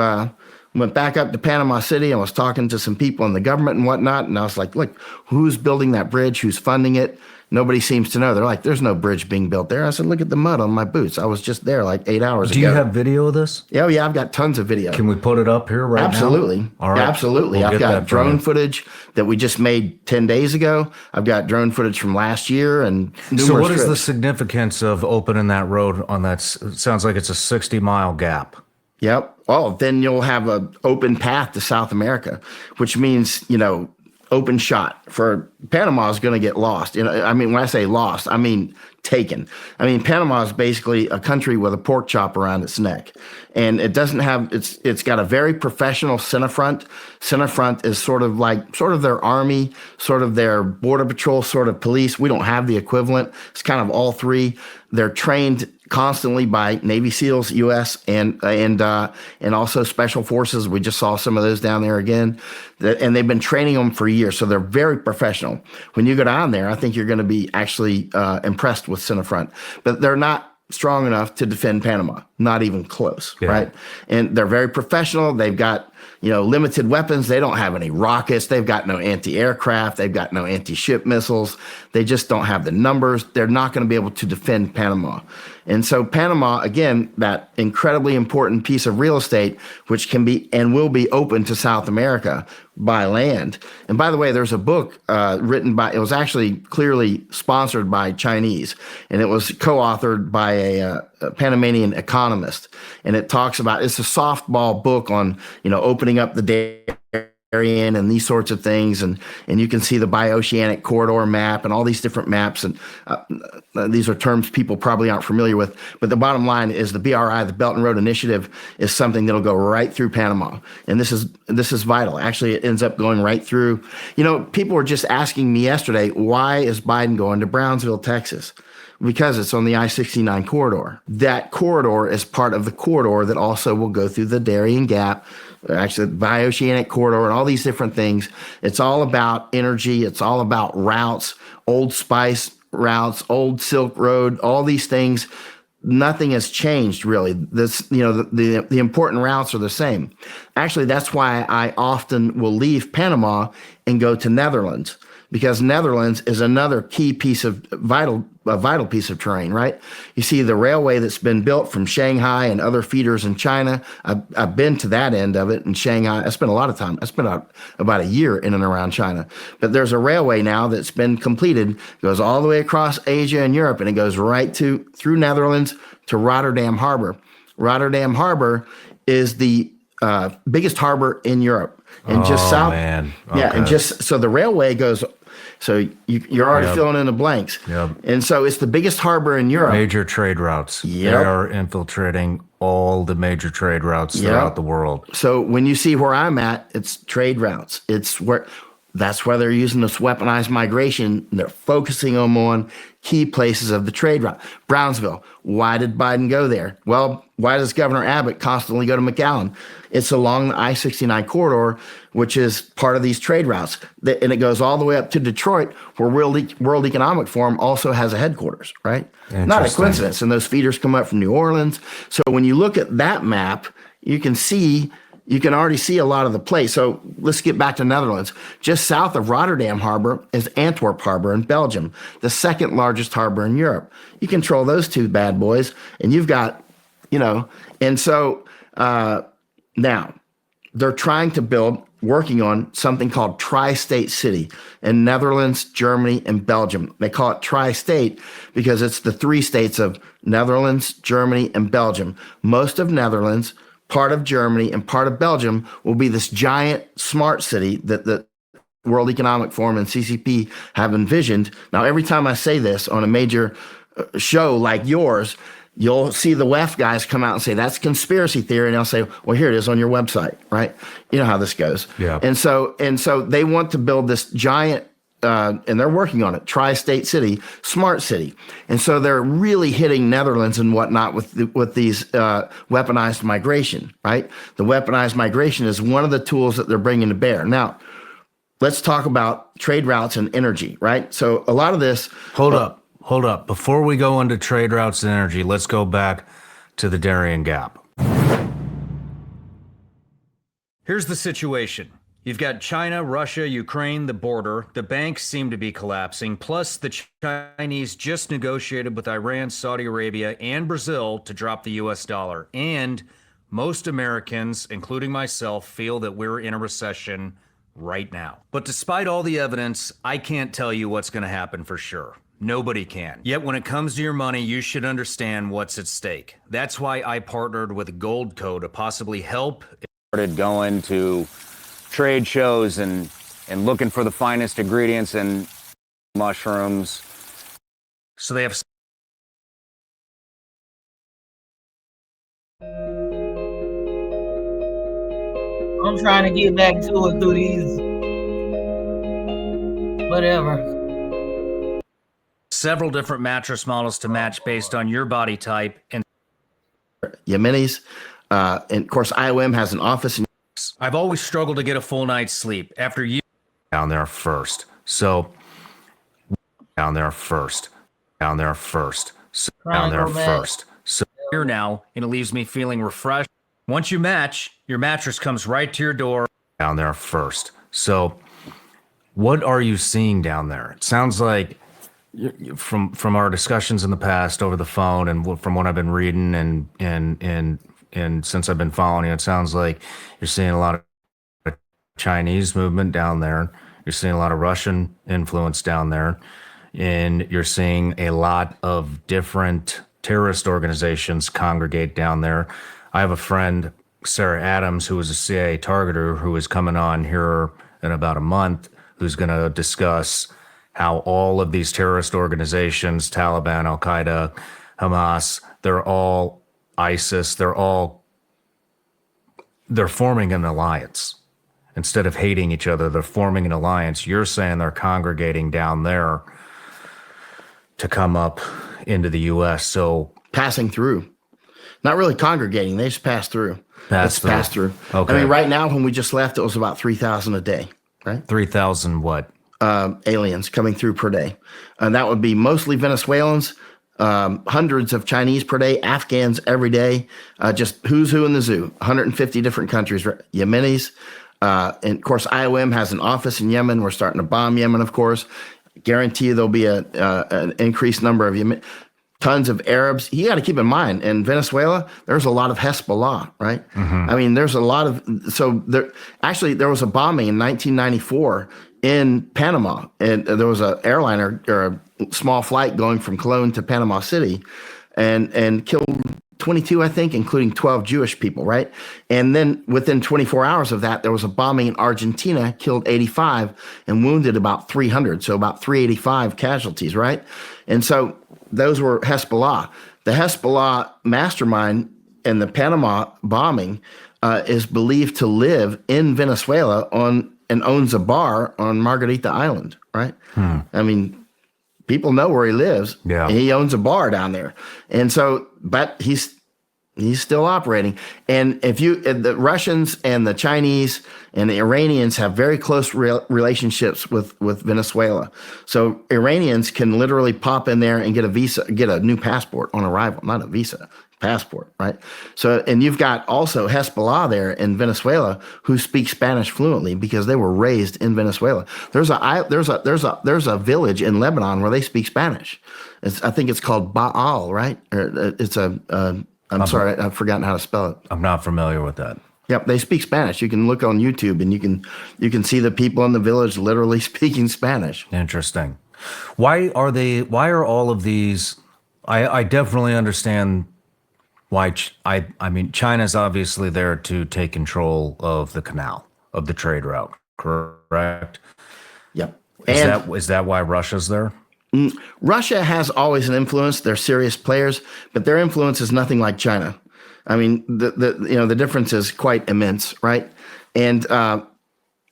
Panama City and was talking to some people in the government and whatnot. And I was like, look, who's building that bridge? Who's funding it? Nobody seems to know. They're like, there's no bridge being built there. I said, look at the mud on my boots. I was just there like 8 hours ago. Do you have video of this? Oh, yeah, I've got tons of video. Can we put it up here right Absolutely. now? All right. Absolutely. I've got drone footage that we just made 10 days ago. I've got drone footage from last year and numerous So what is trips. the significance of opening that road on that? It sounds like it's a 60-mile gap. Yep. Oh, then you'll have an open path to South America, which means, you know, open shot for Panama is going to get lost. You know, I mean, when I say lost, I mean taken. I mean, Panama is basically a country with a pork chop around its neck, and it doesn't have. It's got a very professional Senafront. Senafront is sort of their army, sort of their border patrol, sort of police. We don't have the equivalent. It's kind of all three. They're trained constantly by Navy SEALs, U.S. and also Special Forces. We just saw some of those down there again, and they've been training them for years. So they're very professional. When you go down there, I think you're going to be actually impressed with Senafront, but they're not strong enough to defend Panama. Not even close, right? And they're very professional. They've got, you know, limited weapons. They don't have any rockets. They've got no anti-aircraft. They've got no anti-ship missiles. They just don't have the numbers. They're not going to be able to defend Panama. And so Panama, again, that incredibly important piece of real estate, which can be and will be open to South America by land. And by the way, there's a book written by, it was actually clearly sponsored by Chinese, and it was co-authored by a Panamanian economist. And it talks about, it's a softball book on, you know, opening up the Darien and these sorts of things. And you can see the bioceanic corridor map and all these different maps. And these are terms people probably aren't familiar with. But the bottom line is the BRI, the Belt and Road Initiative, is something that'll go right through Panama. And this is vital. Actually, it ends up going right through. You know, people were just asking me yesterday, why is Biden going to Brownsville, Texas? because it's on the I-69 corridor. That corridor is part of the corridor that also will go through the Darien Gap, actually the Bioceanic corridor, and all these different things. It's all about energy. It's all about routes, Old Spice routes, Old Silk Road, all these things. Nothing has changed really. This, the important routes are the same. Actually, that's why I often will leave Panama and go to Netherlands, because Netherlands is another key piece of vital piece of terrain, right? You see the railway that's been built from Shanghai and other feeders in China. I've been to that end of it in Shanghai. I spent a lot of time. I spent about a year in and around China. But there's a railway now that's been completed, goes all the way across Asia and Europe, and it goes right through Netherlands to Rotterdam Harbor. Rotterdam Harbor is the biggest harbor in Europe. And just south, man. Yeah, Okay. and just so the railway goes. So you're already filling in the blanks. Yep. And so it's the biggest harbor in Europe. Major trade routes. Yep. They are infiltrating all the major trade routes throughout the world. So when you see where I'm at, it's trade routes. That's where they're using this weaponized migration. They're focusing them on key places of the trade route. Brownsville. Why did Biden go there? Well, why does Governor Abbott constantly go to McAllen? It's along the I-69 corridor, which is part of these trade routes. And it goes all the way up to Detroit, where World Economic Forum also has a headquarters, right? Not a coincidence. And those feeders come up from New Orleans. So when you look at that map, you can already see a lot of the place. So let's get back to Netherlands. Just south of Rotterdam Harbor is Antwerp Harbor in Belgium, the second largest harbor in Europe. You control those two bad boys, and you've got, and so now they're trying to working on something called Tri-State City in Netherlands, Germany, and Belgium. They call it Tri-State because it's the three states of Netherlands, Germany, and Belgium. Most of Netherlands, part of Germany, and part of Belgium will be this giant smart city that the World Economic Forum and CCP have envisioned. Now, every time I say this on a major show like yours, you'll see the WEF guys come out and say, that's conspiracy theory. And they'll say, well, here it is on your website, right? You know how this goes. Yeah. And so they want to build this giant, and they're working on it, tri-state city, smart city. And so they're really hitting Netherlands and whatnot with these weaponized migration, right? The weaponized migration is one of the tools that they're bringing to bear. Now, let's talk about trade routes and energy, right? So a lot of this... Hold up. Before we go into trade routes and energy, let's go back to the Darien Gap. Here's the situation. You've got China, Russia, Ukraine, the border. The banks seem to be collapsing. Plus, the Chinese just negotiated with Iran, Saudi Arabia, and Brazil to drop the US dollar. And most Americans, including myself, feel that we're in a recession right now. But despite all the evidence, I can't tell you what's going to happen for sure. Nobody can. Yet when it comes to your money, you should understand what's at stake. That's why I partnered with Goldco to possibly help. Started going to trade shows and looking for the finest ingredients in mushrooms. So they have... I'm trying to get back to it through these whatever. Several different mattress models to match based on your body type. And Yemenis, and of course, IOM has an office. I've always struggled to get a full night's sleep after you down there first. So down there first. So here now, and it leaves me feeling refreshed. Once you match, your mattress comes right to your door. Down there first. So what are you seeing down there? It sounds like from our discussions in the past over the phone and from what I've been reading and since I've been following you, it sounds like you're seeing a lot of Chinese movement down there. You're seeing a lot of Russian influence down there, and you're seeing a lot of different terrorist organizations congregate down there. I have a friend, Sarah Adams, who is a CIA targeter, who is coming on here in about a month, who's going to discuss how all of these terrorist organizations, Taliban, Al-Qaeda, Hamas, they're all ISIS, they're forming an alliance. Instead of hating each other, they're forming an alliance. You're saying they're congregating down there to come up into the U.S. So passing through, not really congregating. They just pass through. Pass through. Okay. I mean, right now, when we just left, it was about 3,000 a day, right? 3,000 what? Aliens coming through per day. And that would be mostly Venezuelans, hundreds of Chinese per day, Afghans every day, just who's who in the zoo, 150 different countries, Yemenis. And of course, IOM has an office in Yemen. We're starting to bomb Yemen, of course. Guarantee you there'll be an increased number of Yemen. Tons of Arabs. You got to keep in mind, in Venezuela, there's a lot of Hezbollah, right? I mean, there's a lot of, there was a bombing in 1994 in Panama, and there was an airliner or a small flight going from Cologne to Panama City and killed 22, I think, including 12 Jewish people, right? And then within 24 hours of that, there was a bombing in Argentina, killed 85 and wounded about 300. So about 385 casualties, right? And so those were Hezbollah. The Hezbollah mastermind in the Panama bombing is believed to live in Venezuela and owns a bar on Margarita Island, right? I mean, people know where he lives. Yeah. And he owns a bar down there. And so, but he's still operating. And the Russians and the Chinese and the Iranians have very close relationships with Venezuela. So Iranians can literally pop in there and get a visa, get a new passport on arrival, not a visa, passport, right? So, and you've got also Hezbollah there in Venezuela who speak Spanish fluently because they were raised in Venezuela. There's a village in Lebanon where they speak Spanish. I think it's called Baal, right? I'm sorry, I've forgotten how to spell it. I'm not familiar with that. Yep, they speak Spanish. You can look on YouTube and you can see the people in the village literally speaking Spanish. Interesting. Why are all of these? I definitely understand why. I mean, China's obviously there to take control of the canal, of the trade route, correct? Yep. Is that why Russia's there? Russia has always an influence. They're serious players, but their influence is nothing like China. I mean, the difference is quite immense, right? And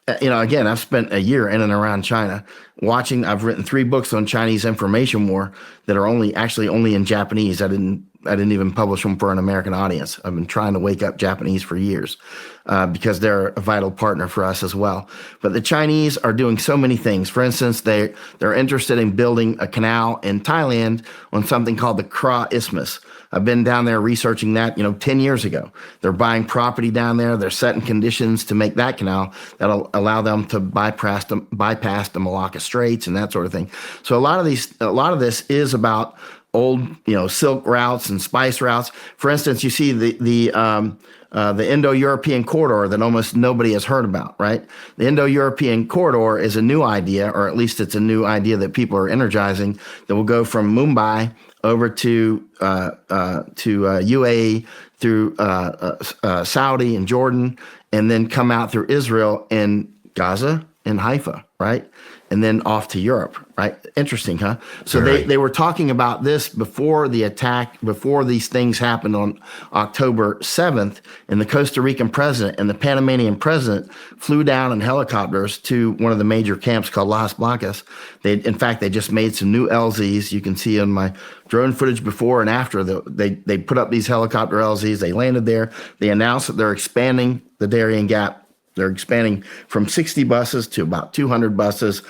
again, I've spent a year in and around China watching. I've written 3 books on Chinese information war that are only in Japanese. I didn't even publish them for an American audience. I've been trying to wake up Japanese for years because they're a vital partner for us as well. But the Chinese are doing so many things. For instance, they're interested in building a canal in Thailand on something called the Kra Isthmus. I've been down there researching that, 10 years ago. They're buying property down there. They're setting conditions to make that canal that'll allow them to bypass the Malacca Straits and that sort of thing. So a lot of this is about old, silk routes and spice routes. For instance, you see the Indo-European corridor that almost nobody has heard about, right? The Indo-European corridor is a new idea, or at least it's a new idea that people are energizing, that will go from Mumbai over to UAE through Saudi and Jordan, and then come out through Israel and Gaza and Haifa, right? And then off to Europe, right? Interesting, huh? So they were talking about this before the attack, before these things happened on October 7th, and the Costa Rican president and the Panamanian president flew down in helicopters to one of the major camps called Las Blancas. In fact, they just made some new LZs. You can see on my drone footage before and after. They put up these helicopter LZs. They landed there. They announced that they're expanding the Darien Gap. They're expanding from 60 buses to about 200 buses.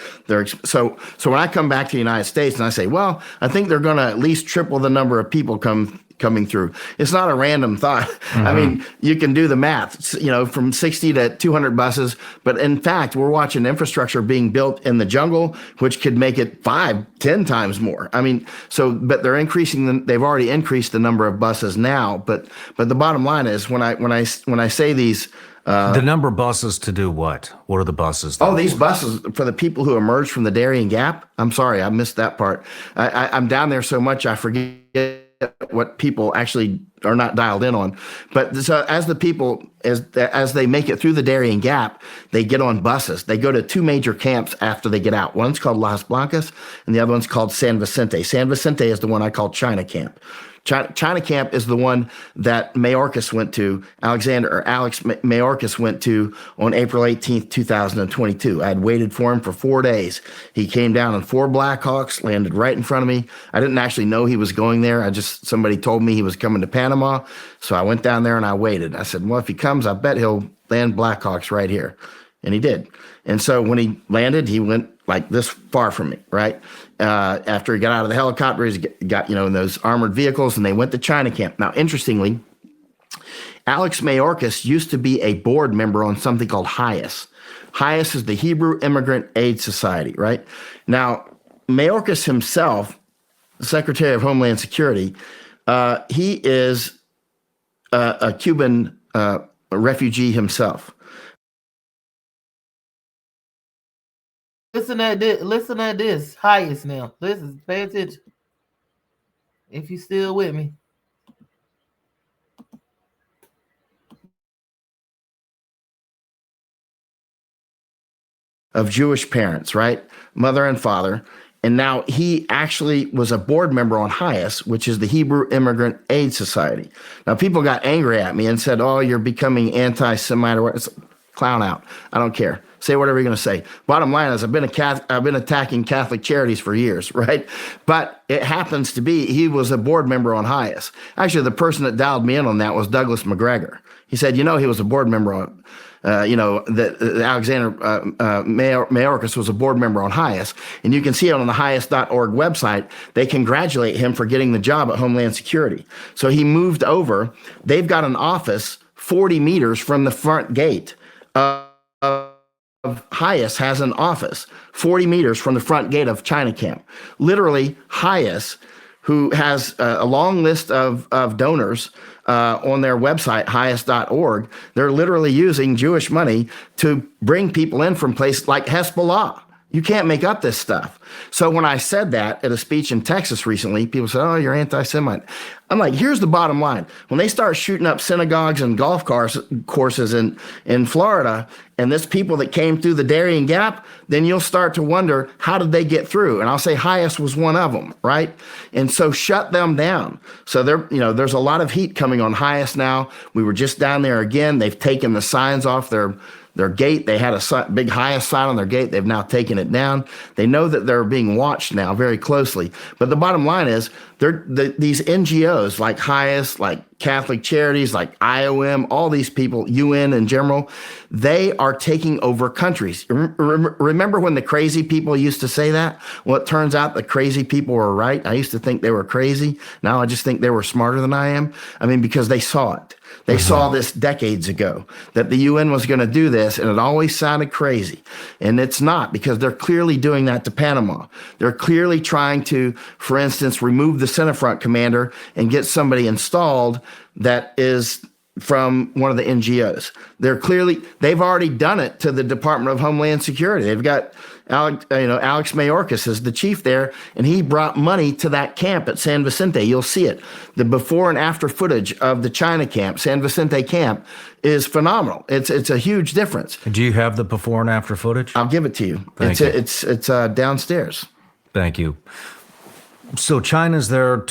So when I come back to the United States and I say, well, I think they're going to at least triple the number of people coming through. It's not a random thought. Mm-hmm. I mean, you can do the math, from 60 to 200 buses. But in fact, we're watching infrastructure being built in the jungle, which could make it 5-10 times more. I mean, but they're they've already increased the number of buses now. But the bottom line is when I say these, the number of buses to do what? What are the buses? These buses for the people who emerged from the Darien Gap. I'm sorry, I missed that part. I'm down there so much I forget what people actually are not dialed in on. But so as the people, as they make it through the Darien Gap, they get on buses. They go to two major camps after they get out. One's called Las Blancas, and the other one's called San Vicente. San Vicente is the one I call China Camp. China Camp is the one that Mayorkas went to, Alex Mayorkas went to on April 18th, 2022. I had waited for him for 4 days. He came down in 4 Blackhawks, landed right in front of me. I didn't actually know he was going there. Somebody told me he was coming to Panama. So I went down there and I waited. I said, well, if he comes, I bet he'll land Blackhawks right here. And he did. And so when he landed, he went like this far from me, right? After he got out of the helicopter, he got, in those armored vehicles, and they went to China Camp. Now, interestingly, Alex Mayorkas used to be a board member on something called HIAS. HIAS is the Hebrew Immigrant Aid Society, right? Now, Mayorkas himself, Secretary of Homeland Security, he is a Cuban refugee himself. Listen at this. Highest now. Listen, pay attention. If you still with me. Of Jewish parents, right? Mother and father. And now he actually was a board member on HIAS, which is the Hebrew Immigrant Aid Society. Now, people got angry at me and said, oh, you're becoming anti-Semite or what? Clown out. I don't care. Say whatever you're going to say. Bottom line is I've been attacking Catholic charities for years, right? But it happens to be he was a board member on HIAS. Actually, the person that dialed me in on that was Douglas McGregor. He said, he was a board member on, Alexander Mayorkas was a board member on HIAS. And you can see it on the HIAS.org website. They congratulate him for getting the job at Homeland Security. So he moved over. They've got an office 40 meters from the front gate of HIAS has an office 40 meters from the front gate of China Camp. Literally, HIAS, who has a long list of donors on their website, HIAS.org, they're literally using Jewish money to bring people in from places like Hezbollah. You can't make up this stuff. So when I said that at a speech in Texas recently, people said, oh, you're anti-Semite. I'm like, here's the bottom line. When they start shooting up synagogues and golf courses in Florida, and this people that came through the Darien Gap, then you'll start to wonder, how did they get through? And I'll say HIAS was one of them, right? And so shut them down. So there's a lot of heat coming on HIAS now. We were just down there again. They've taken the signs off their gate. They had a big HIAS sign on their gate. They've now taken it down. They know that they're being watched now very closely. But the bottom line is, these NGOs like HIAS, like Catholic Charities, like IOM, all these people, UN in general, they are taking over countries. Remember when the crazy people used to say that? Well, it turns out the crazy people were right. I used to think they were crazy. Now I just think they were smarter than I am. I mean, because they saw it. They saw this decades ago, that the UN was going to do this, and it always sounded crazy. And it's not, because they're clearly doing that to Panama. They're clearly trying to, for instance, remove the Centerfront commander and get somebody installed that is from one of the NGOs. They've already done it to the Department of Homeland Security. They've got Alex Mayorkas is the chief there, and he brought money to that camp at San Vicente. You'll see it. The before and after footage of the China camp, San Vicente camp, is phenomenal. It's a huge difference. Do you have the before and after footage? I'll give it to you. It's downstairs. Thank you. So China's there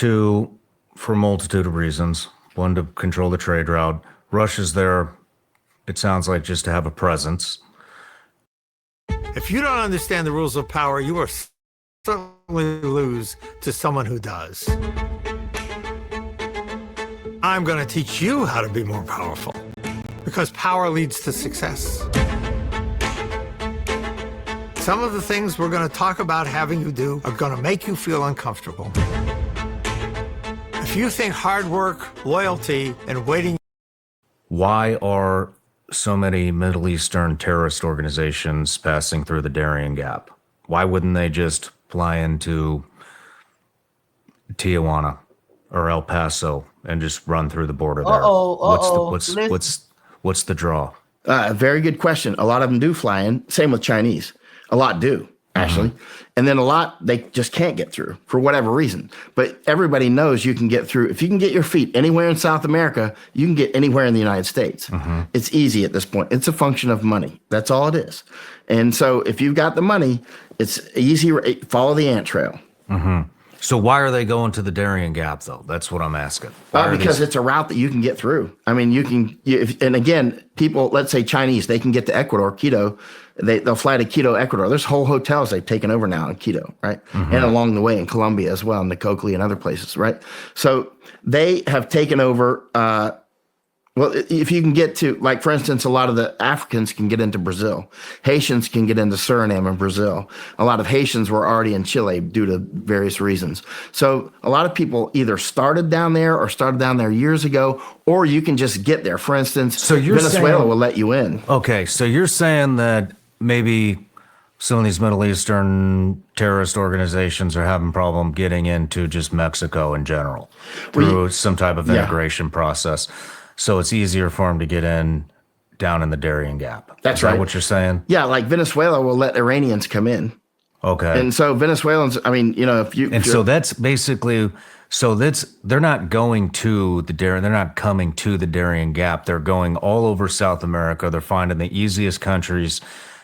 for a multitude of reasons. One, to control the trade route. Russia's there, it sounds like, just to have a presence. If you don't understand the rules of power, you will certainly lose to someone who does. I'm going to teach you how to be more powerful, because power leads to success. Some of the things we're going to talk about having you do are going to make you feel uncomfortable. If you think hard work, loyalty, and waiting... Why are so many Middle Eastern terrorist organizations passing through the Darien Gap? Why wouldn't they just fly into Tijuana or El Paso and just run through the border there? What's the draw? Very good question. A lot of them do fly in. Same with Chinese. A lot do. actually. And then a lot they just can't get through for whatever reason. But everybody knows you can get through. If you can get your feet anywhere in South America, you can get anywhere in the United States. It's easy at this point. It's a function of money. That's all it is. And so if you've got the money, it's easy. Follow the ant trail. So why are they going to the Darien Gap, though? That's what I'm asking. Because it's a route that you can get through. I mean, and again, people, let's say Chinese, they can get to Ecuador, Quito. They'll fly to Quito, Ecuador. There's whole hotels they've taken over now in Quito, right? And along the way in Colombia as well, in Nicocli and other places, right? So they have taken over. Well, if you can get to, like, for instance, a lot of the Africans can get into Brazil. Haitians can get into Suriname and Brazil. A lot of Haitians were already in Chile due to various reasons. So a lot of people either started down there or started down there years ago, or you can just get there. For instance, Venezuela will let you in. Okay, so you're saying that maybe some of these Middle Eastern terrorist organizations are having problem getting into just Mexico in general through some type of integration process. So it's easier for them to get in down in the Darien Gap. That's Is that right. what you're saying? Yeah, like Venezuela will let Iranians come in. Okay. And so Venezuelans, I mean, so that's basically, they're not going to the Darien, they're not coming to the Darien Gap. They're going all over South America. They're finding the easiest countries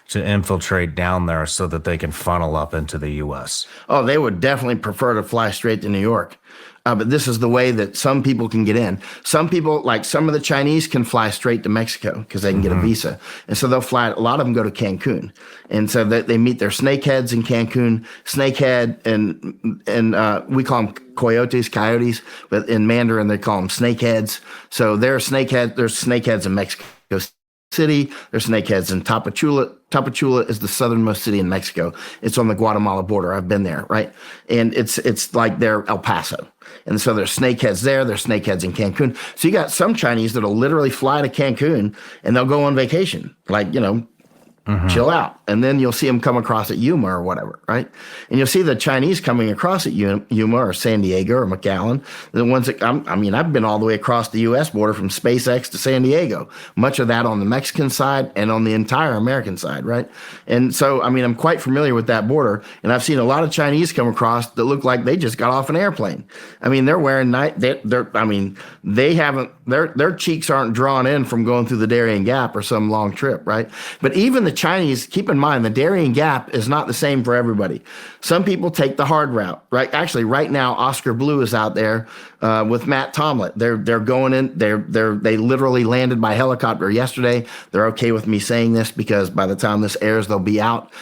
to infiltrate down there so that they can funnel up into the U.S. Oh, they would definitely prefer to fly straight to New York. But this is the way that some people can get in. Some people, like some of the Chinese, can fly straight to Mexico because they can get a visa. And so they'll fly, a lot of them go to Cancun. And so they meet their snakeheads in Cancun. Snakehead, and we call them coyotes, but in Mandarin they call them snakeheads. So there's snakeheads in Mexico City. There's snakeheads in Tapachula. Tapachula is the southernmost city in Mexico. It's on the Guatemala border. I've been there, right? And it's like they're El Paso. And so there's snakeheads there. There's snakeheads in Cancun. So you got some Chinese that'll literally fly to Cancun and they'll go on vacation, like, chill out. And then you'll see them come across at Yuma or whatever, right? And you'll see the Chinese coming across at Yuma or San Diego or McAllen. The ones that, I've been all the way across the U.S. border from SpaceX to San Diego, much of that on the Mexican side and on the entire American side, right? And so, I'm quite familiar with that border. And I've seen a lot of Chinese come across that look like they just got off an airplane. They're wearing their cheeks aren't drawn in from going through the Darien Gap or some long trip, right? But even the Chinese, keep in mind, the Darien Gap is not the same for everybody. Some people take the hard route, right? Actually, right now, Oscar Blue is out there with Matt Tomlin. They're going in. They literally landed by helicopter yesterday. They're okay with me saying this because by the time this airs, they'll be out.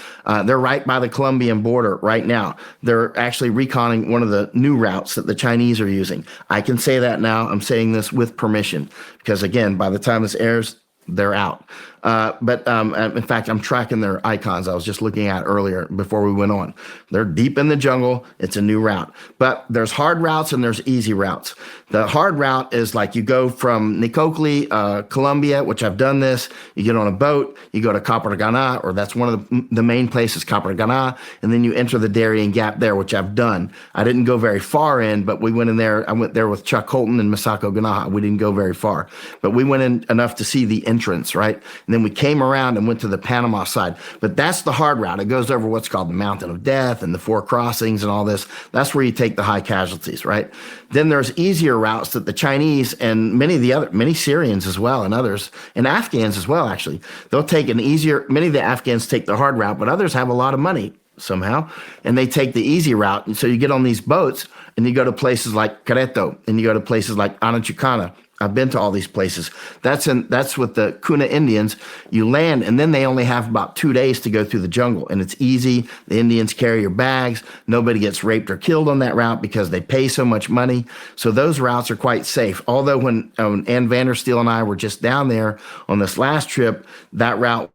They're right by the Colombian border right now. They're actually reconning one of the new routes that the Chinese are using. I can say that now. I'm saying this with permission because, again, by the time this airs, they're out. But in fact, I'm tracking their icons I was just looking at earlier before we went on. They're deep in the jungle. It's a new route. But there's hard routes and there's easy routes. The hard route is like you go from Nicocli, Colombia, which I've done this. You get on a boat. You go to Capurganá, or that's one of the main places, Capurganá, and then you enter the Darien Gap there, which I've done. I didn't go very far in, but we went in there. I went there with Chuck Holton and Masako Ganaha. We didn't go very far, but we went in enough to see the entrance, right? And then we came around and went to the Panama side. But that's the hard route. It goes over what's called the Mountain of Death and the Four Crossings and all this. That's where you take the high casualties, right? Then there's easier routes that the Chinese and many Syrians as well, and others, and Afghans as well, actually. They'll take many of the Afghans take the hard route, but others have a lot of money somehow, and they take the easy route. And so you get on these boats and you go to places like Querétaro and you go to places like Anachucana. I've been to all these places. That's with the Kuna Indians. You land, and then they only have about 2 days to go through the jungle, and it's easy. The Indians carry your bags. Nobody gets raped or killed on that route because they pay so much money. So those routes are quite safe. Although when Ann Vandersteel and I were just down there on this last trip, that route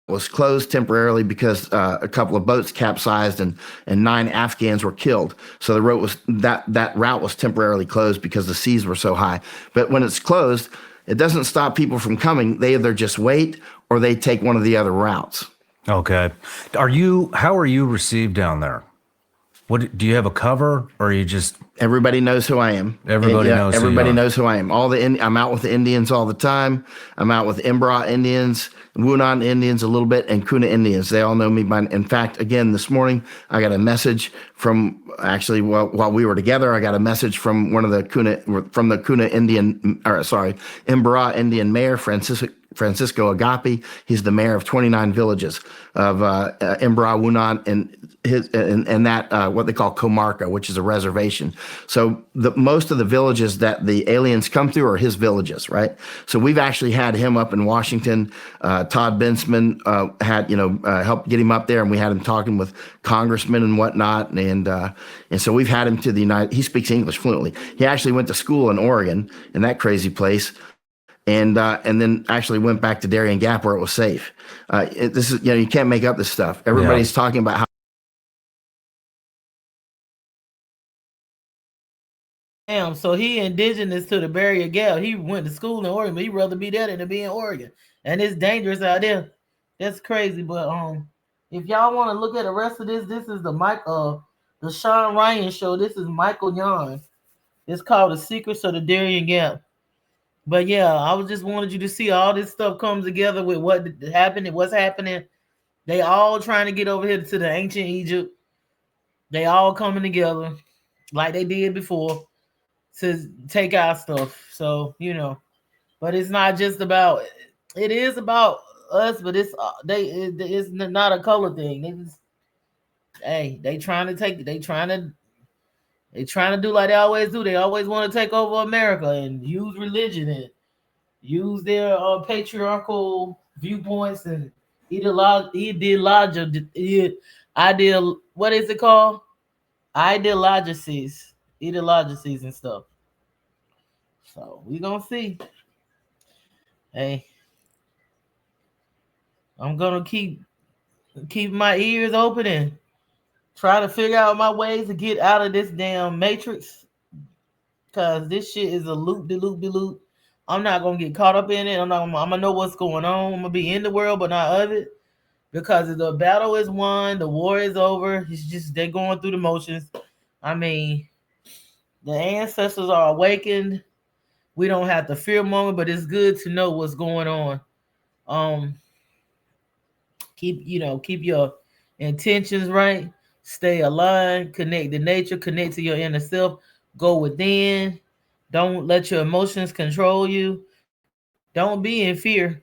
was closed temporarily because a couple of boats capsized and 9 Afghans were killed. So the road that route was temporarily closed because the seas were so high. But when it's closed, it doesn't stop people from coming. They either just wait or they take one of the other routes. Okay. How are you received down there? What do you have a cover, or you just? Everybody knows who I am. Everybody knows. Everybody knows who I am. I'm out with the Indians all the time. I'm out with Imbra Indians, Wunan Indians a little bit, and Kuna Indians. They all know me by. In fact, again this morning I got a message from while we were together. I got a message from one of the Kuna Indian, Imbra Indian mayor, Francisco Agapi. He's the mayor of 29 villages of Imbra, Wunan, and that what they call comarca, which is a reservation. So most of the villages that the aliens come through are his villages, right? So we've actually had him up in Washington. Todd Bensman had helped get him up there, and we had him talking with congressmen and whatnot, and so we've had him to the United. He speaks English fluently. He actually went to school in Oregon, in that crazy place. And then actually went back to Darien Gap where it was safe. This is you can't make up this stuff. Everybody's talking about how. Damn, so he indigenous to the Darien Gap. He went to school in Oregon, but he'd rather be there than to be in Oregon. And it's dangerous out there. That's crazy. But if y'all want to look at the rest of this is the Sean Ryan show. This is Michael Yon. It's called The Secrets of the Darien Gap. But yeah, I was just wanted you to see all this stuff comes together with what happened and what's happening. They all trying to get over here to the ancient Egypt. They all coming together like they did before to take our stuff. So, but it's not just about, it is about us, but it's not a color thing. They trying to do like they always do. They always want to take over America and use religion and use their patriarchal viewpoints and ideologies and stuff. So we gonna see. Hey, I'm gonna keep my ears open and try to figure out my ways to get out of this damn matrix, because this shit is a loop-de-loop. I'm not gonna get caught up in it. I'm gonna know what's going on. I'm gonna be in the world but not of it, because the battle is won, the war is over. It's just they're going through the motions. I mean, the ancestors are awakened. We don't have to fear moment, but it's good to know what's going on. Keep your intentions right. Stay aligned. Connect to nature. Connect to your inner self. Go within. Don't let your emotions control you. Don't be in fear.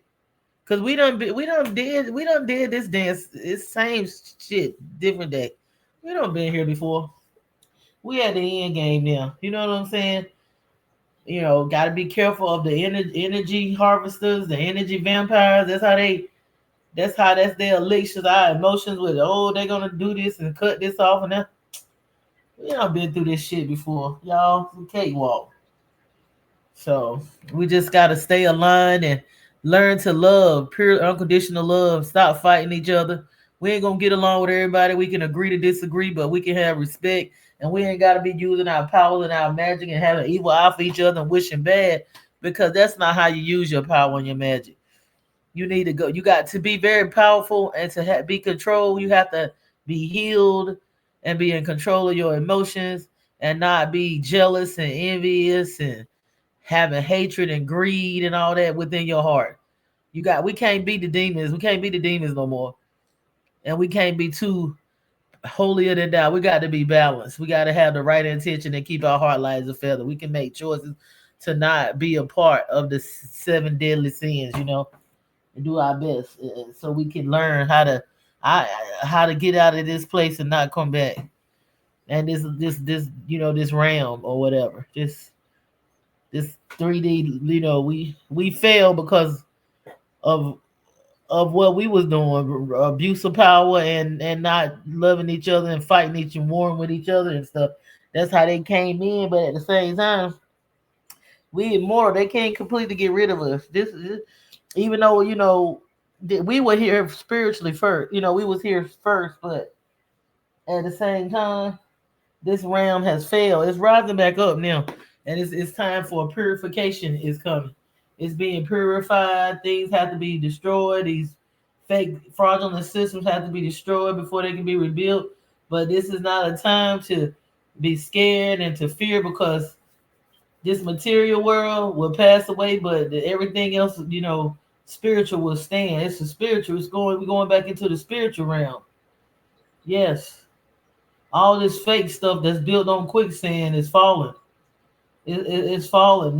Cause we done did this dance. It's same shit, different day. We done been here before. We at the end game now. You know what I'm saying? Got to be careful of the energy harvesters, the energy vampires. That's their elixirs, our emotions with, they're gonna do this and cut this off and that. We done been through this shit before, y'all. It's a cakewalk. So we just gotta stay aligned and learn to love, pure unconditional love. Stop fighting each other. We ain't gonna get along with everybody. We can agree to disagree, but we can have respect, and we ain't gotta be using our power and our magic and having evil eye for each other and wishing bad, because that's not how you use your power and your magic. You need to go. You got to be very powerful, and to be controlled, you have to be healed and be in control of your emotions and not be jealous and envious and having hatred and greed and all that within your heart. We can't be the demons. We can't be the demons no more. And we can't be too holier than thou. We got to be balanced. We got to have the right intention and keep our heart light as a feather. We can make choices to not be a part of the 7 deadly sins, and do our best so we can learn how to get out of this place and not come back. And this realm or whatever, this 3D, we fail because of what we was doing, abuse of power and not loving each other and fighting each and warring with each other and stuff. That's how they came in, but at the same time, we immortal. They can't completely get rid of us. This is, even though we were here spiritually first, we was here first, but at the same time, this realm has failed. It's rising back up now, and it's time for purification is coming. It's being purified. Things have to be destroyed. These fake fraudulent systems have to be destroyed before they can be rebuilt. But this is not a time to be scared and to fear, because this material world will pass away, but everything else, spiritual will stand. It's the spiritual. We're going back into the spiritual realm. Yes. All this fake stuff that's built on quicksand is falling. It's falling,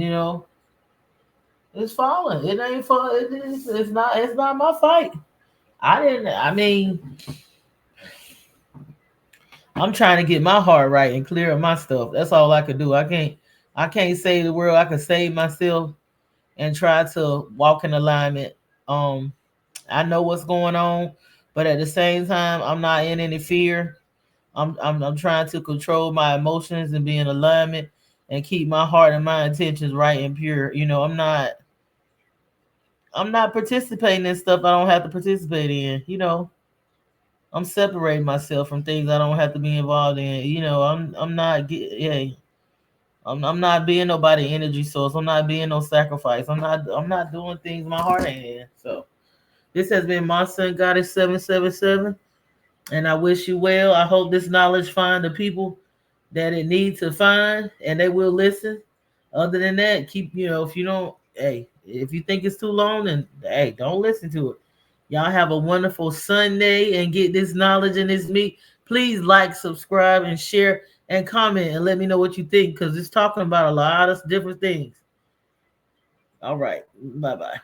It's falling. It ain't falling. It's not my fight. I'm trying to get my heart right and clear up my stuff. That's all I could do. I can't save the world. I can save myself and try to walk in alignment. I know what's going on, but at the same time, I'm not in any fear. I'm trying to control my emotions and be in alignment and keep my heart and my intentions right and pure. I'm not participating in stuff I don't have to participate in. I'm separating myself from things I don't have to be involved in. I'm not being nobody energy source. I'm not being no sacrifice. I'm not doing things my heart ain't in. So this has been my son Goddess 777, and I wish you well. I hope this knowledge find the people that it needs to find, and they will listen. Other than that, if you think it's too long, then hey, don't listen to it. Y'all have a wonderful Sunday and get this knowledge and this meat. Please like, subscribe, and share and comment and let me know what you think, because it's talking about a lot of different things. All right. Bye-bye.